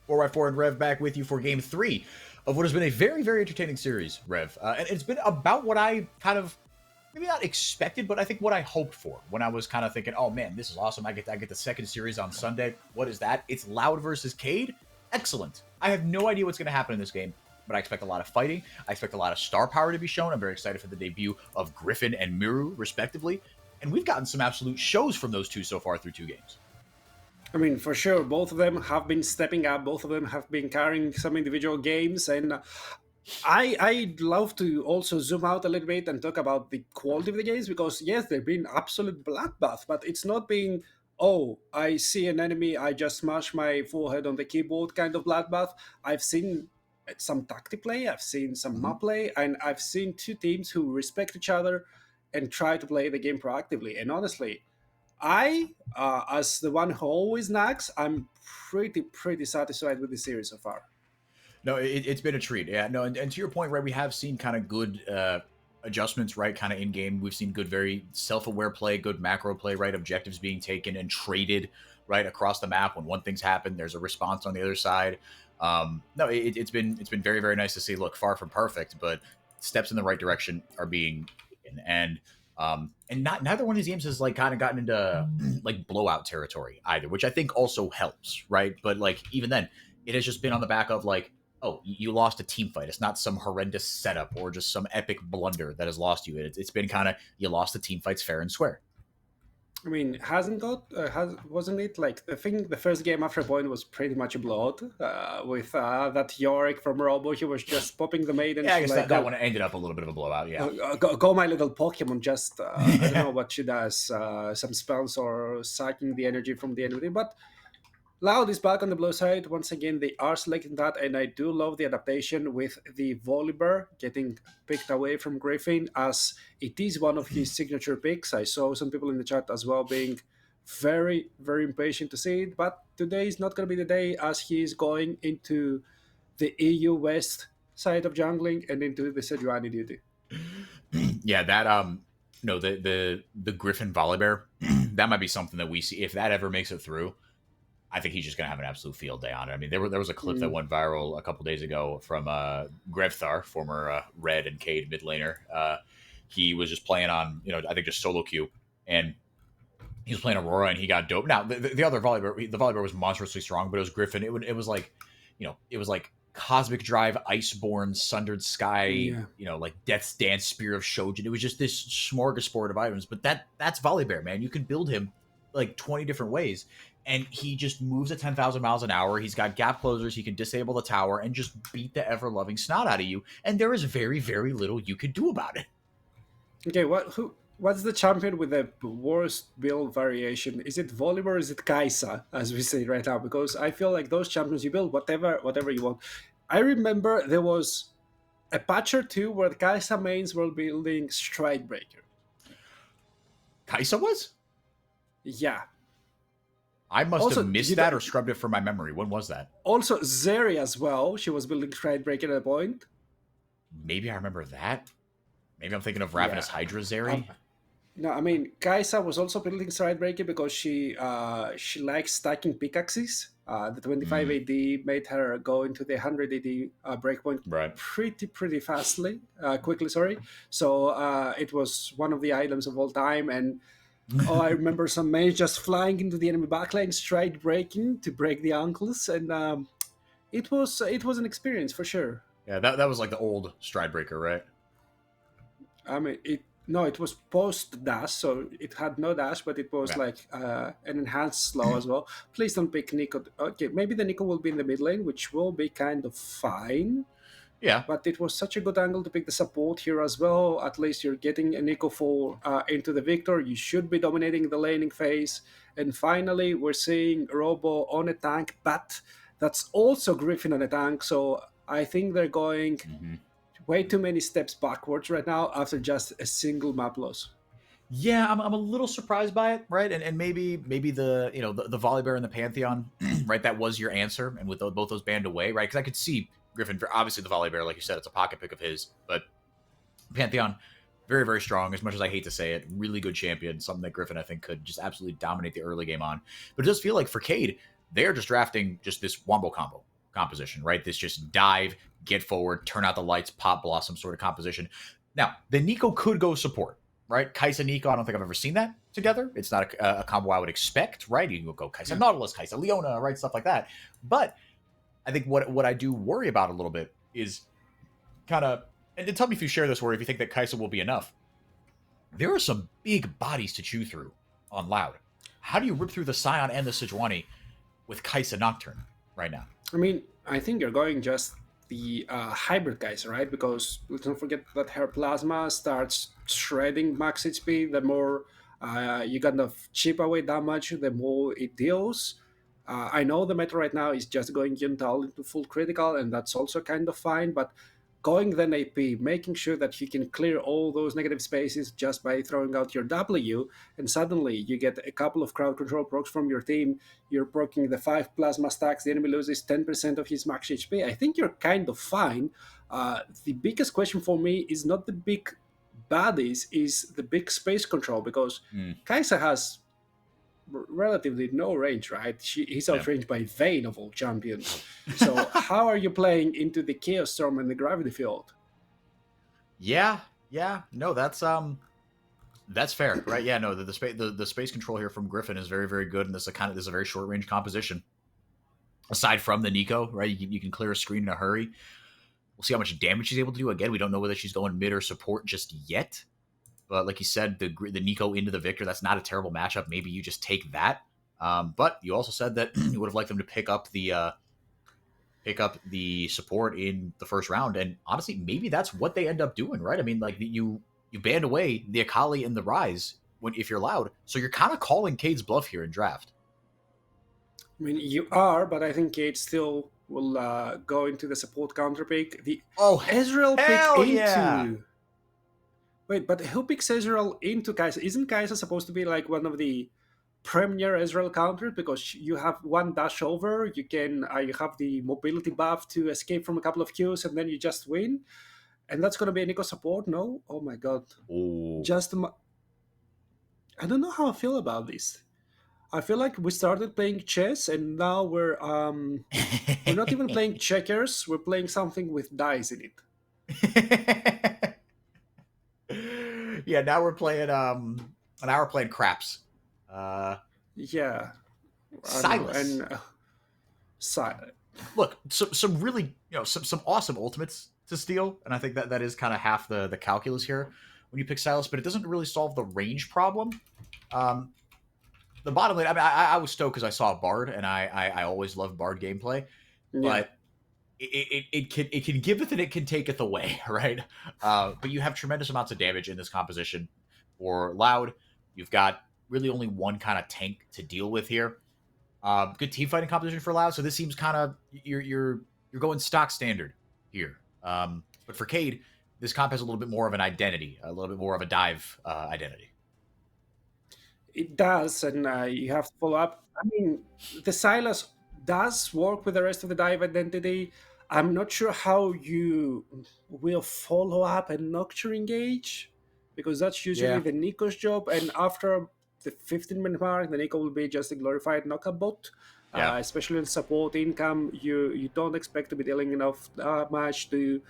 4x4 and Rev back with you for game 3 of what has been a very, very entertaining series, Rev. And it's been about what I kind of, maybe not expected, but I think what I hoped for when I was kind of thinking, oh man, this is awesome. I get the second series on Sunday. What is that? It's Loud versus Cade. Excellent. I have no idea what's going to happen in this game, but I expect a lot of fighting. I expect a lot of star power to be shown. I'm very excited for the debut of Griffin and Miru, respectively. And we've gotten some absolute shows from those two so far through 2 games. I mean, for sure, both of them have been stepping up. Both of them have been carrying some individual games, and I'd love to also zoom out a little bit and talk about the quality of the games because yes, they've been absolute bloodbath, but it's not being oh, I see an enemy, I just smash my forehead on the keyboard kind of bloodbath. I've seen some tactic play, I've seen some map play, and I've seen 2 teams who respect each other and try to play the game proactively. And honestly, as the one who always nags, I'm pretty satisfied with the series so far. No, it's been a treat. Yeah, no, and to your point, right, we have seen kind of good adjustments, right, kind of in-game. We've seen good, very self-aware play, good macro play, right, objectives being taken and traded, right, across the map. When one thing's happened, there's a response on the other side. No, it's been very, very nice to see. Look, far from perfect, but steps in the right direction are being taken. And neither one of these games has like kind of gotten into like blowout territory either, which I think also helps, right? But like even then, it has just been on the back of like, oh, you lost a team fight. It's not some horrendous setup or just some epic blunder that has lost you. It's been kind of you lost the team fights fair and square. I mean, wasn't it like the first game after a point was pretty much a blowout with that Yorick from Robo? He was just popping the maiden. Yeah, I guess like, that one ended up a little bit of a blowout. Yeah, go my little Pokemon. Just I don't know what she does, some spells or sucking the energy from the enemy, but. Loud is back on the blue side. Once again, they are selecting that, and I do love the adaptation with the Volibear getting picked away from Griffin, as it is one of his signature picks. I saw some people in the chat as well being very, very impatient to see it, but today is not going to be the day as he is going into the EU West side of jungling and into the Sejuani duty. Yeah, that no, the Griffin Volibear, that might be something that we see if that ever makes it through. I think he's just going to have an absolute field day on it. I mean, there was a clip that went viral a couple days ago from Grevthar, former Red and Cade mid laner. He was just playing on, I think just solo queue, and he was playing Aurora, and he got dope. Now, the other Volibear, the Volibear was monstrously strong, but it was Griffin. It was like, it was like Cosmic Drive, Iceborne, Sundered Sky, like Death's Dance, Spear of Shojin. It was just this smorgasbord of items. But that's Volibear, man. You can build him like 20 different ways. And he just moves at 10,000 miles an hour. He's got gap closers. He can disable the tower and just beat the ever-loving snot out of you. And there is very, very little you could do about it. Okay, what's the champion with the worst build variation? Is it Volibear or is it Kai'Sa, as we say right now? Because I feel like those champions, you build whatever you want. I remember there was a patch or two where the Kai'Sa mains were building Stridebreaker. Kai'Sa was? Yeah. I must have missed that or scrubbed it from my memory. When was that? Also, Zeri as well. She was building Stridebreaker at a point. Maybe I remember that. Maybe I'm thinking of Ravenous Hydra Zeri. No, I mean, Kai'Sa was also building Stridebreaker because she likes stacking pickaxes. The 25 AD made her go into the 100 AD breakpoint pretty quickly. So it was one of the items of all time, and I remember some mages just flying into the enemy backline, stride breaking to break the ankles, and it was an experience for sure. Yeah, that was like the old Stridebreaker, right? I mean, it was post dash, so it had no dash, but it was like an enhanced slow as well. Please don't pick Nico. Okay, maybe the Nico will be in the mid lane, which will be kind of fine. Yeah. But it was such a good angle to pick the support here as well. At least you're getting a Nico for into the Victor. You should be dominating the laning phase. And finally, we're seeing Robo on a tank, but that's also Griffin on a tank. So I think they're going way too many steps backwards right now after just a single map loss. Yeah, I'm a little surprised by it, right? And maybe the the Volibear and the Pantheon, right? That was your answer, and with both those banned away, right? Because I could see Griffin, obviously the Volibear, like you said, it's a pocket pick of his, but Pantheon, very, very strong, as much as I hate to say it, really good champion, something that Griffin, I think, could just absolutely dominate the early game on. But it does feel like for Cade, they're just drafting just this wombo combo composition, right? This just dive, get forward, turn out the lights, pop blossom sort of composition. Now, the Nico could go support, right? Kaisa Nico, I don't think I've ever seen that together. It's not a combo I would expect, right? You can go Kaisa Nautilus, Kaisa Leona, right? Stuff like that. But I think what I do worry about a little bit is kind of, and tell me if you share this or if you think that Kaisa will be enough. There are some big bodies to chew through on Loud. How do you rip through the Scion and the Sejuani with Kaisa Nocturne right now? I mean, I think you're going just the hybrid Kaisa, right? Because don't forget that her plasma starts shredding max HP. The more you kind of chip away damage, the more it deals. I know the meta right now is just going Yuntal into full critical, and that's also kind of fine, but going then AP, making sure that you can clear all those negative spaces just by throwing out your W, and suddenly you get a couple of crowd control procs from your team, you're proccing the 5 plasma stacks, the enemy loses 10% of his max HP. I think you're kind of fine. The biggest question for me is not the big baddies, is the big space control, because Kaisa has relatively no range, right? He's outranged by Vayne of all champions. So how are you playing into the Chaos Storm and the Gravity Field? Yeah, no, that's fair, right? Yeah, no, the space control here from Griffin is very, very good, and this is a very short range composition. Aside from the Nico, right? You can clear a screen in a hurry. We'll see how much damage she's able to do. Again, we don't know whether she's going mid or support just yet. But like you said, the Nico into the Victor, that's not a terrible matchup. Maybe you just take that. But you also said that you would have liked them to pick up the support in the first round. And honestly, maybe that's what they end up doing, right? I mean, like you banned away the Akali and the Rise if you're Loud. So you're kind of calling Cade's bluff here in draft. I mean, you are, but I think Cade still will go into the support counter pick. The Ezreal pick into... Yeah. Wait, but who picks Ezreal into Kaisa? Isn't Kaisa supposed to be like one of the premier Ezreal counters? Because you have one dash over, you can you have the mobility buff to escape from a couple of Qs, and then you just win. And that's going to be a Nico support? No? Oh my god. Ooh. I don't know how I feel about this. I feel like we started playing chess, and now we're not even playing checkers. We're playing something with dice in it. Yeah, now we're playing craps. Yeah. Silas. And look, some really, some awesome ultimates to steal, and I think that is kind of half the calculus here when you pick Silas, but it doesn't really solve the range problem. The bottom line, I mean, I was stoked because I saw Bard, and I always love Bard gameplay, but it can giveth and it can taketh away, right? But you have tremendous amounts of damage in this composition for Loud. You've got really only one kind of tank to deal with here. Good team fighting composition for Loud. So this seems kind of you're going stock standard here. But for Cade, this comp has a little bit more of an identity, a little bit more of a dive identity. It does, and you have to follow up. I mean, the Silas does work with the rest of the dive identity. I'm not sure how you will follow up and Nocturne engage, because that's usually the Nico's job. And after the 15-minute mark, the Nico will be just a glorified knockup bot. Especially in support income, you don't expect to be dealing enough much to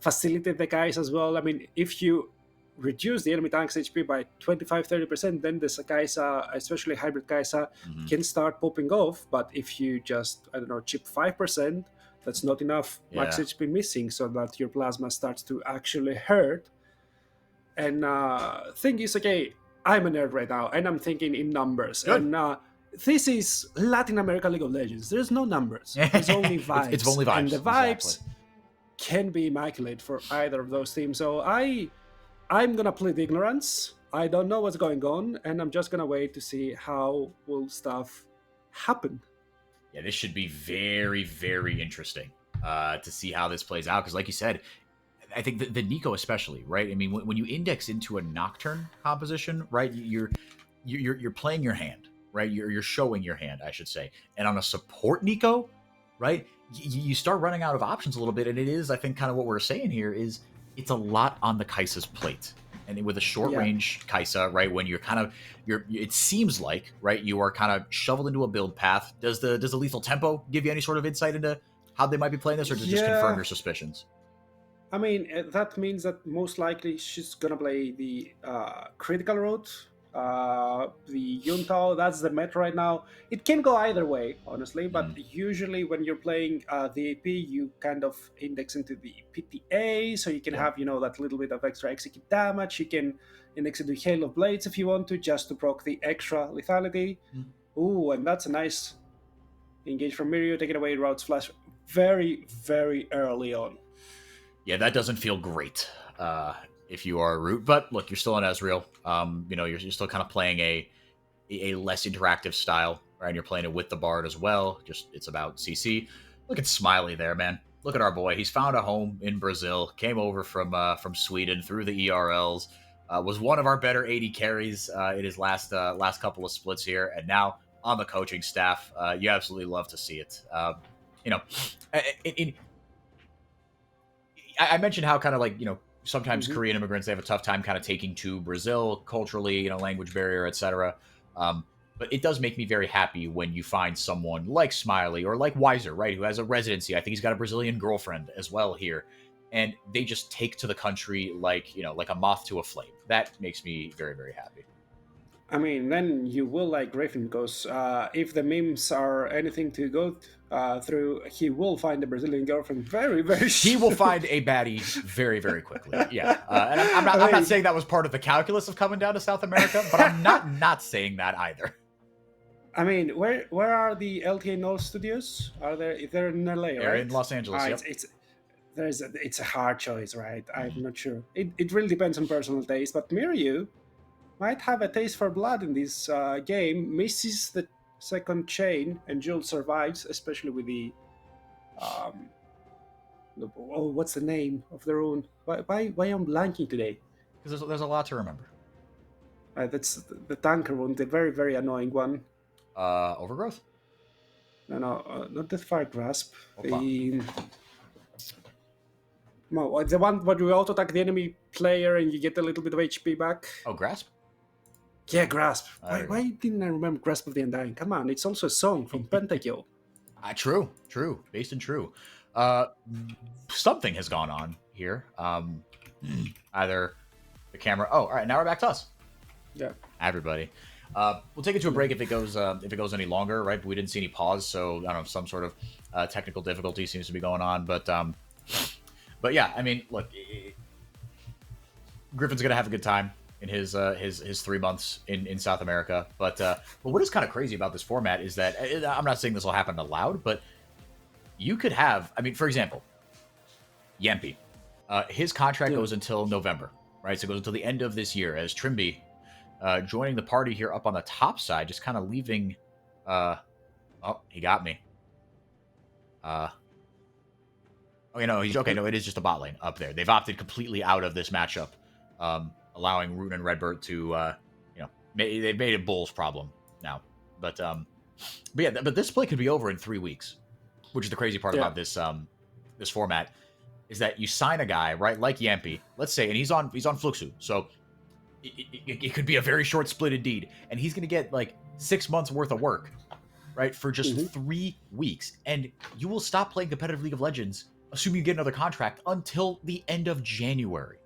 facilitate the guys as well. I mean, if you reduce the enemy tank's HP by 25-30%, then the Kaisa, especially hybrid Kaisa, can start popping off. But if you just, chip 5%, that's not enough max HP missing so that your plasma starts to actually hurt. And thing is, okay, I'm a nerd right now, and I'm thinking in numbers. Good. And this is Latin America League of Legends. There's no numbers. There's only vibes. It's only vibes. And the vibes can be immaculate for either of those teams. So I'm gonna plead ignorance. I don't know what's going on, and I'm just gonna wait to see how will stuff happen. Yeah, this should be very, very interesting to see how this plays out. Because, like you said, I think the Nico especially, right? I mean, when you index into a Nocturne composition, right, you're playing your hand, right? You're showing your hand, I should say. And on a support Nico, right, you start running out of options a little bit. And it is, I think, kind of what we're saying here is, it's a lot on the Kai'Sa's plate. and with a short range Kaisa, right? When it seems like, right, you are kind of shoveled into a build path. Does the lethal tempo give you any sort of insight into how they might be playing this, or does it just confirm your suspicions? I mean, that means that most likely she's gonna play the critical route, the Yuntao. That's the meta right now. It can go either way, honestly, but usually when you're playing the AP, you kind of index into the PTA, so you can have, you know, that little bit of extra execute damage. You can index into Hail of Blades if you want to, just to proc the extra lethality. Ooh, and that's a nice engage from Mirio, taking away Rout's Flash very, very early on. Yeah, that doesn't feel great if you are a Root. But look, you're still on Ezreal. You know, you're still kind of playing a less interactive style, right? And you're playing it with the Bard as well. Just it's about CC. Look at Smiley there, man. Look at our boy. He's found a home in Brazil. Came over from Sweden through the ERLs. Was one of our better 80 carries in his last couple of splits here, and now on the coaching staff. You absolutely love to see it. You know, I mentioned how kind of like, you know, sometimes Korean immigrants, they have a tough time kind of taking to Brazil culturally, you know, language barrier, etc. But it does make me very happy when you find someone like Smiley or like Weiser, right, who has a residency. I think he's got a Brazilian girlfriend as well here. And they just take to the country like, you know, like a moth to a flame. That makes me very, very happy. I mean, then you will like Griffin, because if the memes are anything to go through, he will find a Brazilian girlfriend very, very soon. He will find a baddie very, very quickly. Yeah. And I'm not saying that was part of the calculus of coming down to South America, but I'm not saying that either. I mean, where are the LTA North studios? Are they? They're in LA, right? They're in Los Angeles. Yep. It's a hard choice, right? I'm not sure. It really depends on personal taste, but Miryu might have a taste for blood in this game. Misses the second chain, and Jules survives, especially with the what's the name of the rune? Why I'm blanking today? Because there's a lot to remember. That's the tanker one, the very, very annoying one. Overgrowth? No, not the Fire Grasp. The one where you auto attack the enemy player and you get a little bit of HP back. Oh, Grasp? Yeah, Grasp. Why didn't I remember Grasp of the Undying? Come on, it's also a song from Pentakill. True. Based in true. Something has gone on here. Either the camera. Oh, all right. Now we're back to us. Yeah. Everybody. We'll take it to a break if it goes any longer, right? But we didn't see any pause, so I don't know, some sort of technical difficulty seems to be going on. But yeah, I mean, look, Griffin's gonna have a good time in his 3 months in South America. But what is kind of crazy about this format is that I'm not saying this will happen aloud, but you could have, I mean, for example, Yempi, his contract goes until November, right? So it goes until the end of this year, as Trimby joining the party here up on the top side, just kind of leaving. Oh, he got me. Oh, you know, he's okay. No, it is just a bot lane up there. They've opted completely out of this matchup, allowing Rune and Redbird to, you know, they've made it Bull's problem now. But yeah, but this play could be over in 3 weeks, which is the crazy part about this this format, is that you sign a guy, right, like Yampi, let's say, and he's on Fluxu, so it could be a very short split indeed, and he's going to get like 6 months worth of work, right, for just 3 weeks, and you will stop playing competitive League of Legends, assuming you get another contract, until the end of January.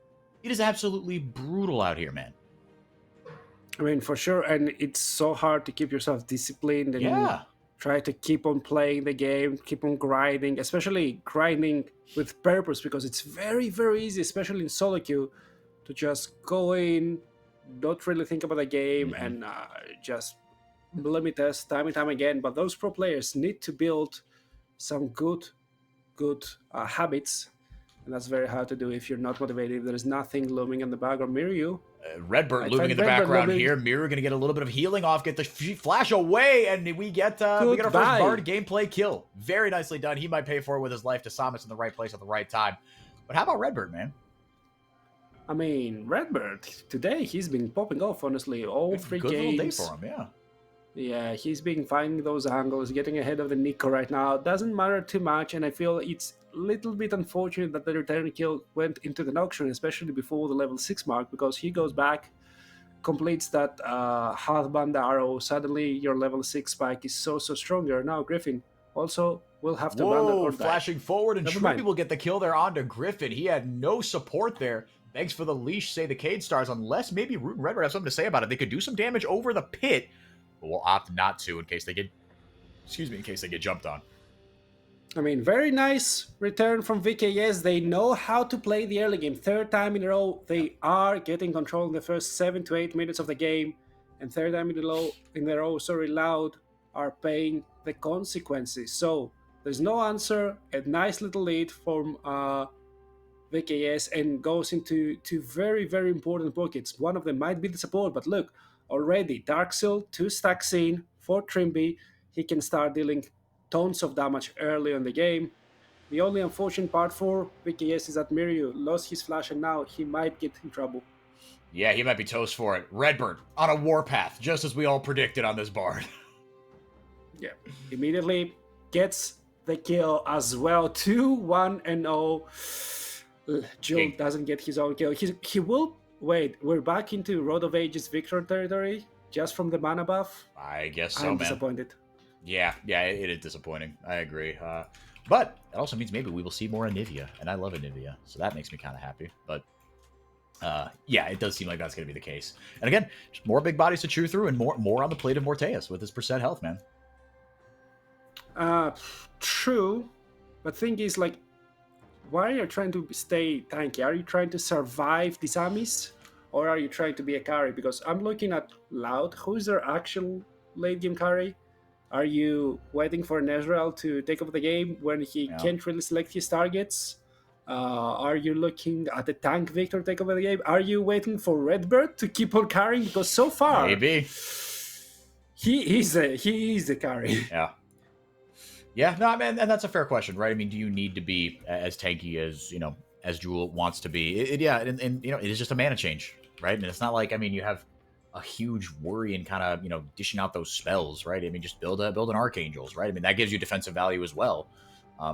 It is absolutely brutal out here, man. I mean, for sure, and it's so hard to keep yourself disciplined and try to keep on playing the game, keep on grinding, especially grinding with purpose, because it's very, very easy, especially in solo queue, to just go in, not really think about the game, and just limit us time and time again. But those pro players need to build some good habits, and that's very hard to do if you're not motivated, if there's nothing looming in the background. Miryu, Redbird looming in the background here. Mirror going to get a little bit of healing off, get the flash away, and we get our first Bard gameplay kill. Very nicely done. He might pay for it with his life to Samus in the right place at the right time. But how about Redbird, man? I mean, Redbird, today he's been popping off, honestly, all three games. Good little day for him, yeah. Yeah, he's been finding those angles, getting ahead of the Nico right now. Doesn't matter too much, and I feel it's little bit unfortunate that the return kill went into the Nocturne, especially before the level 6 mark, because he goes back, completes that half-band arrow. Suddenly your level 6 spike is so stronger. Now Griffin also will have to abandon or die. Flashing forward, and Never Trippy mind. will get the kill there onto Griffin. He had no support there. Thanks for the leash, say the Cade Stars, unless maybe Root and Redbird have something to say about it. They could do some damage over the pit, but will opt not to in case they get, in case they get jumped on. I mean, very nice return from VKS. They know how to play the early game. Third time in a row, they are getting control in the first 7 to 8 minutes of the game. And third time in a row, Loud are paying the consequences. So there's no answer. A nice little lead from VKS and goes into two very, very important pockets. One of them might be the support, but look, already Darksil, 2 stacks in for Trimby. He can start dealing tons of damage early in the game. The only unfortunate part for VKS is that Miryu lost his flash and now he might get in trouble. Yeah, he might be toast for it. Redbird on a warpath, just as we all predicted on this Bard. Yeah, immediately gets the kill as well. 2-1-0. Joe doesn't get his own kill. He will... Wait, we're back into Road of Ages Victor territory just from the mana buff? I guess so, I'm man. disappointed. Yeah, it is disappointing. I agree. But it also means maybe we will see more Anivia, and I love Anivia, so that makes me kind of happy. But yeah, it does seem like that's going to be the case. And again, just more big bodies to chew through, and more on the plate of Morteus with his percent health, man. True, but thing is, like, why are you trying to stay tanky? Are you trying to survive these armies, or are you trying to be a carry? Because I'm looking at Loud. Who's their actual late game carry? Are you waiting for Nezreal to take over the game when he can't really select his targets? Are you looking at the tank Victor take over the game? Are you waiting for Redbird to keep on carrying? Because so far, maybe he is the carry. Yeah, no, man, and that's a fair question, right? I mean, do you need to be as tanky as as Jewel wants to be? And it is just a mana change, right? And it's not like, I mean, you have a huge worry and kind of dishing out those spells, right? I mean, just build an Archangels, right? I mean, that gives you defensive value as well.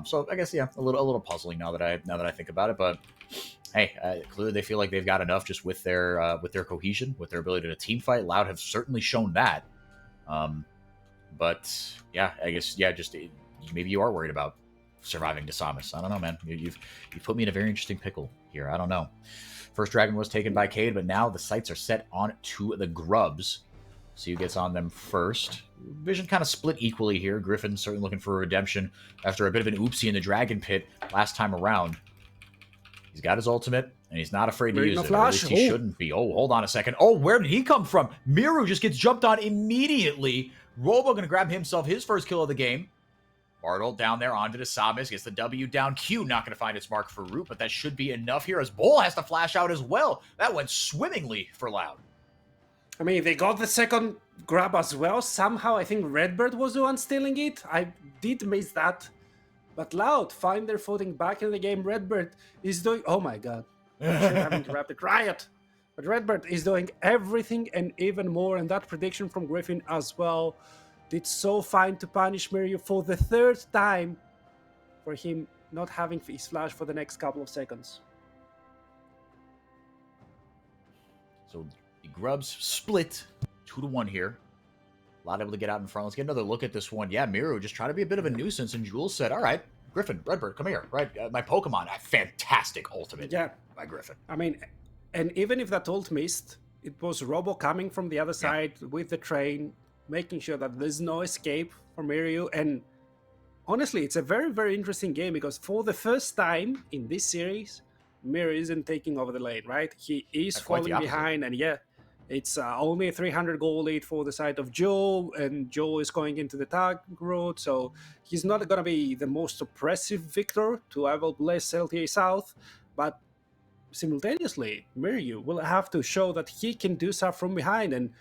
So I guess a little puzzling now that I think about it. But hey, clearly they feel like they've got enough just with their cohesion, with their ability to team fight. Loud have certainly shown that. But yeah, I guess just maybe you are worried about surviving to Samus. I don't know, man. You've put me in a very interesting pickle here. I don't know. First dragon was taken by Cade, but now the sights are set on to the Grubs. See who gets on them first. Vision kind of split equally here. Griffin certainly looking for a redemption after a bit of an oopsie in the Dragon Pit last time around. He's got his ultimate, and he's not afraid to use it. Or at least he shouldn't be. Oh, hold on a second. Oh, where did he come from? Miru just gets jumped on immediately. Robo going to grab himself his first kill of the game. Bartle down there onto the Samus, gets the W down. Q not going to find its mark for Root, but that should be enough here as Bull has to flash out as well. That went swimmingly for Loud. I mean, they got the second grab as well. Somehow, I think Redbird was the one stealing it. I did miss that. But Loud find their footing back in the game. Redbird is doing... Oh my god. I should have interrupted Riot. But Redbird is doing everything and even more. And that prediction from Griffin as well did so fine to punish Miryu for the third time for him not having his flash for the next couple of seconds. So the Grubs split 2-1 here. Lot able to get out in front. Let's get another look at this one. Yeah, Miru just trying to be a bit of a nuisance, and Jules said, all right, Griffin, Redbird, come here. Right, my Pokemon, a fantastic ultimate by Griffin. I mean, and even if that ult missed, it was Robo coming from the other side with the train, making sure that there's no escape for Miru. And honestly, it's a very, very interesting game because for the first time in this series, Miru isn't taking over the lane, right? He is falling behind, and it's only a 300 goal lead for the side of Joe, and Joe is going into the tag route, so he's not going to be the most oppressive victor to ever bless LTA South, but simultaneously, Miru will have to show that he can do stuff from behind, and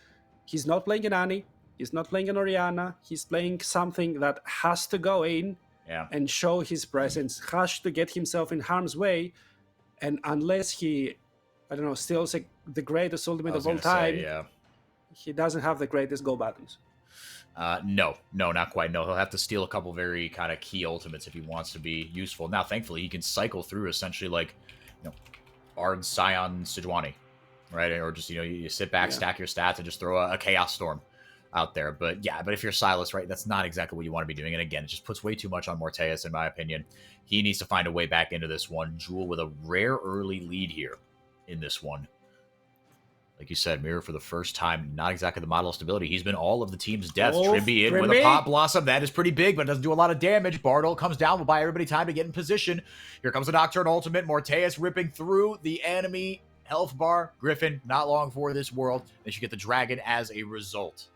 he's not playing an Annie, he's not playing an Orianna, he's playing something that has to go in and show his presence, has to get himself in harm's way, and unless he, I don't know, steals the greatest ultimate of all time, he doesn't have the greatest go buttons. No, not quite. No, he'll have to steal a couple very kind of key ultimates if he wants to be useful. Now, thankfully, he can cycle through essentially like, Bard, Scion, Sejuani, right? Or just, you sit back, stack your stats, and just throw a Chaos Storm out there. But if you're Silas, right, that's not exactly what you want to be doing. And again, it just puts way too much on Morteus, in my opinion. He needs to find a way back into this one. Jewel with a rare early lead here in this one. Like you said, Mirror for the first time, not exactly the model of stability. He's been all of the team's deaths. Trimby in with a Pot Blossom. That is pretty big, but it doesn't do a lot of damage. Bartle comes down, will buy everybody time to get in position. Here comes the Nocturne ultimate. Morteus ripping through the enemy health bar. Griffin, not long for this world. They should get the Dragon as a result.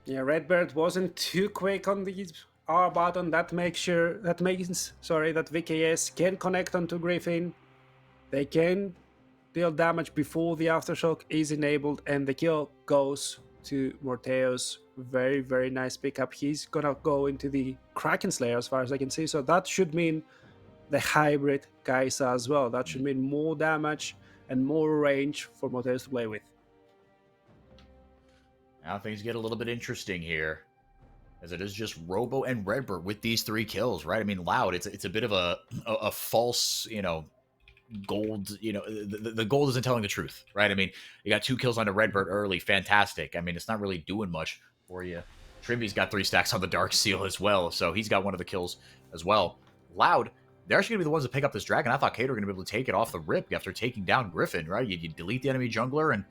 Yeah, Redbird wasn't too quick on the R button. That means that VKS can connect onto Griffin. They can deal damage before the Aftershock is enabled, and the kill goes to Morteus. Very, very nice pickup. He's gonna go into the Kraken Slayer as far as I can see, so that should mean the hybrid Kaisa as well. That should mean more damage and more range for Morteus to play with. Now things get a little bit interesting here, as it is just Robo and Redbird with these 3 kills, right? I mean, Loud, it's a bit of a false, gold, the gold isn't telling the truth, right? I mean, you got 2 kills on a Redbird early, fantastic. I mean, it's not really doing much for you. Trimby's got 3 stacks on the Dark Seal as well, so he's got one of the kills as well. Loud, they're actually going to be the ones that pick up this Dragon. I thought Cater were going to be able to take it off the rip after taking down Griffin, right? You delete the enemy jungler, and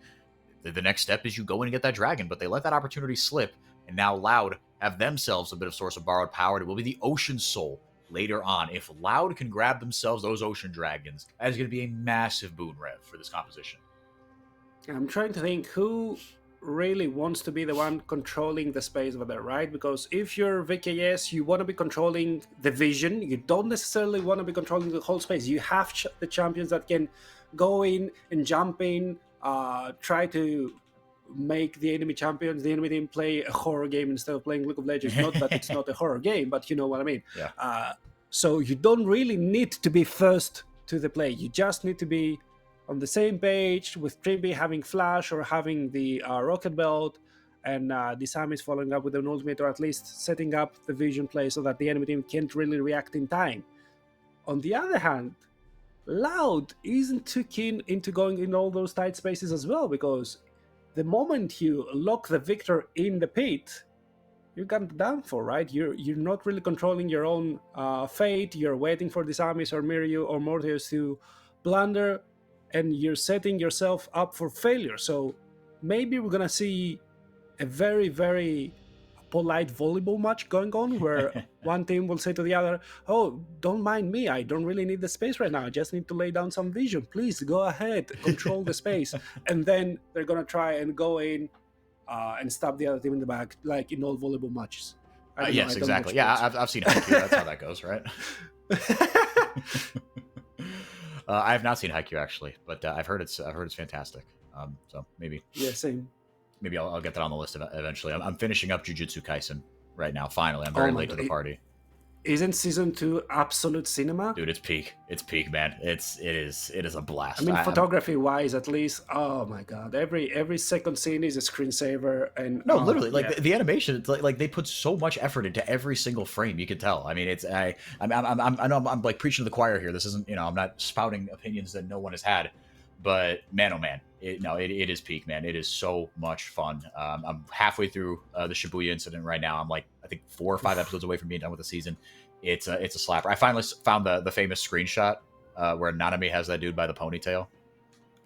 the next step is you go in and get that Dragon, but they let that opportunity slip, and now Loud have themselves a bit of source of borrowed power. It will be the Ocean Soul later on. If Loud can grab themselves those Ocean Dragons, that is going to be a massive boon, Rev, for this composition. I'm trying to think who really wants to be the one controlling the space over there, right? Because if you're VKS, you want to be controlling the vision. You don't necessarily want to be controlling the whole space. You have the champions that can go in and jump in, try to make the enemy team play a horror game instead of playing League of Legends. Not that it's not a horror game, but you know what I mean. Yeah. So you don't really need to be first to the play. You just need to be on the same page with Trimby having flash or having the rocket belt, and the Sam is following up with an ultimate, or at least setting up the vision play so that the enemy team can't really react in time. On the other hand, Loud isn't too keen into going in all those tight spaces as well, because the moment you lock the victor in the pit, you're kind of done for, right? You're not really controlling your own fate. You're waiting for the Samis or Miryu or Morteus to blunder, and you're setting yourself up for failure. So maybe we're gonna see a very, very polite volleyball match going on, where one team will say to the other, "Oh, don't mind me. I don't really need the space right now. I just need to lay down some vision. Please go ahead, control the space." And then they're gonna try and go in and stab the other team in the back, like in all volleyball matches. Yes, exactly. Yeah, I've seen Haikyuu. That's how that goes, right? I have not seen Haikyuu actually, but I've heard it's fantastic. So maybe. Yeah, same. Maybe I'll get that on the list eventually. I'm finishing up Jujutsu Kaisen right now. Finally, I'm very late to the party. Isn't season 2 absolute cinema? Dude, it's peak. It's peak, man. It is a blast. I mean, photography wise, at least. Oh my god, every second scene is a screensaver, and no, literally, like the animation. It's like they put so much effort into every single frame. You can tell. I mean, I know I'm like preaching to the choir here. This isn't, I'm not spouting opinions that no one has had, but man, oh man. It is peak, man. It is so much fun. I'm halfway through the Shibuya incident right now. I'm like, I think 4 or 5 episodes away from being done with the season. It's a slapper. I finally found the famous screenshot where Nanami has that dude by the ponytail.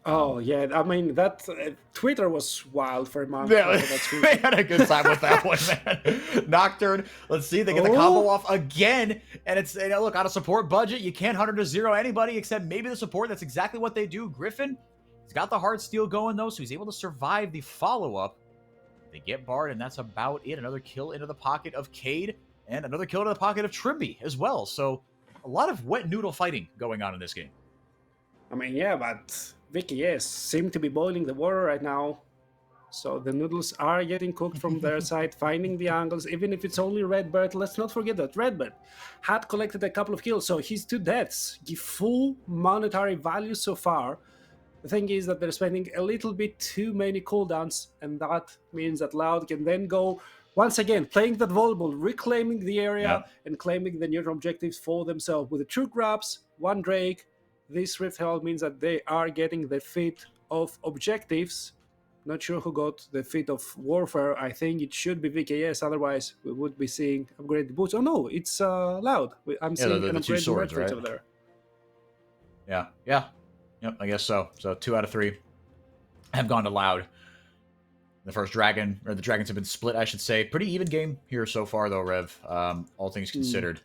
Oh yeah, I mean that Twitter was wild for a month. Yeah, they had a good time with that one, man. Nocturne, let's see, they get the combo off again, and it's look, on a support budget, you can't 100 to 0 anybody except maybe the support. That's exactly what they do. Griffin. He's got the hard steel going, though, so he's able to survive the follow-up. They get Bard, and that's about it. Another kill into the pocket of Cade, and another kill into the pocket of Trimby as well. So a lot of wet noodle fighting going on in this game. I mean, yeah, but VKS seem to be boiling the water right now. So the noodles are getting cooked from their side, finding the angles, even if it's only Redbird. Let's not forget that Redbird had collected a couple of kills, so his 2 deaths give full monetary value so far. The thing is that they're spending a little bit too many cooldowns, and that means that Loud can then go once again playing that volleyball, reclaiming the area and claiming the neutral objectives for themselves. With the 2 grabs, 1 Drake, this Rift Herald means that they are getting the fit of objectives. Not sure who got the fit of Warfare. I think it should be VKS, otherwise we would be seeing upgraded boots. Oh no, it's Loud. I'm seeing the an two upgraded swords, right? right? over there. Yeah. Yep, I guess so. So 2 out of 3 have gone to Loud. The first dragon, or the dragons have been split, I should say. Pretty even game here so far, though, Rev. All things considered.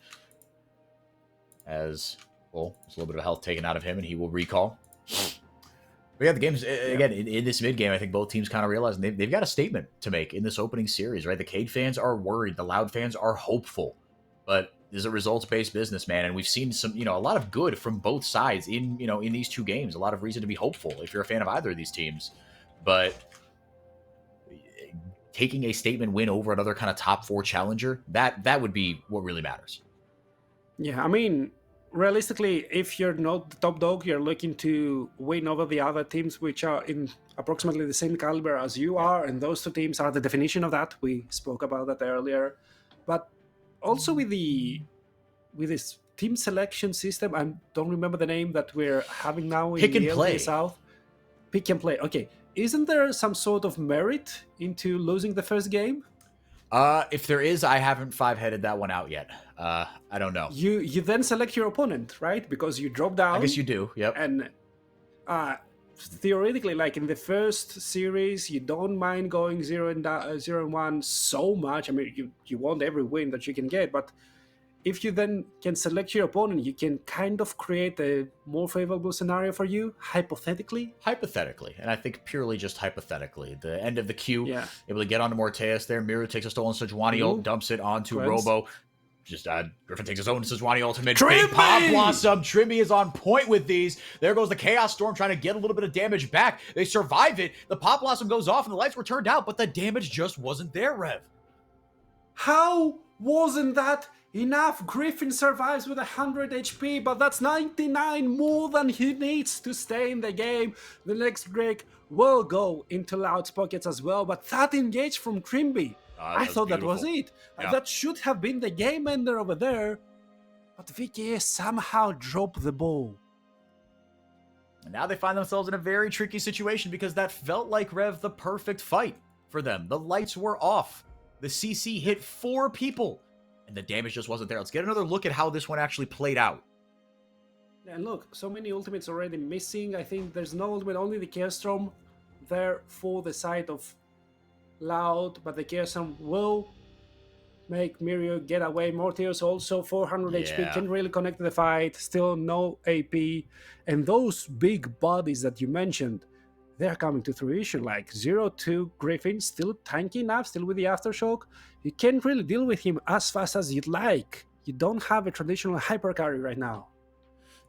As, well, there's a little bit of health taken out of him, and he will recall. But yeah, the game's, again, in this mid-game, I think both teams kind of realize they've got a statement to make in this opening series, right? The Cade fans are worried. The Loud fans are hopeful. But this is a results-based business, man, and we've seen some, a lot of good from both sides in these 2 games. A lot of reason to be hopeful if you're a fan of either of these teams. But taking a statement win over another kind of top 4 challenger, that would be what really matters. Yeah, I mean, realistically, if you're not the top dog, you're looking to win over the other teams which are in approximately the same caliber as you are, and those 2 teams are the definition of that. We spoke about that earlier. But also with this team selection system, I don't remember the name that we're having now in the LTA South. Pick and play. Okay. Isn't there some sort of merit into losing the first game? If there is, I haven't 5-headed that one out yet. I don't know. You then select your opponent, right? Because you drop down. I guess you do, yep. And theoretically, like in the first series, you don't mind going 0-1 so much. I mean, you want every win that you can get, but if you then can select your opponent, you can kind of create a more favorable scenario for you, hypothetically. Hypothetically, and I think purely just hypothetically. The end of the queue, able to get onto Morteus there. Miru takes a stolen Sejuani ult, dumps it onto Robo. Just Griffin takes his own Sejuani ultimate. Trimby! Big Pop Blossom. Trimby is on point with these. There goes the Chaos Storm trying to get a little bit of damage back. They survive it. The Pop Blossom goes off and the lights were turned out, but the damage just wasn't there, Rev. How wasn't that enough? Griffin survives with 100 HP, but that's 99 more than he needs to stay in the game. The next Drake will go into Loud's pockets as well, but that engage from Trimby, I thought that was it. Yeah. That should have been the game ender over there, but VKS somehow dropped the ball. And now they find themselves in a very tricky situation because that felt like, Rev, the perfect fight for them. The lights were off. The CC hit 4 people. And the damage just wasn't there. Let's get another look at how this one actually played out. And look, so many ultimates already missing. I think there's no ultimate, only the Chaos Storm there for the side of Loud, but the Chaos Storm will make Mirio get away. Morteus also 400 HP, can really connect to the fight, still no AP. And those big bodies that you mentioned, they're coming to fruition, like 0-2 Griffin, still tanky enough, still with the Aftershock. You can't really deal with him as fast as you'd like. You don't have a traditional hyper carry right now.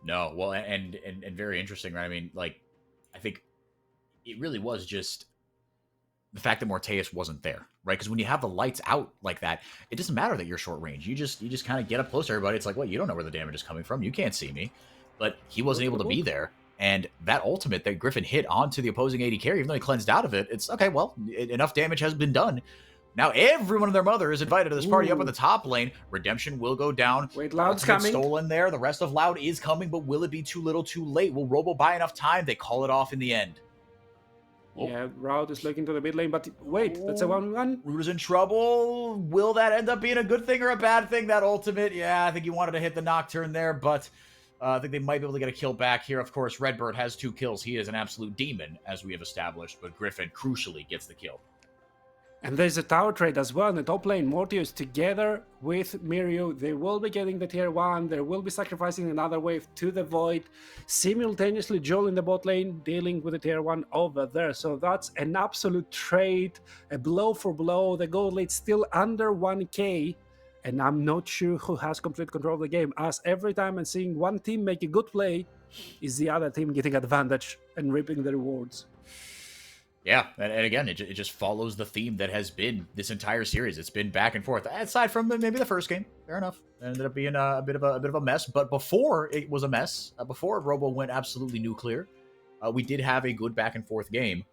No, well, and very interesting, right? I mean, like, I think it really was just the fact that Morteus wasn't there, right? Because when you have the lights out like that, it doesn't matter that you're short range. You just kind of get up close to everybody. It's like, well, you don't know where the damage is coming from. You can't see me. But he wasn't able to be there. And that ultimate that Griffin hit onto the opposing AD carry, even though he cleansed out of it, it's okay, well, enough damage has been done. Now everyone and their mother is invited to this party up in the top lane. Redemption will go down. Wait, Loud's ultimate coming. Stolen there. The rest of Loud is coming, but will it be too little too late? Will Robo buy enough time? They call it off in the end. Yeah, Route is looking to the mid lane, but wait, that's a 1v1. Root is in trouble. Will that end up being a good thing or a bad thing, that ultimate? Yeah, I think he wanted to hit the Nocturne there, but I think they might be able to get a kill back here. Of course, Redbird has 2 kills. He is an absolute demon, as we have established, but Griffin crucially gets the kill. And there's a tower trade as well in the top lane. Mortius together with Mirio, they will be getting the tier 1. They will be sacrificing another wave to the Void. Simultaneously, Joel in the bot lane dealing with the tier 1 over there. So that's an absolute trade, a blow for blow. The gold lead still under 1k. And I'm not sure who has complete control of the game, as every time I'm seeing one team make a good play, is the other team getting advantage and reaping the rewards. Yeah, and again, it just follows the theme that has been this entire series. It's been back and forth. Aside from maybe the first game, fair enough. It ended up being a bit of a mess. But before it was a mess, before Robo went absolutely nuclear, we did have a good back and forth game.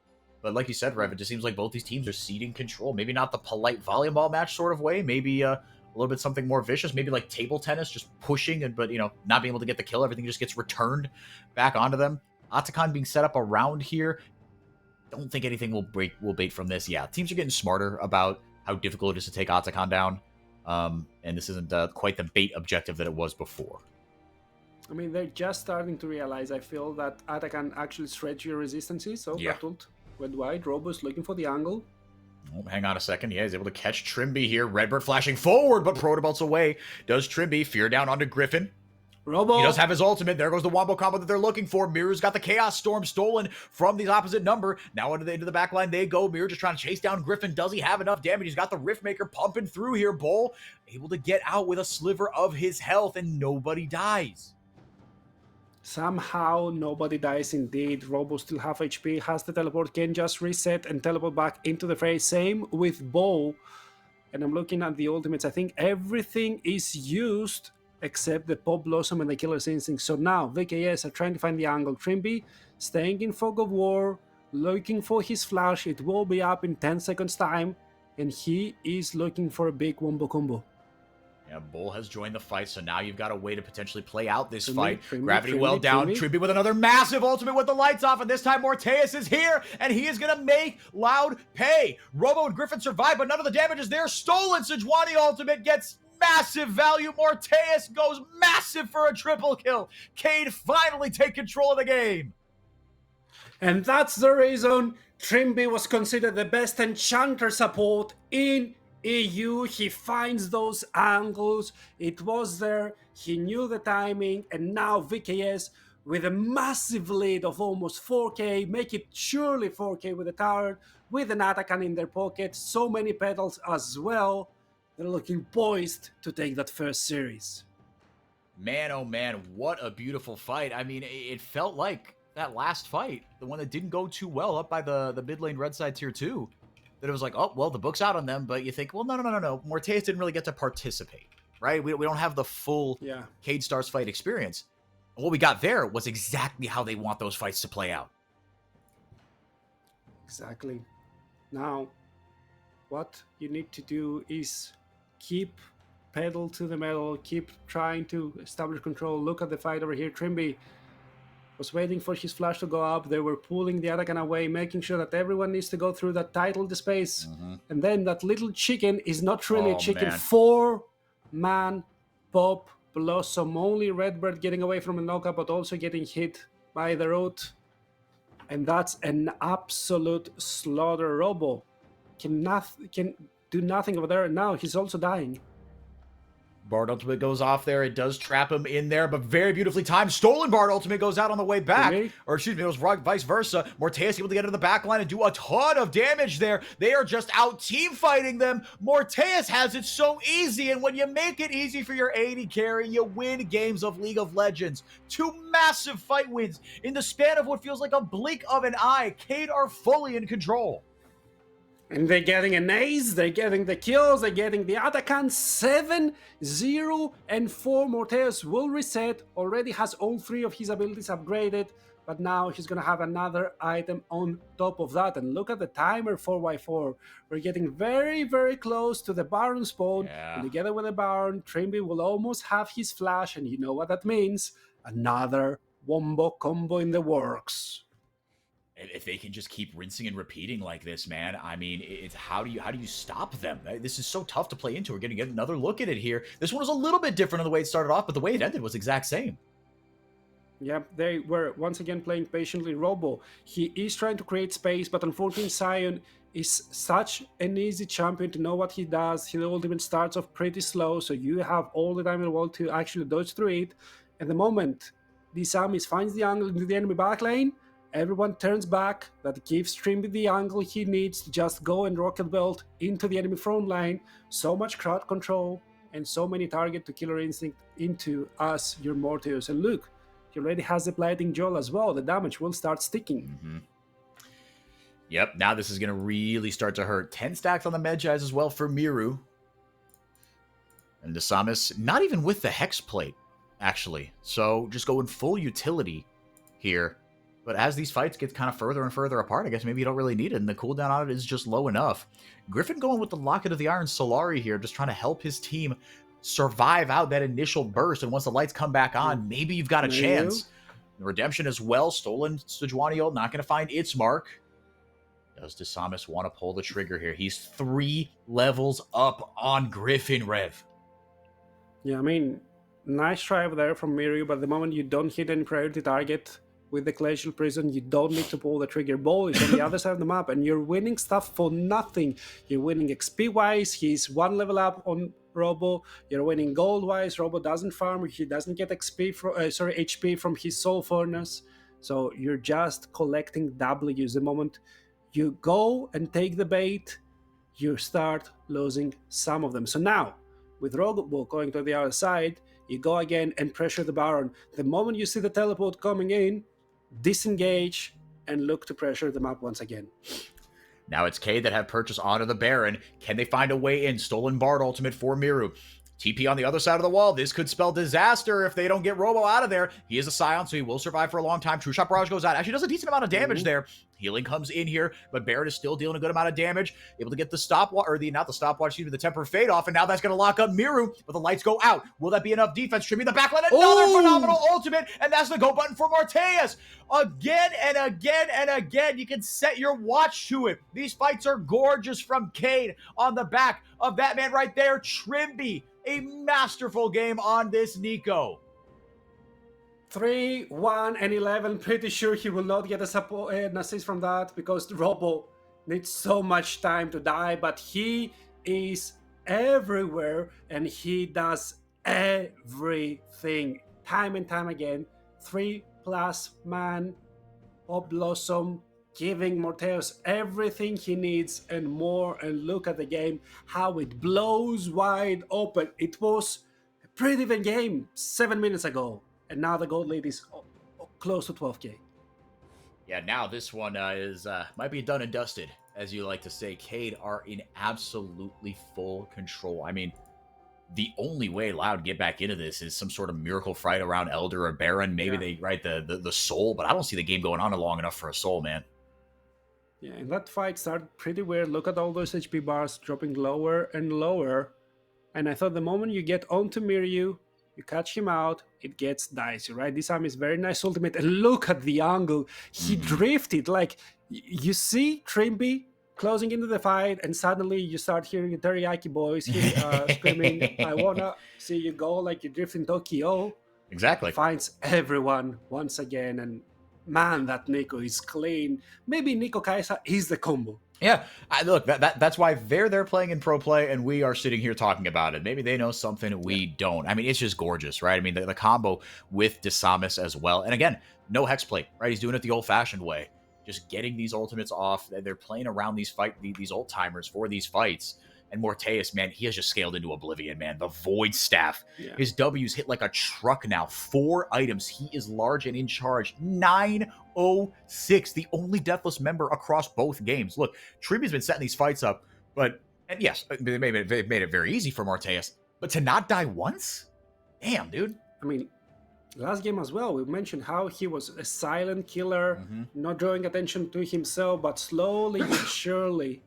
But like you said, Rev, it just seems like both these teams are ceding control. Maybe not the polite volleyball match sort of way. Maybe a little bit something more vicious. Maybe like table tennis, just pushing, but not being able to get the kill. Everything just gets returned back onto them. Atakan being set up around here. Don't think anything will bait from this. Yeah, teams are getting smarter about how difficult it is to take Atakan down. And this isn't quite the bait objective that it was before. I mean, they're just starting to realize, I feel, that Atakan actually stretch your resistances. So Yeah. Bertolt went wide. Robo's looking for the angle. Oh, hang on a second. Yeah, he's able to catch Trimby here. Redbird flashing forward, but Protobolt's away. Does Trimby. Fear down onto Griffin. Robo! He does have his ultimate. There goes the wombo combo that they're looking for. Miru's got the Chaos Storm stolen from the opposite number. Now into the back line they go. Miru just trying to chase down Griffin. Does he have enough damage? He's got the Riftmaker pumping through here. Bull able to get out with a sliver of his health, and nobody dies. Somehow nobody dies indeed. Robo still half HP, has the teleport, can just reset and teleport back into the fray. Same with Bo. And I'm looking at the ultimates. I think everything is used except the Pop Blossom and the Killer's Instinct. So now VKS are trying to find the angle. Trimby staying in Fog of War, looking for his flash. It will be up in 10 seconds time. And he is looking for a big wombo combo. Yeah, Bull has joined the fight, so now you've got a way to potentially play out this Trimby, fight. Trimby, Gravity Trimby, well down. Trimby. Trimby with another massive ultimate with the lights off, and this time Morteus is here, and he is going to make Loud pay. Robo and Griffin survive, but none of the damage is there. Stolen. Sejuani ultimate gets massive value. Morteus goes massive for a triple kill. Cade finally take control of the game. And that's the reason Trimby was considered the best enchanter support in EU. He finds those angles. It was there. He knew the timing. And now VKS with a massive lead of almost 4k, make it surely 4k with a tower, with an Atakan in their pocket, so many pedals as well. They're looking poised to take that first series. Man, oh man, what a beautiful fight. I mean, it felt like that last fight, the one that didn't go too well up by the mid lane red side tier 2, that it was like, oh, well, the book's out on them, but you think, well, no. Morteus didn't really get to participate, right? We don't have the full Cade Stars fight experience. And what we got there was exactly how they want those fights to play out. Exactly. Now, what you need to do is keep pedal to the metal, keep trying to establish control. Look at the fight over here. Trimby was waiting for his flash to go up. They were pulling the Atakan away, making sure that everyone needs to go through that title space. And then that little chicken is not really a chicken. Man. 4-man Pop Blossom. Only Redbird getting away from a knockup, but also getting hit by the root. And that's an absolute slaughter. Robo can do nothing over there. Now he's also dying. Bard Ultimate goes off there. It does trap him in there, but very beautifully timed. Stolen Bard Ultimate goes out on the way back. Really? Or excuse me, it was vice versa. Morteus able to get into the back line and do a ton of damage there. They are just out team fighting them. Morteus has it so easy, and when you make it easy for your AD carry, you win games of League of Legends. 2 massive fight wins in the span of what feels like a blink of an eye. Cade are fully in control. And they're getting an ace, they're getting the kills, they're getting the Atakan 7-0 and 4. Morteus will reset, already has all 3 of his abilities upgraded, but now he's gonna have another item on top of that. And look at the timer 4x4. We're getting very, very close to the Baron spawn. And together with the Baron, Trimby will almost have his flash, and you know what that means. Another wombo combo in the works. If they can just keep rinsing and repeating like this, man, I mean, it's how do you stop them? This is so tough to play into. We're going to get another look at it here. This one was a little bit different on the way it started off, but the way it ended was exact same. Yeah, they were once again playing patiently. Robo, he is trying to create space, but unfortunately Sion is such an easy champion to know what he does. His ultimate starts off pretty slow, so you have all the time in the world to actually dodge through it. And the moment the Samis finds the angle into the enemy backlane, everyone turns back. That gives Trimby the angle he needs to just go and rocket belt into the enemy front line. So much crowd control and so many target to killer instinct into us, your Morteus. And look, he already has the blighting jaw as well. The damage will start sticking. Yep, now this is going to really start to hurt. 10 stacks on the Medjais as well for Miru. And Desamis, not even with the Hex Plate, actually. So just going full utility here. But as these fights get kind of further and further apart, I guess maybe you don't really need it, and the cooldown on it is just low enough. Griffin going with the Locket of the Iron Solari here, just trying to help his team survive out that initial burst, and once the lights come back on, maybe you've got a chance. Redemption as well, stolen Sejuani ult, not going to find its mark. Does DeSamus want to pull the trigger here? He's 3 levels up on Griffin, Rev. Yeah, I mean, nice try over there from Miru, but the moment you don't hit any priority target with the Glacial Prison, you don't need to pull the trigger. Ball is on the other side of the map, and you're winning stuff for nothing. You're winning XP-wise, he's 1 level up on Robo. You're winning gold-wise. Robo doesn't farm, he doesn't get HP from his Soul Furnace. So you're just collecting W's. The moment you go and take the bait, you start losing some of them. So now, with Robo going to the other side, you go again and pressure the Baron. The moment you see the teleport coming in, disengage and look to pressure the map once again. Now it's K that have purchase onto the Baron. Can they find a way in? Stolen Bard ultimate for Miru. TP on the other side of the wall. This could spell disaster if they don't get Robo out of there. He is a Scion, so he will survive for a long time. True Shot Barrage goes out. Actually does a decent amount of damage there. Healing comes in here, but Barrett is still dealing a good amount of damage. Able to get the stopwatch, or not the stopwatch, the Temper Fade off, and now that's going to lock up Miru, but the lights go out. Will that be enough defense? Trimmy the backline, another phenomenal ultimate, and that's the go button for Morteus. Again and again and again, you can set your watch to it. These fights are gorgeous from Cade on the back of that man right there, Trimby. A masterful game on this Nico. 3, 1, and 11. Pretty sure he will not get an assist from that because Robo needs so much time to die, but he is everywhere and he does everything time and time again. 3+ man, Pop Blossom, giving Morteus everything he needs and more, and look at the game, how it blows wide open. It was a pretty even game 7 minutes ago, and now the gold lead is close to 12k. Yeah, now this one is might be done and dusted, as you like to say. Cade are in absolutely full control. I mean, the only way Loud get back into this is some sort of miracle fight around Elder or Baron. Maybe they write the Soul, but I don't see the game going on long enough for a Soul, man. Yeah, and that fight started pretty weird. Look at all those HP bars dropping lower and lower. And I thought the moment you get onto Miryu, you catch him out, it gets dicey, right? This time is very nice ultimate. And look at the angle. He drifted. Like, you see Trimby closing into the fight, and suddenly you start hearing the Teriyaki boys screaming, I wanna see you go, like you drift in Tokyo. Exactly. Finds everyone once again, and man, that Nico is clean. Maybe Nico Kaisa is the combo. Yeah, look, that's why they're playing in pro play, and we are sitting here talking about it. Maybe they know something we don't. I mean, it's just gorgeous, right? I mean, the combo with DeSamus as well. And again, no hexplay, right? He's doing it the old-fashioned way. Just getting these ultimates off. They're playing around these ult timers for these fights. And Morteus, man, he has just scaled into oblivion, man. The Void Staff. Yeah. His W's hit like a truck now. 4 items. He is large and in charge. 906. The only deathless member across both games. Look, Triby's been setting these fights up, and yes, they made it very easy for Morteus. But to not die once? Damn, dude. I mean, last game as well, we mentioned how he was a silent killer, not drawing attention to himself, but slowly but surely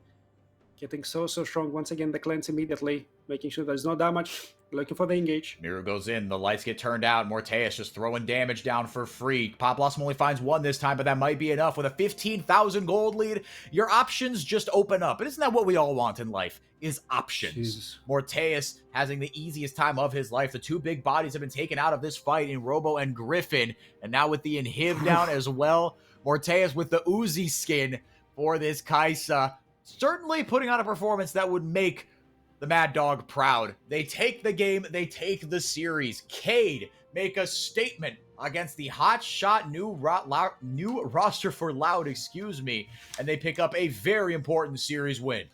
getting so strong. Once again, the cleanse immediately, making sure there's no damage, looking for the engage. Miru goes in, the lights get turned out, Morteus just throwing damage down for free. Pop Blossom only finds 1 this time, but that might be enough. With a 15,000 gold lead, your options just open up. And isn't that what we all want in life, is options? Jesus. Morteus having the easiest time of his life. The 2 big bodies have been taken out of this fight in Robo and Griffin, and now with the Inhib down as well. Morteus with the Uzi skin for this Kaisa. Certainly putting on a performance that would make the Mad Dog proud. They take the game, they take the series. Cade make a statement against the hot shot new roster for Loud, and they pick up a very important series win.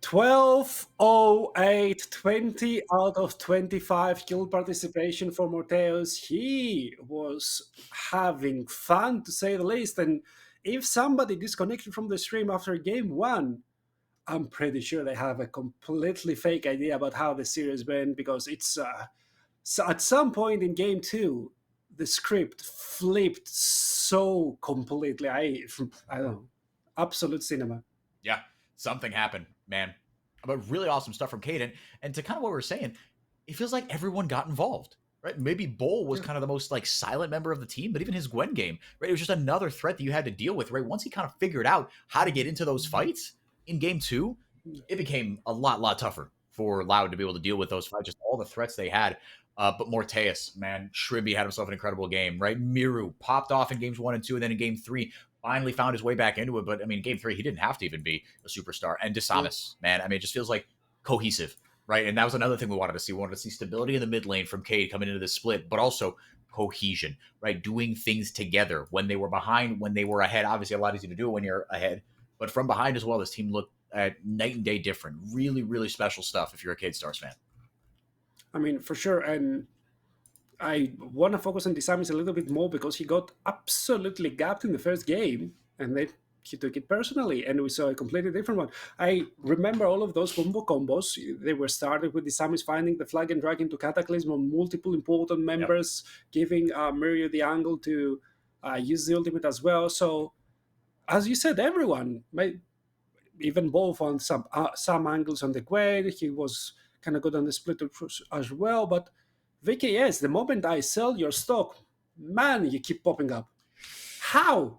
12-08, 20 out of 25 kill participation for Morteus. He was having fun, to say the least, and if somebody disconnected from the stream after game 1, I'm pretty sure they have a completely fake idea about how the series went, because it's so at some point in game 2, the script flipped so completely. I don't know, absolute cinema. Yeah, something happened, man. But really awesome stuff from Caden. And to kind of what we were saying, it feels like everyone got involved, right? Maybe Bull was kind of the most like silent member of the team, but even his Gwen game, right? It was just another threat that you had to deal with, right? Once he kind of figured out how to get into those fights in game 2, it became a lot tougher for Loud to be able to deal with those fights, just all the threats they had. But Morteus, man, Shribby had himself an incredible game, right? Miru popped off in games 1 and 2, and then in game 3, finally found his way back into it. But I mean, game 3, he didn't have to even be a superstar. And Desamis, man, I mean, it just feels like cohesive, right? And that was another thing we wanted to see. We wanted to see stability in the mid lane from Cade coming into this split, but also cohesion, right? Doing things together when they were behind, when they were ahead. Obviously, a lot easier to do it when you're ahead, but from behind as well, this team looked at night and day different. Really special stuff if you're a Cade Stars fan. I mean, for sure. And I want to focus on Desamis a little bit more because he got absolutely gapped in the first game, and then he took it personally, and we saw a completely different one. I remember all of those combo combos. They were started with Desamis finding the flag and drag into Cataclysm on multiple important members, giving Mirio the angle to use the ultimate as well. So, as you said, everyone, even both on some angles on the Gwen, he was kind of good on the split as well. But VKS, the moment I sell your stock, man, you keep popping up. How?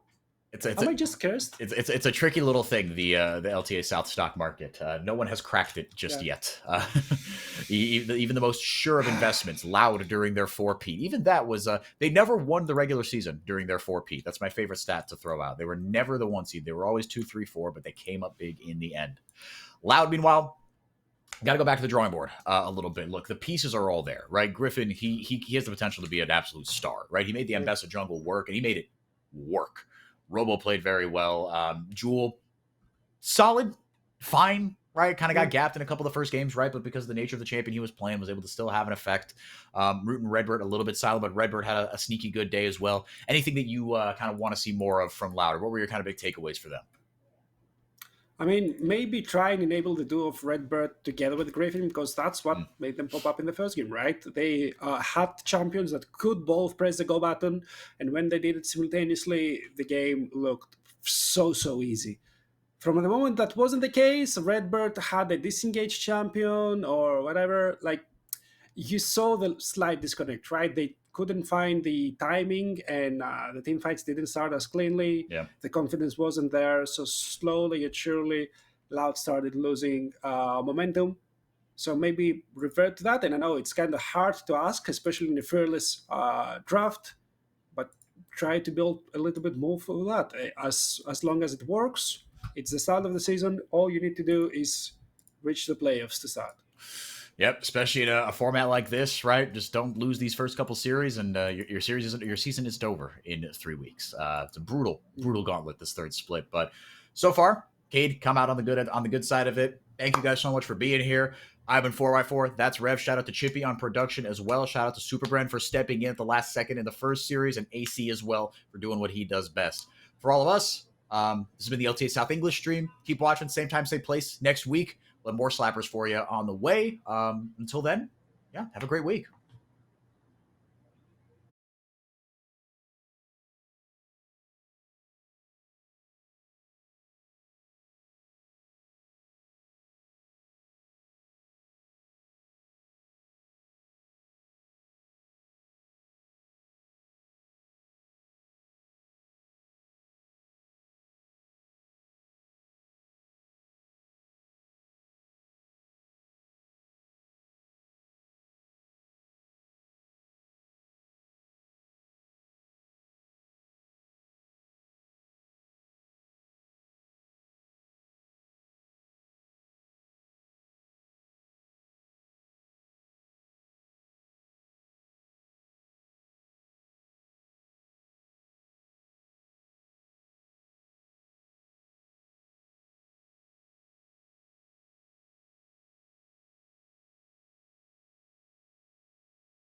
Am I just cursed? It's a tricky little thing, the LTA South stock market. No one has cracked it just yet. Even the most sure of investments, Loud during their 4P. Even that was they never won the regular season during their 4P. That's my favorite stat to throw out. They were never the 1 seed. They were always 2, 3, 4, but they came up big in the end. Loud, meanwhile, got to go back to the drawing board a little bit. Look, the pieces are all there, right? Griffin, he has the potential to be an absolute star, right? He made the Ambessa jungle work, and he made it work. Robo played very well. Jewel, solid, fine, right? Kind of got gapped in a couple of the first games, right? But because of the nature of the champion he was playing, was able to still have an effect. Root and Redbird a little bit silent, but Redbird had a sneaky good day as well. Anything that you kind of want to see more of from Louder? What were your kind of big takeaways for them? I mean, maybe try and enable the duo of Redbird together with Griffin, because that's what made them pop up in the first game, right? They had champions that could both press the go button, and when they did it simultaneously, the game looked so easy. From the moment that wasn't the case, Redbird had a disengaged champion or whatever, like, you saw the slight disconnect, right? They couldn't find the timing, and the team fights didn't start as cleanly. Yeah. The confidence wasn't there. So slowly yet surely, Loud started losing momentum. So maybe revert to that. And I know it's kind of hard to ask, especially in a fearless draft, but try to build a little bit more for that. As long as it works, it's the start of the season. All you need to do is reach the playoffs to start. Yep, especially in a format like this, right? Just don't lose these first couple series, and your season isn't over in 3 weeks. It's a brutal gauntlet, this third split. But so far, Cade come out on the good side of it. Thank you guys so much for being here. I've been 4x4. That's Rev. Shout out to Chippy on production as well. Shout out to SuperBren for stepping in at the last second in the first series, and AC as well for doing what he does best. For all of us, this has been the LTA South English stream. Keep watching, same time, same place next week. We'll have more slappers for you on the way. Until then, yeah, have a great week.